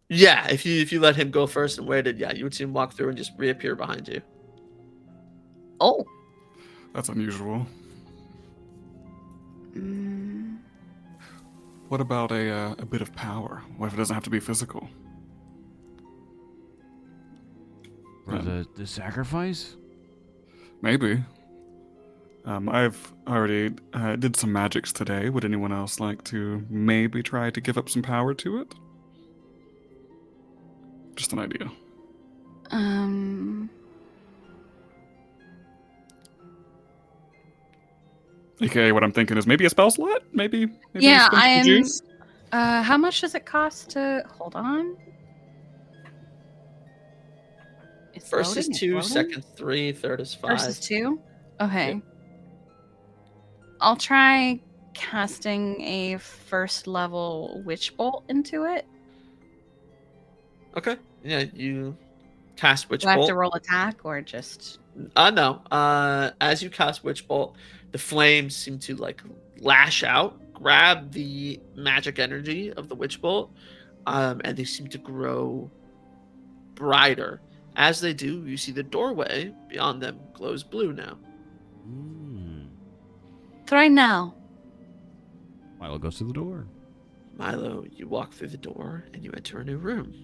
Yeah, if you let him go first and waited, yeah, you would see him walk through and just reappear behind you.
Oh.
That's unusual. What about a bit of power? What if it doesn't have to be physical?
For the sacrifice?
Maybe. I've already did some magics today. Would anyone else like to maybe try to give up some power to it? Just an idea. Okay, what I'm thinking is maybe a spell slot? Maybe
Yeah,
spend some juice?
how much does it cost to hold on? It's
First
loading,
is
it's
2,
loading?
second 3, third is 5.
First is 2? Okay. I'll try casting a first level witch bolt into it.
Okay. Yeah, you cast Witch
Do I have
Bolt.
to roll attack or just?
No. As you cast Witch Bolt, the flames seem to like lash out, grab the magic energy of the Witch Bolt, and they seem to grow brighter. As they do, you see the doorway beyond them glows blue now.
Try now.
Milo goes to the door.
Milo, you walk through the door and you enter a new room.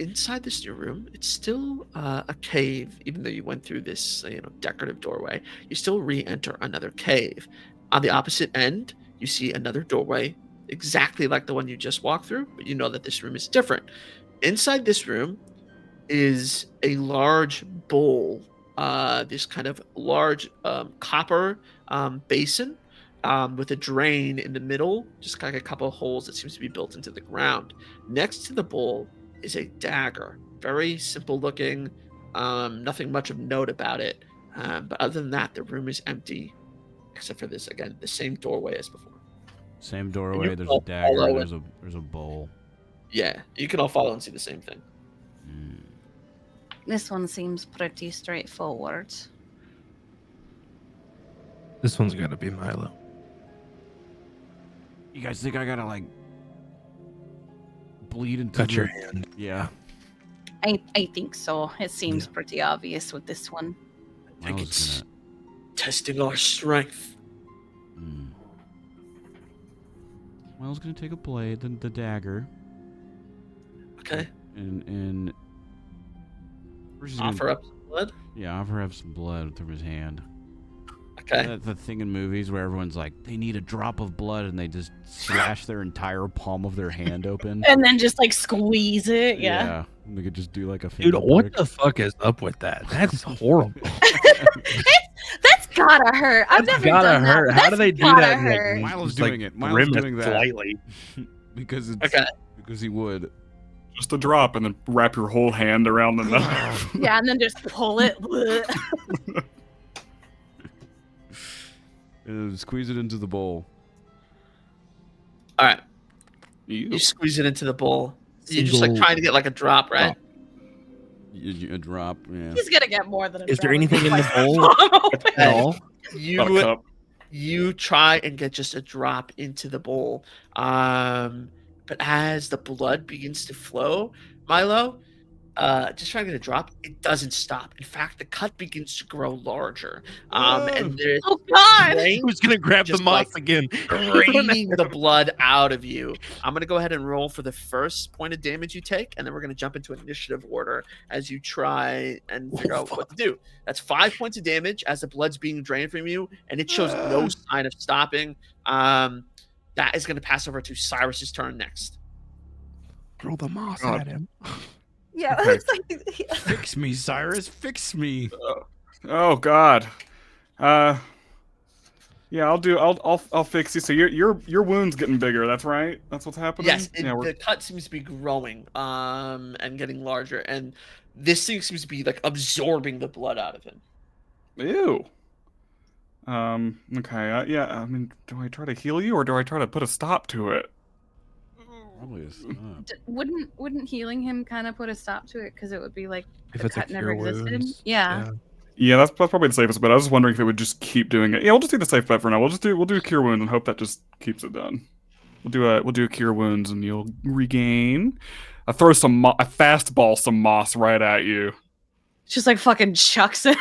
Inside this new room, it's still a cave. Even though you went through this, decorative doorway, you still re-enter another cave. On the opposite end, you see another doorway, exactly like the one you just walked through, but you know that this room is different. Inside this room is a large bowl, this kind of large copper basin with a drain in the middle, just like a couple of holes that seems to be built into the ground. Next to the bowl is a dagger, very simple looking, nothing much of note about it. But other than that, the room is empty, except for this, again, the same doorway as before.
Same doorway, there's a dagger, there's a bowl.
Yeah, you can all follow and see the same thing.
This one seems pretty straightforward.
This one's got to be Milo.
You guys think I gotta like bleed into
Cut your
the-
hand.
Yeah.
I think so. It seems pretty obvious with this one.
I think it's testing our strength.
Miles gonna take a blade, then the dagger.
Okay.
And first he's
Offer
gonna-
up some blood?
Yeah, offer up some blood from his hand.
Okay.
The thing in movies where everyone's like, they need a drop of blood, and they just slash their entire palm of their hand open.
And then just like squeeze it. Yeah.
Yeah. And they could just do like a
Dude,
finger
what
prick.
the fuck is up with that? That's horrible.
That's gotta hurt. I've never
gotta
done
hurt.
that.
How do
That's
they do
gotta
that?
hurt.
Milo's
Just, like,
doing it. Milo's
grimace
doing that.
slightly.
because it's
Okay.
because he would.
Just a drop, and then wrap your whole hand around the knife.
Yeah, and then just pull it.
Squeeze it into the bowl.
All right. You squeeze it into the bowl. You're just like
Single
trying to get like a drop, right?
A drop, yeah.
He's gonna get more than a
Is there
drop.
anything in the bowl at all?
You try and get just a drop into the bowl. But as the blood begins to flow, Milo, just trying to get a drop, it doesn't stop. In fact, the cut begins to grow larger. And there's
Oh God!
Who's gonna grab the moss again?
draining the blood out of you. I'm gonna go ahead and roll for the first point of damage you take, and then we're gonna jump into initiative order as you try and figure out what to do. That's 5 points of damage as the blood's being drained from you, and it shows no sign of stopping. That is gonna pass over to Cyrus's turn next.
Throw the moss
God.
at him.
Yeah,
Okay.
it's like
Fix me, Cyrus. Fix me.
Oh God. Yeah, I'll fix you. So your wound's getting bigger. That's right. That's what's happening.
Yes,
Yeah,
the cut seems to be growing, and getting larger, and this thing seems to be like absorbing the blood out of him.
Ew. Okay. Yeah. I mean, do I try to heal you, or do I try to put a stop to it?
Probably a stop.
Wouldn't healing him kind of put a stop to it because it would be like
If
the
it's a
cut never
cure
existed.
wounds,
Yeah.
Yeah, that's probably the safest bet. I was just wondering if it would just keep doing it. Yeah, we'll just do the safe bet for now. We'll do cure wounds and hope that just keeps it done. We'll do a cure wounds and you'll regain. I throw a fastball some moss right at you.
Just like fucking chucks it.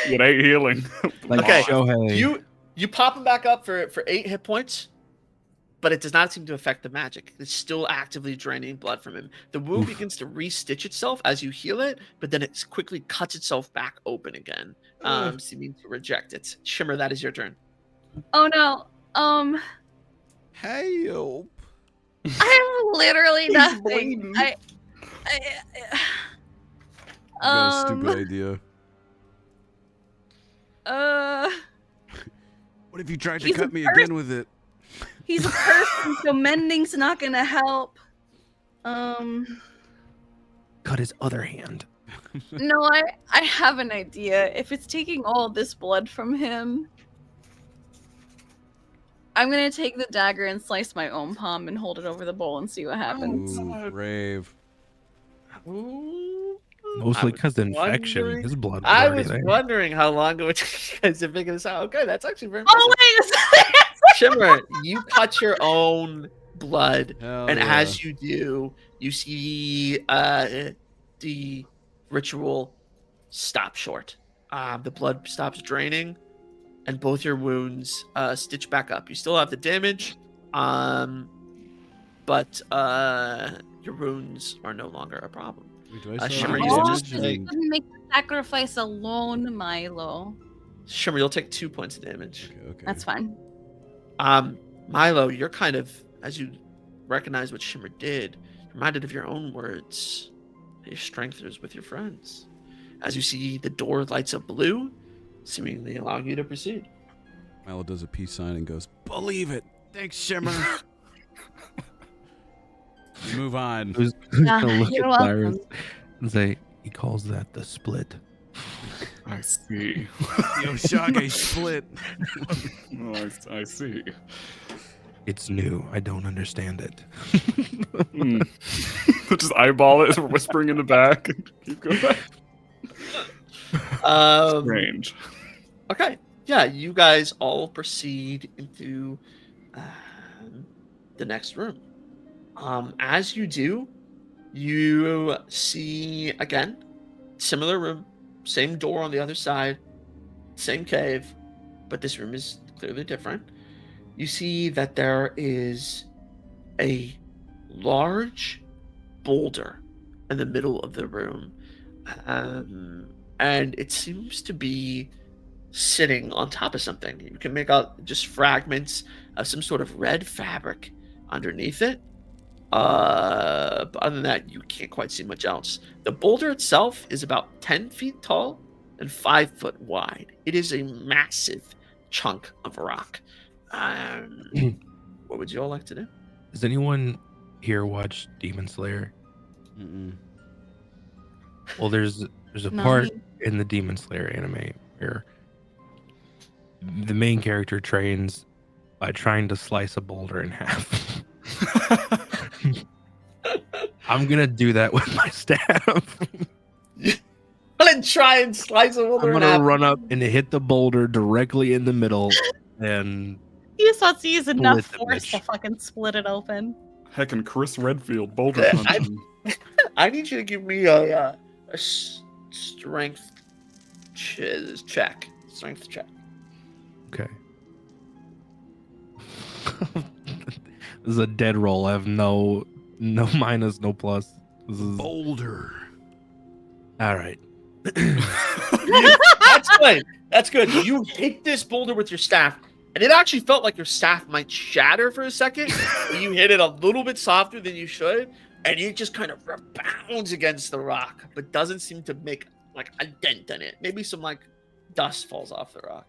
It ain't healing.
Okay,
Shohei.
you pop him back up for 8 hit points, but it does not seem to affect the magic. It's still actively draining blood from him. The wound begins to re-stitch itself as you heal it, but then it quickly cuts itself back open again, seeming to reject it. Shimmer, that is your turn.
Oh no.
Hey, yo.
I have literally
He's
nothing.
bleeding.
I
Got a stupid idea. What if you tried to
He's
cut
a
me
person.
again with it?
He's a person, so mending's not gonna help.
Cut his other hand.
No, I have an idea. If it's taking all this blood from him, I'm gonna take the dagger and slice my own palm and hold it over the bowl and see what happens.
Ooh, brave.
Mostly because of infection.
wondering-
His blood was
I
already
was
there.
wondering how long it would take you guys to figure this out. Okay, that's actually very
Oh wait!
Shimmer, you cut your own blood,
Hell
and
yeah.
as you do, you see the ritual stop short. The blood stops draining, and both your wounds stitch back up. You still have the damage, but your wounds are no longer a problem.
Wait, do I still
Shimmer,
have
you
Oh,
damage?
just take,
you couldn't make the sacrifice alone, Milo.
Shimmer, you'll take 2 points of damage.
Okay.
That's fine.
Milo, you're kind of, as you recognize what Shimmer did, reminded of your own words. Your strength is with your friends. As you see the door lights up blue, seemingly allowing you to proceed.
Milo does a peace sign and goes, "Believe it. Thanks, Shimmer." Move on.
Who's
Yeah,
gonna look
you're
at Cyrus
welcome.
and say, he calls that the split.
I see.
Yo, Shage split.
Oh, I see.
It's new. I don't understand it.
Just eyeball it as we're whispering in the back. Keep going. Strange.
Okay. Yeah, you guys all proceed into the next room. As you do, you see again, similar room, same door on the other side, same cave, but this room is clearly different. You see that there is a large boulder in the middle of the room, and it seems to be sitting on top of something. You can make out just fragments of some sort of red fabric underneath it. But other than that, you can't quite see much else. The boulder itself is about 10 feet tall and 5 foot wide. It is a massive chunk of rock. What would you all like to do?
Does anyone here watch Demon Slayer?
Mm-mm.
Well, there's a
No.
part in the Demon Slayer anime where the main character trains by trying to slice a boulder in half. I'm gonna do that with my staff.
I'm gonna try and slice a boulder
I'm
in
gonna
half.
run up and hit the boulder directly in the middle and
He just wants to use enough
Split the
force to
bitch.
fucking split it open.
Heckin' Chris Redfield, boulder punching.
I need you to give me a strength check. Strength check.
Okay. This is a dead roll. I have no minus, no plus. This is
boulder.
All right.
That's good. That's good. You hit this boulder with your staff, and it actually felt like your staff might shatter for a second. You hit it a little bit softer than you should, and it just kind of rebounds against the rock, but doesn't seem to make like a dent in it. Maybe some like dust falls off the rock.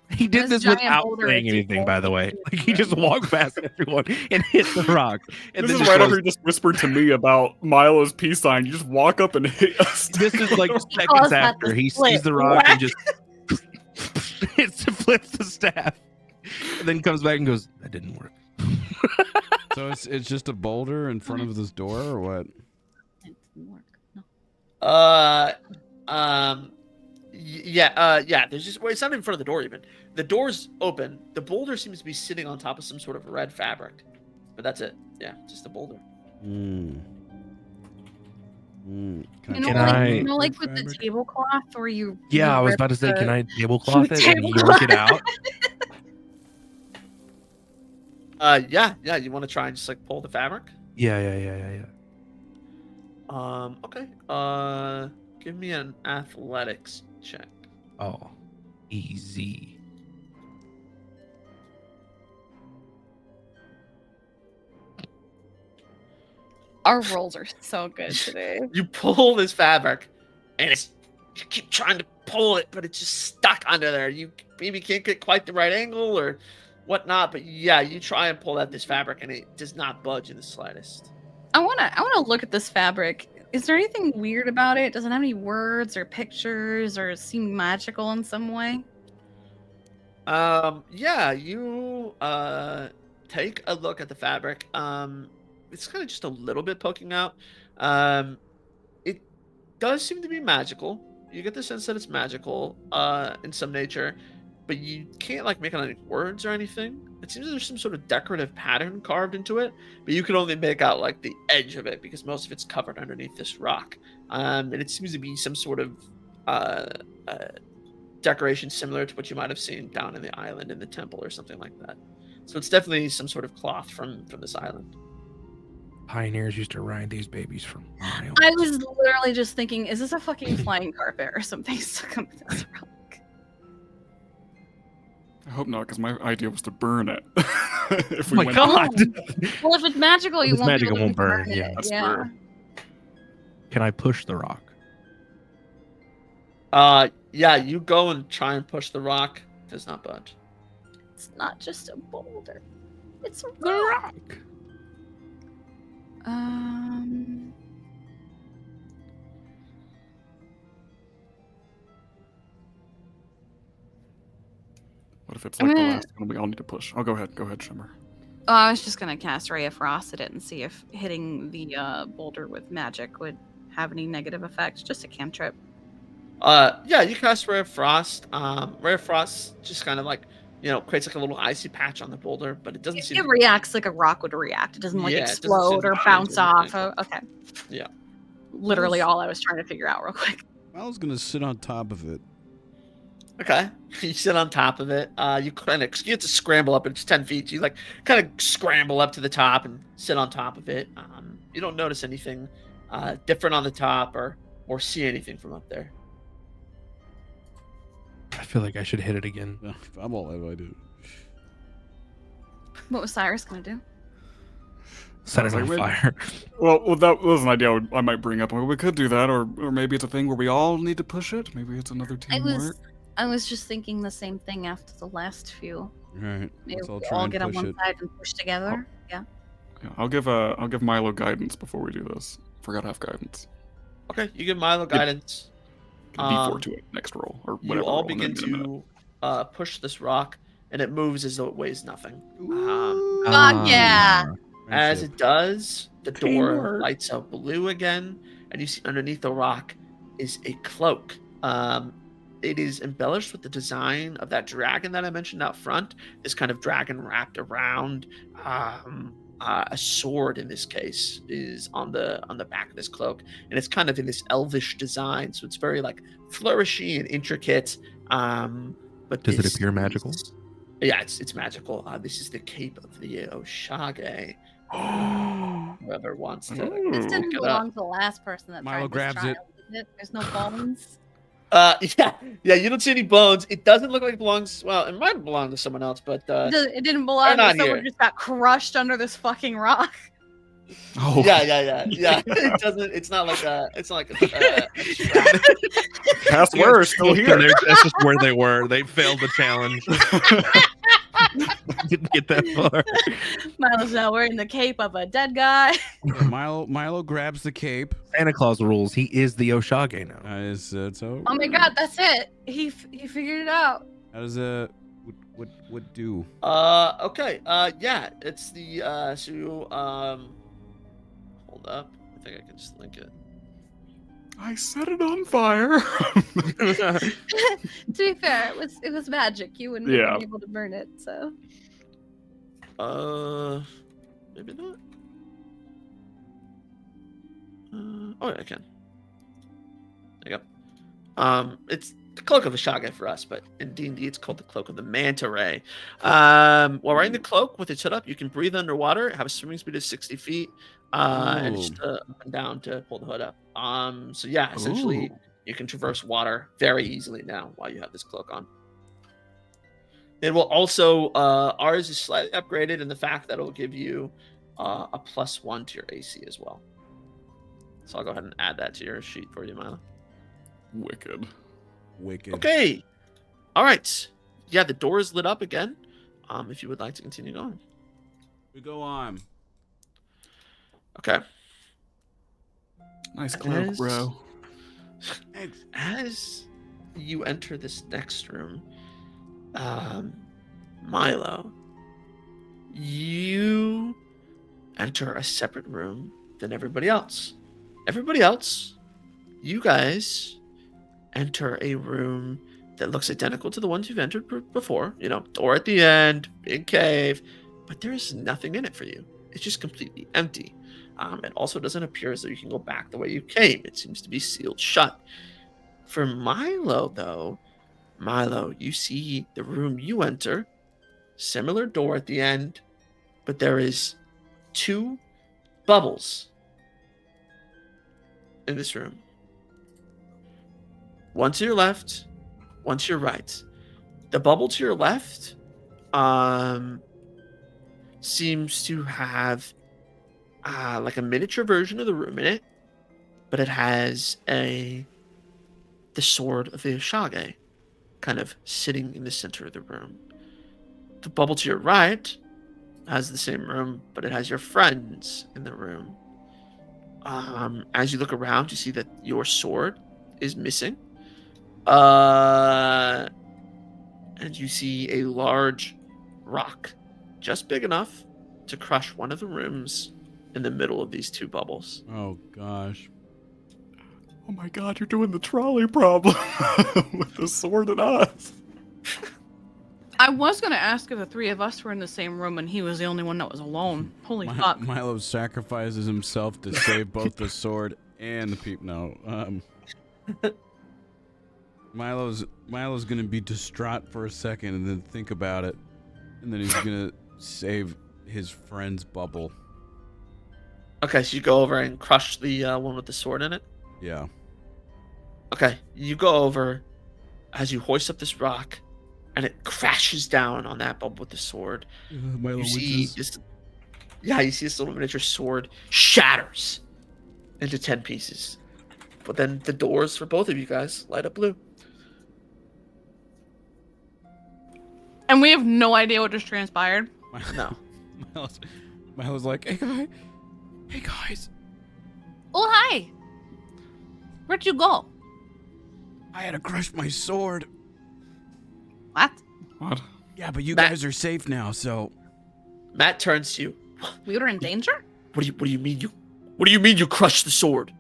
He did
This
this
giant
without
boulder
saying
is
anything, by the way. Like he just walked past everyone and hit the rock. And
This
then
is
just
right
goes-
after you just whispered to me about Milo's peace sign. You just walk up and hit us.
This is like
Cause
seconds
that
after
to
he
split.
sees the rock and
What?
just it flips the staff, and then comes back and goes, "That didn't work."
So it's just a boulder in front of this door, or what?
Yeah. There's just it's not in front of the door even. The door's open. The boulder seems to be sitting on top of some sort of red fabric, but that's it. Yeah, just a boulder.
Mm.
You know, like with the tablecloth where you.
Yeah,
you
I was
rip
about to say,
the-
can I tablecloth it and
tablecloth.
yank it out?
Yeah. You want to try and just like pull the fabric?
Yeah.
Okay. Give me an athletics check.
Oh, easy.
Our rolls are so good today.
You pull this fabric, and you keep trying to pull it, but it's just stuck under there. You maybe can't get quite the right angle or whatnot, but yeah, you try and pull out this fabric, and it does not budge in the slightest.
I wanna look at this fabric. Is there anything weird about it? Does it have any words or pictures or seem magical in some way?
Yeah, you take a look at the fabric. It's kind of just a little bit poking out. It does seem to be magical. You get the sense that it's magical in some nature, but you can't like make out any words or anything. It seems there's some sort of decorative pattern carved into it, but you can only make out like the edge of it because most of it's covered underneath this rock. And it seems to be some sort of decoration similar to what you might have seen down in the island in the temple or something like that. So it's definitely some sort of cloth from this island.
Pioneers used to ride these babies for miles.
I was literally just thinking, is this a fucking flying carpet or something stuck up this rock?
I hope not, because my idea was to burn it. If
Oh my God.
Well, if it's magical, you
If it's
won't
magical,
be able
it
to
won't burn,
it.
yeah.
That's
Yeah.
true.
Can I push the rock?
Yeah, you go and try and push the rock. It does not budge.
It's not just a boulder. It's a
The rock.
What if it's
I'm
like the
gonna-
last one we all need to push? Oh, go ahead, Shimmer.
Oh, I was just gonna cast Ray of Frost at it and see if hitting the boulder with magic would have any negative effects. Just a cantrip.
Yeah, you cast Ray of Frost. Ray of Frost just kind of like, creates like a little icy patch on the boulder, but it doesn't seem
It
to.
reacts like a rock would react. It doesn't like
Yeah, it doesn't seem
explode
to
or
change
bounce off.
anything.
Okay.
Yeah.
Literally all I was trying to figure out real quick.
I was gonna sit on top of it.
Okay. You sit on top of it. You have to scramble up. It's 10 feet. You like kind of scramble up to the top and sit on top of it. You don't notice anything different on the top or see anything from up there.
I feel like I should hit it again.
If I'm all I do.
What was Cyrus gonna do?
Set it on fire.
Well, that was an idea I might bring up. We could do that, or maybe it's a thing where we all need to push it. Maybe it's another teamwork.
I was just thinking the same thing after the last few.
Right.
Maybe
Let's all
we
try
all
and
get on
push
one
it.
side and push together. Yeah.
Yeah, I'll give Milo guidance before we do this. Forgot to have guidance.
Okay, you give Milo guidance.
Get a D4 to it next roll or whatever.
You all
roll, and
begin
then in a minute.
to push this rock, and it moves as though it weighs nothing.
God, yeah.
As it does, the door
Teamwork.
lights up blue again, and you see underneath the rock is a cloak. It is embellished with the design of that dragon that I mentioned out front. This kind of dragon wrapped around a sword. In this case, is on the back of this cloak, and it's kind of in this elvish design. So it's very like flourishy and intricate. But
Does it
this
appear magical?
Yeah, it's magical. This is the cape of the Oshage. Whoever wants to
This
look
didn't
it
belong
up.
to the last person that
Milo
tried
grabs
this trial, did it? There's no bones.
Yeah, you don't see any bones. It doesn't look like it belongs. Well, it might belong to someone else, but
It didn't belong.
they're not
To someone
here.
just got crushed under this fucking rock.
Oh.
Yeah. It doesn't. It's not like a. It's not like a.
Past worse, still here.
That's just where they were. They failed the challenge. Didn't get that far.
Milo's now wearing the cape of a dead guy.
Yeah, Milo grabs the cape.
Santa Claus rules. He is the Oshage now.
So.
Oh my god, that's it. He figured it out.
How does what do?
Okay. Yeah. It's the. Hold up. I think I can just link it.
I set it on fire.
To be fair, it was magic. You wouldn't have been able to burn it, so.
Maybe not. Oh, yeah, I can. There you go. It's the cloak of the Shage for us, but in D&D it's called the cloak of the Manta Ray. While wearing the cloak with its hood up, you can breathe underwater, have a swimming speed of 60 feet, and just up and down to pull the hood up. So yeah, essentially you can traverse water very easily now while you have this cloak on. It will also ours is slightly upgraded in the fact that it will give you a +1 to your AC as well. So I'll go ahead and add that to your sheet for you, Milo.
Wicked.
Okay. All right. Yeah, the door is lit up again. If you would like to continue going.
We go on.
Okay.
Nice cloak, bro.
As you enter this next room, Milo, you enter a separate room than everybody else. Everybody else, you guys enter a room that looks identical to the ones you've entered before. You know, door at the end, big cave, but there is nothing in it for you. It's just completely empty. It also doesn't appear as though you can go back the way you came. It seems to be sealed shut. For Milo, though, you see the room you enter, similar door at the end, but there is 2 bubbles in this room. One to your left, one to your right. The bubble to your left seems to have like a miniature version of the room in it, but it has the sword of the Oshage kind of sitting in the center of the room. The bubble to your right has the same room, but it has your friends in the room. As you look around, you see that your sword is missing. And you see a large rock, just big enough to crush one of the rooms in the middle of these 2 bubbles.
Oh gosh.
Oh my god, you're doing the trolley problem with the sword and us.
I was gonna ask if the three of us were in the same room and he was the only one that was alone. Holy fuck.
Milo sacrifices himself to save both the sword and the people. No, Milo's gonna be distraught for a second and then think about it, and then he's gonna save his friend's bubble.
Okay, so you go over and crush the one with the sword in it.
Yeah.
Okay, you go over as you hoist up this rock, and it crashes down on that bubble with the sword.
Milo
You see
witches.
this. Yeah, you see this little miniature sword shatters into 10 pieces. But then the doors for both of you guys light up blue.
And we have no idea what just transpired.
No.
Milo's like, hey guys,
Oh, hi. Where'd you go?
I had to crush my sword.
What?
What?
Yeah, but you guys are safe now, so.
Matt turns to you.
We were in danger?
What do you mean you crushed the sword?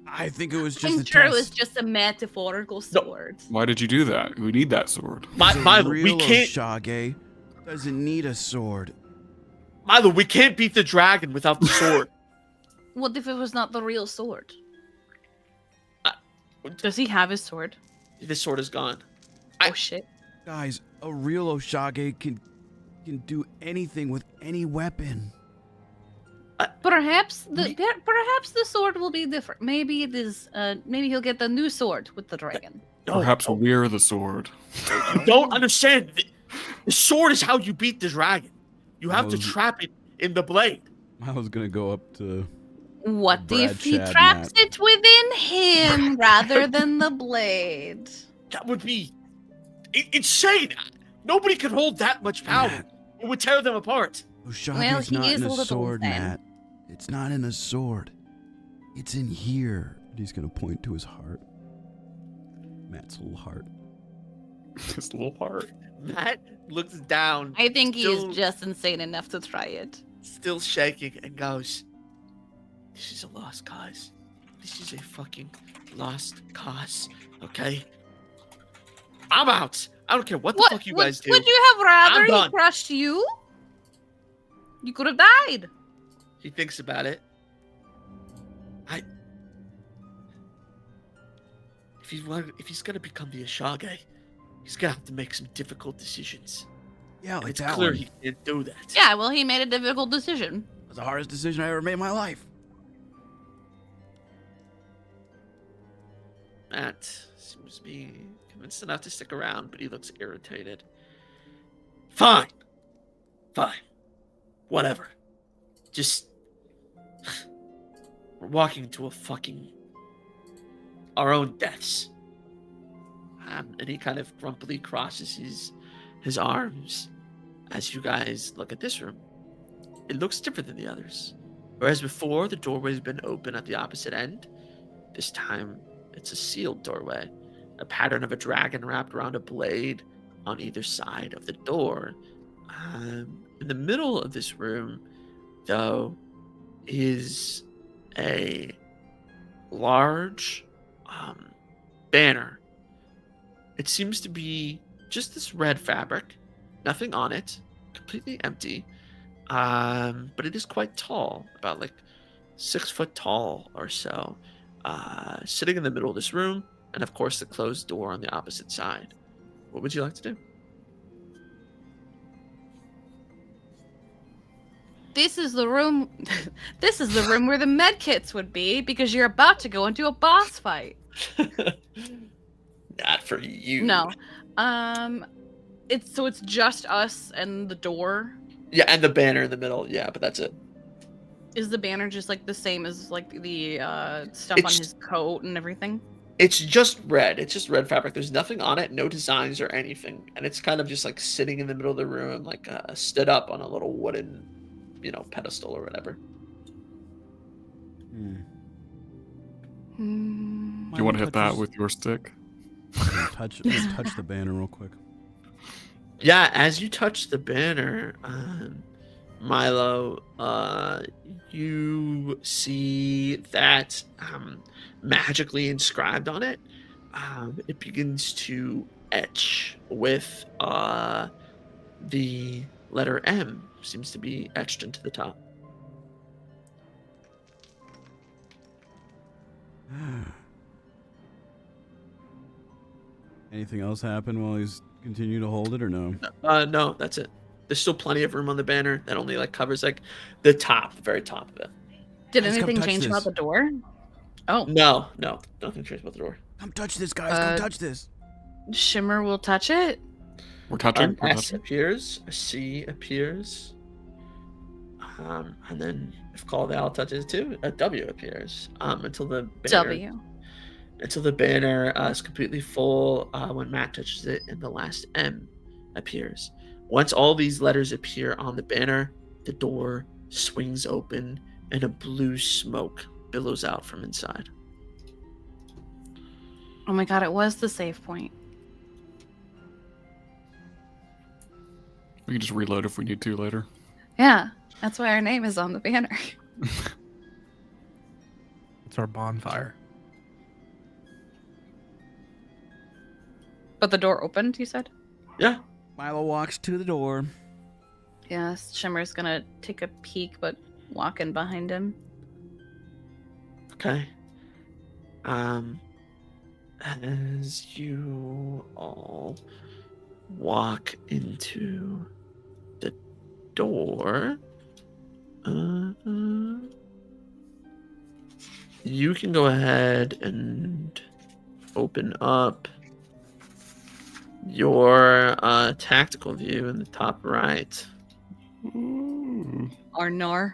I think it was just
I'm
a
sure it
test.
was just a metaphorical sword.
Why did you do that? We need that sword.
Milo, we
real
can't.
Oshage doesn't need a sword.
Milo, we can't beat the dragon without the sword.
What if it was not the real sword? Does he have his sword?
This sword is gone.
Oh shit.
Guys, a real Oshage can do anything with any weapon.
Perhaps the sword will be different. Maybe it is. Maybe he'll get the new sword with the dragon.
Perhaps we're the sword.
You don't understand. The sword is how you beat the dragon. You have to trap it in the blade.
Milo's gonna go up to.
What
Brad,
if he
Chad,
traps
Matt.
it within him rather than the blade?
That would be insane. Nobody could hold that much power. It would tear them apart.
Oshage's
he
not
is
in
a
a
little
sword,
thin.
Matt. It's not in a sword. It's in here. And he's gonna point to his heart. Matt's little heart.
His little heart.
Matt looks down.
I think he
still-
is just insane enough to try it.
Still shaking and goes, "This is a lost cause. This is a fucking lost cause. Okay? I'm out. I don't care what the fuck you guys do.
Would you have rather
I'm
he
done."
crushed you? You could have died.
He thinks about it. If he's gonna become the Oshage, he's gonna have to make some difficult decisions.
Yeah, like
it's
that
clear
one.
he can't do that.
Yeah, well, he made a difficult decision.
It was the hardest decision I ever made in my life.
Matt seems to be convinced enough to stick around, but he looks irritated. Fine. Whatever. Just we're walking to our own deaths. And he kind of grumpily crosses his arms as you guys look at this room. It looks different than the others. Whereas before, the doorway's been open at the opposite end. This time, it's a sealed doorway. A pattern of a dragon wrapped around a blade on either side of the door. In the middle of this room, though, is a large banner. It seems to be just this red fabric, nothing on it, completely empty. But it is quite tall, about like 6 foot tall or so, sitting in the middle of this room, and of course the closed door on the opposite side. What would you like to do?
This is the room. This is the room where the med kits would be because you're about to go into a boss fight.
Not for you.
No. It's just us and the door.
Yeah, and the banner in the middle. Yeah, but that's it.
Is the banner just like the same as like the stuff on his coat and everything?
It's just red. It's just red fabric. There's nothing on it, no designs or anything. And it's kind of just like sitting in the middle of the room, like stood up on a little wooden, pedestal or whatever.
You want to hit that with your stick?
Touch the banner real quick.
Yeah, as you touch the banner, Milo, you see that magically inscribed on it, it begins to etch with the letter M, seems to be etched into the top.
Anything else happen while he's continue to hold it or no?
No, that's it. There's still plenty of room on the banner that only like covers like the top, the very top of it.
Did
Guys, come
anything
touch
change about
this.
the door? Oh.
No, nothing changed about the door.
Come touch this, guys. Come touch this.
Shimmer will touch it.
We're touching.
An S appears, a C appears, and then if called out touches too, a W appears. Until the banner, until the banner is completely full. When Matt touches it, and the last M appears. Once all these letters appear on the banner, the door swings open, and a blue smoke billows out from inside.
Oh my god, it was the save point.
We can just reload if we need to later.
Yeah, that's why our name is on the banner.
It's our bonfire.
But the door opened, you said?
Yeah.
Milo walks to the door.
Yes, Shimmer's gonna take a peek, but walk in behind him.
Okay. As you all walk into the door, you can go ahead and open up your tactical view in the top right.
Arnor.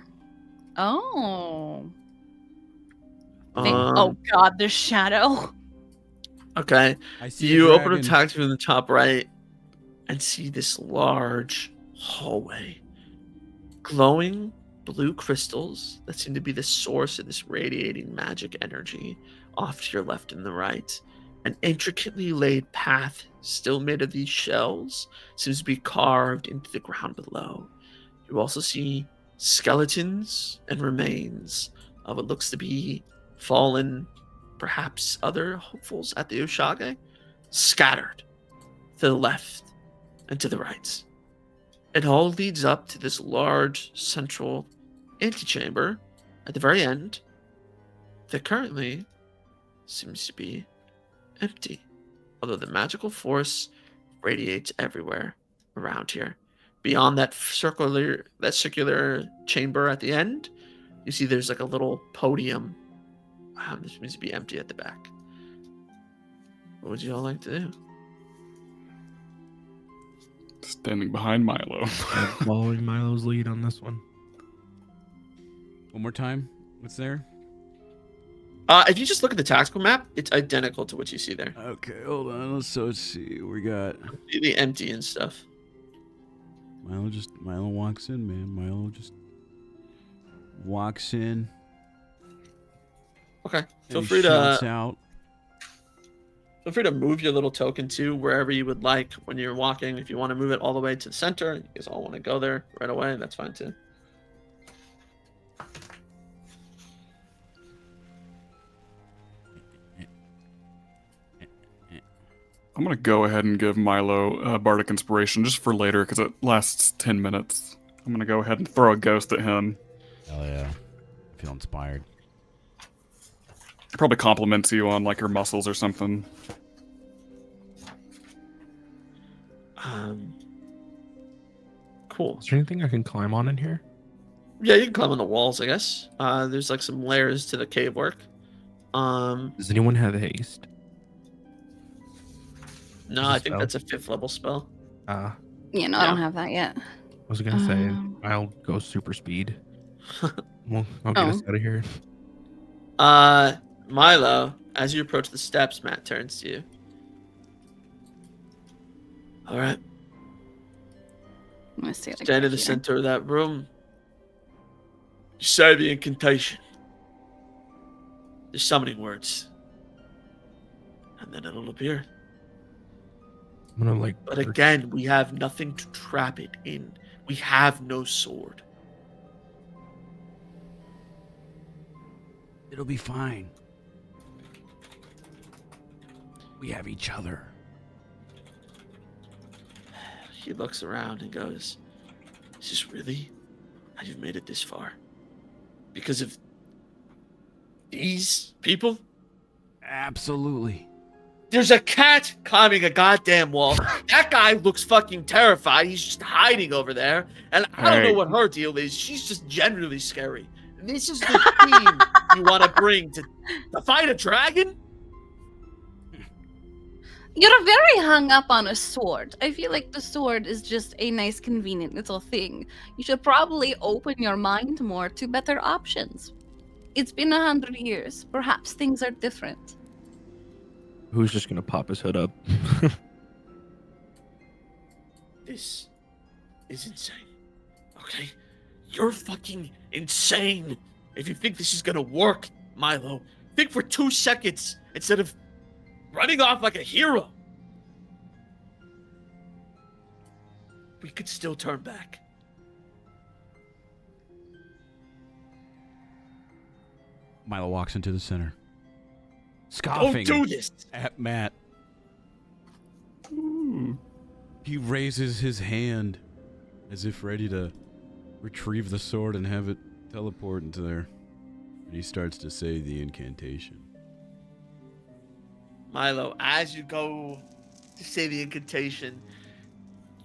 Oh. Oh god, the shadow.
Okay.
I see
You
a
open up
dragon.
tactical view in the top right and see this large hallway. Glowing blue crystals that seem to be the source of this radiating magic energy off to your left and the right. An intricately laid path, still made of these shells, seems to be carved into the ground below. You also see skeletons and remains of what looks to be fallen, perhaps other hopefuls at the Oshage, scattered to the left and to the right. It all leads up to this large central antechamber at the very end that currently seems to be empty, although the magical force radiates everywhere around here. Beyond that circular chamber at the end, you see there's like a little podium. This seems to be empty at the back. What would you all like to do?
Standing behind Milo.
I'm following Milo's lead on this one.
One more time. What's there?
If you just look at the tactical map, it's identical to what you see there.
Okay, hold on. Let's see. We got
The empty and stuff.
Milo walks in, man. Milo just walks in.
Okay.
Feel free to out.
Feel free to move your little token to wherever you would like when you're walking. If you want to move it all the way to the center, you guys all want to go there right away, that's fine too.
I'm going to go ahead and give Milo Bardic Inspiration just for later because it lasts 10 minutes. I'm going to go ahead and throw a ghost at him.
Hell yeah. I feel inspired.
It probably compliments you on like your muscles or something.
Cool.
Is there anything I can climb on in here?
Yeah, you can climb on the walls, I guess. There's like some layers to the cave work.
Does anyone have haste?
No, I think that's a 5th level spell.
Yeah, no, I don't have that yet.
I was gonna say I'll go super speed. I'll get us out of here.
Milo, as you approach the steps, Matt turns to you. All right.
I'm gonna stay like
Stand in the center of that room. You say the incantation. The summoning words. And then it'll appear.
I'm gonna like.
But again, we have nothing to trap it in. We have no sword.
It'll be fine. We have each other.
He looks around and goes, "Is this really how you've made it this far? Because of these people?"
Absolutely.
There's a cat climbing a goddamn wall. That guy looks fucking terrified. He's just hiding over there. And I don't know
Hey.
what her deal is. She's just generally scary. And this is the team you want to bring to fight a dragon?
You're very hung up on a sword. I feel like the sword is just a nice, convenient little thing. You should probably open your mind more to better options. It's been 100 years. Perhaps things are different.
Who's just gonna pop his hood up?
This is insane. Okay? You're fucking insane. If you think this is gonna work, Milo, think for 2 seconds instead of running off like a hero. We could still turn back.
Milo walks into the center, scoffing
Don't do this.
at Matt. He raises his hand as if ready to retrieve the sword and have it teleport into there. And he starts to say the incantation.
Milo, as you go to say the incantation,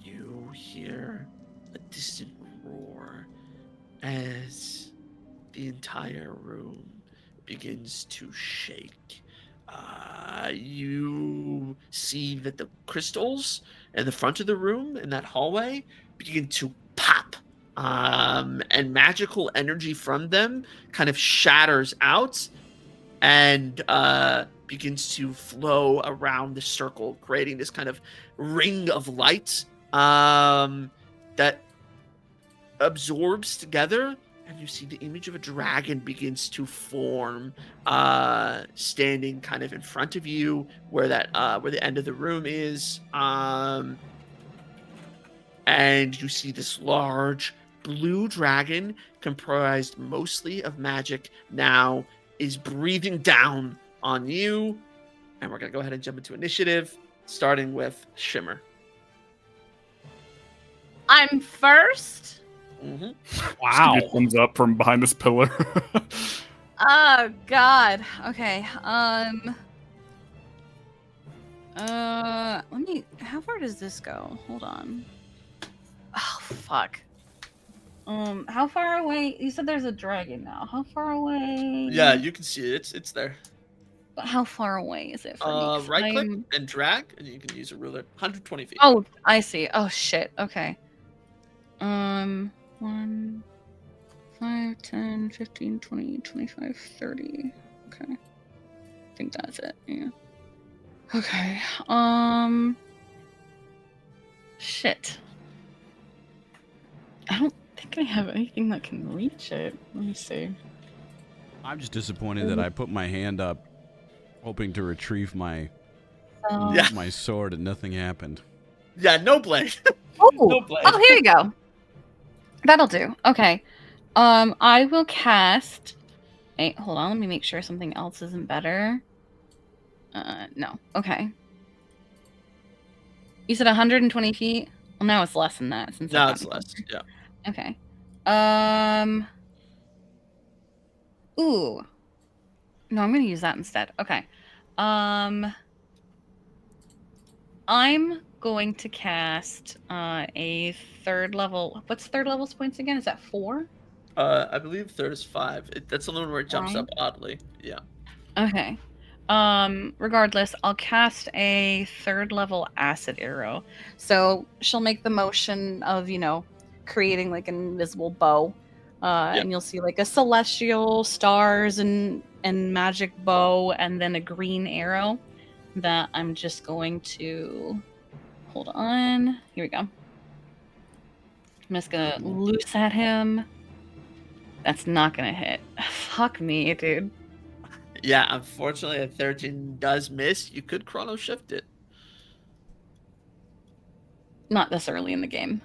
you hear a distant roar as the entire room begins to shake. You see that the crystals in the front of the room in that hallway begin to pop. And magical energy from them kind of shatters out and begins to flow around the circle, creating this kind of ring of light that absorbs together, and you see the image of a dragon begins to form, standing kind of in front of you, where the end of the room is, and you see this large blue dragon, comprised mostly of magic, now is breathing down on you. And we're gonna go ahead and jump into initiative, starting with Shimmer.
I'm first?
Mm-hmm.
Wow. Give you a thumbs up from behind this pillar.
Oh, God. Okay. Let me... How far does this go? Hold on. Oh, fuck. How far away? You said there's a dragon now. How far away?
Yeah, you can see it. It's there.
But how far away is it from me? 'Cause
Right click
I'm-
and drag, and you can use a ruler. 120 feet.
Oh, I see. Oh, shit. Okay. 1, 5, 10, 15, 20, 25, 30. Okay. I think that's it. Yeah. Okay. Shit. I don't think I have anything that can reach it. Let me see.
I'm just disappointed that I put my hand up, hoping to retrieve my
Yeah.
my sword, and nothing happened.
Yeah, no blade.
Oh,
No blade.
oh, here you go. That'll do. Okay. I will cast. Wait, hold on. Let me make sure something else isn't better. No. Okay. You said 120 feet? Well, now it's less than that since
No,
I've
it's
gotten
less. Yeah.
Okay. Ooh. No, I'm gonna use that instead. Okay. I'm going to cast a third level. What's third level's points again? Is that 4?
I believe third is 5. That's the one where it jumps
Right.
up oddly. Yeah.
Okay. Regardless, I'll cast a third level acid arrow. So she'll make the motion of, creating like an invisible bow. And you'll see like a celestial, stars, and magic bow, and then a green arrow that I'm just going to hold on. Here we go. I'm just gonna loose at him. That's not gonna hit. Fuck me, dude.
Yeah, unfortunately, a 13 does miss. You could chrono shift it.
Not this early in the game.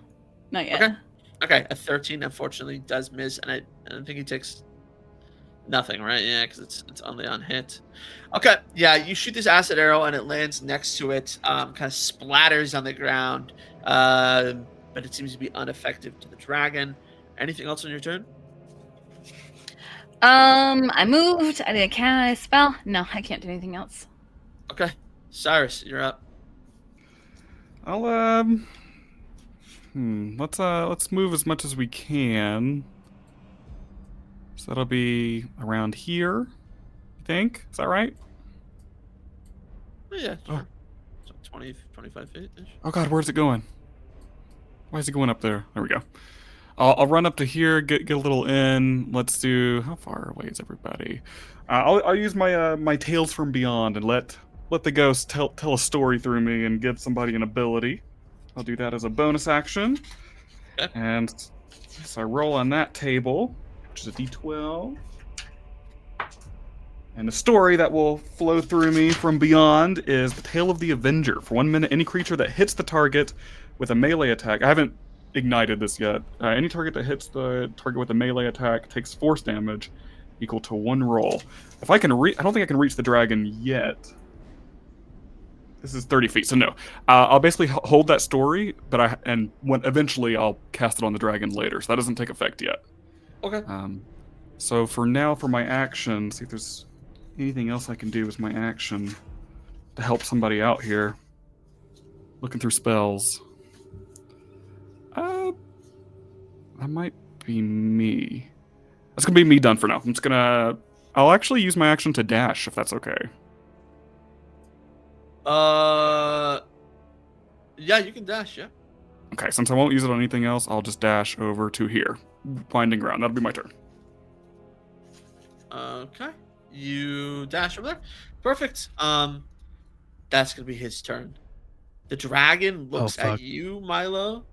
Not yet.
Okay. A 13 unfortunately does miss, and I don't think he takes Nothing, right? Yeah, because it's only on hit. Okay, yeah, you shoot this acid arrow and it lands next to it, kind of splatters on the ground, but it seems to be ineffective to the dragon. Anything else on your turn?
I moved. I did a spell. No, I can't do anything else.
Okay, Cyrus, you're up.
I'll let's move as much as we can. So that'll be around here, I think. Is that right?
Oh, yeah, sure. So 20, 25 feet.
Oh god, where's it going? Why is it going up there? There we go. I'll run up to here, get a little in. Let's do, how far away is everybody? I'll use my my Tales from Beyond and let the ghost tell a story through me and give somebody an ability. I'll do that as a bonus action.
Okay.
And so I roll on that table, which is a d12. And the story that will flow through me from Beyond is the Tale of the Avenger. For 1 minute, any creature that hits the target with a melee attack, I haven't ignited this yet. Any target that hits the target with a melee attack takes force damage equal to 1 roll. If I can I don't think I can reach the dragon yet. This is 30 feet, so no. I'll basically hold that story, but eventually I'll cast it on the dragon later, so that doesn't take effect yet.
Okay.
So for now, for my action, see if there's anything else I can do as my action to help somebody out here. Looking through spells. That might be me. That's gonna be me done for now. I'll actually use my action to dash, if that's okay.
Yeah, you can dash, yeah.
Okay, since I won't use it on anything else, I'll just dash over to here. Finding ground. That'll be my turn.
Okay. You dash over there. Perfect. That's gonna be his turn. The dragon looks at you, Milo,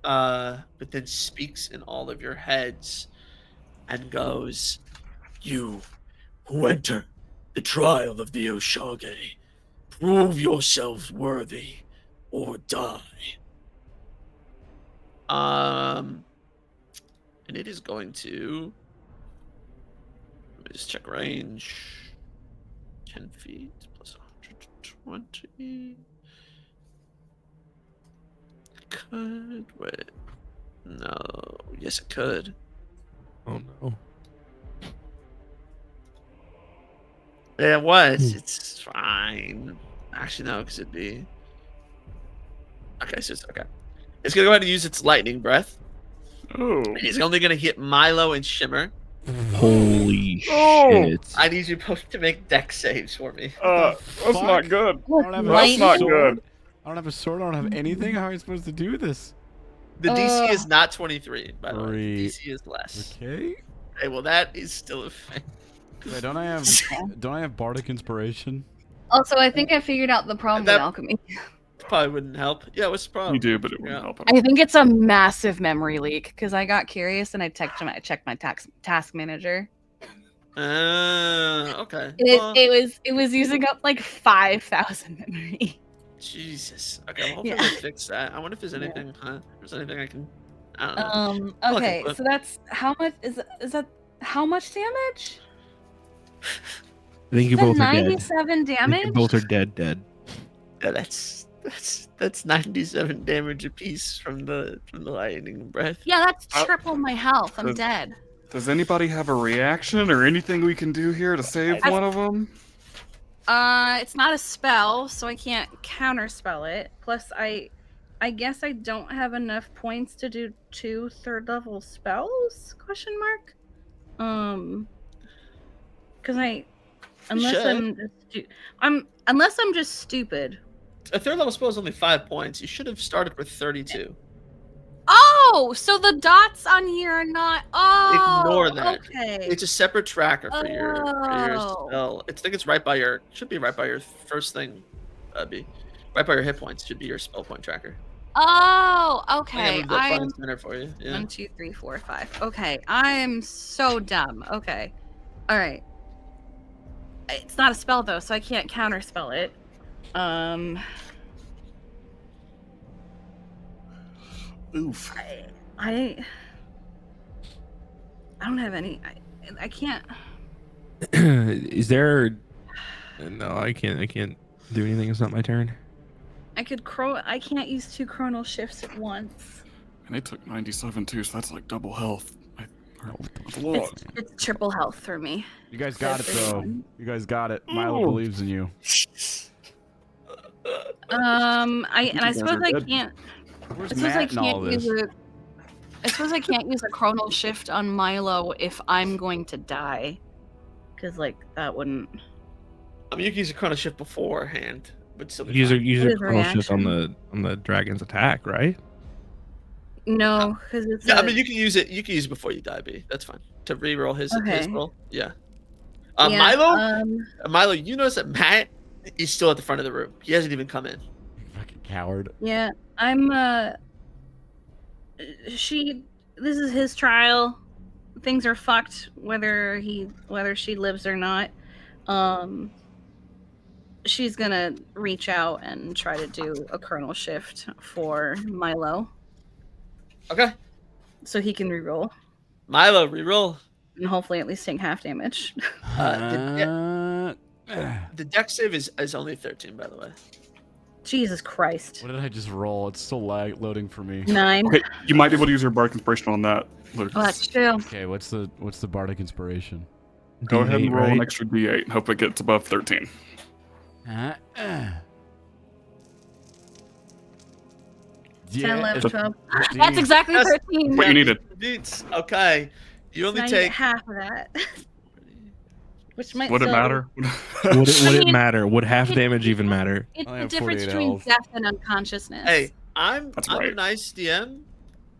but then speaks in all of your heads and goes, "You who enter the trial of the Oshage, prove yourselves worthy or die." And it is going to, let me just check range. 10 feet plus 120. Could wait. No. Yes, it could.
Oh no.
Yeah, it was. It's fine. Actually, no, because it'd be. Okay, so it's okay. It's gonna go ahead and use its lightning breath.
Oh.
He's only gonna hit Milo and Shimmer.
Holy
Oh.
shit.
I need you both to make dex saves for me.
That's not good.
I don't have
That's
a
not
sword.
good.
I don't have a sword. I don't have anything. How am I supposed to do this?
The DC is not 23, by the way. The
Great.
DC is less.
Okay.
Okay, well that is still a thing.
Wait, don't I have bardic inspiration?
Also, I think I figured out the problem with alchemy.
Probably wouldn't help. Yeah, what's the problem?
You do, but it wouldn't help.
I think it's a massive memory leak because I got curious and I checked my task manager.
Okay.
It was using up like 5,000 memory.
Jesus. Okay, well, hopefully
Yeah.
we'll fix that. I wonder if there's anything. If there's anything I can. I don't know.
Okay, so that's how much is that? How much damage?
I think you both are dead.
97
I think
damage.
you both are dead.
Yeah, that's 97 damage apiece from the lightning breath.
Yeah, that's triple my health. I'm dead.
Does anybody have a reaction or anything we can do here to save one of them?
It's not a spell, so I can't counterspell it. Plus, I guess I don't have enough points to do 2 third-level spells? Question mark. Because unless I'm just stupid.
A third level spell is only 5 points. You should have started with 32.
Oh, so the dots on here are not. Oh,
Ignore that.
Okay.
It's a separate tracker for your spell. I think it's right by your. Should be right by your first thing. Be right by your hit points. Should be your spell point tracker.
Oh,
I
okay.
moved up front and center for you. Yeah.
1, 2, 3, 4, 5. Okay, I'm so dumb. Okay, all right. It's not a spell though, so I can't counterspell it.
Oof.
I don't have any. I can't.
Is there? No, I can't. I can't do anything. It's not my turn.
I can't use 2 chronal shifts at once.
And they took 97 too, so that's like double health. That's a lot.
It's triple health for me.
You guys got it, though.
Everyone.
You guys got it. Milo
Ooh.
believes in you.
I suppose I can't.
Where's
I suppose I
Matt and all
can't use
this?
I suppose I can't use a chronal shift on Milo if I'm going to die, because like that wouldn't.
I mean, you can use a chrono shift beforehand, but still.
Use a
It is
chronal shift on
reaction.
the dragon's attack, right?
No, because it's.
Yeah, I
a-
mean, you can use it. You can use it before you die, B. That's fine. To reroll his
Okay.
roll. Yeah.
Yeah,
Milo, you notice that Matt is still at the front of the room. He hasn't even come in.
Fucking coward.
Yeah, I'm. This is his trial. Things are fucked whether she lives or not. She's gonna reach out and try to do a kernel shift for Milo.
Okay.
So he can reroll
Milo, reroll.
and hopefully at least take half damage.
The deck save is only 13, by the way.
Jesus Christ.
What did I just roll? It's still loading for me.
9.
Okay, you might be able to use your bardic inspiration on that, Lucas.
Oh, that's true.
Okay, what's the bardic inspiration?
Go ahead and
D8,
roll an
right?
extra D8 and hope it gets above 13.
Yeah,
10, 11, 12.
15.
That's exactly
That's
13.
what you needed.
Beats. Okay. You
So
only
now you
take.
get half of that. Which might
Would it
still-
matter?
Would it
mean,
matter? Would half damage even matter?
It's
I
the
have
difference
48
between
health.
death and unconsciousness.
Hey, I'm
That's
a
right.
nice DM,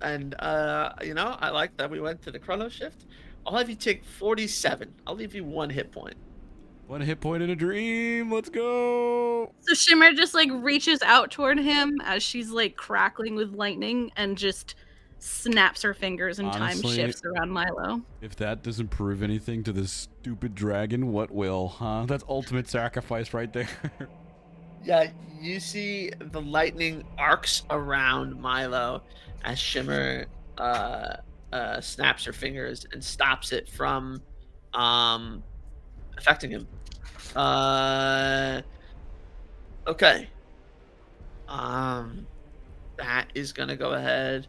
and I like that we went to the chrono shift. I'll have you take 47. I'll leave you 1 hit point.
1 hit point in a dream. Let's go.
So Shimmer just like reaches out toward him as she's like crackling with lightning and just snaps her fingers and
Honestly,
time shifts around Milo.
If that doesn't prove anything to this stupid dragon, what will, huh? That's ultimate sacrifice right there.
Yeah, you see the lightning arcs around Milo as Shimmer snaps her fingers and stops it from affecting him. Okay. That is gonna go ahead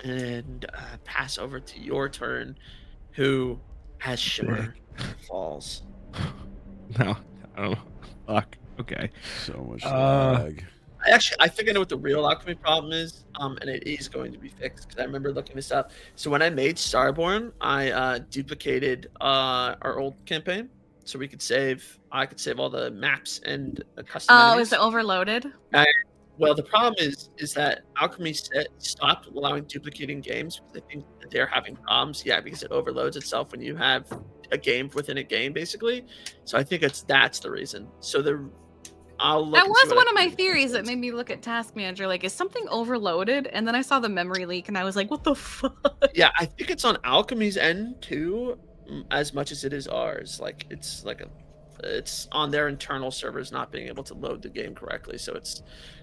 and pass over to your turn, who has Shimmer falls.
No. Oh, fuck. Okay.
So much
Uh,
lag.
I think I know what the real alchemy problem is, and it is going to be fixed because I remember looking this up. So when I made Starborn, I duplicated our old campaign, so I could save all the maps and custom.
Oh,
enemies.
is it overloaded?
Well, the problem is that Alchemy stopped allowing duplicating games because I think that they're having problems. Yeah, because it overloads itself when you have a game within a game, basically. So I think that's the reason. So I'll look.
That
and see
was
what
one
I
of my
can-
theories that made me look at Task Manager. Like, is something overloaded? And then I saw the memory leak, and I was like, "What the fuck?"
Yeah, I think it's on Alchemy's end too, as much as it is ours. Like it's on their internal servers not being able to load the game correctly, so it's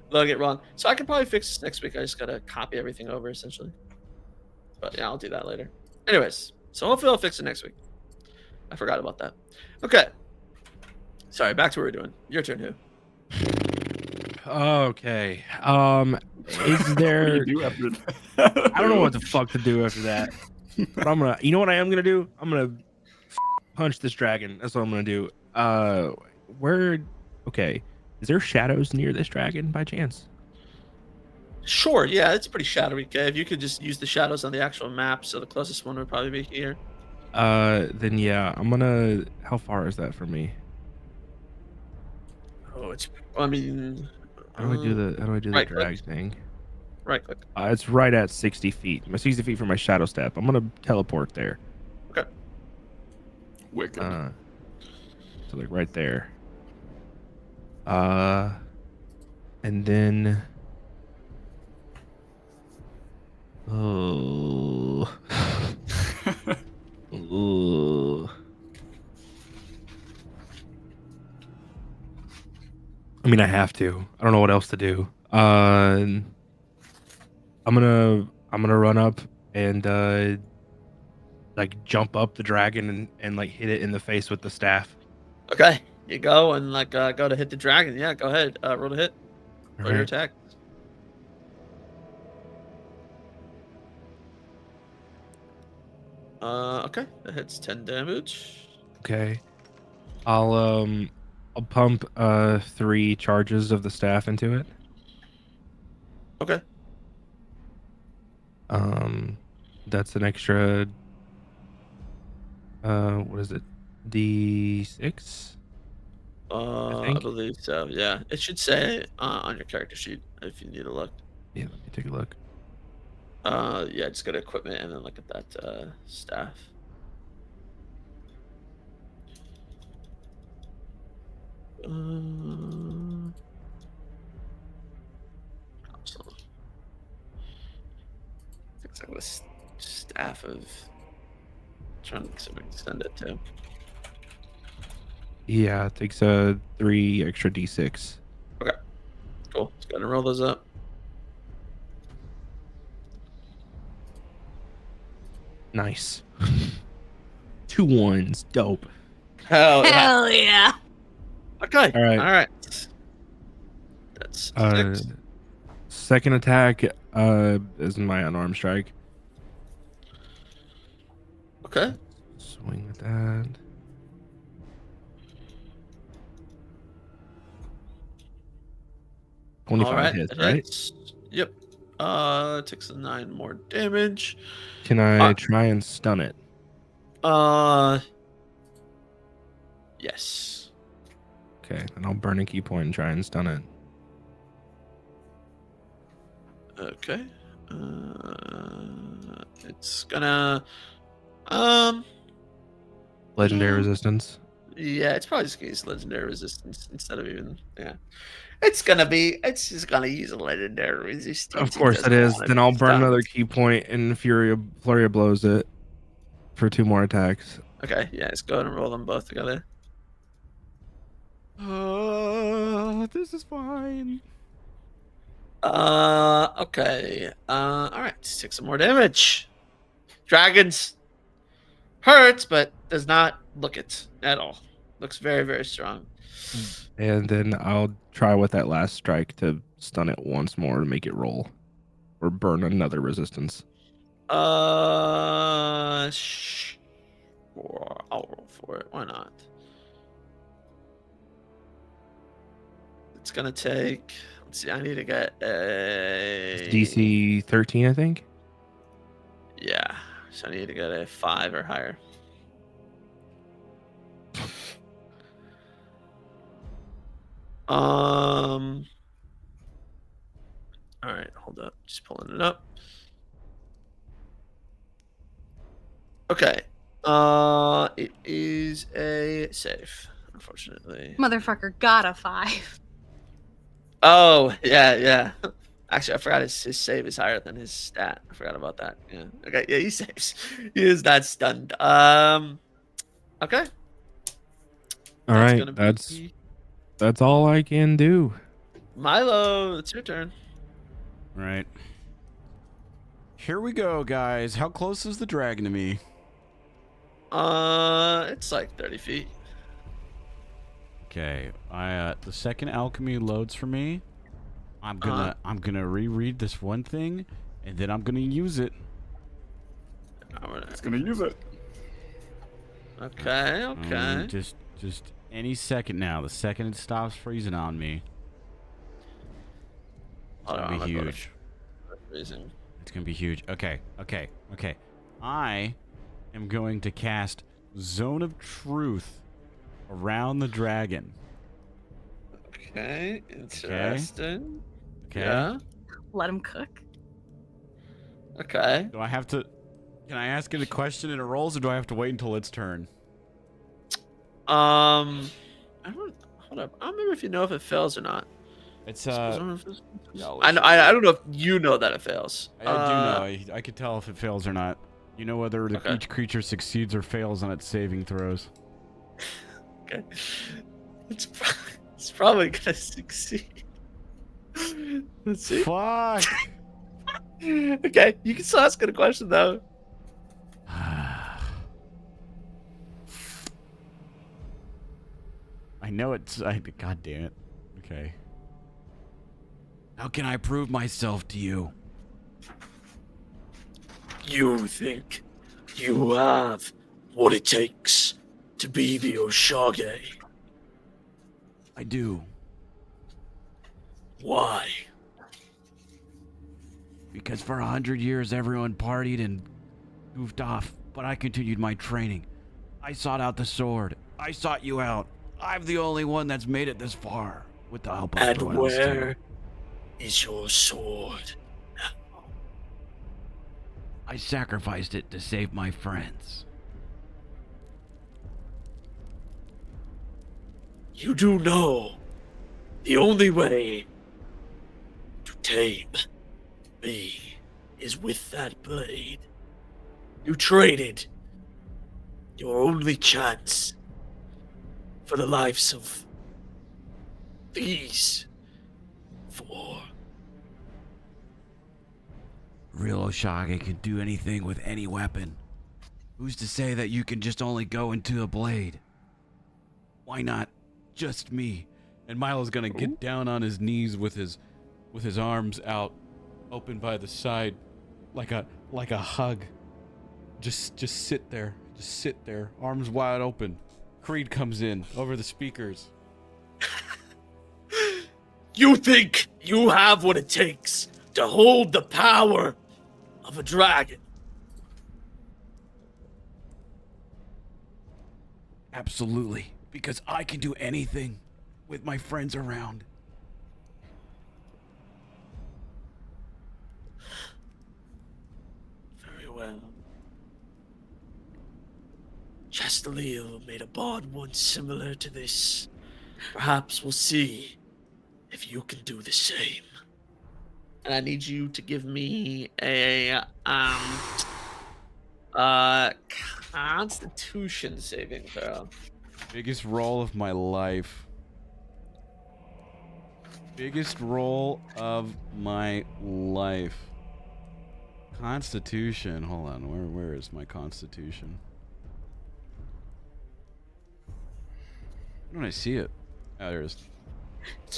loading it wrong. So I can probably fix this next week. I just gotta copy everything over essentially. But yeah, I'll do that later. Anyways, so hopefully I'll fix it next week. I forgot about that. Okay. Sorry, back to what we're doing. Your turn, who?
Okay. Is there?
What do you do after
I don't know what the fuck to do after that. But I'm gonna. You know what I am gonna do? I'm gonna punch this dragon. That's what I'm gonna do. Where? Okay. Is there shadows near this dragon by chance?
Sure, yeah, it's pretty shadowy cave. You could just use the shadows on the actual map, so the closest one would probably be here.
Then yeah, I'm gonna. How far is that from me?
Oh, it's. I mean.
How do I do the? How do I do the
right
drag
click.
thing?
Right click.
It's right at 60 feet. My 60 feet from my shadow step. I'm gonna teleport there.
Okay.
Wicked.
So like right there. And then. Oh. Ooh. I mean, I have to. I don't know what else to do. I'm gonna run up and like jump up the dragon and like hit it in the face with the staff.
Okay, you go and like go to hit the dragon. Yeah, go ahead. Roll to hit. Roll your
Alright.
attack. Okay, that hits 10 damage.
Okay. I'll pump 3 charges of the staff into it.
Okay.
That's an extra what is it? D6?
I believe so. Yeah, it should say on your character sheet if you need to look.
Yeah, let me take a look.
Yeah, just go to equipment and then look at that staff. So, it's like a staff of trying to somebody to send it to.
Yeah, it takes 3 extra D6.
Okay, cool. Let's go ahead and roll those up.
Nice. 2 1s. Dope.
Hell yeah.
Hell yeah.
Okay.
All right.
All right. That's 6.
Second attack is my unarmed strike.
Okay.
Swing with that.
All
25
right.
hits,
it
right?
hits. Yep. Takes 9 more damage.
Can I try and stun it?
Yes.
Okay, then I'll burn a key point and try and stun it.
Okay. It's gonna
Legendary resistance.
yeah, it's probably just gonna use legendary resistance instead of even It's just gonna use a legendary resistance.
Of course it is. Then I'll burn another key point and flurry of blows it for 2 more attacks.
Okay, yeah, let's go ahead and roll them both together.
This is fine.
Okay. All right, 6 more damage. Dragons hurts, but does not look it at all. Looks very, very strong.
And then I'll try with that last strike to stun it once more to make it roll. Or burn another resistance.
Sure. I'll roll for it. Why not? It's gonna take. Let's see. I need to get a
It's DC 13, I think.
Yeah. So I need to get a 5 or higher. All right, hold up. Just pulling it up. Okay. It is a save, unfortunately.
Motherfucker got a 5.
Oh, yeah. Actually, I forgot his save is higher than his stat. I forgot about that. Yeah. Okay, yeah, he saves. He is not stunned. Okay.
All right, that's all I can do.
Milo, it's your turn.
Right. Here we go, guys. How close is the dragon to me?
It's like 30 feet.
Okay. The second alchemy loads for me. I'm gonna reread this one thing, and then I'm gonna use it.
It's gonna use it.
Okay.
Just any second now. The second it stops freezing on me, it's gonna be huge. It's gonna be huge. Okay. I am going to cast Zone of Truth around the dragon.
Okay, interesting.
Okay.
Yeah.
Let him cook.
Okay.
Do I have to? Can I ask it a question and it rolls, or do I have to wait until its turn?
Hold up. I don't remember if you know if it fails or not.
It's
I don't know if you know that it fails.
I do know. I could tell if it fails or not. You know whether each creature succeeds or fails on its saving throws.
Okay. It's probably gonna succeed. Let's see.
Fuck.
Okay, you can still ask it a question though.
know it's. God damn it. Okay. How can I prove myself to you?
You think you have what it takes to be the Oshage?
I do.
Why?
Because for 100 years everyone partied and goofed off, but I continued my training. I sought out the sword. I sought you out. I'm the only one that's made it this far, with the help of
And
everyone else, too.
where is your sword?
I sacrificed it to save my friends.
You do know the only way to tame me is with that blade. You traded your only chance for the lives of these four.
Real Oshage can do anything with any weapon. Who's to say that you can just only go into a blade? Why not just me? And Milo's gonna get down on his knees with his arms out, open by the side, like a hug. Just sit there. Just sit there, arms wide open. Creed comes in over the speakers.
You think you have what it takes to hold the power of a dragon?
Absolutely, because I can do anything with my friends around.
Very well. Chastelio made a bond once similar to this. Perhaps we'll see if you can do the same. And I need you to give me a Constitution saving throw.
Biggest roll of my life. Biggest roll of my life. Constitution. Hold on. Where is my Constitution? Why don't I see it? Oh, there it is.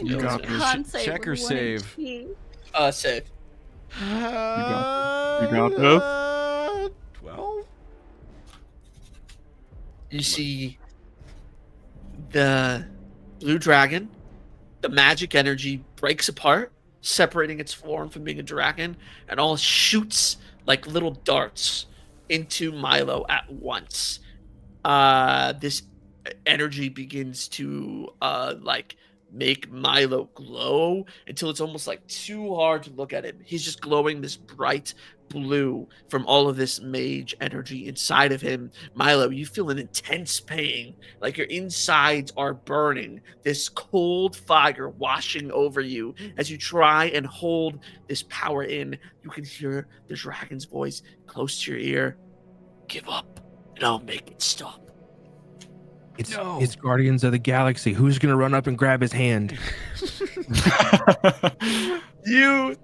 You got this. Con save
Check or
with 1
save?
HP.
Save.
You got this.
12?
You see the blue dragon, the magic energy breaks apart, separating its form from being a dragon, and all shoots like little darts into Milo at once. This energy begins to make Milo glow until it's almost like too hard to look at him. He's just glowing this bright blue from all of this mage energy inside of him. Milo, you feel an intense pain, like your insides are burning, this cold fire washing over you. As you try and hold this power in, you can hear the dragon's voice close to your ear. Give up and I'll make it stop.
It's Guardians of the Galaxy. Who's gonna run up and grab his hand?
You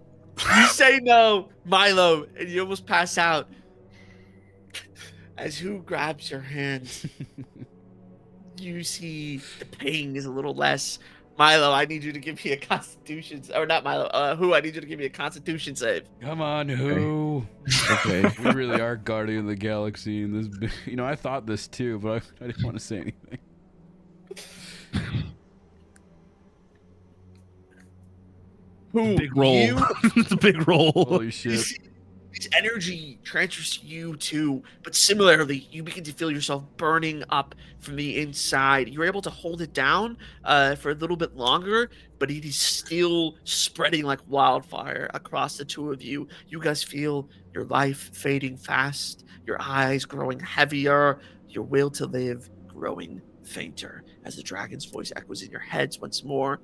say no, Milo, and you almost pass out. As who grabs your hand, you see the pain is a little less. Milo, I need you to give me a Constitution, or not Milo. Who? I need you to give me a Constitution save.
Come on, who?
Okay.
We really are Guardian of the Galaxy in this. You know, I thought this too, but I didn't want to say anything.
Who?
Big roll. It's a big roll.
Holy shit.
This energy transfers to you too, but similarly, you begin to feel yourself burning up from the inside. You're able to hold it down for a little bit longer, but it is still spreading like wildfire across the two of you. You guys feel your life fading fast, your eyes growing heavier, your will to live growing fainter as the dragon's voice echoes in your heads once more.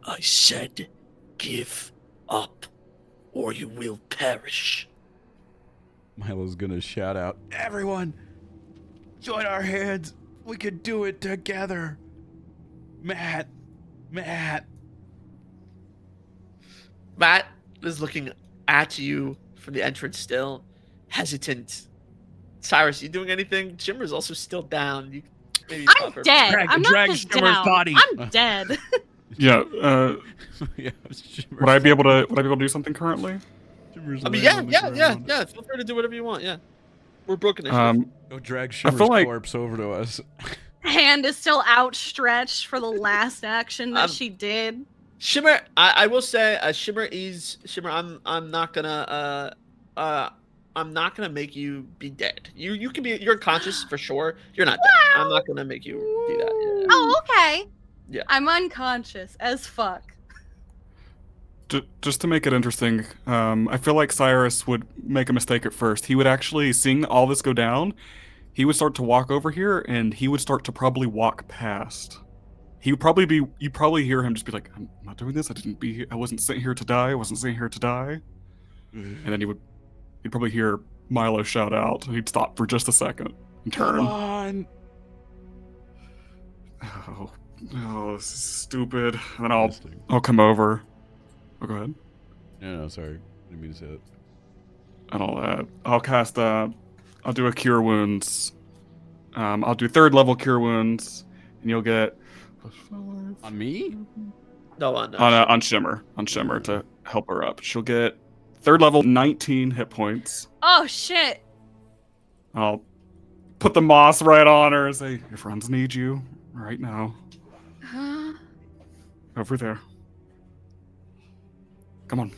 I said, give up, or you will perish.
Milo's gonna shout out, everyone, join our hands. We could do it together. Matt.
Matt is looking at you from the entrance still, hesitant. Cyrus, you doing anything? Jimmer's also still down. maybe
I'm
pop her.
dead.
Drag-
I'm not
drag
just
Shimmer's
down.
body.
I'm dead.
Yeah.
Yeah,
Would I be able to do something currently?
Shimmer's
I mean,
laying
yeah,
on the
yeah, yeah,
ground.
yeah. Feel free to do whatever you want. Yeah, we're broke initiative.
Go drag
I
Shimmer's
feel like
corpse over to us.
Hand is still outstretched for the last action that
Um,
she did.
Shimmer, I will say, Shimmer. I'm not gonna I'm not gonna make you be dead. You can be, you're unconscious for sure. You're not dead. I'm not gonna make you do that. Yeah.
Oh, okay.
Yeah.
I'm unconscious as fuck.
Just to make it interesting, I feel like Cyrus would make a mistake at first. He would actually, seeing all this go down, he would start to walk over here, and he would start to probably walk past. He would probably be, you probably hear him just be like, I'm not doing this, I wasn't sent here to die, And then he'd probably hear Milo shout out, and he'd stop for just a second and turn.
Come on.
Oh, this is stupid. And then I'll come over. Oh, go ahead.
No, sorry. I didn't mean to say it.
And all that. I'll cast I'll do a Cure Wounds. I'll do 3rd level Cure Wounds, and you'll get
on me?
No, on
on Shimmer. On Shimmer to help her up. She'll get 3rd level 19 hit points.
Oh shit.
I'll put the moss right on her and say, your friends need you right now. Over there. Come on.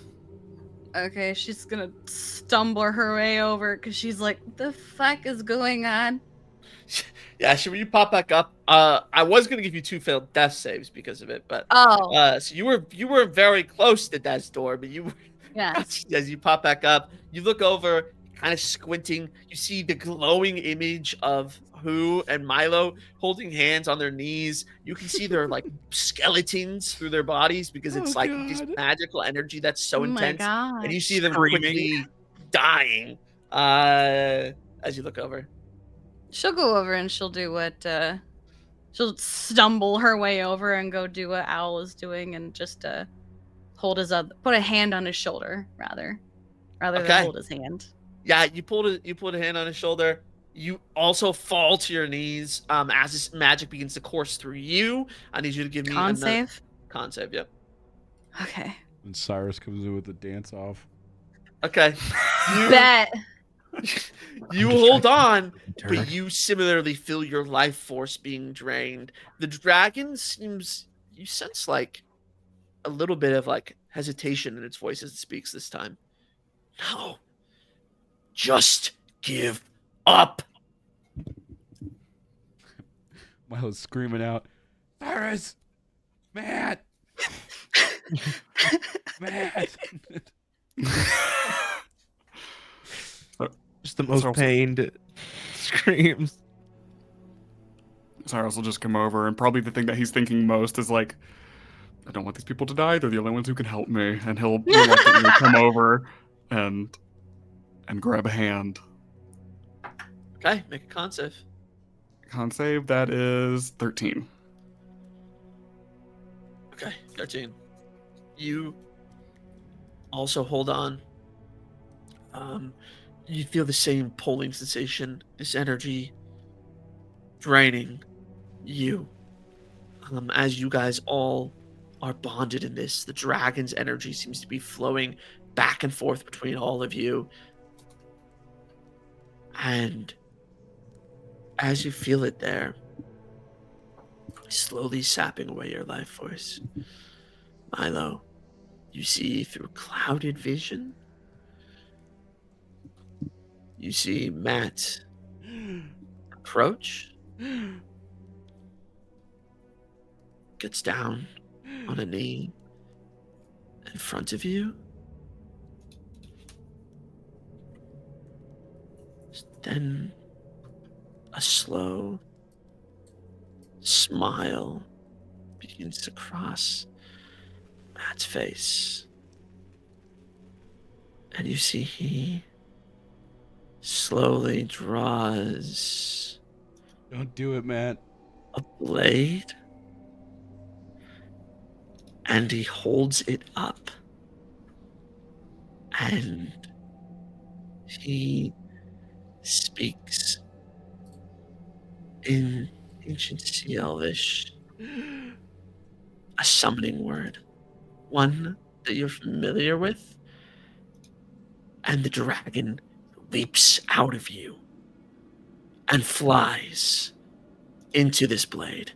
Okay, she's gonna stumble her way over because she's like, the fuck is going on?
Yeah, Shimmer, you pop back up. I was gonna give you 2 failed death saves because of it, but so you were very close to death's door, but you
Yes.
as you pop back up, you look over, kind of squinting. You see the glowing image of Who and Milo holding hands on their knees. You can see their like skeletons through their bodies because it's like this magical energy that's so
Oh my
intense,
God.
and you see them
Screaming.
quickly dying as you look over.
She'll go over and she'll do what she'll stumble her way over and go do what Owl is doing and just hold his put a hand on his shoulder rather than hold his hand.
Yeah, you pulled a hand on his shoulder. You also fall to your knees as this magic begins to course through you. I need you to give me
Con save?
Con save, yep.
Okay.
And Cyrus comes in with the dance off.
Okay.
Bet.
You hold on, but you similarly feel your life force being drained. The dragon seems, you sense like a little bit of like hesitation in its voice as it speaks this time. No. Just give up.
Milo's screaming out, Cyrus! Matt! Matt!
Just the most pained screams.
Cyrus will just come over, and probably the thing that he's thinking most is like, I don't want these people to die. They're the only ones who can help me. And he'll reluctantly come over and grab a hand.
Okay, make a con save.
Con save, that is 13.
Okay, 13. You also hold on. You feel the same pulling sensation, this energy draining you. As you guys all are bonded in this, the dragon's energy seems to be flowing back and forth between all of you. And as you feel it there, slowly sapping away your life force, Milo, you see through clouded vision, you see Matt approach, gets down on a knee in front of you, then a slow smile begins to cross Matt's face. And you see he slowly draws...
Don't do it, Matt.
...a blade. And he holds it up. And he speaks in ancient sea elvish, a summoning word, one that you're familiar with, and the dragon leaps out of you and flies into this blade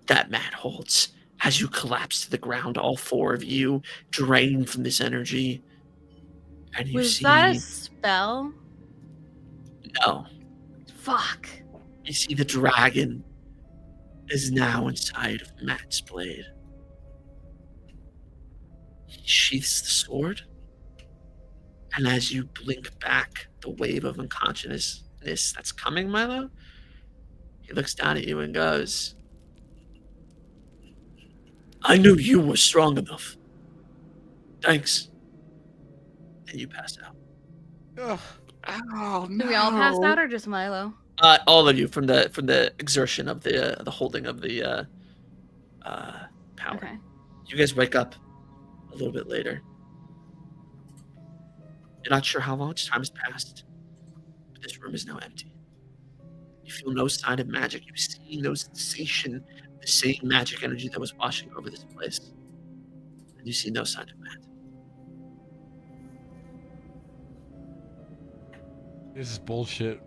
that Matt holds. As you collapse to the ground, all four of you drained from this energy, and you
Was
see
that a spell?
no.
Fuck.
You see the dragon is now inside of Matt's blade. He sheaths the sword, and as you blink back the wave of unconsciousness that's coming, Milo, he looks down at you and goes, I knew you were strong enough. Thanks. And you pass out.
Oh
Do we all pass out or just Milo?
All of you from the exertion of the holding of the power.
Okay.
You guys wake up a little bit later. You're not sure how much time has passed, but this room is now empty. You feel no sign of magic. You see no sensation of the same magic energy that was washing over this place. And you see no sign of Matt.
This is bullshit.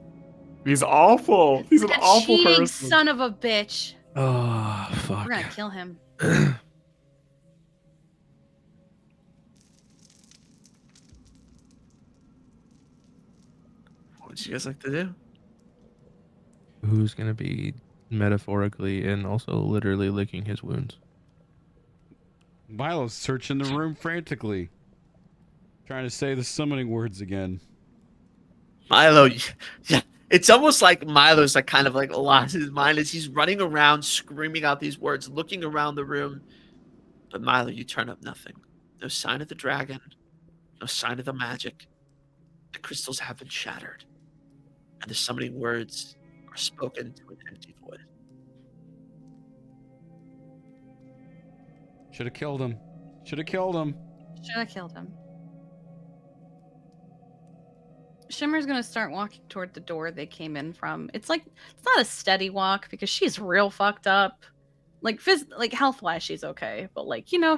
He's awful. He's an
That
awful
cheating
person.
son of a bitch.
Oh, fuck.
We're gonna kill him.
What would you guys like to do?
Who's gonna be metaphorically and also literally licking his wounds?
Milo's searching the room frantically, trying to say the summoning words again.
Milo, yeah, it's almost like Milo's like kind of like lost his mind as he's running around screaming out these words, looking around the room. But Milo, you turn up nothing. No sign of the dragon, no sign of the magic. The crystals have been shattered, and the summoning words are spoken to an empty void.
Should have killed him. Should have killed him.
Should have killed him. Shimmer's gonna start walking toward the door they came in from. It's not a steady walk because she's real fucked up. Like health wise, she's okay, but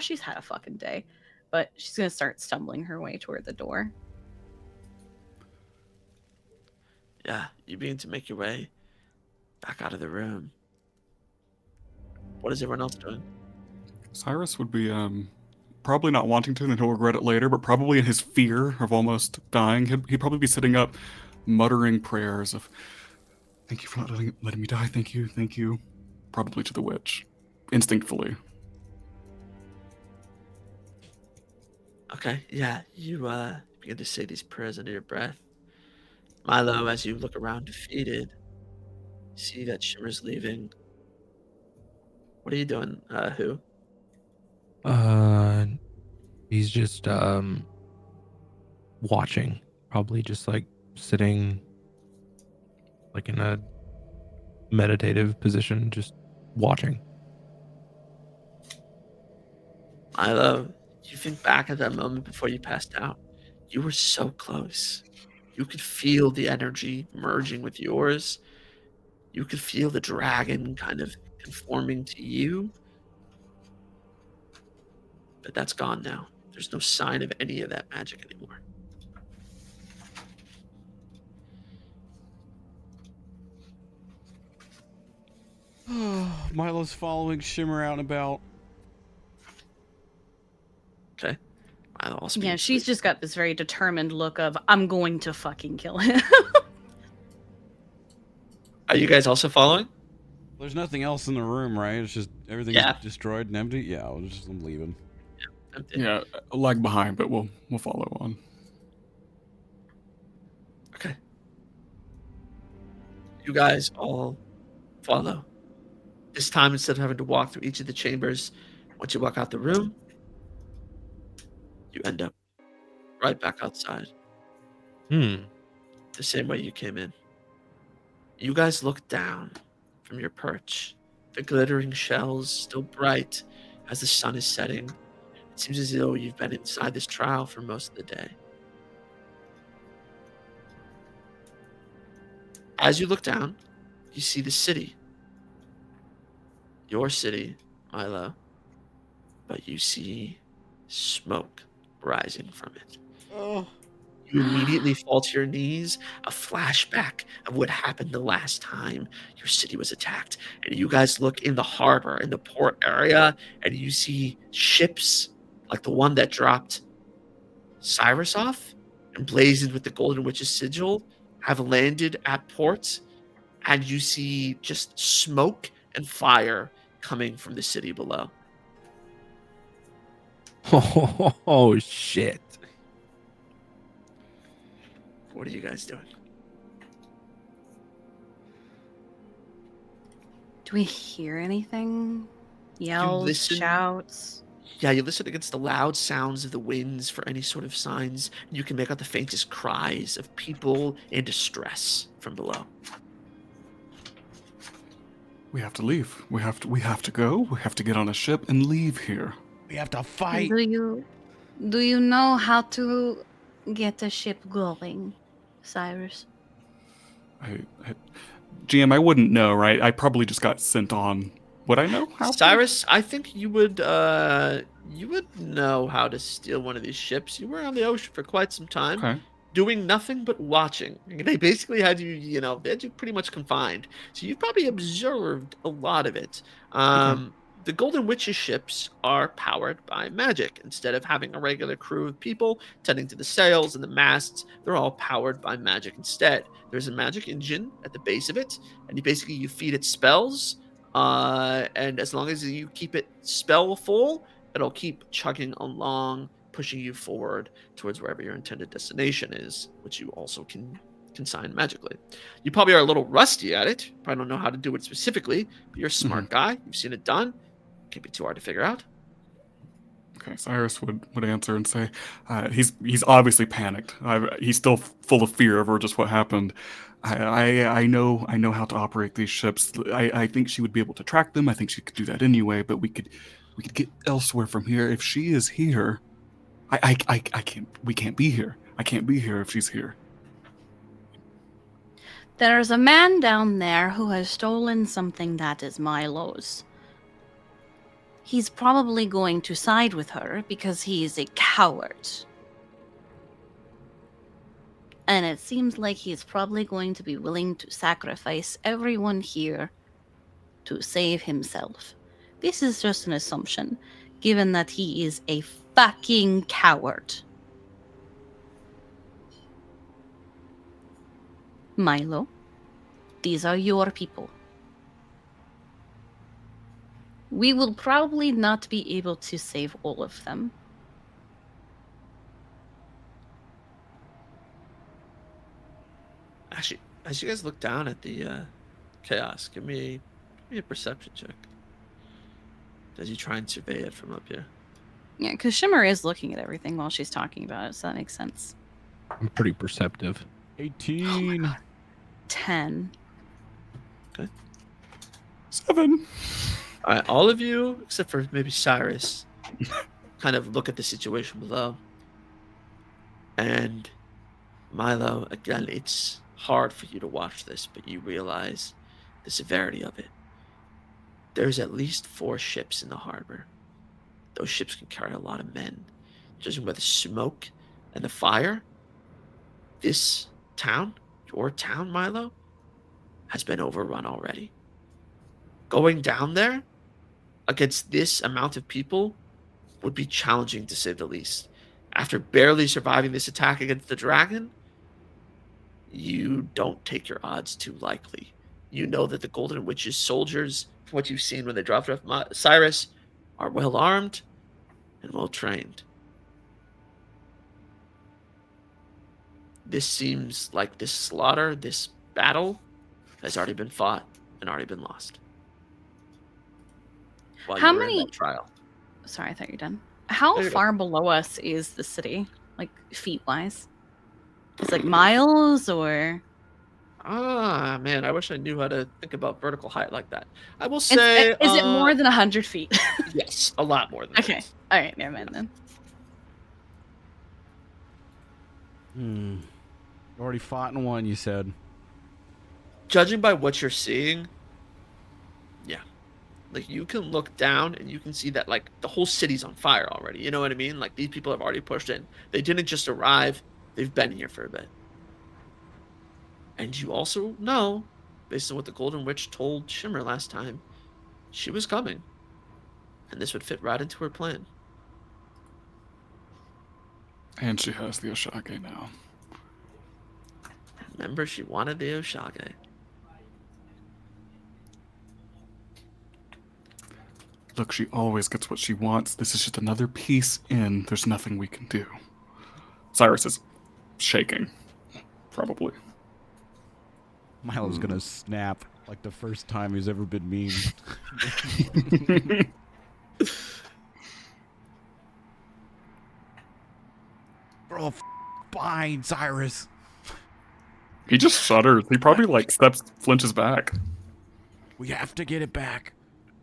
she's had a fucking day. But she's gonna start stumbling her way toward the door.
Yeah, you begin to make your way back out of the room. What is everyone else doing?
Cyrus would be probably not wanting to, and he'll regret it later, but probably in his fear of almost dying, he'd probably be sitting up muttering prayers of, thank you for not letting me die, thank you, probably to the witch, instinctively.
Okay, yeah, you begin to say these prayers under your breath. Milo, as you look around defeated, see that Shimmer's leaving. What are you doing, who?
He's just watching, probably just like sitting like in a meditative position, just watching.
Milo, you think back at that moment before you passed out. You were so close. You could feel the energy merging with yours. You could feel the dragon kind of conforming to you. But that's gone now. There's no sign of any of that magic anymore.
Milo's following Shimmer out and about.
Okay. Milo also
Yeah, she's just got this very determined look of, I'm going to fucking kill him.
Are you guys also following?
There's nothing else in the room, right? It's just everything's destroyed and empty. Yeah, I'm leaving.
Yeah, lag behind, but we'll follow on.
Okay. You guys all follow. This time, instead of having to walk through each of the chambers, once you walk out the room, you end up right back outside. The same way you came in. You guys look down from your perch. The glittering shells still bright as the sun is setting. It seems as though you've been inside this trial for most of the day. As you look down, you see the city your city, Milo, but you see smoke rising from it.
Oh.
You immediately fall to your knees, a flashback of what happened the last time your city was attacked. And you guys look in the harbor, in the port area, and you see ships like the one that dropped Cyrus off, emblazoned with the Golden Witch's sigil, have landed at port, and you see just smoke and fire coming from the city below.
Oh shit.
What are you guys doing?
Do we hear anything? Yells,
listen-
shouts.
Yeah, you listen against the loud sounds of the winds for any sort of signs. You can make out the faintest cries of people in distress from below.
We have to leave. We have to go. We have to get on a ship and leave here.
We have to fight.
Do you know how to get a ship going, Cyrus?
GM, I wouldn't know, right? I probably just got sent on. Would I know how?
Cyrus, I think you would know how to steal one of these ships. You were on the ocean for quite some time,
Okay.
doing nothing but watching. They basically had you, they had you pretty much confined. So you probably observed a lot of it. The Golden Witch's ships are powered by magic. Instead of having a regular crew of people tending to the sails and the masts, they're all powered by magic instead. There's a magic engine at the base of it, and you feed it spells. And as long as you keep it spell full, it'll keep chugging along, pushing you forward towards wherever your intended destination is, which you also can consign magically. You probably are a little rusty at it. Probably don't know how to do it specifically, but you're a smart guy. You've seen it done. Can't be too hard to figure out.
Okay, Cyrus would answer and say, he's obviously panicked. He's still full of fear over just what happened. I know how to operate these ships. I think she would be able to track them. I think she could do that anyway. But we could get elsewhere from here. If she is here, I can't. We can't be here. I can't be here if she's here.
There's a man down there who has stolen something that is Milo's. He's probably going to side with her because he is a coward. And it seems like he's probably going to be willing to sacrifice everyone here to save himself. This is just an assumption, given that he is a fucking coward. Milo, these are your people. We will probably not be able to save all of them.
Actually, as you guys look down at the chaos, give me a perception check. As you try and survey it from up here.
Yeah, because Shimmer is looking at everything while she's talking about it, so that makes sense.
I'm pretty perceptive.
18.
10.
Okay.
7.
All right, all of you, except for maybe Cyrus, kind of look at the situation below. And Milo, again, it's hard for you to watch this, but you realize the severity of it. There's at least 4 ships in the harbor. Those ships can carry a lot of men. Judging by the smoke and the fire, this town, your town, Milo, has been overrun already. Going down there against this amount of people would be challenging, to say the least. After barely surviving this attack against the dragon, you don't take your odds too likely. You know that the Golden Witch's soldiers, from what you've seen when they dropped off Cyrus, are well armed and well trained. This seems like this slaughter, this battle, has already been fought and already been lost. While
How
you were in
many
that trial.
Sorry, I thought you're done. How
There you go.
far below us is the city, like feet-wise? It's like miles or...
Ah, man, I wish I knew how to think about vertical height like that. I will
Is
say...
it more than 100 feet?
Yes, a lot more than
Okay. All right, never mind then.
You already fought in one, you said.
Judging by what you're seeing, yeah. Like, you can look down and you can see that, like, the whole city's on fire already. You know what I mean? Like, these people have already pushed in. They didn't just arrive. They've been here for a bit. And you also know, based on what the Golden Witch told Shimmer last time, she was coming. And this would fit right into her plan.
And she has the Oshage now.
Remember, she wanted the Oshage.
Look, she always gets what she wants. This is just another piece in. There's nothing we can do. Cyrus is shaking. Probably.
Milo's gonna snap like the first time he's ever been mean. Bro, fine, Cyrus.
He just shudders. He probably like flinches back.
We have to get it back.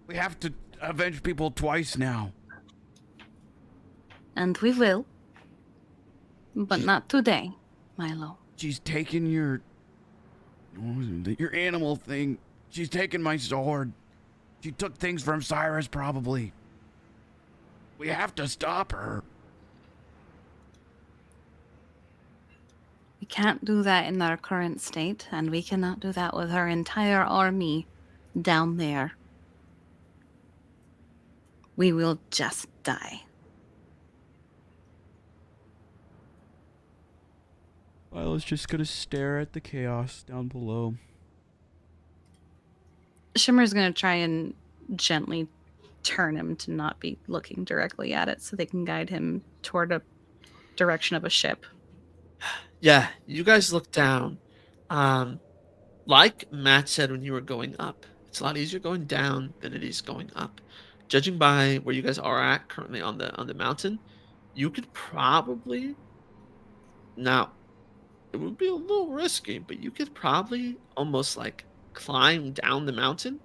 We have to avenge people twice now.
And we will. But not today, Milo.
She's taken your animal thing. She's taken my sword. She took things from Cyrus, probably. We have to stop her.
We can't do that in our current state, and we cannot do that with our entire army down there. We will just die.
Milo's just gonna stare at the chaos down below.
Shimmer's gonna try and gently turn him to not be looking directly at it so they can guide him toward a direction of a ship.
Yeah, you guys look down. Like Matt said when you were going up, it's a lot easier going down than it is going up. Judging by where you guys are at currently on the mountain, you could probably, now it would be a little risky, but you could probably almost like climb down the mountain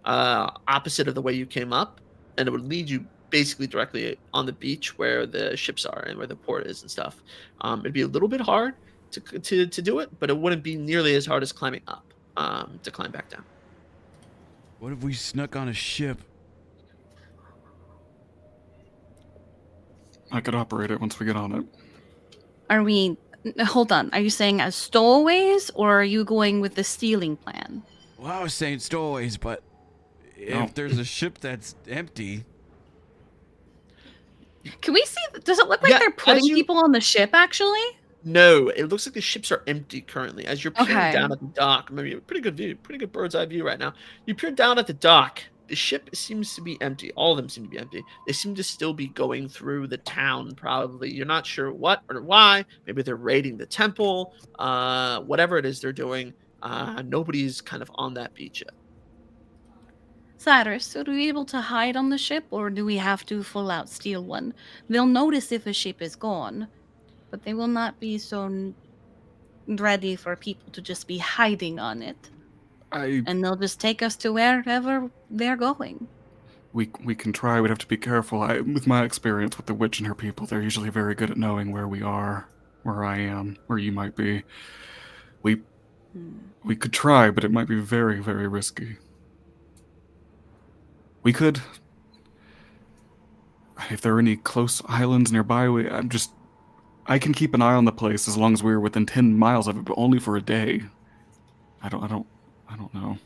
opposite of the way you came up, and it would lead you basically directly on the beach where the ships are and where the port is and stuff. It'd be a little bit hard to do it, but it wouldn't be nearly as hard as climbing up to climb back down.
What if we snuck on a ship?
I could operate it once we get on it.
Are we... Hold on. Are you saying as stowaways, or are you going with the stealing plan?
Well, I was saying stowaways, but if there's a ship that's empty...
Can we see... Does it look like they're putting people on the ship, actually?
No, it looks like the ships are empty currently. As you're peering
Okay.
down at the dock, maybe a pretty good view, pretty good bird's eye view right now. You peer down at the dock. The ship seems to be empty. All of them seem to be empty. They seem to still be going through the town, probably. You're not sure what or why. Maybe they're raiding the temple. Whatever it is they're doing, nobody's kind of on that beach yet.
Cyrus, are we able to hide on the ship, or do we have to full out steal one? They'll notice if a ship is gone, but they will not be so ready for people to just be hiding on it. And they'll just take us to wherever they're going.
We can try. We'd have to be careful. With my experience with the witch and her people, they're usually very good at knowing where we are, where I am, where you might be. We could try, but it might be very, very risky. We could, if there are any close islands nearby, I can keep an eye on the place as long as we're within 10 miles of it, but only for a day. I don't know.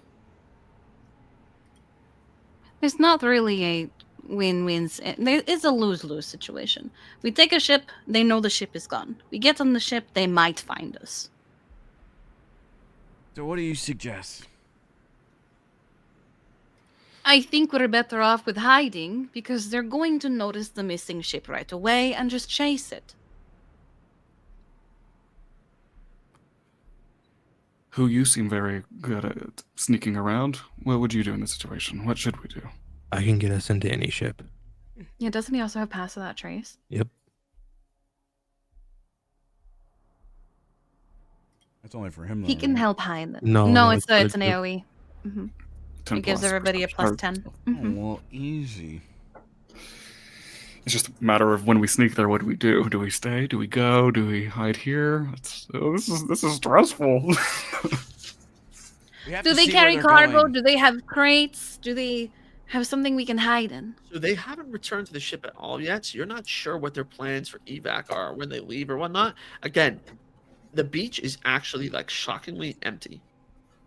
It's not really a win-win. It's a lose-lose situation. We take a ship, they know the ship is gone. We get on the ship, they might find us.
So what do you suggest?
I think we're better off with hiding, because they're going to notice the missing ship right away and just chase it.
Who, you seem very good at sneaking around. What would you do in this situation? What should we do?
I can get us into any ship.
Yeah, doesn't he also have Pass Without Trace?
Yep.
That's only for him, though.
He can
right?
help hide them.
No,
it's an AoE.
10
It gives
plus
everybody a plus 10.
Oh, well, easy.
It's just a matter of when we sneak there, what do we do? Do we stay? Do we go? Do we hide here? This is stressful.
Do they carry cargo? Do they have crates? Do they Have something we can hide in.
So they haven't returned to the ship at all yet, so you're not sure what their plans for evac are, when they leave or whatnot. Again, the beach is actually like shockingly empty.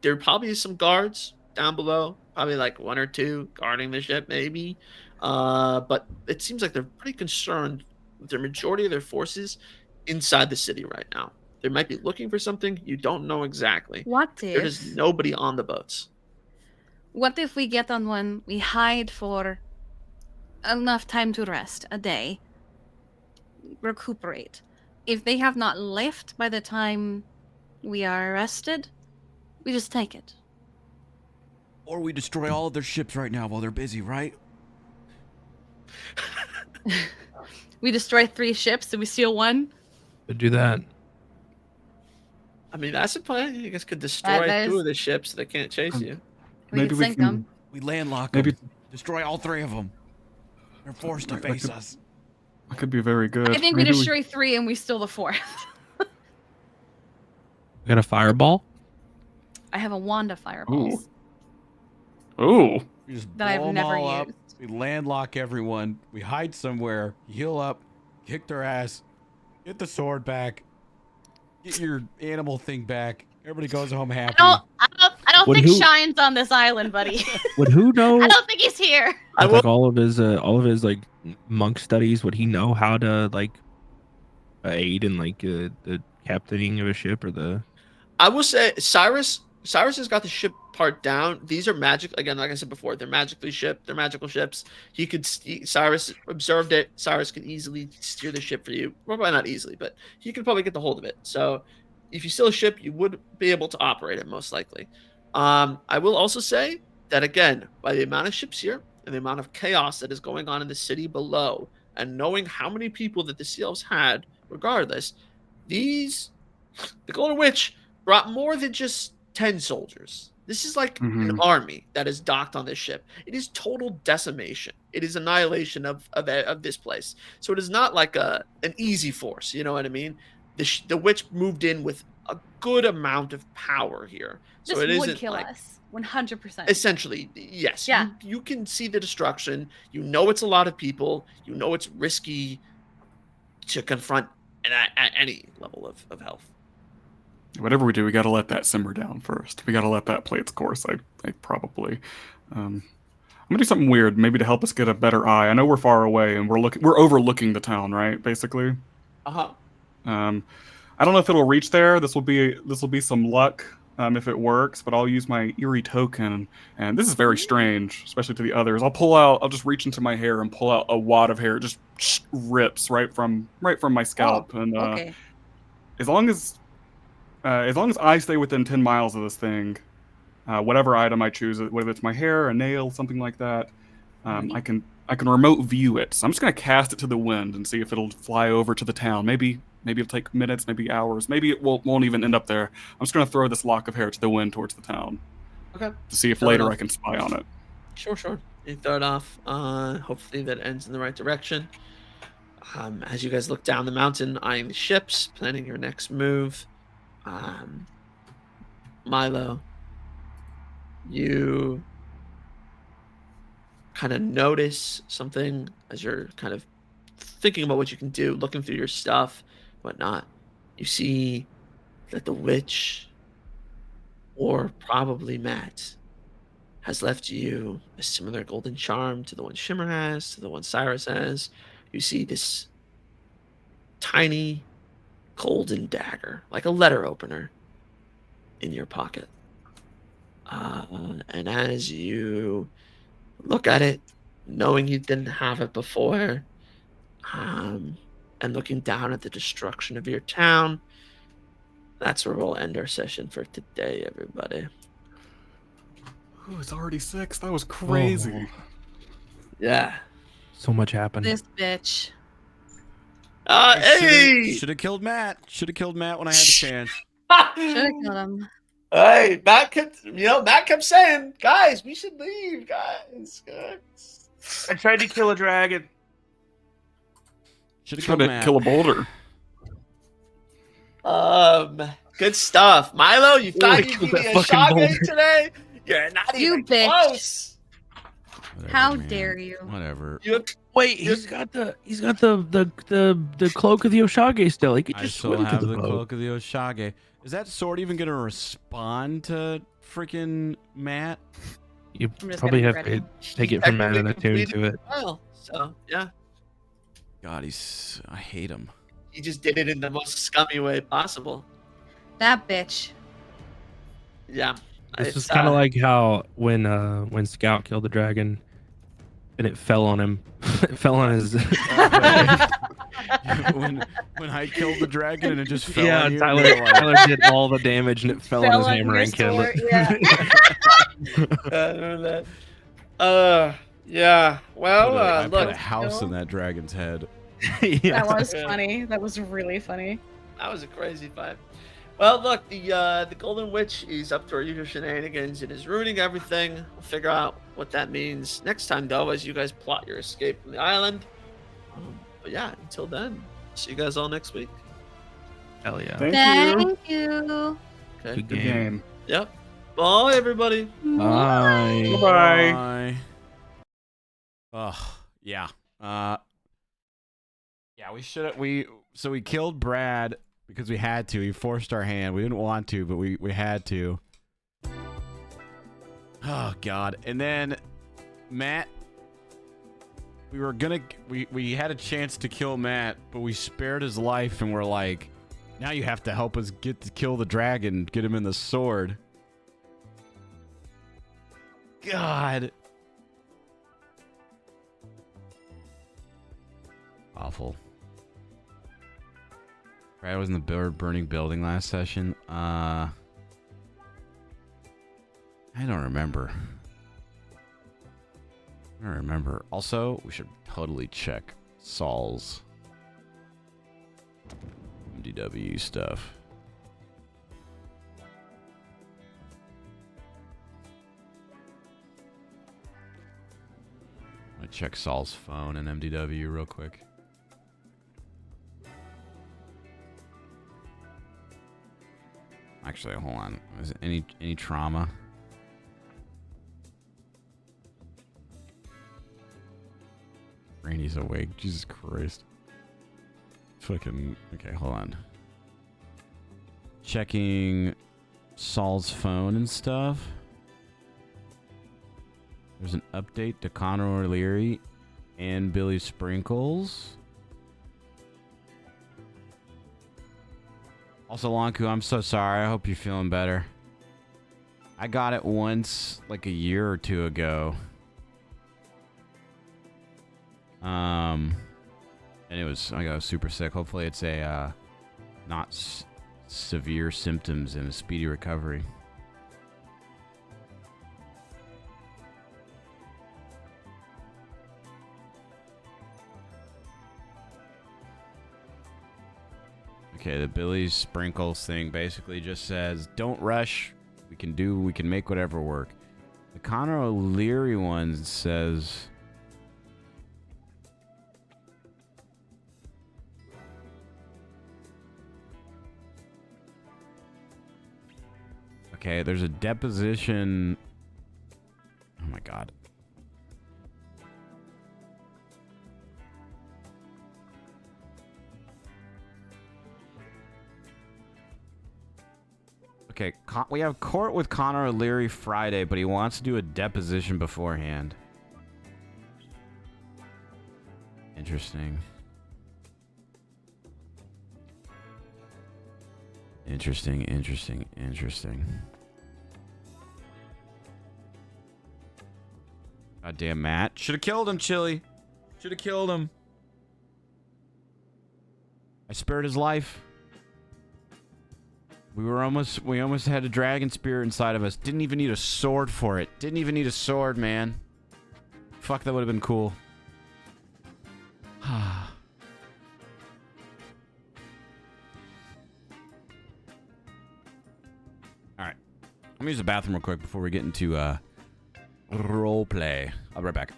There probably is some guards down below, probably like 1 or 2 guarding the ship, maybe. But it seems like they're pretty concerned with their majority of their forces inside the city right now. They might be looking for something you don't know exactly.
What
There is
if?
nobody on the boats.
What if we get on one, we hide for enough time to rest, a day, recuperate. If they have not left by the time we are arrested, we just take it.
Or we destroy all of their ships right now while they're busy, right?
We destroy 3 ships and we steal 1.
Could do that.
I mean, that's a plan. You guys could destroy
that
2
is-
of the ships so they can't chase you.
We could sink them.
We landlock
Maybe-
them. Destroy all 3 of them. They're forced to face us.
That could be very good.
I think we
Maybe
destroy 3 and we steal the 4th.
We got a fireball.
I have a wand of fireballs
Ooh.
We just
that I've
blow 'em
never
all up.
used.
We landlock everyone. We hide somewhere. Heal up. Kick their ass. Get the sword back. Get your animal thing back. Everybody goes home happy.
I don't
Would
think
who-
Shine's on this island, buddy.
Would who know?
I don't think he's here.
With, like all of his like monk studies, would he know how to like aid in like the captaining of a ship or the?
I will say Cyrus has got the ship part down. These are magic again, like I said before, they're magical ships. Cyrus observed it. Cyrus can easily steer the ship for you. Well, probably not easily, but he could probably get the hold of it. So if you steal a ship, you would be able to operate it most likely. I will also say that again, by the amount of ships here and the amount of chaos that is going on in the city below, and knowing how many people that the Sea Elves had, regardless, the Golden Witch brought more than just 10 soldiers. This is like an army that is docked on this ship. It is total decimation. It is annihilation of this place. So it is not like an easy force. You know what I mean? The witch moved in with a good amount of power here. So
This
it
would
isn't
kill
like,
us. 100%.
essentially, yes.
Yeah.
You can see the destruction. You know it's a lot of people. You know it's risky to confront at any level of health.
Whatever we do, we got to let that simmer down first. We got to let that play its course. I probably. I'm gonna do something weird, maybe to help us get a better eye. I know we're far away and we're overlooking the town, right? Basically.
Uh-huh.
I don't know if it'll reach there. This will be some luck if it works, but I'll use my eerie token, and this is very strange, especially to the others. I'll just reach into my hair and pull out a wad of hair. It just rips right from my scalp, and
okay.
as long as I stay within 10 miles of this thing, whatever item I choose, whether it's my hair, a nail, something like that, I can remote view it. So I'm just gonna cast it to the wind and see if it'll fly over to the town. Maybe it'll take minutes, maybe hours, maybe it won't even end up there. I'm just gonna throw this lock of hair to the wind towards the town.
Okay.
To see if
Fair
later
enough.
I can spy on it.
Sure. You throw it off. Hopefully that ends in the right direction. As you guys look down the mountain, eyeing the ships, planning your next move. Milo, you kind of notice something as you're kind of thinking about what you can do, looking through your stuff, whatnot. You see that the witch, or probably Matt, has left you a similar golden charm to the one Shimmer has, to the one Cyrus has. You see this tiny golden dagger, like a letter opener, in your pocket. And as you look at it, knowing you didn't have it before, and looking down at the destruction of your town, that's where we'll end our session for today, everybody.
Ooh, it's already 6. That was crazy.
Yeah.
So much happened.
This bitch.
Hey!
Should have killed Matt. Should have killed Matt when I had the chance.
Should have killed him.
Hey, Matt kept saying, guys, we should leave, guys.
I tried to kill a dragon.
Should have
Try
killed
to
Matt.
kill a boulder.
Good stuff. Milo, you
Ooh, I
thought you'd
killed
give me
that
a
fucking
shot
boulder.
today? You're not
You
even
bitch.
close.
Whatever,
How
man.
dare you?
Whatever.
Wait, he's got the cloak of the Oshage still. He could
I
just
still
swim to
have
the
the
boat.
cloak of the Oshage. Is that sword even gonna respond to freaking Matt?
You
I'm just
probably
gonna
have
be
to take it from Matt and attune to it.
Well, so yeah,
God, I hate him.
he just did it in the most scummy way possible.
That bitch.
Yeah.
This is kind of like how when Scout killed the dragon, and it fell on him. It fell on his.
when I killed the dragon and it just fell
Yeah,
on you.
Tyler,
you're like-
Tyler did all the damage and it fell on his hammer and killed it.
I remember that. Yeah. Well,
I put
look.
a house in that dragon's head.
That was
Yeah.
funny. That was really funny.
That was a crazy fight. Well, look, the Golden Witch is up to her usual shenanigans and is ruining everything. We'll figure out what that means next time, though, as you guys plot your escape from the island. But yeah, until then, see you guys all next week.
Hell yeah.
Thank you.
Okay.
Good game.
Yep. Bye, everybody.
Bye.
Bye. Ugh. Yeah. Yeah. We should. We killed Brad because we had to. He forced our hand. We didn't want to, but we had to. Oh God. And then Matt. We had a chance to kill Matt, but we spared his life, and we're like, now you have to help us kill the dragon, get him in the sword. God. Awful. Brad was in the burning building last session. I don't remember. I don't remember. Also, we should totally check Saul's MDW stuff. I'm gonna check Saul's phone and MDW real quick. Actually, hold on. Is it any trauma? Randy's awake. Jesus Christ. Fucking. Okay, hold on. Checking Saul's phone and stuff. There's an update to Connor O'Leary and Billy Sprinkles. Also, Lonku, I'm so sorry. I hope you're feeling better. I got it once, like a year or two ago. And it was, I got super sick. Hopefully it's a, not severe symptoms and a speedy recovery. Okay, the Billy Sprinkles thing basically just says, don't rush. We can make whatever work. The Connor O'Leary one says, okay, there's a deposition. Oh my God. Okay, we have court with Connor O'Leary Friday, but he wants to do a deposition beforehand. Interesting. Interesting. Goddamn, Matt. Should have killed him, Chili. Should have killed him. I spared his life. We almost had a dragon spear inside of us. Didn't even need a sword for it. Didn't even need a sword, man. Fuck, that would have been cool. Alright. I'm gonna use the bathroom real quick before we get into role play. I'll be right back.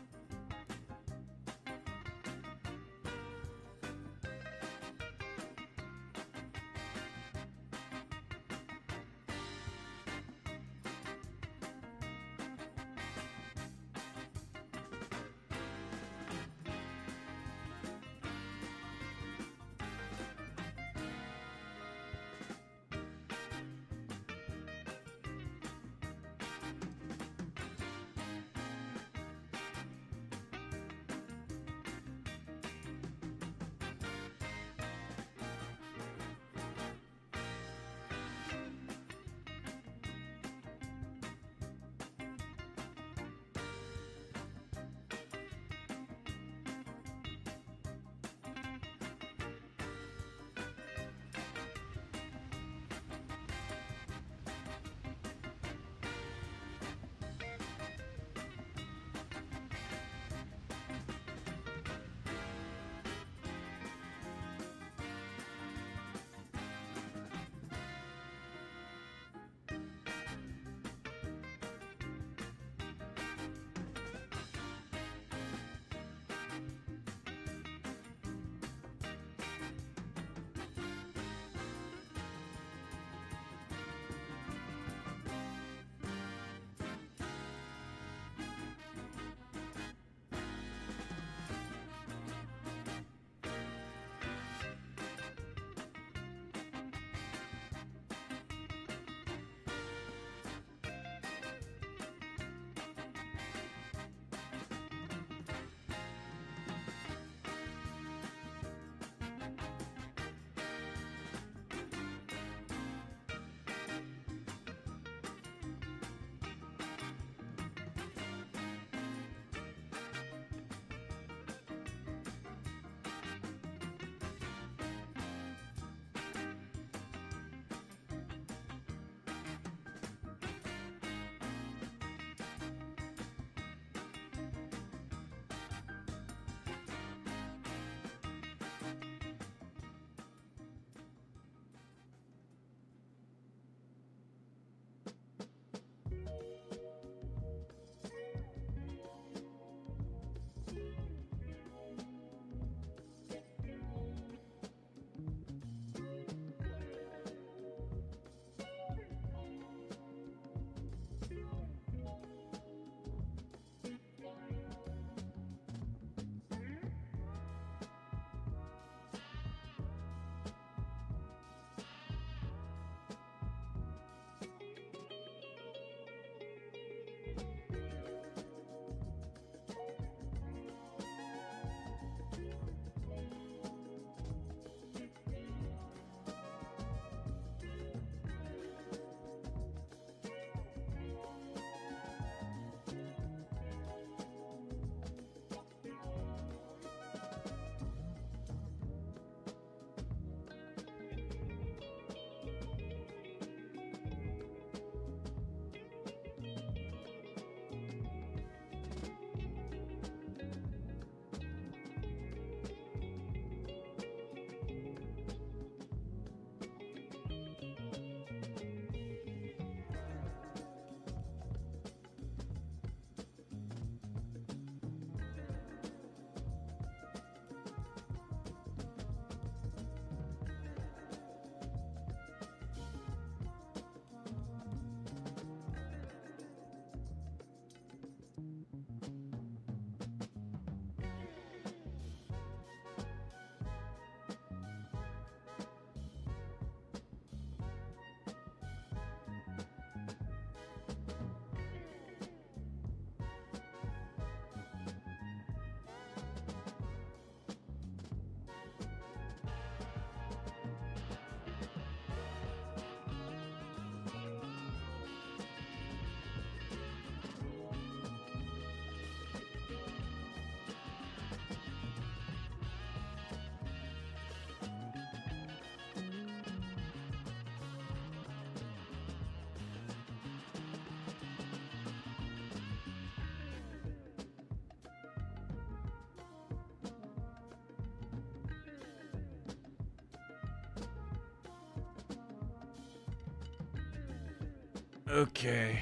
Okay.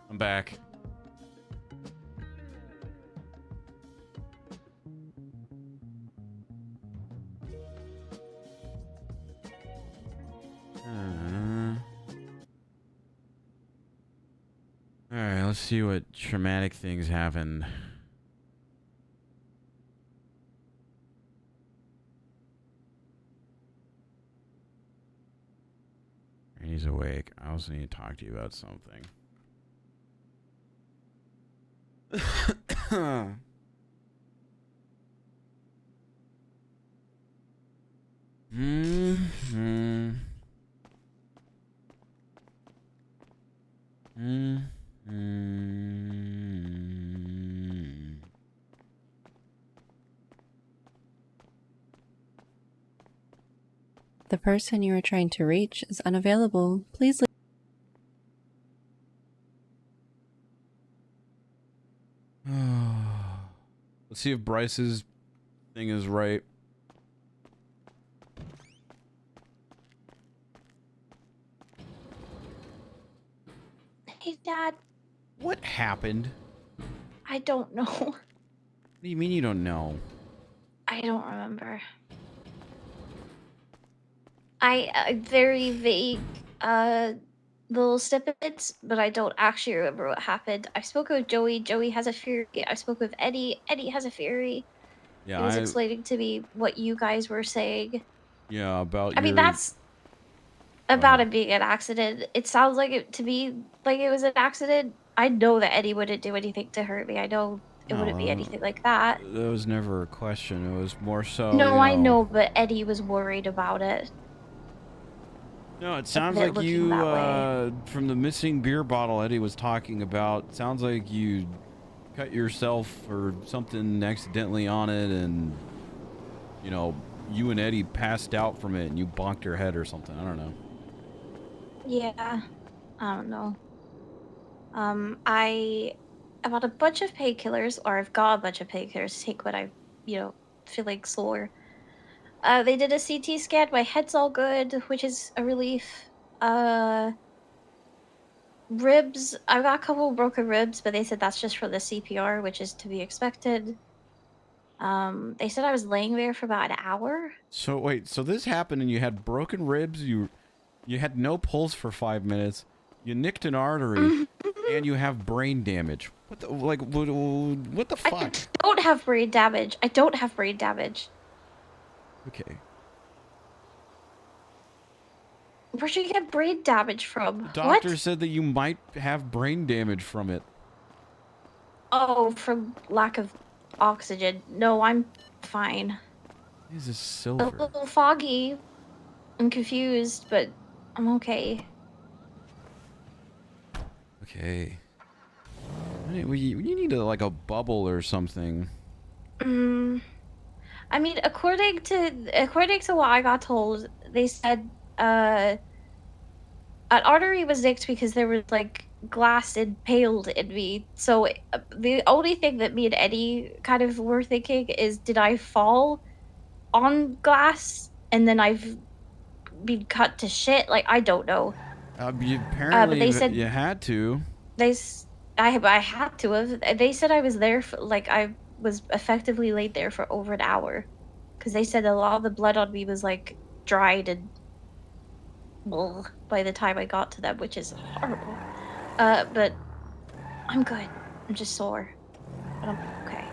I'm back. Alright, let's see what traumatic things happened. He's awake. I also need to talk to you about something.
The person you are trying to reach is unavailable. Please leave.
Let's see if Bryce's thing is right.
Hey, Dad.
What happened?
I don't know.
What do you mean you don't know?
I don't remember. I very vague little snippets, but I don't actually remember what happened. I spoke with Joey. Joey has a theory. I spoke with Eddie. Eddie has a theory.
Yeah,
He was explaining to me what you guys were saying.
Yeah, about
I mean, that's about it being an accident. It sounds like it to me like it was an accident. I know that Eddie wouldn't do anything to hurt me. I know it wouldn't be anything like that.
That was never a question. It was more so.
No,
you
I know, but Eddie was worried about it.
No, it sounds
it
like
looking
you,
that way.
from the missing beer bottle Eddie was talking about, sounds like you cut yourself or something accidentally on it, and, you know, you and Eddie passed out from it and you bonked your head or something. I don't know.
Yeah, I don't know. I bought a bunch of painkillers, or I've got a bunch of painkillers to take when I, feel like sore. They did a CT scan. My head's all good, which is a relief. Ribs. I've got a couple broken ribs, but they said that's just for the CPR, which is to be expected. They said I was laying there for about an hour.
So wait, so this happened and you had broken ribs, you had no pulse for 5 minutes, you nicked an artery, and you have brain damage. What the, like, what the fuck?
I don't have brain damage. I don't have brain damage.
Okay.
Where'd you get brain damage from?
The doctor said that you might have brain damage from it.
Oh, from lack of oxygen. No, I'm fine.
This is
A
silver.
little foggy. I'm confused, but I'm okay.
Okay. You need like a bubble or something.
I mean, according to what I got told, they said an artery was nicked because there was like glass impaled in me. So the only thing that me and Eddie kind of were thinking is, did I fall on glass and then I've been cut to shit? Like, I don't know.
Apparently,
but they said
you had to.
I had to have. They said I was there for like I was effectively laid there for over an hour, because they said a lot of the blood on me was like dried and by the time I got to them, which is horrible. But I'm good. I'm just sore. But I'm okay.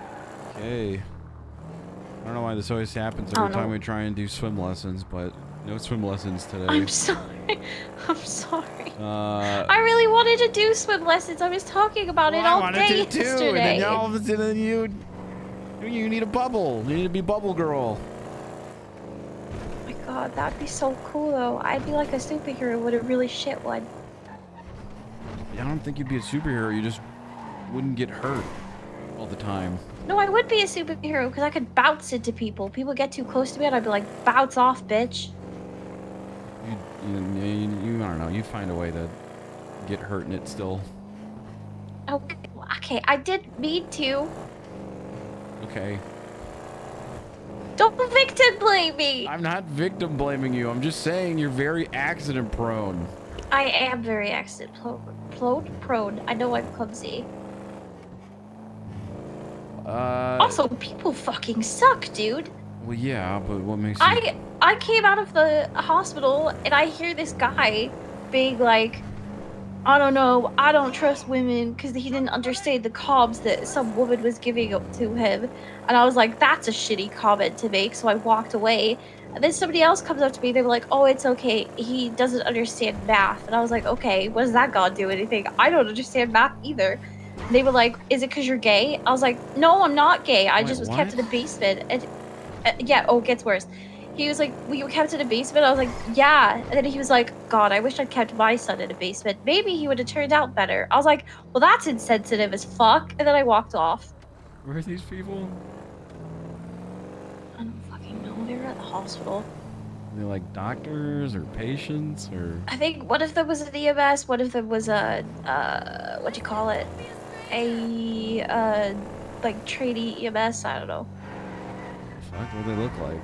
Okay. I don't know why this always happens every time we try and do swim lessons, but no swim lessons today.
I'm sorry. I'm sorry. I really wanted to do swim lessons. I was talking about it all day yesterday.
And then all of a sudden you need a bubble. You need to be bubble girl.
Oh my god, that'd be so cool though. I'd be like a superhero with a really shit one.
I don't think you'd be a superhero. You just wouldn't get hurt all the time.
No, I would be a superhero because I could bounce into people. People get too close to me and I'd be like, bounce off, bitch.
You I don't know. You'd find a way to get hurt in it still.
Okay, I did mean to.
Okay.
Don't victim blame me.
I'm not victim blaming you. I'm just saying you're very accident prone.
I am very accident prone. I know I'm clumsy. Also, people fucking suck, dude.
Well, yeah, but what makes you?
I came out of the hospital and I hear this guy being like, I don't know, I don't trust women because he didn't understand the cobs that some woman was giving to him. And I was like, that's a shitty comment to make. So I walked away. And then somebody else comes up to me. They were like, oh, it's okay. He doesn't understand math. And I was like, okay, what does that God do anything? I don't understand math either. And they were like, is it because you're gay? I was like, no, I'm not gay. I
Wait,
just was kept
what?
in the basement. And yeah, oh, it gets worse. He was like, "We were kept in a basement." I was like, "Yeah." And then he was like, "God, I wish I'd kept my son in a basement. Maybe he would have turned out better." I was like, "Well, that's insensitive as fuck." And then I walked off.
Where are these people?
I don't fucking know. They were at the hospital.
Are they like doctors or patients or?
I think one of them was an EMS. One of them was a what do you call it? A like trainee EMS. I don't know.
Fuck, what do they look like?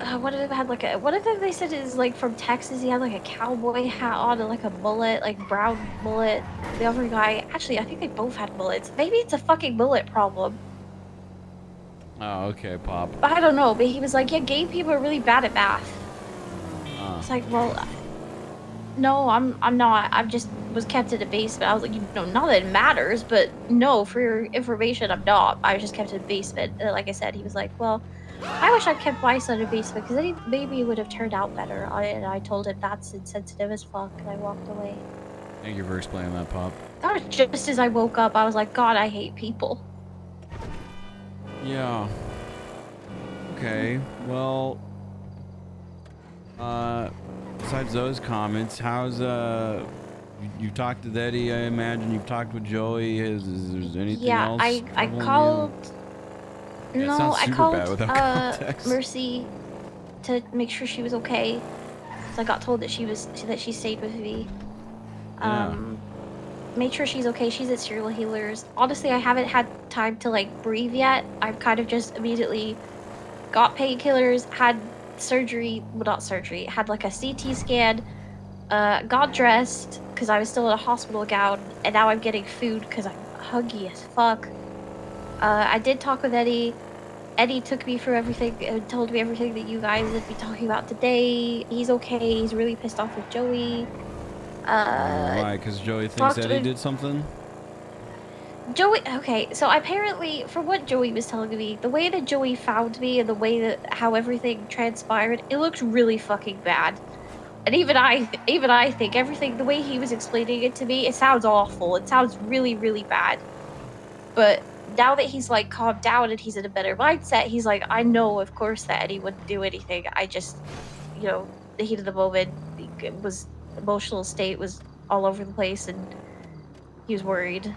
One of them had like a. One of them they said is like from Texas. He had like a cowboy hat on and like a mullet, like brown mullet. The other guy, actually, I think they both had mullets. Maybe it's a fucking mullet problem.
Oh, okay, Pop.
I don't know, but he was like, yeah, gay people are really bad at math. It's like, well, no, I'm not. I just was kept in a basement. I was like, you know, not that it matters, but no, for your information, I'm not. I was just kept in a basement. And like I said, he was like, well, I wish I'd kept my son in a basement because then maybe it would have turned out better. And I told him that's insensitive as fuck, and I walked away.
Thank you for explaining that, Pop.
That was just as I woke up. I was like, God, I hate people.
Yeah. Okay. Well. Besides those comments, how's you talked to Eddie? I imagine you've talked with Joey. Is there anything else?
I
troubling you?
called.
Yeah, it
No,
sounds
I
super
called
bad without context.
Mercy to make sure she was okay. So I got told that she stayed with me.
Yeah.
Made sure she's okay. She's at Serial Healers. Honestly, I haven't had time to like breathe yet. I've kind of just immediately got painkillers, had surgery. Well, not surgery. Had like a CT scan. Got dressed because I was still in a hospital gown, and now I'm getting food because I'm hungry as fuck. I did talk with Eddie. Eddie took me through everything and told me everything that you guys would be talking about today. He's okay. He's really pissed off with Joey.
Why? Because Joey thinks
talked
Eddie
with-
did something?
Joey, okay, so apparently, from what Joey was telling me, the way that Joey found me and the way that how everything transpired, it looked really fucking bad. And even I think everything, the way he was explaining it to me, it sounds awful. It sounds really, really bad. But now that he's like calmed down and he's in a better mindset, he's like, I know, of course, that Eddie wouldn't do anything. I just, you know, the heat of the moment was emotional state was all over the place, and he was worried.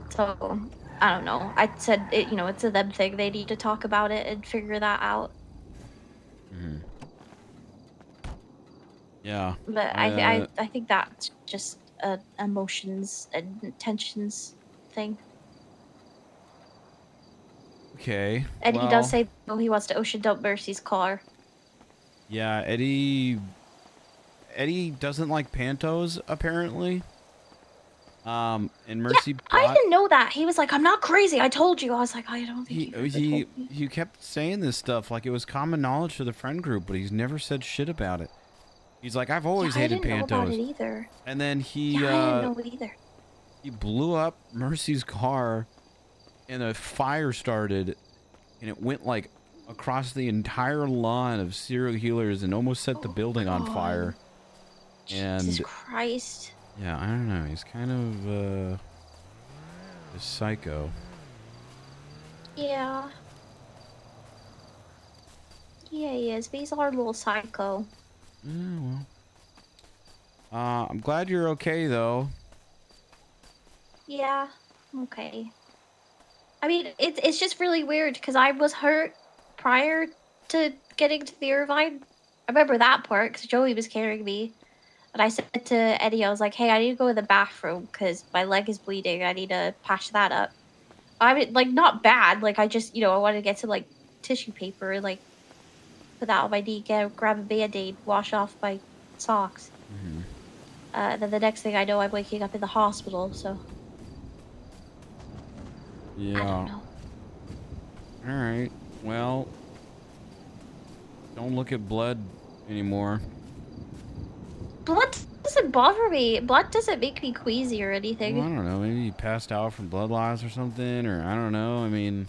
So I don't know. I said it, you know, it's a them thing. They need to talk about it and figure that out.
Mm-hmm. Yeah.
But I think that's just a emotions and tensions thing.
Okay.
And
well,
he does say though he wants to ocean dump Mercy's car.
Yeah, Eddie doesn't like Pantos apparently. And Mercy
I didn't know that. He was like, I'm not crazy. I told you. I was like, I don't think
he kept saying this stuff like it was common knowledge to the friend group, but he's never said shit about it. He's like, I've always
I
hated
didn't know about it
Pantos.
either.
And then he
I didn't know it either.
he blew up Mercy's car and a fire started and it went like across the entire lawn of serial healers and almost set the building on fire. And
Jesus Christ.
yeah, I don't know. He's kind of a psycho.
Yeah. Yeah, he is. But he's our little psycho.
Yeah, well. I'm glad you're okay though.
Yeah, okay. I mean, it's just really weird because I was hurt prior to getting to the Irvine. I remember that part because Joey was carrying me. And I said to Eddie, I was like, hey, I need to go to the bathroom because my leg is bleeding. I need to patch that up. I mean, like, not bad. Like, I just, you know, I wanted to get some, like, tissue paper, like, put that on my knee, grab a Band-Aid, wash off my socks. Then the next thing I know, I'm waking up in the hospital. So
Yeah.
know.
All right. Well, don't look at blood anymore.
Blood doesn't bother me. Blood doesn't make me queasy or anything.
Well, I don't know. Maybe you passed out from blood loss or something, or I don't know. I mean,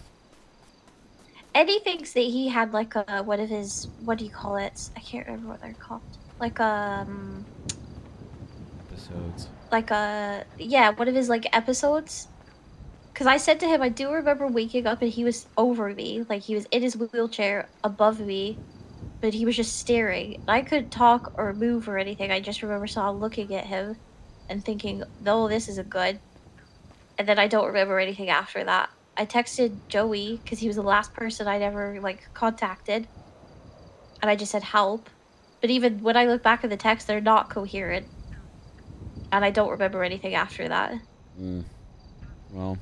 Eddie thinks that he had like a what do you call it? I can't remember what they're called. Like
episodes.
one of his like episodes. Because I said to him, I do remember waking up and he was over me, like he was in his wheelchair above me, but he was just staring. I couldn't talk or move or anything. I just remember looking at him and thinking, "No, this isn't good." And then I don't remember anything after that. I texted Joey because he was the last person I'd ever like contacted, and I just said help. But even when I look back at the text, they're not coherent, and I don't remember anything after that.
Well,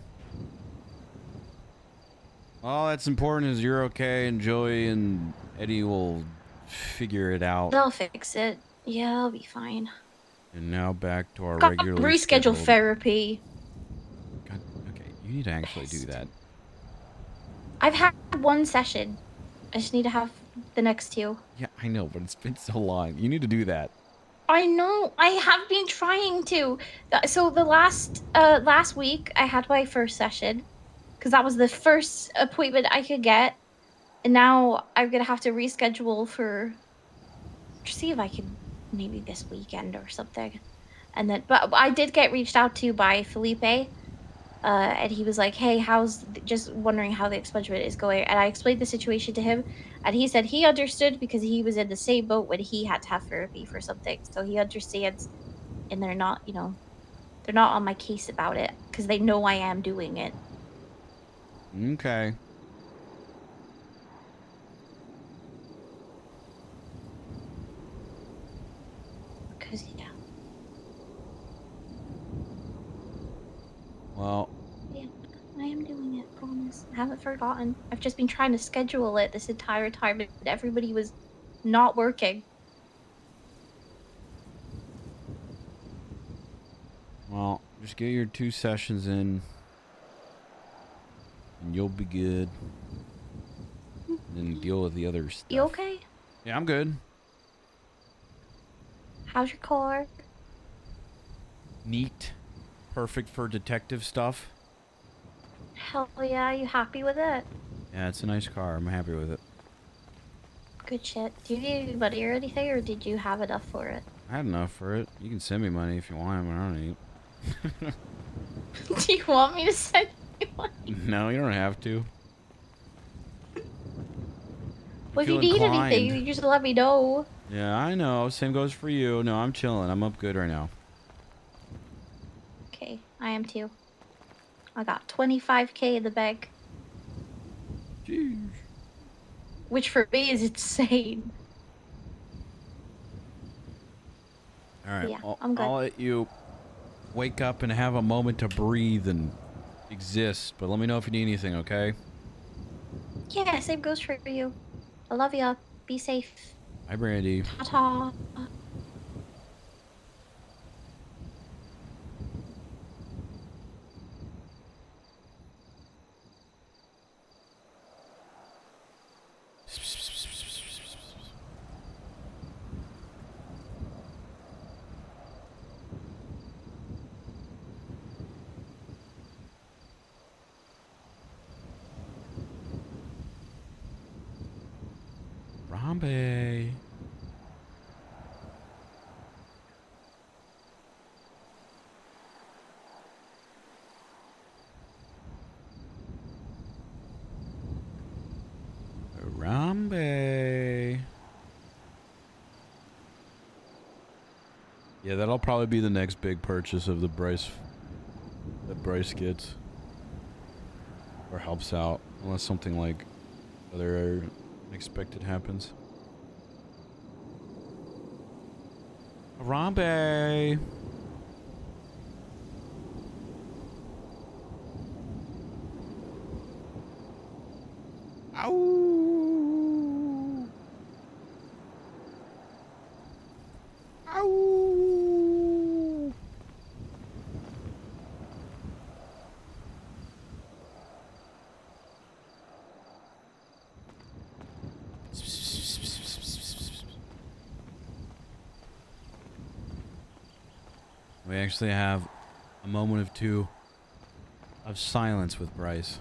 all that's important is you're okay, and Joey and Eddie will figure it out.
They'll fix it. Yeah, I'll be fine.
And now back to our
Got
regularly
reschedule
scheduled.
therapy.
God, okay, you need to actually do that.
I've had one session. I just need to have the next two.
Yeah, I know, but it's been so long. You need to do that.
I know. I have been trying to. So the last week I had my first session because that was the first appointment I could get, and now I'm gonna have to reschedule for see if I can maybe this weekend or something. And then, but I did get reached out to by Felipe, and he was like, "Hey, just wondering how the expungement is going?" And I explained the situation to him, and he said he understood because he was in the same boat when he had to have therapy for something, so he understands. And they're not, they're not on my case about it because they know I am doing it.
Okay.
Because yeah.
Well.
Yeah, I am doing it. Promise. I haven't forgotten. I've just been trying to schedule it this entire time, and everybody was not working.
Well, just get your 2 sessions in, and you'll be good. And then deal with the other stuff.
You okay?
Yeah, I'm good.
How's your car?
Neat. Perfect for detective stuff.
Hell yeah, you happy with it?
Yeah, it's a nice car. I'm happy with it.
Good shit. Do you need any money or anything, or did you have enough for it?
I had enough for it. You can send me money if you want, but I don't need it.
Do you want me to send you money?
No, you don't have to.
Well, if you need anything, you just let me know.
Yeah, I know. Same goes for you. No, I'm chilling. I'm up good right now.
Okay, I am too. I got 25K in the bank.
Jeez.
Which for me is insane.
All right.
Yeah,
I'll,
I'm good.
I'll let you wake up and have a moment to breathe and exist. But let me know if you need anything, okay?
Yeah, same goes for you. I love ya. Be safe.
Hi, Brandy.
Ta-ta.
Rambe. Rambe. Yeah, that'll probably be the next big purchase of the Bryce. That Bryce gets. Or helps out. Unless something like other unexpected happens. Rambe. Ow. we actually have a moment of two of silence with Bryce.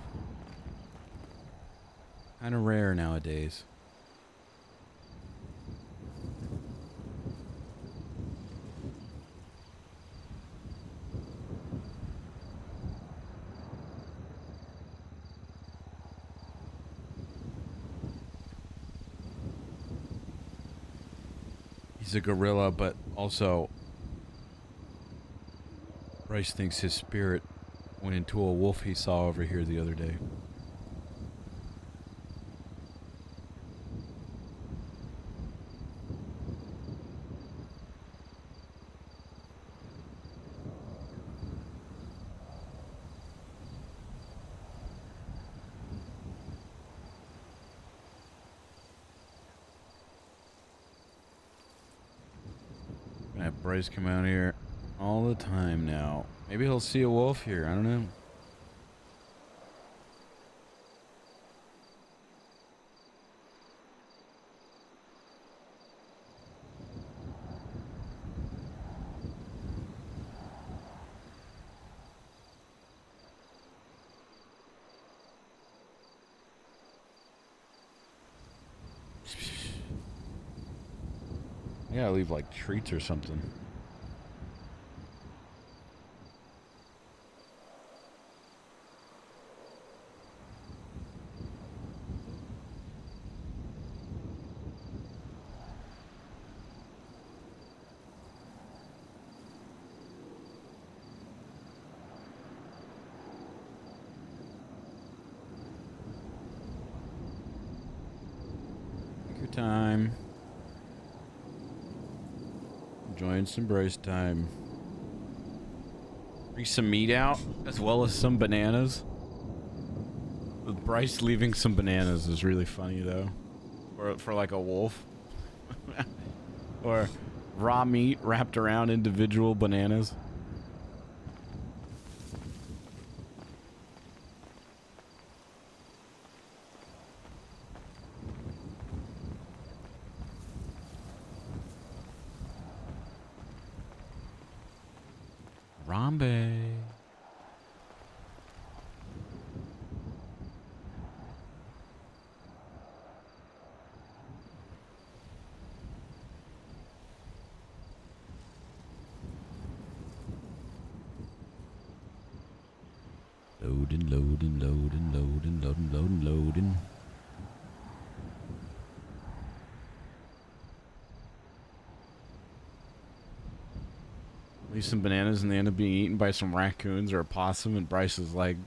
Kind of rare nowadays. He's a gorilla, but also Bryce thinks his spirit went into a wolf he saw over here the other day. Gonna have Bryce come out here all the time now. Maybe he'll see a wolf here. I don't know. I gotta leave like treats or something. Take your time. Enjoying some Bryce time. Bring some meat out, as well as some bananas. With Bryce leaving some bananas is really funny, though. For like a wolf. Or raw meat wrapped around individual bananas. Rambe. Loading, loading, loading, loading, loading, loading, loading. Leave some bananas and they end up being eaten by some raccoons or a possum, and Bryce is like,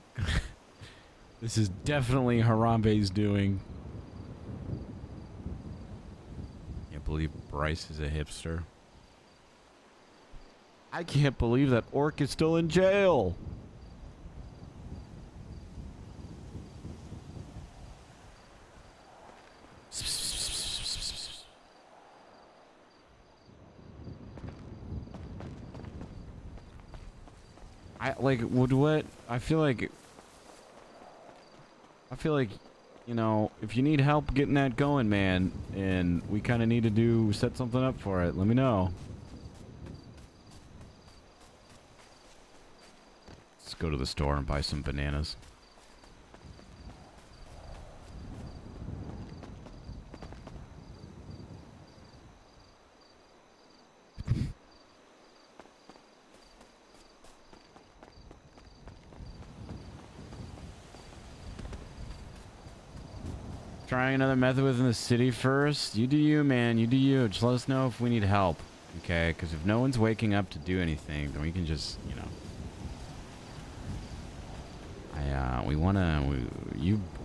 this is definitely Harambe's doing. Can't believe Bryce is a hipster. I can't believe that orc is still in jail. I feel like, you know, if you need help getting that going, man, and we kind of need to set something up for it, let me know. Let's go to the store and buy some bananas. Trying another method within the city first? You do you, man. You do you. Just let us know if we need help. Okay? Because if no one's waking up to do anything, then we can just, you know.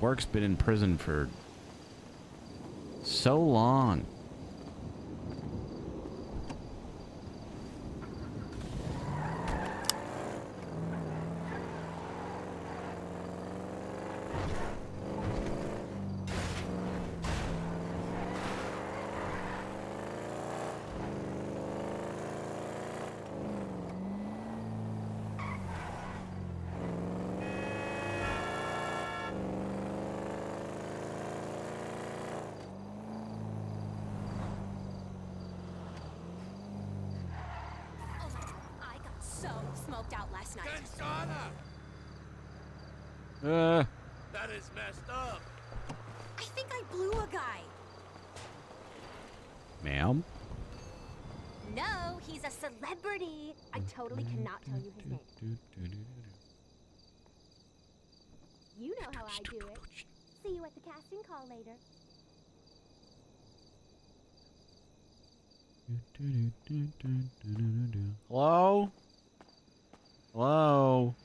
Work's been in prison for so long.
so smoked out last night.
That is messed up.
I think I blew a guy.
Ma'am?
No, he's a celebrity. I totally cannot tell you his name. You know how I do it. See you at the casting call later.
Hello? Hello?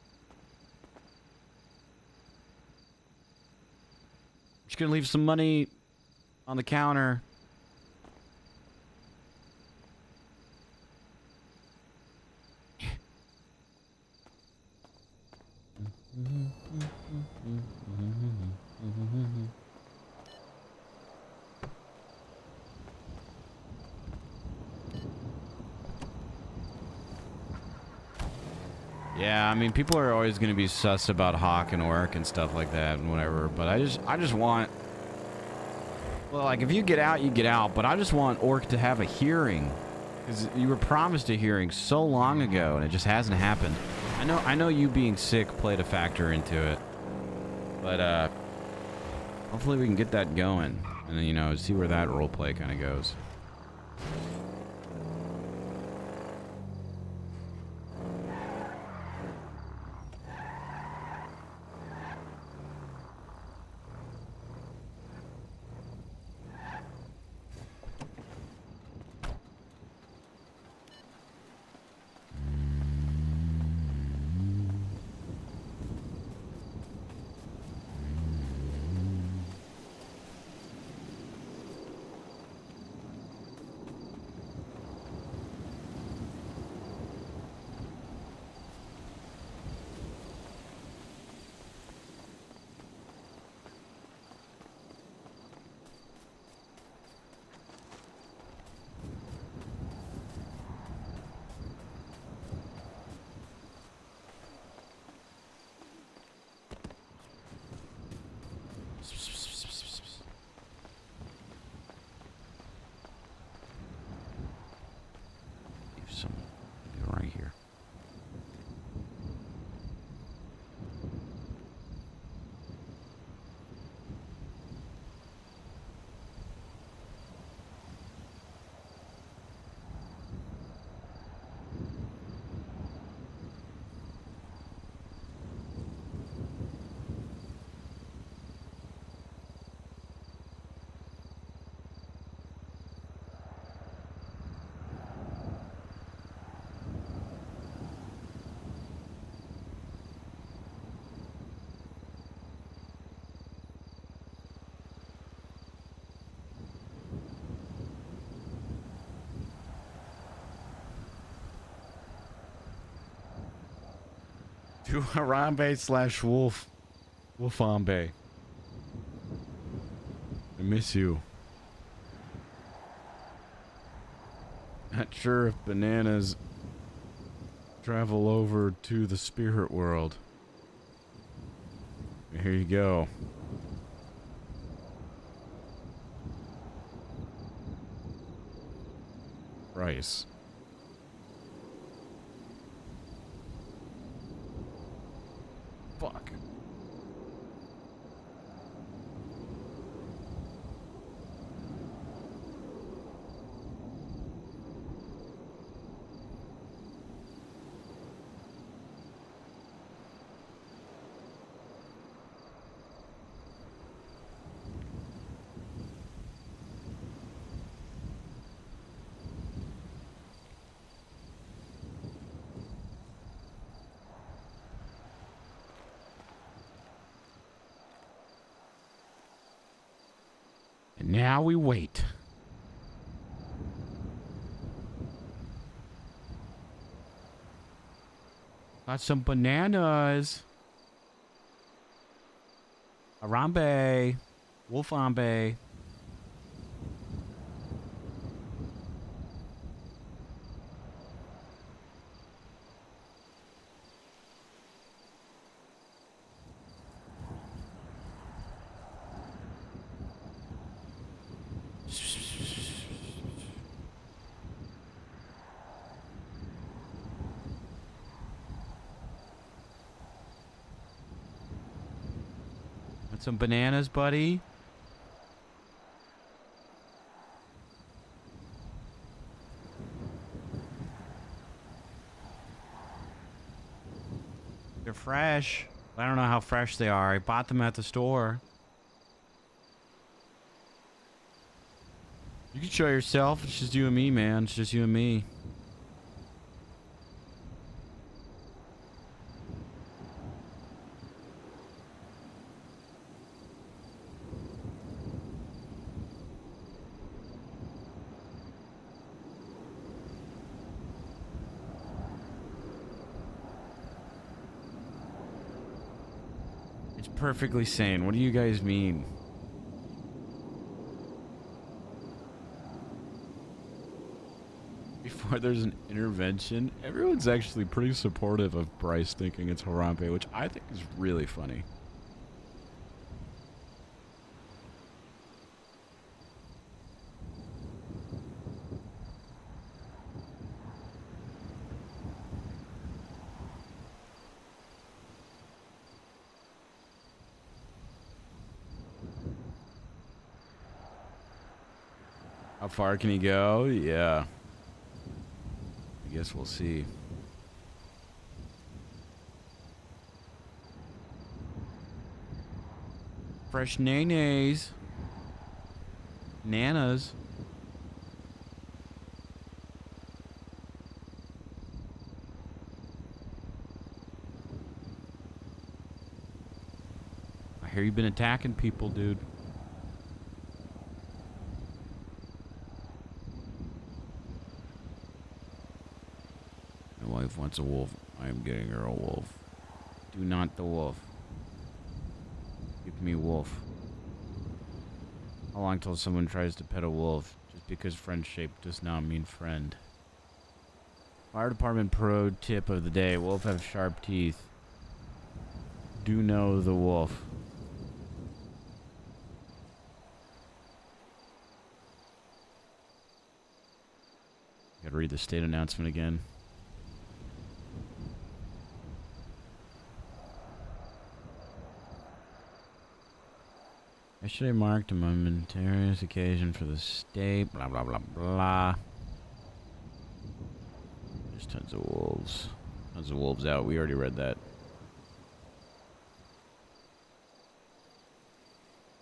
Just gonna leave some money on the counter. Yeah, I mean, people are always going to be sus about Hawk and Orc and stuff like that and whatever, but I just want... Well, like, if you get out, you get out, but I just want Orc to have a hearing. Because you were promised a hearing so long ago, and it just hasn't happened. I know you being sick played a factor into it. But, hopefully we can get that going. And then, you know, see where that roleplay kind of goes. Right here. To Harambe / Wolf. Wolfambe. I miss you. Not sure if bananas travel over to the spirit world. Here you go. Bryce. Fuck. And now we wait. Got some bananas. Harambe. Wolfambe.
Want some bananas, buddy? They're fresh. I don't know how fresh they are. I bought them at the store. You can show yourself. It's just you and me, man. It's just you and me. It's perfectly sane. What do you guys mean? Before there's an intervention, everyone's actually pretty supportive of Bryce thinking it's Harambe, which I think is really funny. How far can he go? Yeah. I guess we'll see. Fresh nays. Nanas. I hear you've been attacking people, dude. My wife wants a wolf. I am getting her a wolf. Do not the wolf. Give me wolf. How long till someone tries to pet a wolf? Just because friendship does not mean friend. Fire department pro tip of the day. Wolf have sharp teeth. Do know the wolf. Gotta read the state announcement again. Yesterday marked a momentary occasion for the state. Blah, blah, blah, blah. There's tons of wolves. Tons of wolves out. We already read that.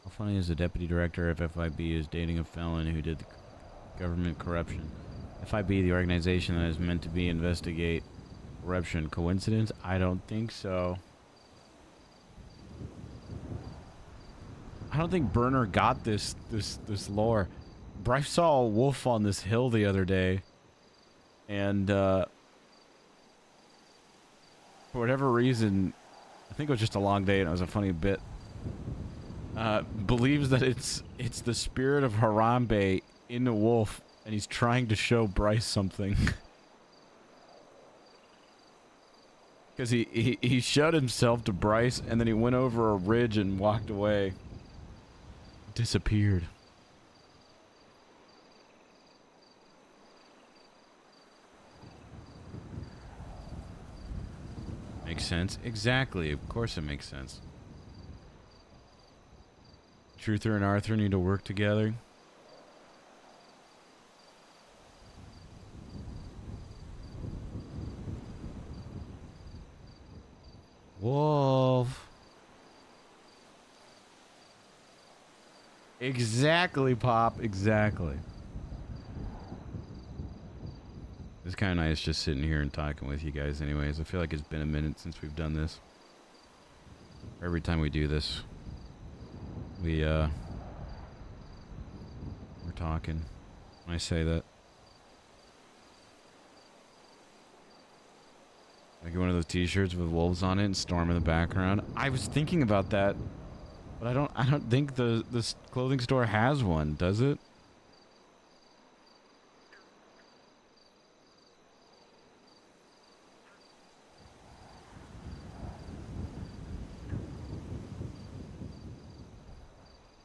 How funny is the deputy director of FIB is dating a felon who did government corruption? FIB, the organization that is meant to be investigate corruption. Coincidence? I don't think so. I don't think Burner got this lore. Bryce saw a wolf on this hill the other day, and for whatever reason, I think it was just a long day and it was a funny bit. Believes that it's the spirit of Harambe in a wolf, and he's trying to show Bryce something. Because he showed himself to Bryce, and then he went over a ridge and walked away. Disappeared. Makes sense. Exactly. Of course it makes sense. Truther and Arthur need to work together. Wolf. Exactly, Pop. Exactly. It's kind of nice just sitting here and talking with you guys anyways. I feel like it's been a minute since we've done this. Every time we do this, we're talking. When I say that. I get one of those t-shirts with wolves on it and Storm in the background. I was thinking about that. But I don't think this clothing store has one, does it?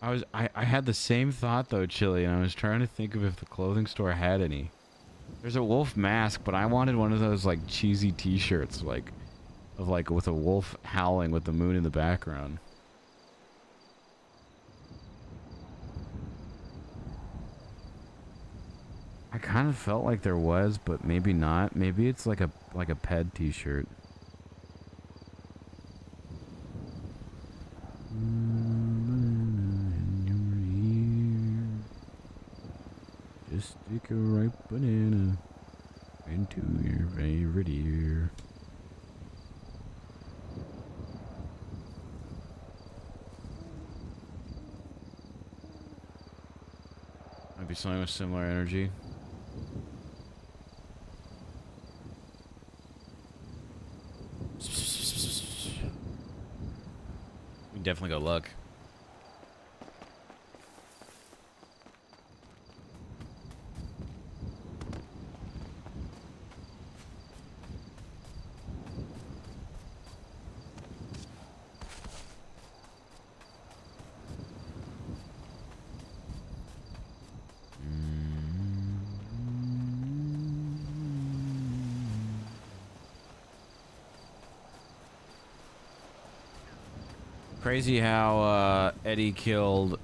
I had the same thought though, Chili, and I was trying to think of if the clothing store had any. There's a wolf mask, but I wanted one of those like cheesy t-shirts, like with a wolf howling with the moon in the background.
kind of felt like there was, but maybe not. Maybe it's like a ped t-shirt. Just stick a ripe banana into your favorite ear. Might be something with similar energy. We definitely got luck. Crazy how Eddie killed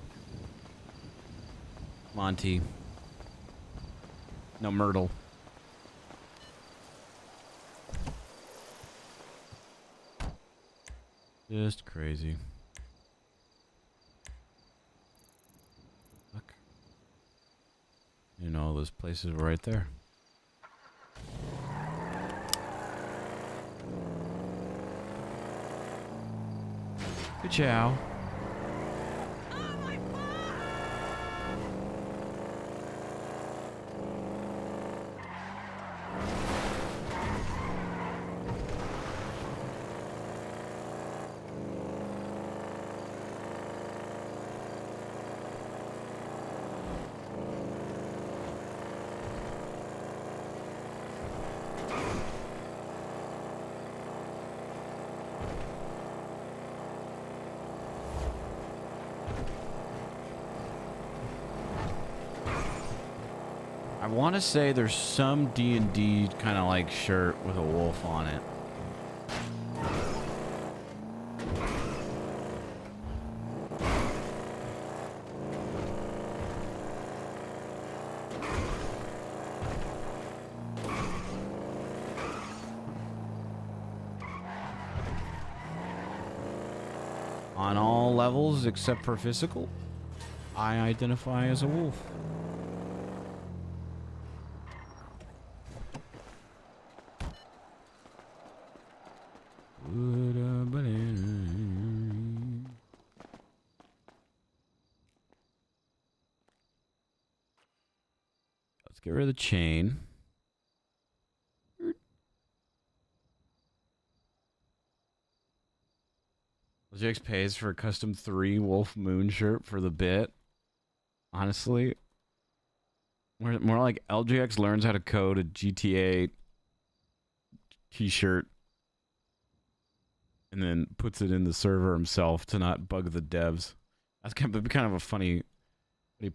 Monty. No, Myrtle. Just crazy. Look. You know, those places were right there. Good chow. I want to say there's some DnD kind of like shirt with a wolf on it. On all levels except for physical, I identify as a wolf. Let's get rid of the chain. LGX pays for a custom 3 Wolf Moon shirt for the bit. Honestly, more like LGX learns how to code a GTA t-shirt and then puts it in the server himself to not bug the devs. That's kind of a funny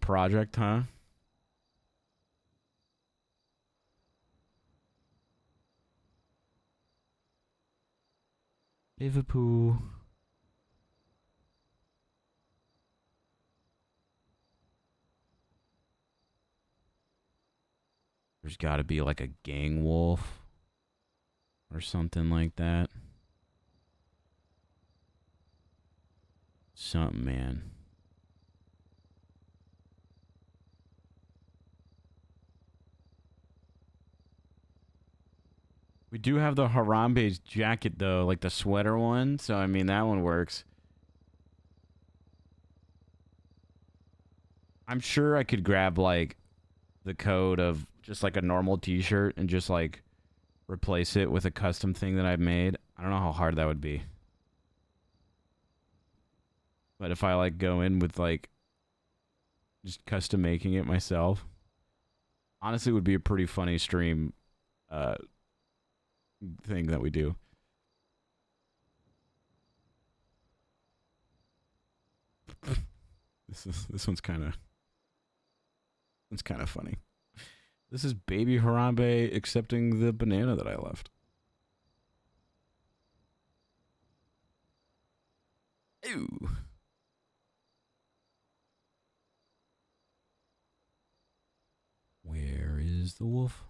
project, huh? Liverpool. There's got to be like a gang wolf or something like that. Something, man. We do have the Harambe's jacket though, like the sweater one. So I mean that one works. I'm sure I could grab like the code of just like a normal t-shirt and just like replace it with a custom thing that I've made. I don't know how hard that would be. But if I like go in with like just custom making it myself, honestly it would be a pretty funny stream thing that we do. This one's kind of funny. This is baby Harambe accepting the banana that I left. Ew. Where is is the wolf?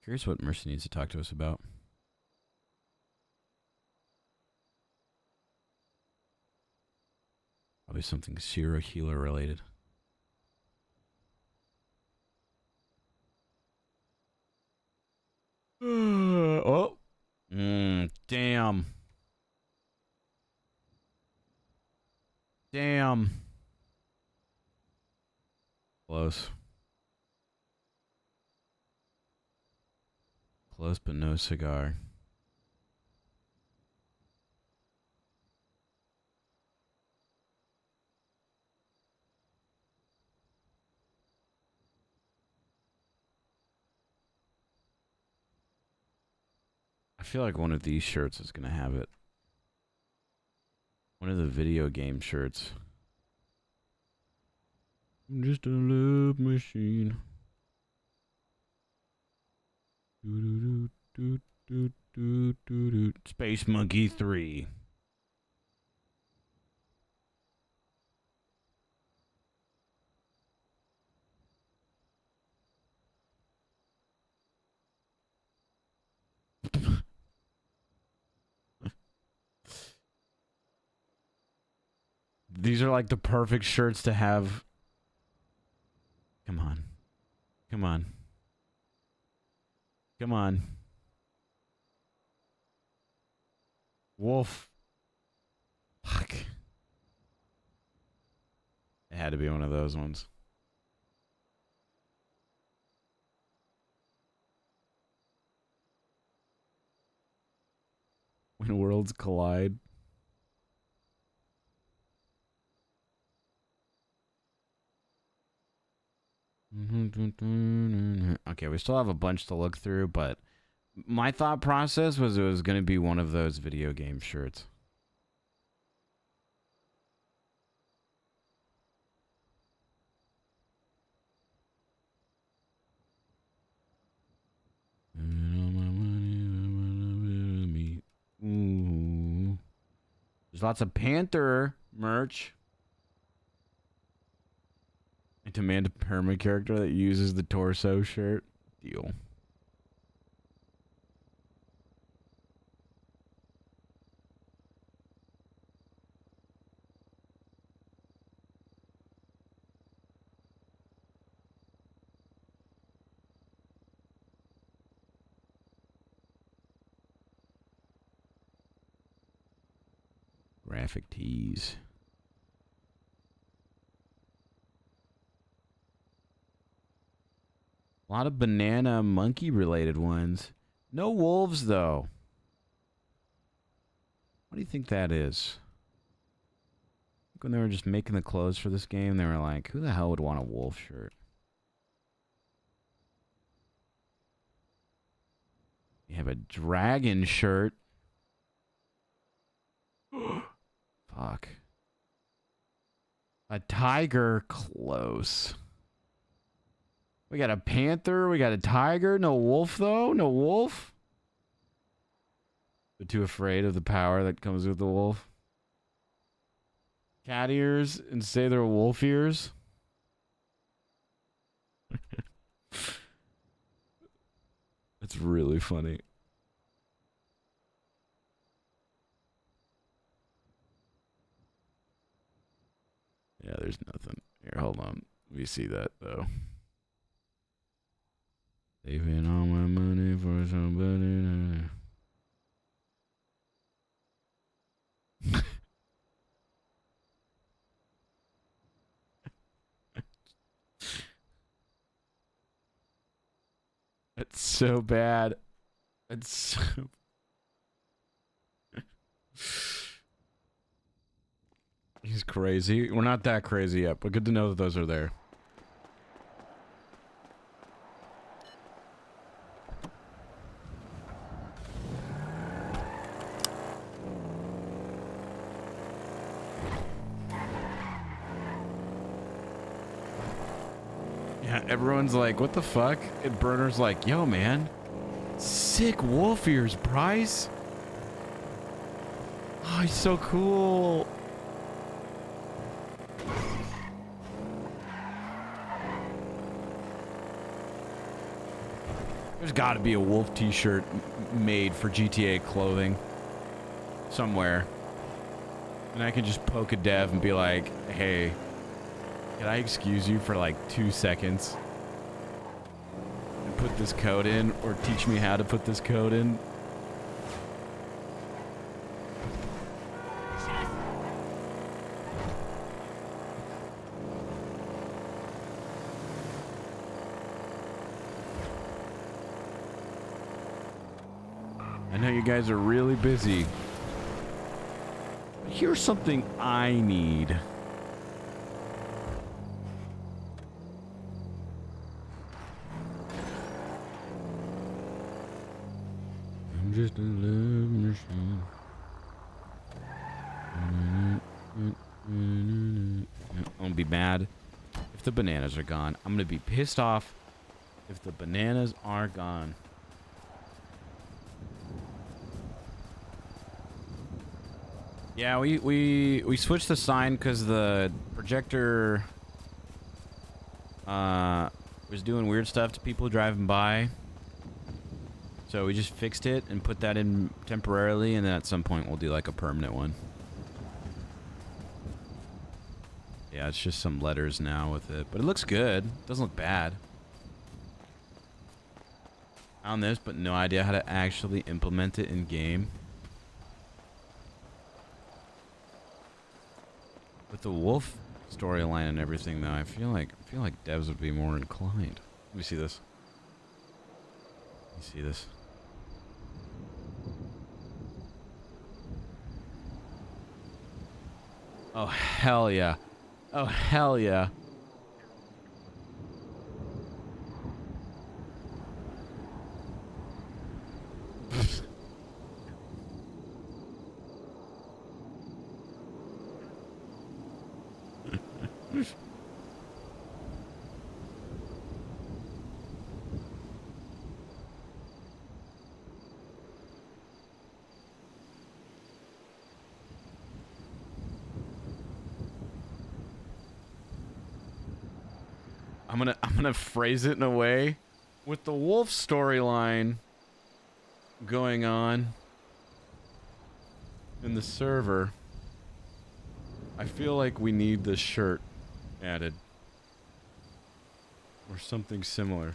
Curious what Mercy needs to talk to us about. Probably something serial killer related. Oh. Damn. Damn. Close. Close, but no cigar. I feel like one of these shirts is going to have it. One of the video game shirts. I'm just a love machine. Space Monkey 3. These are like the perfect shirts to have. Come on. Come on. Come on. Wolf. Fuck. It had to be one of those ones. When worlds collide. Okay, we still have a bunch to look through, but my thought process was it was going to be one of those video game shirts. Ooh. There's lots of Panther merch. A demand perma character that uses the torso shirt. Deal. Graphic tees. A lot of banana monkey related ones. No wolves though. What do you think that is? When they were just making the clothes for this game, they were like, who the hell would want a wolf shirt? You have a dragon shirt. Fuck. A tiger, close. We got a panther, we got a tiger, no wolf though, no wolf. They're too afraid of the power that comes with the wolf. Cat ears and say they're wolf ears. That's really funny. Yeah, there's nothing. Here, hold on. Let me see that, though. Saving all my money for somebody. That's so bad. That's so... He's crazy. We're not that crazy yet, but good to know that those are there. Yeah, everyone's like, what the fuck? And Burner's like, yo, man. Sick wolf ears, Bryce. Oh, he's so cool. There's got to be a wolf t-shirt made for GTA clothing somewhere. And I can just poke a dev and be like, hey, can I excuse you for like 2 seconds? And put this code in, or teach me how to put this code in? I know you guys are really busy. But here's something I need. I'm just a love machine. I'm gonna be mad if the bananas are gone. I'm gonna be pissed off if the bananas are gone. Yeah, we switched the sign because the projector was doing weird stuff to people driving by. So we just fixed it and put that in temporarily, and then at some point we'll do like a permanent one. Yeah, it's just some letters now with it, but it looks good. It doesn't look bad. Found this, but no idea how to actually implement it in game. With the wolf storyline and everything, though, I feel like devs would be more inclined. Let me see this. Let me see this. Oh hell yeah! Oh hell yeah! I'm gonna phrase it in a way with the wolf storyline going on in the server. I feel like we need this shirt added or something similar.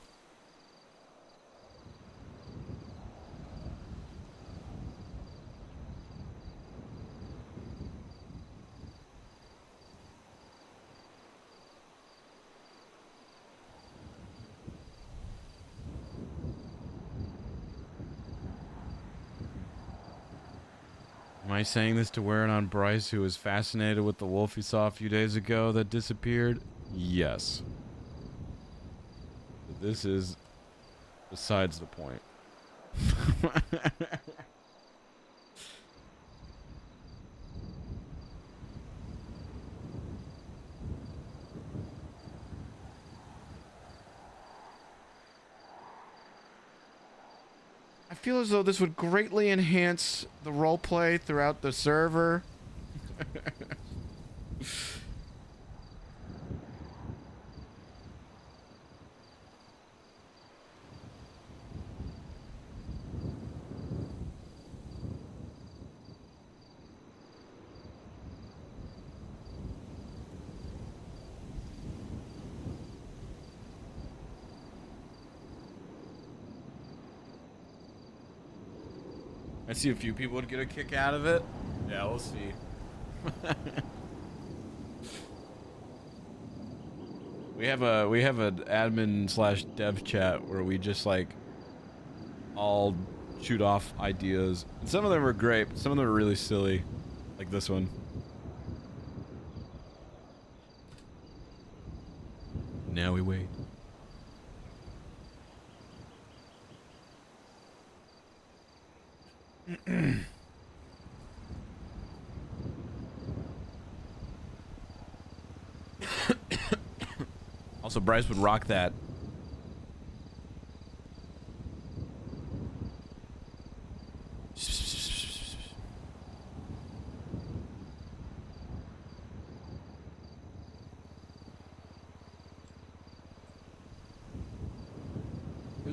Am I saying this to wear it on Bryce, who was fascinated with the wolf he saw a few days ago that disappeared? Yes. But this is besides the point. I feel as though this would greatly enhance the roleplay throughout the server. I see a few people would get a kick out of it. Yeah, we'll see. we have an admin / dev chat where we just like all shoot off ideas. And some of them are great, but some of them are really silly, like this one. Now we wait. Also, Bryce would rock that.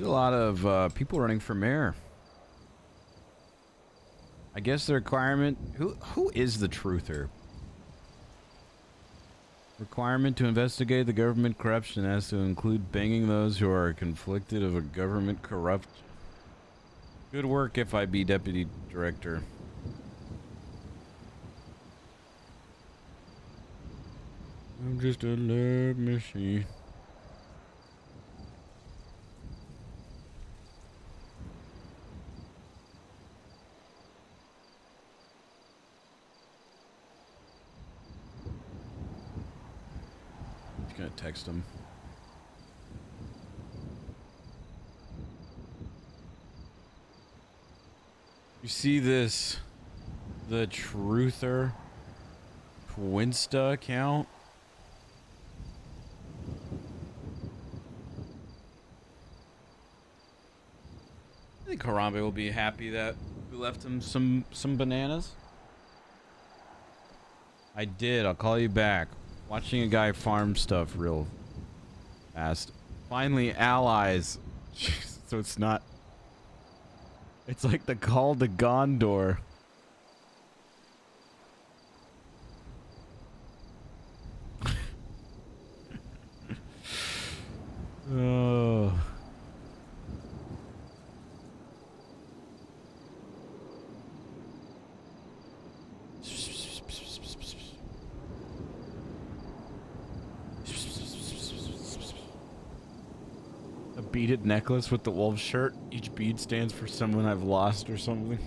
There's a lot of people running for mayor. I guess the requirement... Who is the truther? Requirement to investigate the government corruption has to include banging those who are conflicted of a government corrupt. Good work, FIB Deputy Director. I'm just a love machine. Just gonna text him. You see this? The Truther Twinsta account? I think Harambe will be happy that we left him some bananas. I did. I'll call you back. Watching a guy farm stuff real fast. Finally, allies. So it's not... It's like the call to Gondor. Oh. A beaded necklace with the wolf shirt. Each bead stands for someone I've lost or something.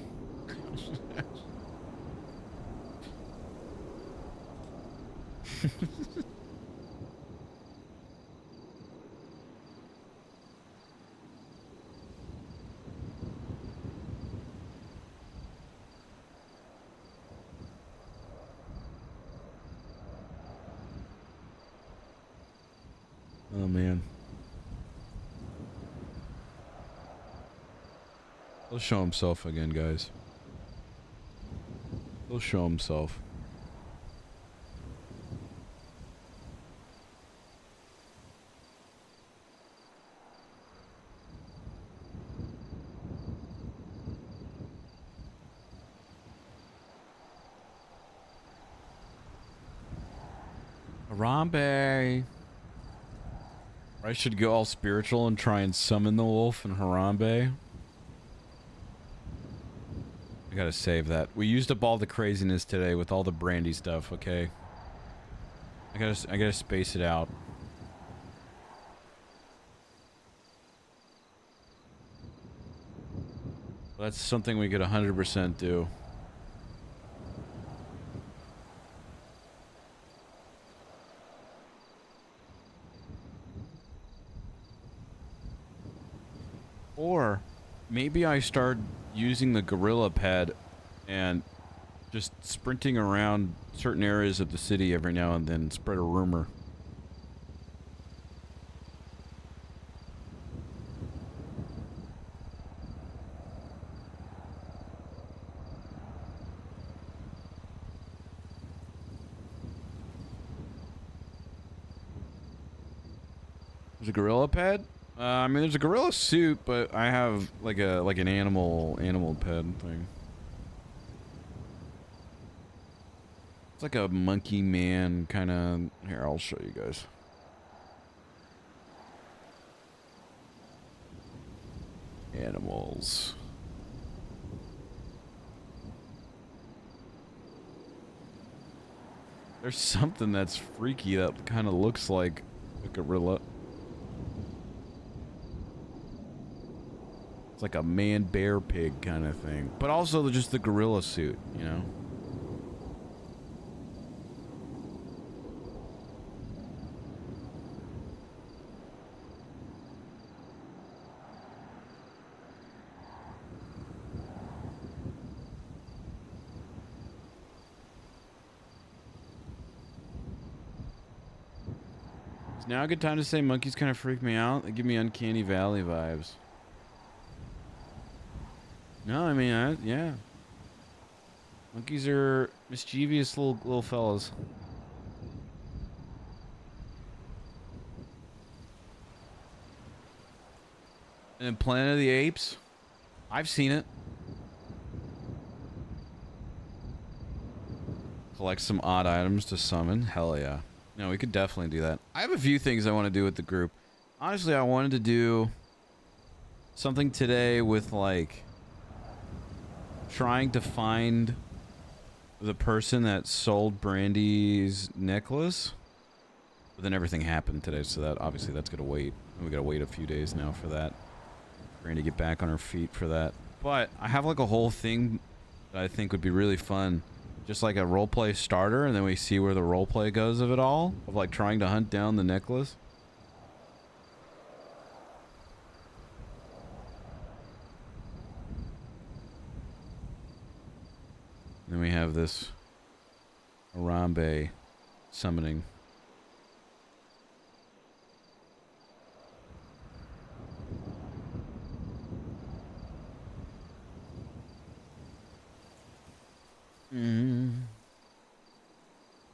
Oh man. He'll show himself again, guys. He'll show himself. Harambe. I should go all spiritual and try and summon the wolf in Harambe. I gotta save that. We used up all the craziness today with all the brandy stuff, okay? I gotta space it out. That's something we could 100% do. Or maybe I start using the gorilla pad and just sprinting around certain areas of the city every now and then, spread a rumor. There's a gorilla pad? I mean, there's a gorilla suit, but I have like an animal pad thing. It's like a monkey man kind of. Here, I'll show you guys. Animals. There's something that's freaky that kind of looks like a gorilla. It's like a man bear pig kind of thing, but also just the gorilla suit, you know. Is now a good time to say monkeys kind of freak me out? They give me uncanny valley vibes. No, I mean, yeah. Monkeys are mischievous little fellas. And Planet of the Apes. I've seen it. Collect some odd items to summon. Hell yeah. No, we could definitely do that. I have a few things I want to do with the group. Honestly, I wanted to do something today with, like, trying to find the person that sold Brandy's necklace. But then everything happened today, so that obviously that's gonna wait. And we gotta wait a few days now for that. Brandy to get back on her feet for that. But I have like a whole thing that I think would be really fun. Just like a roleplay starter, and then we see where the roleplay goes of it all. Of like trying to hunt down the necklace. Then we have this Arambe summoning.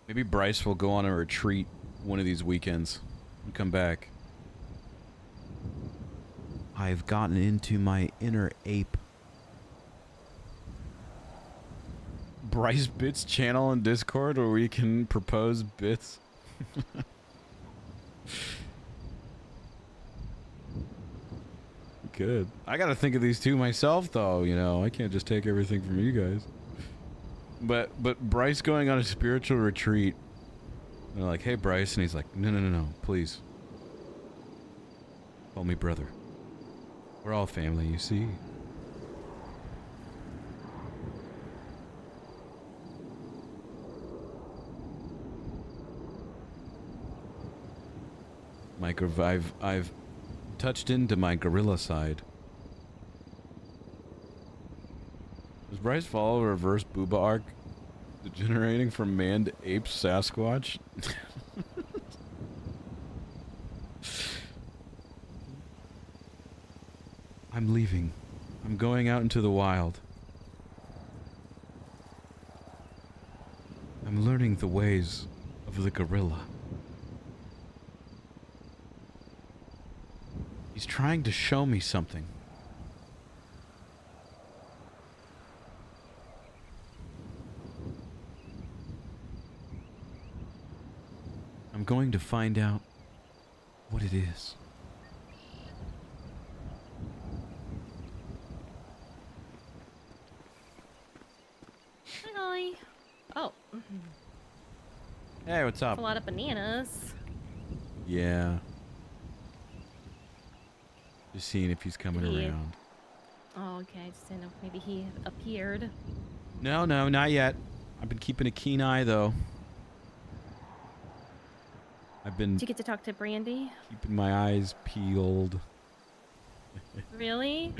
Maybe Bryce will go on a retreat one of these weekends and come back. I've gotten into my inner ape. Bryce Bits channel on Discord where we can propose bits. Good. I gotta think of these two myself though, you know. I can't just take everything from you guys. But Bryce going on a spiritual retreat. They're like, hey Bryce, and he's like, no, please. Call me brother. We're all family, you see. I've touched into my gorilla side. Does Bryce follow a reverse booba arc degenerating from man to ape Sasquatch? I'm leaving. I'm going out into the wild. I'm learning the ways of the gorilla. He's trying to show me something. I'm going to find out what it is.
Hi. Oh.
Hey, what's up?
That's a lot of bananas.
Yeah. Just seeing if he's coming
Did he-
around.
Oh, okay. I just didn't know if maybe he appeared.
No, not yet. I've been keeping a keen eye, though. I've been
Did you get to talk to Brandy?
keeping my eyes peeled.
Really?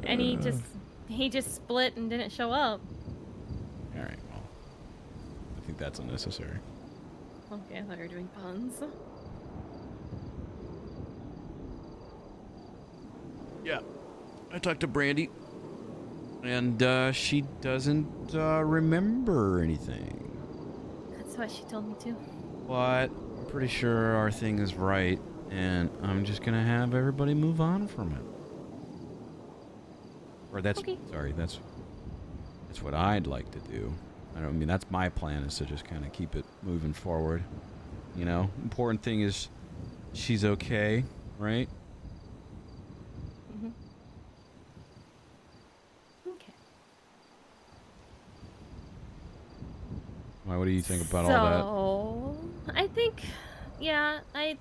And he just split and didn't show up.
All right, well, I think that's unnecessary.
Okay, I thought you were doing puns.
Yeah, I talked to Brandy, and she doesn't remember anything.
That's what she told me too.
But I'm pretty sure our thing is right, and I'm just gonna have everybody move on from it. Or that's sorry, that's what I'd like to do. I mean, that's my plan, is to just kind of keep it moving forward. You know, important thing is she's okay, right?
Mm-hmm. Okay.
Why? What do you think about all
So, I think, yeah, I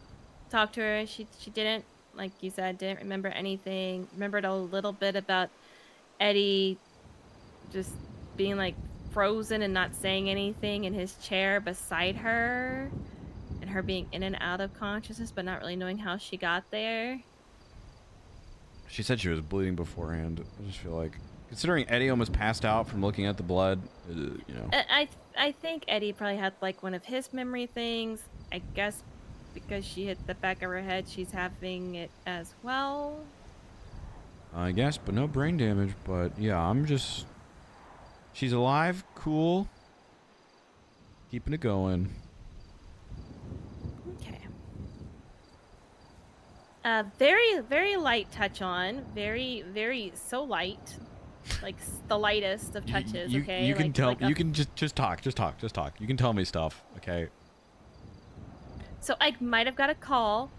talked to her. She didn't, like you said, didn't remember anything. Remembered a little bit about Eddie just being like frozen and not saying anything in his chair beside her, and her being in and out of consciousness but not really knowing how she got there.
She said she was bleeding beforehand. I just feel like, considering Eddie almost passed out from looking at the blood, you know.
I think Eddie probably had like one of his memory things. I guess because she hit the back of her head, she's having it as well.
I guess, but no brain damage. But yeah, I'm just... She's alive, cool. Keeping it going.
Okay. Very, very light touch on. Very so light, like the lightest of touches.
You
Okay.
you can
like,
tell.
like a
You can just talk. You can tell me stuff. Okay.
So I might have got a call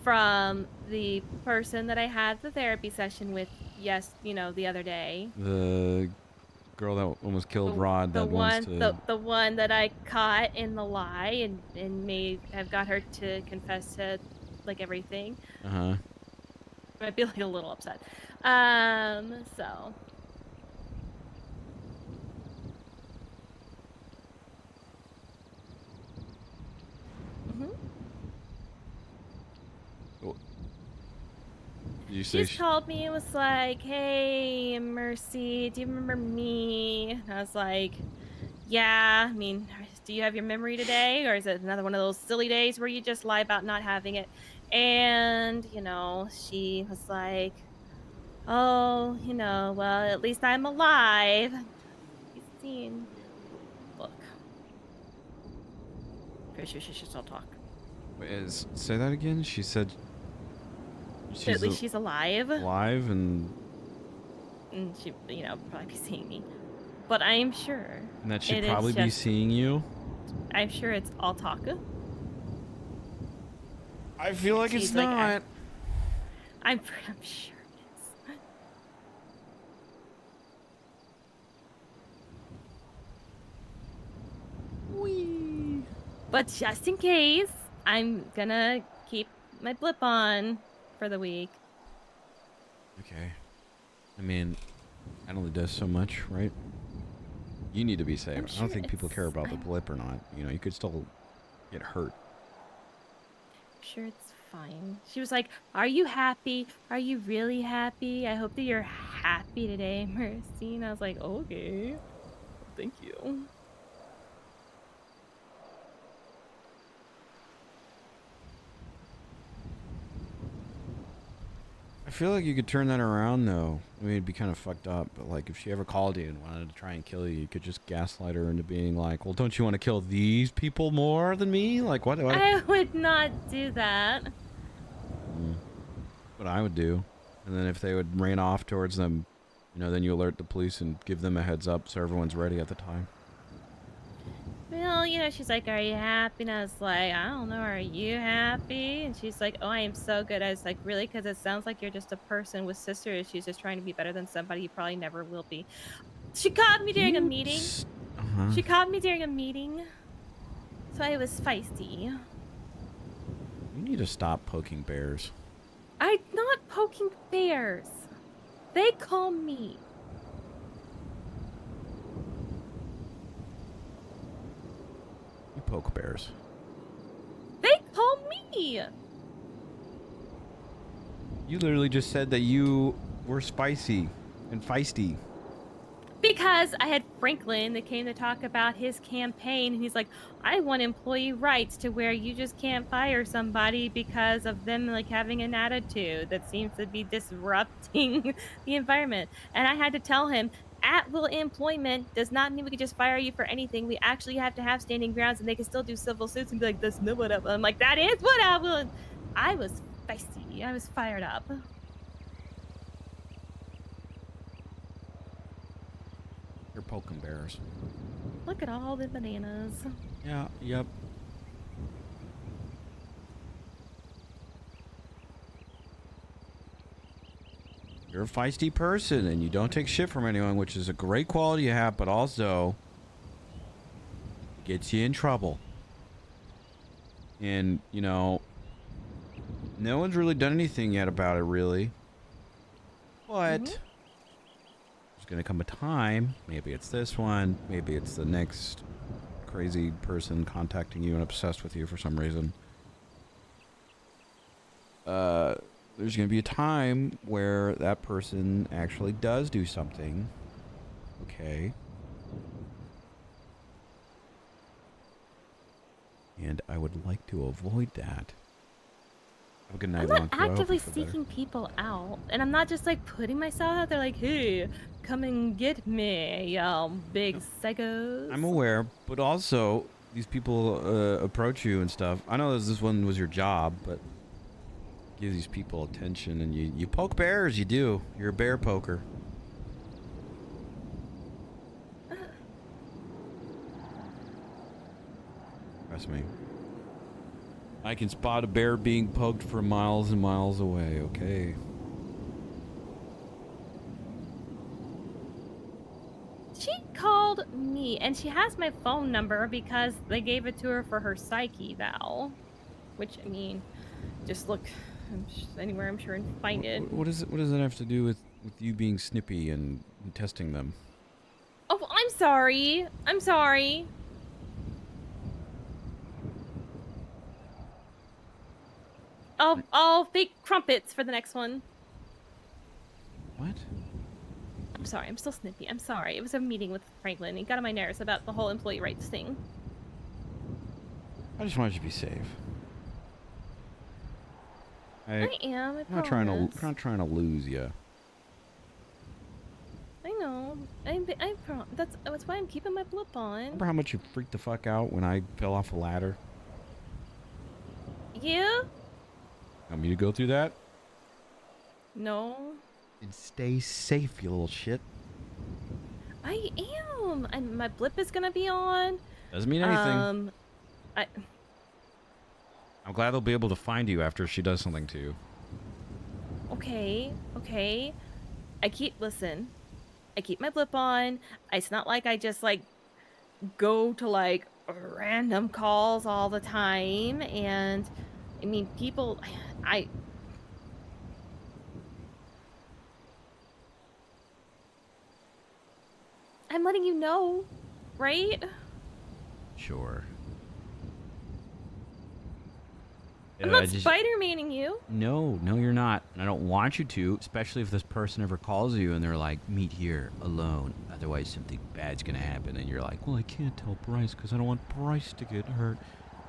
from the person that I had the therapy session with. Yes, the other day.
The girl that almost killed Rod.
The
That wants
one,
to.
the one that I caught in the lie and may have got her to confess to like everything.
Uh-huh.
Might be like a little upset. So.
Did you say
She's called me and was like, "Hey, Mercy, do you remember me?" And I was like, "Yeah, I mean, do you have your memory today? Or is it another one of those silly days where you just lie about not having it?" And, she was like, "Oh, well, at least I'm alive." He's seen. Look. Pretty sure she should still talk.
Say that again. She said.
At least she's alive.
Alive and
she, probably be seeing me. But I'm sure.
And that she'd probably be seeing you.
I'm sure it's all talk.
I feel like it's not.
I'm sure it is. Whee. But just in case, I'm gonna keep my blip on for the week.
Okay. I mean, it only does so much, right? You need to be safe. I don't think people care about the blip or not. You could still get hurt.
I'm sure it's fine. She was like, "Are you happy? Are you really happy? I hope that you're happy today, Mercy." And I was like, "Okay. Thank you."
I feel like you could turn that around, though. I mean, it'd be kind of fucked up, but like if she ever called you and wanted to try and kill you, you could just gaslight her into being like, "Well, don't you want to kill these people more than me?" Like, what?
I would not do that.
What I would do. And then if they would rain off towards them, then you alert the police and give them a heads up so everyone's ready at the time.
Well, she's like, "Are you happy?" And I was like, "I don't know, are you happy?" And she's like, "Oh, I am so good." I was like, "Really? Because it sounds like you're just a person with sister issues just trying to be better than somebody you probably never will be." She caught me during a meeting. She caught me during a meeting. So I was feisty.
You need to stop poking bears.
I'm not poking bears. They call me.
You poke bears.
They call me.
You literally just said that you were spicy and feisty.
Because I had Franklin that came to talk about his campaign. And he's like, "I want employee rights to where you just can't fire somebody because of them like having an attitude that seems to be disrupting the environment." And I had to tell him, at-will employment does not mean we could just fire you for anything. We actually have to have standing grounds, and they can still do civil suits and be like, "That's not what I will." I'm like, "That is what I will." I was feisty. I was fired up.
You're poking bears.
Look at all the bananas.
Yeah, yep. You're a feisty person and you don't take shit from anyone, which is a great quality you have, but also gets you in trouble. And, no one's really done anything yet about it, really. But there's gonna come a time, maybe it's this one, maybe it's the next crazy person contacting you and obsessed with you for some reason. There's gonna be a time where that person actually does do something. Okay. And I would like to avoid that. Have a good night,
I'm not
Wonko. I hope you
actively
feel better.
seeking people out, and I'm not just like putting myself out there like, "Hey, come and get me, y'all big psychos."
I'm aware, but also these people approach you and stuff. I know this one was your job, but give these people attention, and you poke bears. You do. You're a bear poker. Trust me. I can spot a bear being poked from miles and miles away. Okay.
She called me, and she has my phone number because they gave it to her for her psych eval. Which, I mean, just look anywhere, I'm sure, and find it.
What does it have to do with you being snippy and testing them?
Oh, I'm sorry. I'm sorry. I'll fake crumpets for the next one.
What?
I'm sorry. I'm still snippy. I'm sorry. It was a meeting with Franklin. He got on my nerves about the whole employee rights thing.
I just wanted you to be safe.
I am.
I'm not trying to lose you.
I know. That's why I'm keeping my blip on.
Remember how much you freaked the fuck out when I fell off a ladder?
Yeah?
Want me to go through that?
No.
And stay safe, you little shit.
I am. My blip is gonna be on.
Doesn't mean anything. I'm glad they'll be able to find you after she does something to you.
Okay. Listen. I keep my blip on. It's not like I just like go to like random calls all the time, and I mean people I'm letting you know, right?
Sure.
I'm not Spider-Maning you.
No, you're not. And I don't want you to, especially if this person ever calls you and they're like, meet here, alone. Otherwise, something bad's going to happen. And you're like, well, I can't tell Bryce because I don't want Bryce to get hurt.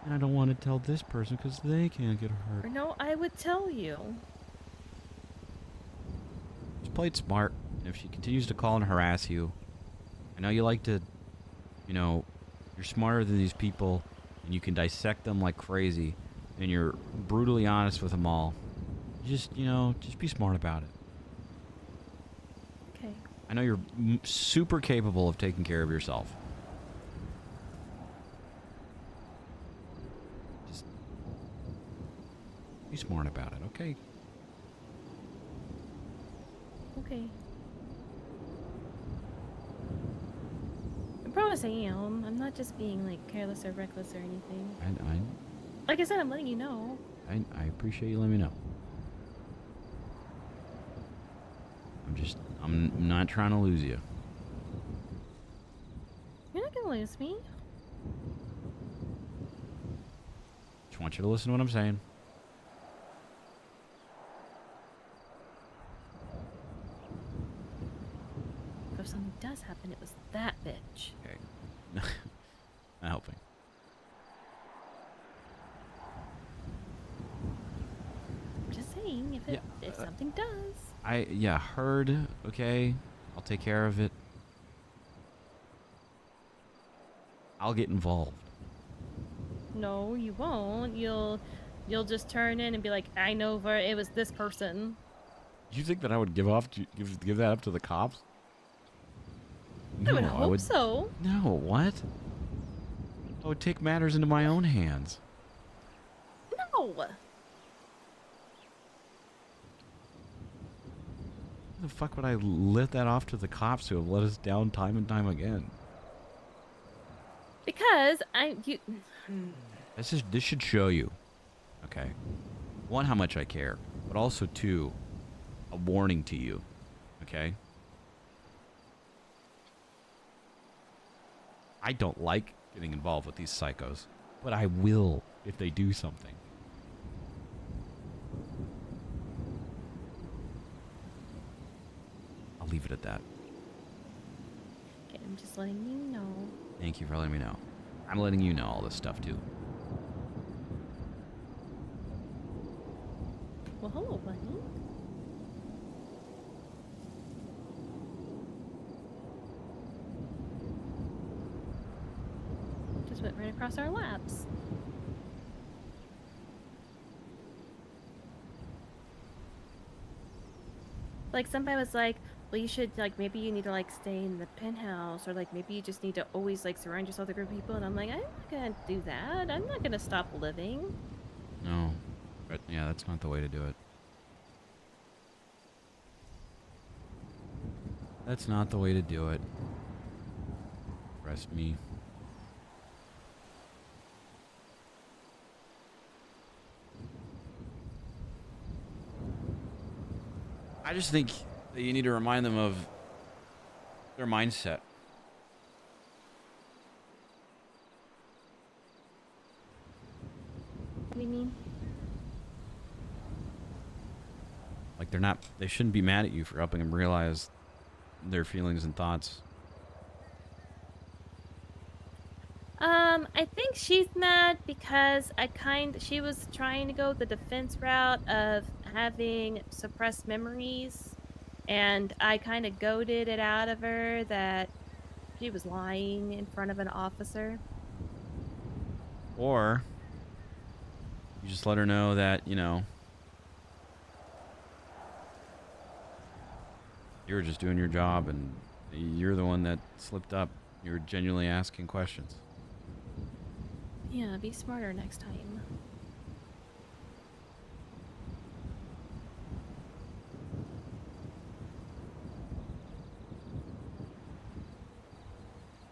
And I don't want to tell this person because they can't get hurt.
Or no, I would tell you.
Just play it smart. And if she continues to call and harass you, I know you like to, you're smarter than these people and you can dissect them like crazy. And you're brutally honest with them all. Just be smart about it.
Okay.
I know you're super capable of taking care of yourself. Just be smart about it, okay?
Okay. I promise I am. I'm not just being like careless or reckless or anything. Like I said, I'm letting you know.
I appreciate you letting me know. I'm not trying to lose you.
You're not gonna lose me.
Just want you to listen to what I'm saying.
If something does happen, it was that bitch.
Okay. Not helping.
Just saying, if something does.
Heard, okay? I'll take care of it. I'll get involved.
No, you won't. You'll just turn in and be like, I know where it was this person.
You think that I would give that up to the cops? No,
I would hope so.
No, what? I would take matters into my own hands.
No.
Why the fuck would I let that off to the cops who have let us down time and time again?
Because
This should show you, okay? One, how much I care, but also two, a warning to you, okay? I don't like getting involved with these psychos, but I will if they do something. I'll leave it at that.
Okay, I'm just letting you know.
Thank you for letting me know. I'm letting you know all this stuff too.
Well, hello, buddy. Just went right across our laps. Like somebody was like, well, you should like maybe you need to like stay in the penthouse, or like maybe you just need to always like surround yourself with a group of people. And I'm like, I'm not gonna do that. I'm not gonna stop living.
No, but yeah, that's not the way to do it. That's not the way to do it. Trust me. I just think that you need to remind them of their mindset.
What do you mean?
Like they shouldn't be mad at you for helping them realize their feelings and thoughts.
I think she's mad because she was trying to go the defense route of having suppressed memories, and I kind of goaded it out of her that she was lying in front of an officer.
Or you just let her know that, you know, you were just doing your job and you're the one that slipped up. You were genuinely asking questions.
Yeah, be smarter next time.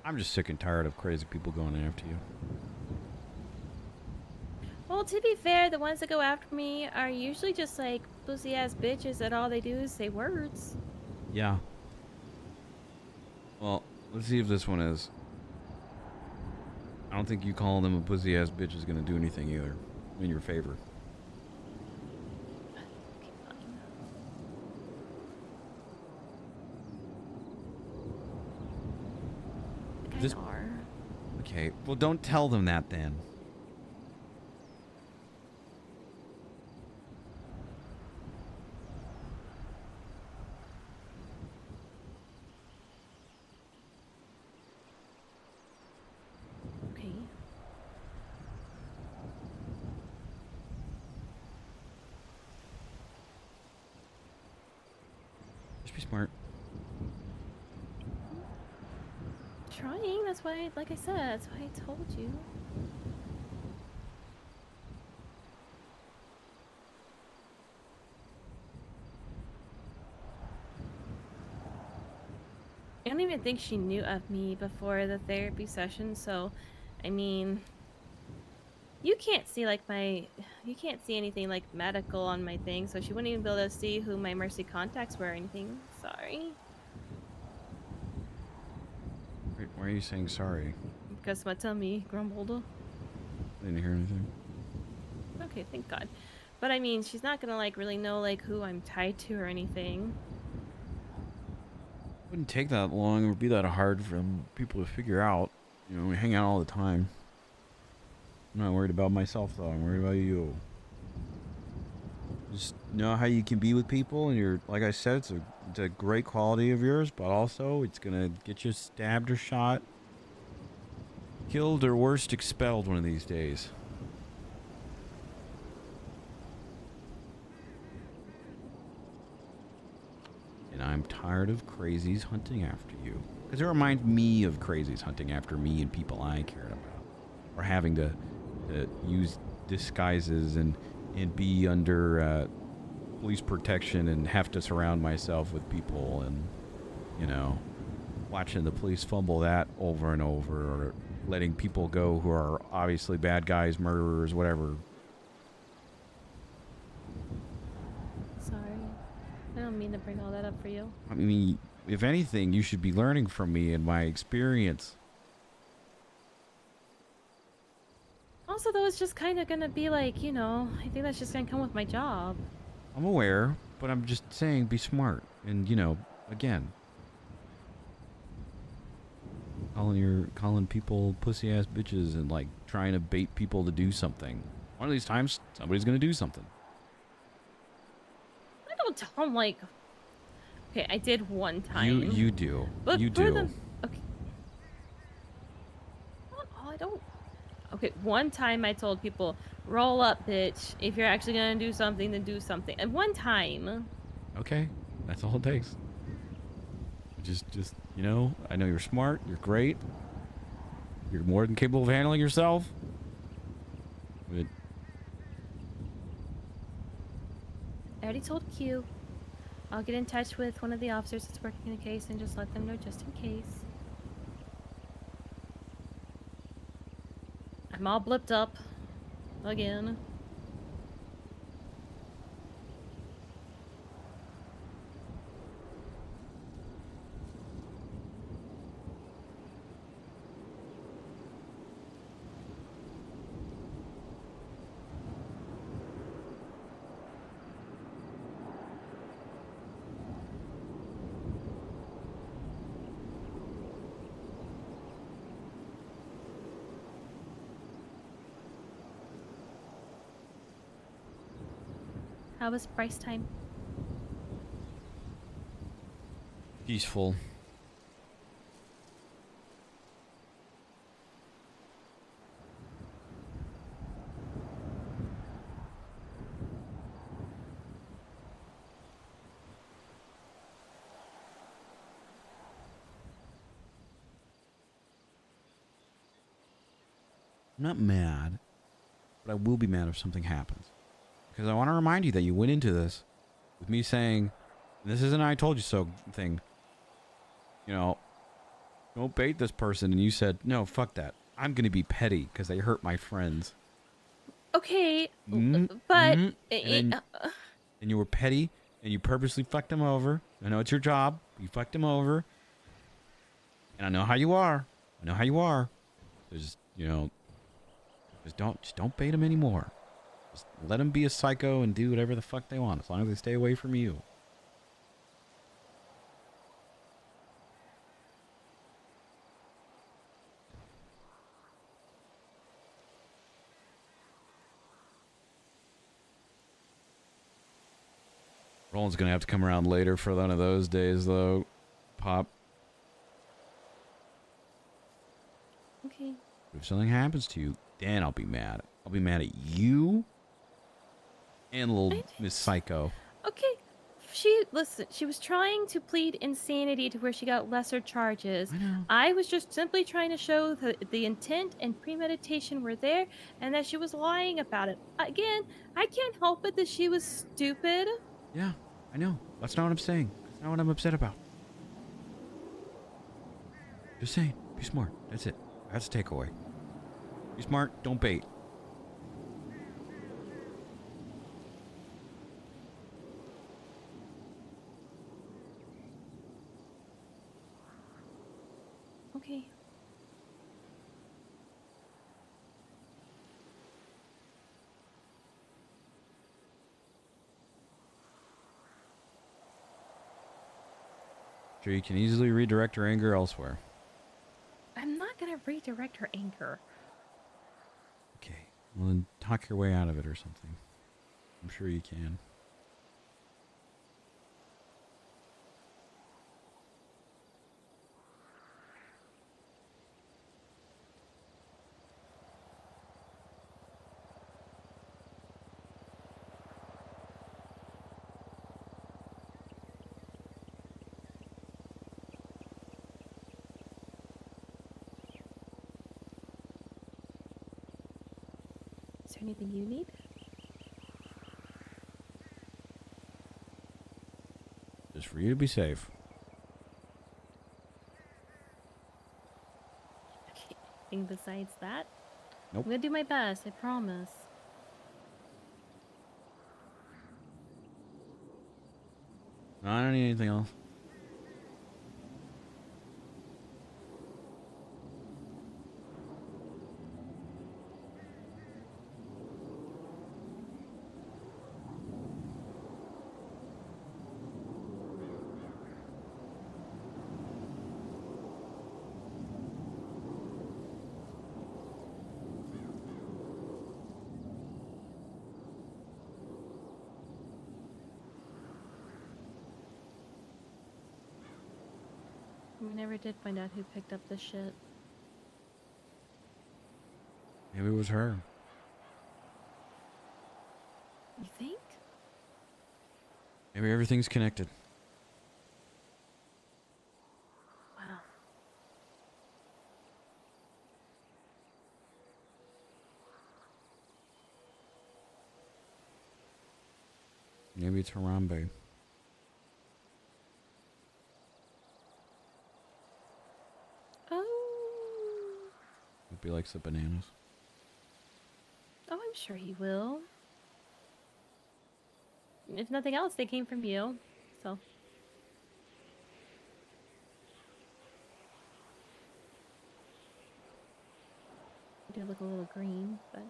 I'm just sick and tired of crazy people going after you.
Well, to be fair, the ones that go after me are usually just like pussy ass bitches that all they do is say words.
Yeah. Well, let's see if this one is. I don't think you calling them a pussy ass bitch is gonna do anything either in your favor.
Okay, fine.
This
are.
Okay, well don't tell them that then.
Okay.
Just be smart.
Trying, that's why, like I said, that's why I told you. I don't even think she knew of me before the therapy session, so, I mean, you can't see you can't see anything like medical on my thing, so she wouldn't even be able to see who my Mercy contacts were or anything. Sorry.
Why are you saying sorry?
Because my tummy grumbled.
I didn't hear anything.
Okay, thank God. But I mean, she's not gonna like really know like who I'm tied to or anything.
Wouldn't take that long or be that hard for people to figure out. You know, we hang out all the time. I'm not worried about myself though, I'm worried about you. Just know how you can be with people, and you're, like I said, it's a great quality of yours, but also it's gonna get you stabbed or shot, killed, or worst, expelled one of these days. And I'm tired of crazies hunting after you. Because it reminds me of crazies hunting after me and people I cared about. Or having to use disguises and be under police protection and have to surround myself with people and, you know, watching the police fumble that over and over, or letting people go who are obviously bad guys, murderers, whatever.
Sorry. I don't mean to bring all that up for you.
I mean, if anything, you should be learning from me and my experience.
Also, though, it's just kind of gonna be like, you know, I think that's just gonna come with my job.
I'm aware, but I'm just saying be smart. And, you know, again, calling people pussy-ass bitches and, like, trying to bait people to do something. One of these times, somebody's gonna do something.
I don't tell them, like... Okay, I did one time.
You do.
But
you
for
do.
them... Okay. Oh, I don't... Okay, one time I told people, roll up, bitch. If you're actually gonna do something, then do something. And one time...
Okay. That's all it takes. Just, you know, I know you're smart. You're great. You're more than capable of handling yourself. But
I already told Q. I'll get in touch with one of the officers that's working the case and just let them know just in case. I'm all blipped up. Again. How was Bryce time?
peaceful. I'm not mad, but I will be mad if something happens. Because I want to remind you that you went into this with me saying, this isn't an I told you so thing. You know, don't bait this person. And you said, no, fuck that. I'm going to be petty because they hurt my friends.
Okay, but...
And you were petty and you purposely fucked them over. I know it's your job. You fucked them over. And I know how you are. I know how you are. There's, you know, just don't bait them anymore. Just let them be a psycho and do whatever the fuck they want, as long as they stay away from you. Roland's gonna have to come around later for one of those days, though. Pop.
Okay.
If something happens to you, then I'll be mad. I'll be mad at you and little Miss Psycho.
Okay, listen, she was trying to plead insanity to where she got lesser charges. I was just simply trying to show the intent and premeditation were there and that she was lying about it. Again, I can't help it that she was stupid.
Yeah, I know. That's not what I'm saying. That's not what I'm upset about. Just saying, be smart. That's it. That's a takeaway. Be smart, don't bait.
Okay.
Sure, you can easily redirect your anger elsewhere.
I'm not gonna redirect her anger.
Okay, well then talk your way out of it or something. I'm sure you can.
Is there anything you need?
Just for you to be safe.
Anything besides that?
Nope.
I'm gonna do my best, I promise.
No, I don't need anything else.
We never did find out who picked up this shit.
Maybe it was her.
You think?
Maybe everything's connected. Maybe it's Harambe.
Oh.
Hope he likes the bananas.
Oh, I'm sure he will. If nothing else, they came from you, so. They do look a little green, but.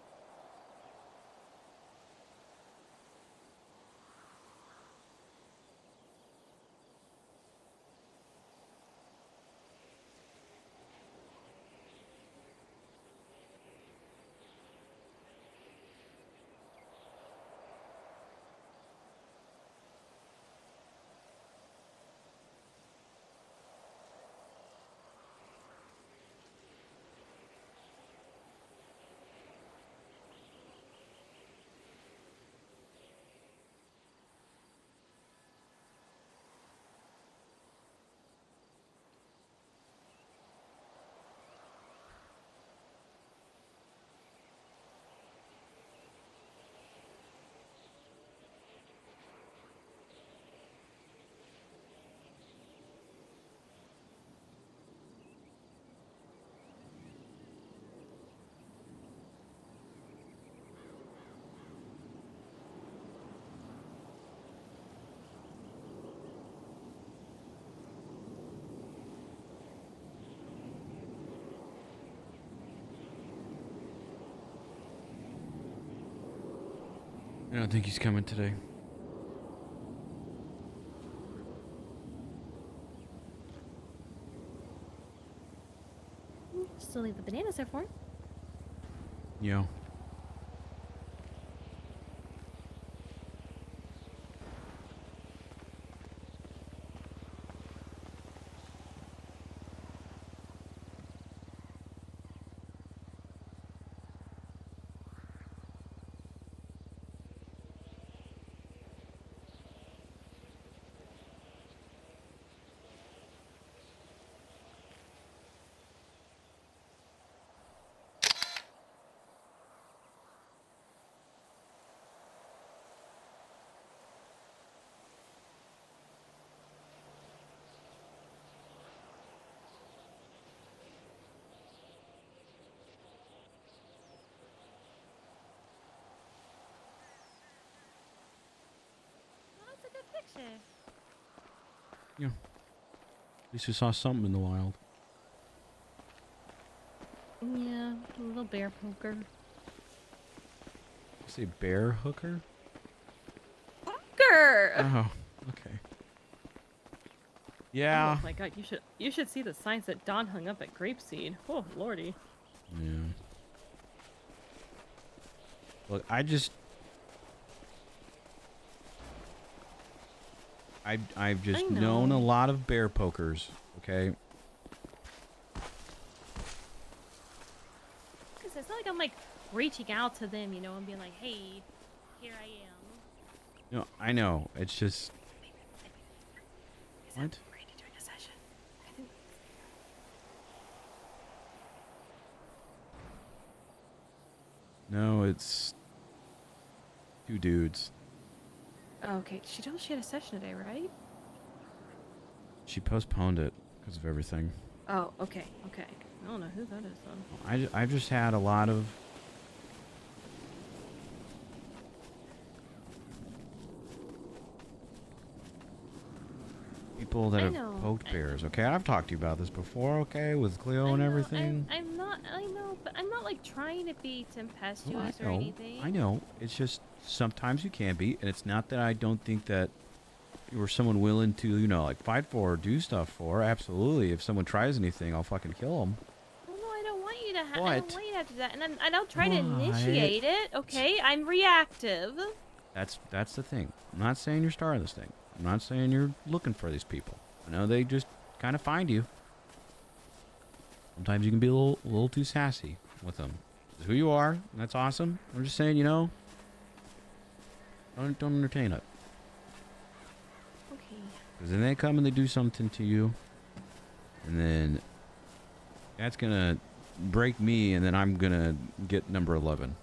I don't think he's coming today.
Still leave the bananas there for him.
Yo.
Well, that's a good picture.
Yeah. At least you saw something in the wild.
Yeah, a little bear poker.
You say bear hooker?
Poker!
Oh, okay. Yeah.
Oh my god, you should see the signs that Don hung up at Grapeseed. Oh lordy.
Yeah. Look, I've just known a lot of bear pokers, okay?
Because it's not like I'm like reaching out to them, you know, and being like, hey, here I am.
No, I know. It's just... What?
Doing a session. I think...
No, it's... two dudes.
Oh, okay, she told us she had a session today, right?
She postponed it because of everything.
Oh, okay, okay. I don't know who that is, though.
I've just had a lot of... people that have poked bears, okay? I've talked to you about this before, okay? With Cleo and everything.
I'm not, I know, but I'm not like trying to be tempestuous
Oh,
or anything.
I know. It's just sometimes you can be, and it's not that I don't think that you were someone willing to, you know, like fight for or do stuff for. Absolutely. If someone tries anything, I'll fucking kill them.
Well, no, I don't want you to have. I
What?
don't want you to have to do that, and I don't try to
What?
initiate it. Okay, I'm reactive.
That's the thing. I'm not saying you're starting this thing. I'm not saying you're looking for these people. I know they just kind of find you. Sometimes you can be a little too sassy with them. It's who you are, and that's awesome. I'm just saying, you know, don't entertain it.
Okay.
Because then they come and they do something to you, and then that's gonna break me, and then I'm gonna get number 11.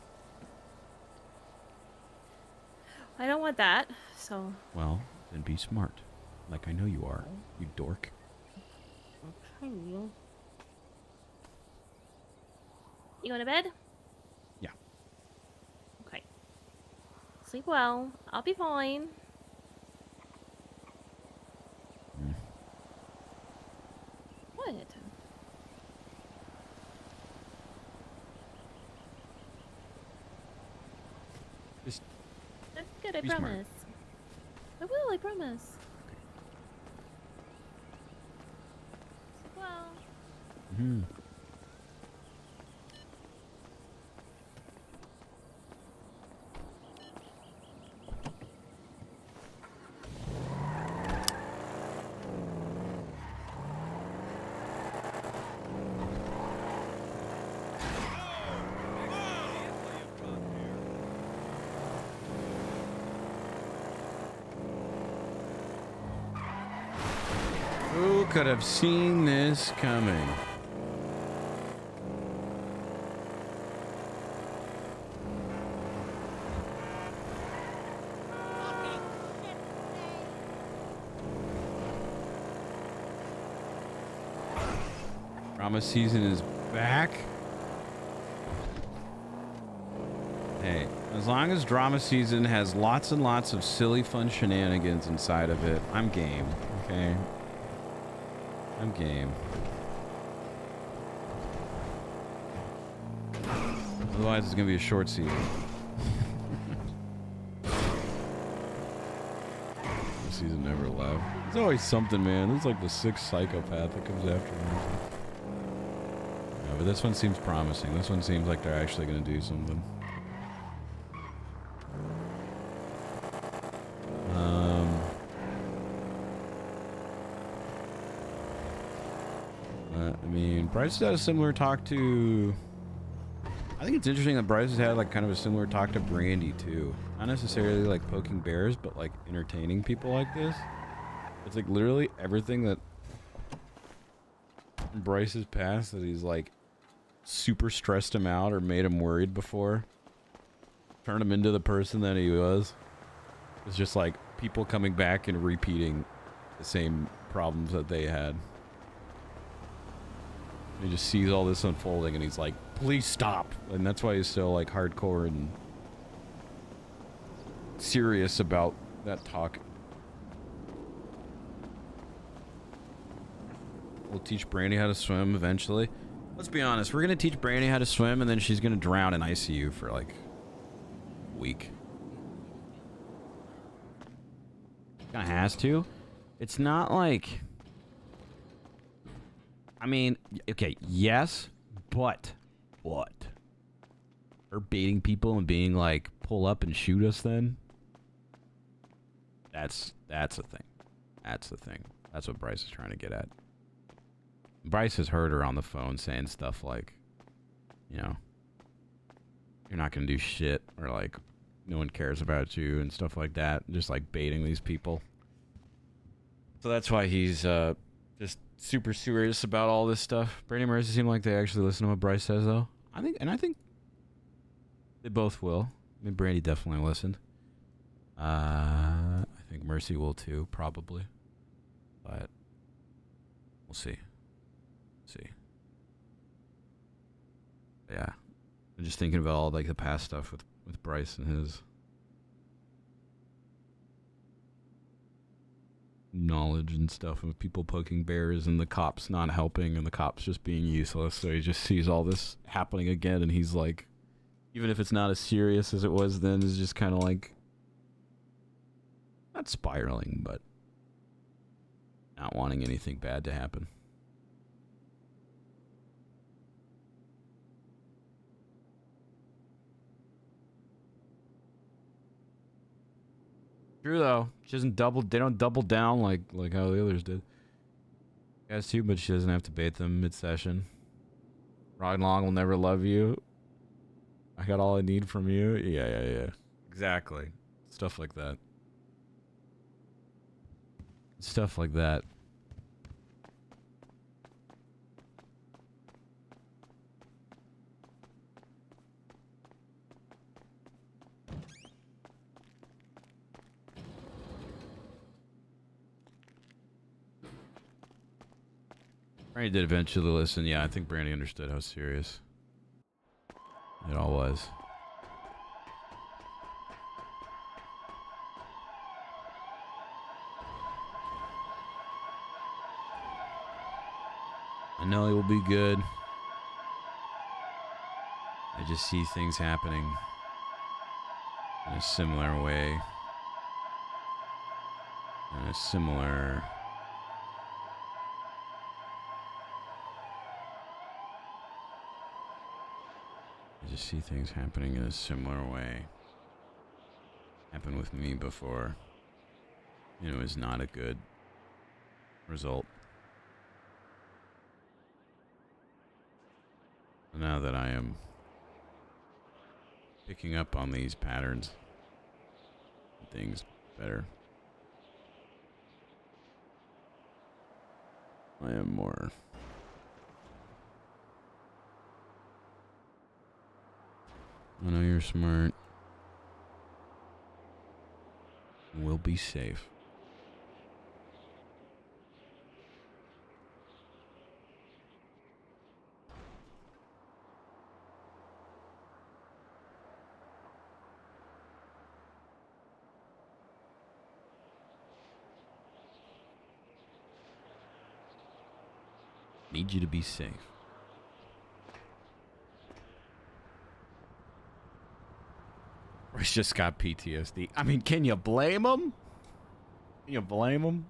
I don't want want that. So.
Well, then be smart. Like I know you are, you dork.
Okay. You going to bed?
Yeah.
Okay. Sleep well. I'll be fine. What?
Just
That's good, I
be smart.
promise. I will, I promise. Sleep well.
Hmm. Who could have seen this coming? Drama season is back. Hey, as long as drama season has lots and lots of silly fun shenanigans inside of it, I'm game, okay? I'm game. Otherwise, it's gonna be a short season. The season never left. There's always something, man. There's like the sixth psychopath that comes after me. Yeah, but this one seems promising. This one seems like they're actually gonna do something. I mean, Bryce has had a similar talk to... I think it's interesting that Bryce has had like kind of a similar talk to Brandy too. Not necessarily like poking bears, but like entertaining people like this. It's like literally everything that in Bryce's past that he's like super stressed him out or made him worried before. Turned him into the person that he was. It's just like people coming back and repeating the same problems that they had. He just sees all this unfolding and he's like, please stop. And that's why he's so like hardcore and serious about that talk. We'll teach Brandy how to swim eventually. Let's be honest, we're gonna teach Brandy how to swim and then she's gonna drown in ICU for like a week. Kinda has to. It's not like... I mean, okay, yes, but her baiting people and being like, pull up and shoot us then? That's the thing. That's the thing. That's what Bryce is trying to get at. Bryce has heard her on the phone saying stuff like, you know, you're not gonna do shit, or like, no one cares about you and stuff like that. Just like baiting these people. So that's why he's just super serious about all this stuff. Brandy and Marissa seem like they actually listen to what Bryce says, though. I think they both will. I mean, Brandy definitely listened. I think Mercy will too, probably. But we'll see. Yeah, I'm just thinking about all like the past stuff with Bryce and his knowledge and stuff of people poking bears and the cops not helping and the cops just being useless. So he just sees all this happening again and he's like, even if it's not as serious as it was then, is just kind of like, not spiraling, but not wanting anything bad to happen. True though, she doesn't they don't double down like how the others did. She has to, but she doesn't have to bait them mid-session. Rod Long will never love you. I got all I need from you. Yeah. Exactly. Stuff like that. Stuff like that. Brandy did eventually listen. Yeah, I think Brandy understood how serious it all was. I know it will be good. I just see things happening in a similar way. In a similar... I just see things happening in a similar way. Happened with me before. And it was not a good result. Now that I am picking up on these patterns, things better. I am more I know you're smart. We'll be safe. Need you to be safe. Bryce just got PTSD. I mean, can you blame him? Can you blame him?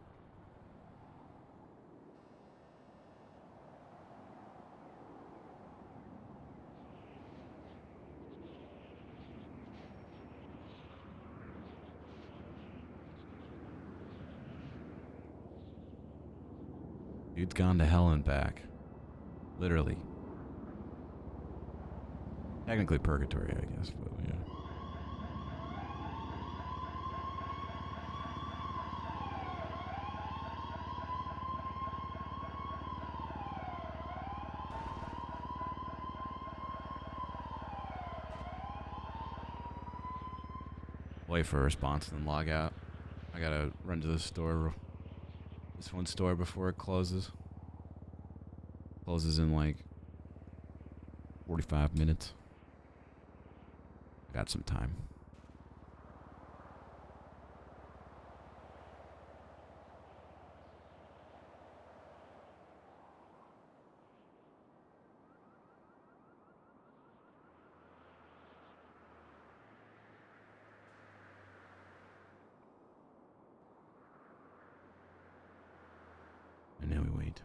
Dude's gone to hell and back. Literally. Technically purgatory, I guess, but yeah. Wait for a response and then log out. I gotta run to the store. This one store before it closes. Closes in like 45 minutes. Got some time. And now we wait.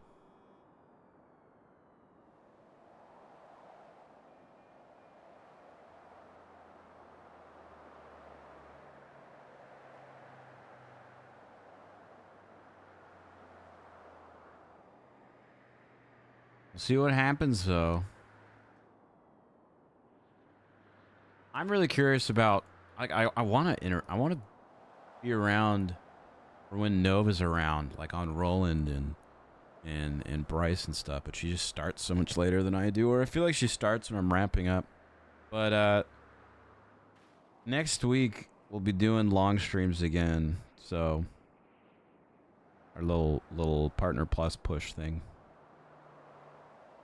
We'll see what happens, though. I'm really curious about. Like, I want to be around for when Nova's around, like on Roland and Bryce and stuff. But she just starts so much later than I do, or I feel like she starts when I'm ramping up. But next week we'll be doing long streams again. So our little partner plus push thing.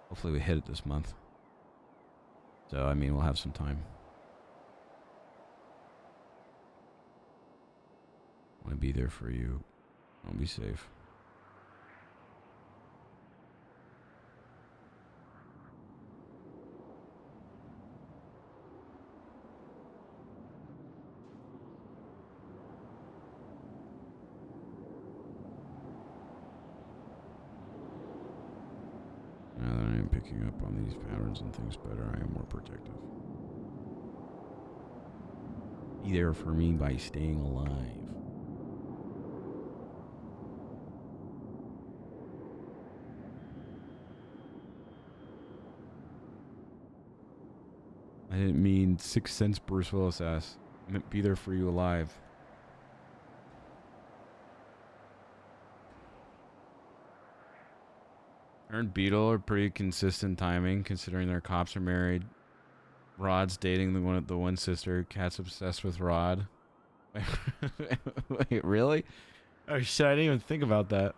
Hopefully we hit it this month. So, I mean, we'll have some time. I want to be there for you. I'll be safe. Now that I am picking up on these patterns and things better, I am more protective. Be there for me by staying alive. I didn't mean 6 cents Bruce Willis ass. I meant be there for you alive. Her and Beetle are pretty consistent timing, considering their cops are married. Rod's dating the one sister. Cat's obsessed with Rod. Wait, really? Oh shit! I didn't even think about that.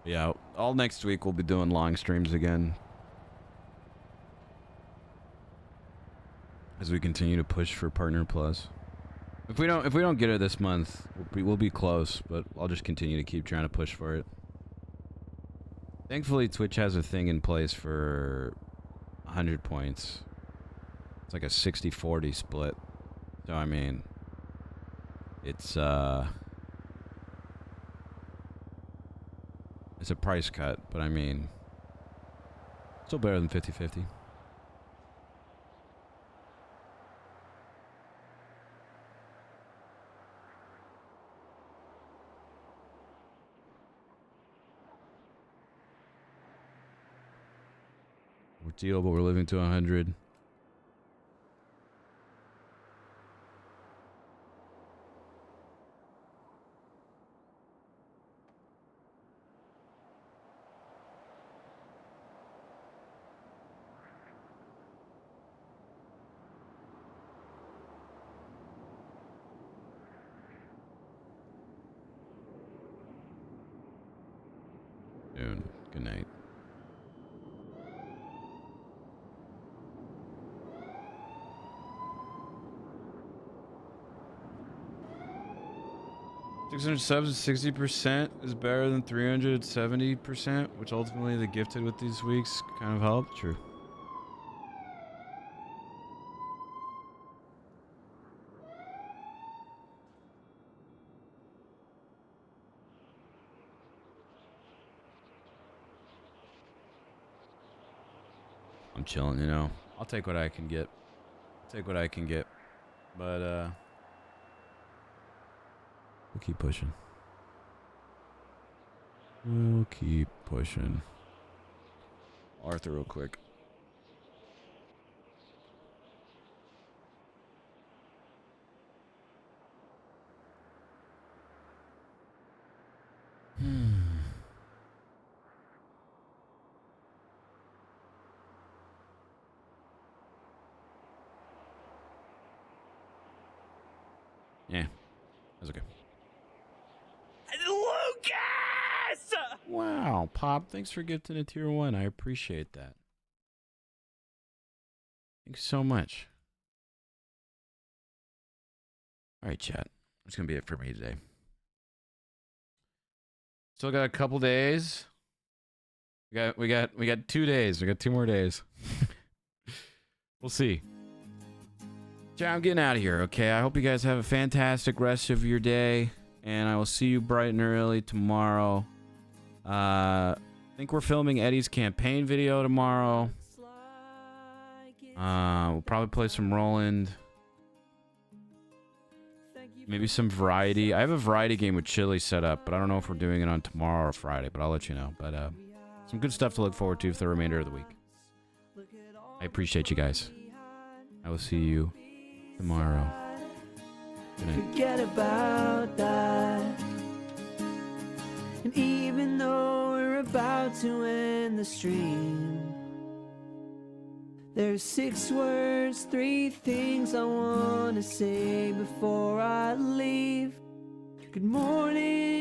Yeah, all next week we'll be doing long streams again. As we continue to push for Partner Plus. If we don't get it this month, we'll be close, but I'll just continue to keep trying to push for it. Thankfully, Twitch has a thing in place for 100 points. It's like a 60-40 split. So I mean, it's a price cut, but I mean, still better than 50-50. We're deal, but we're living to 100. Dude, good night. $600 subs at 60% is better than 370%, which ultimately the gifted with these weeks kind of helped. True. I'm chilling, you know. I'll take what I can get. Take what I can get. But we'll keep pushing. We'll keep pushing. Arthur real quick. Yeah, that's okay.
Lucas!
Wow, Pop, thanks for gifting a tier 1. I appreciate that. Thanks so much. All right, chat. That's gonna be it for me today. Still got a couple days. We got 2 days. We got 2 more days. We'll see. Chat, I'm getting out of here, okay? I hope you guys have a fantastic rest of your day, and I will see you bright and early tomorrow. I think we're filming Eddie's campaign video tomorrow. We'll probably play some Roland. Maybe some variety. I have a variety game with Chili set up, but I don't know if we're doing it on tomorrow or Friday, but I'll let you know. But some good stuff to look forward to for the remainder of the week. I appreciate you guys. I will see you tomorrow. Good night.
Forget about that. And even though we're about to end the stream, there's 6 words, 3 things I want to say before I leave. Good morning.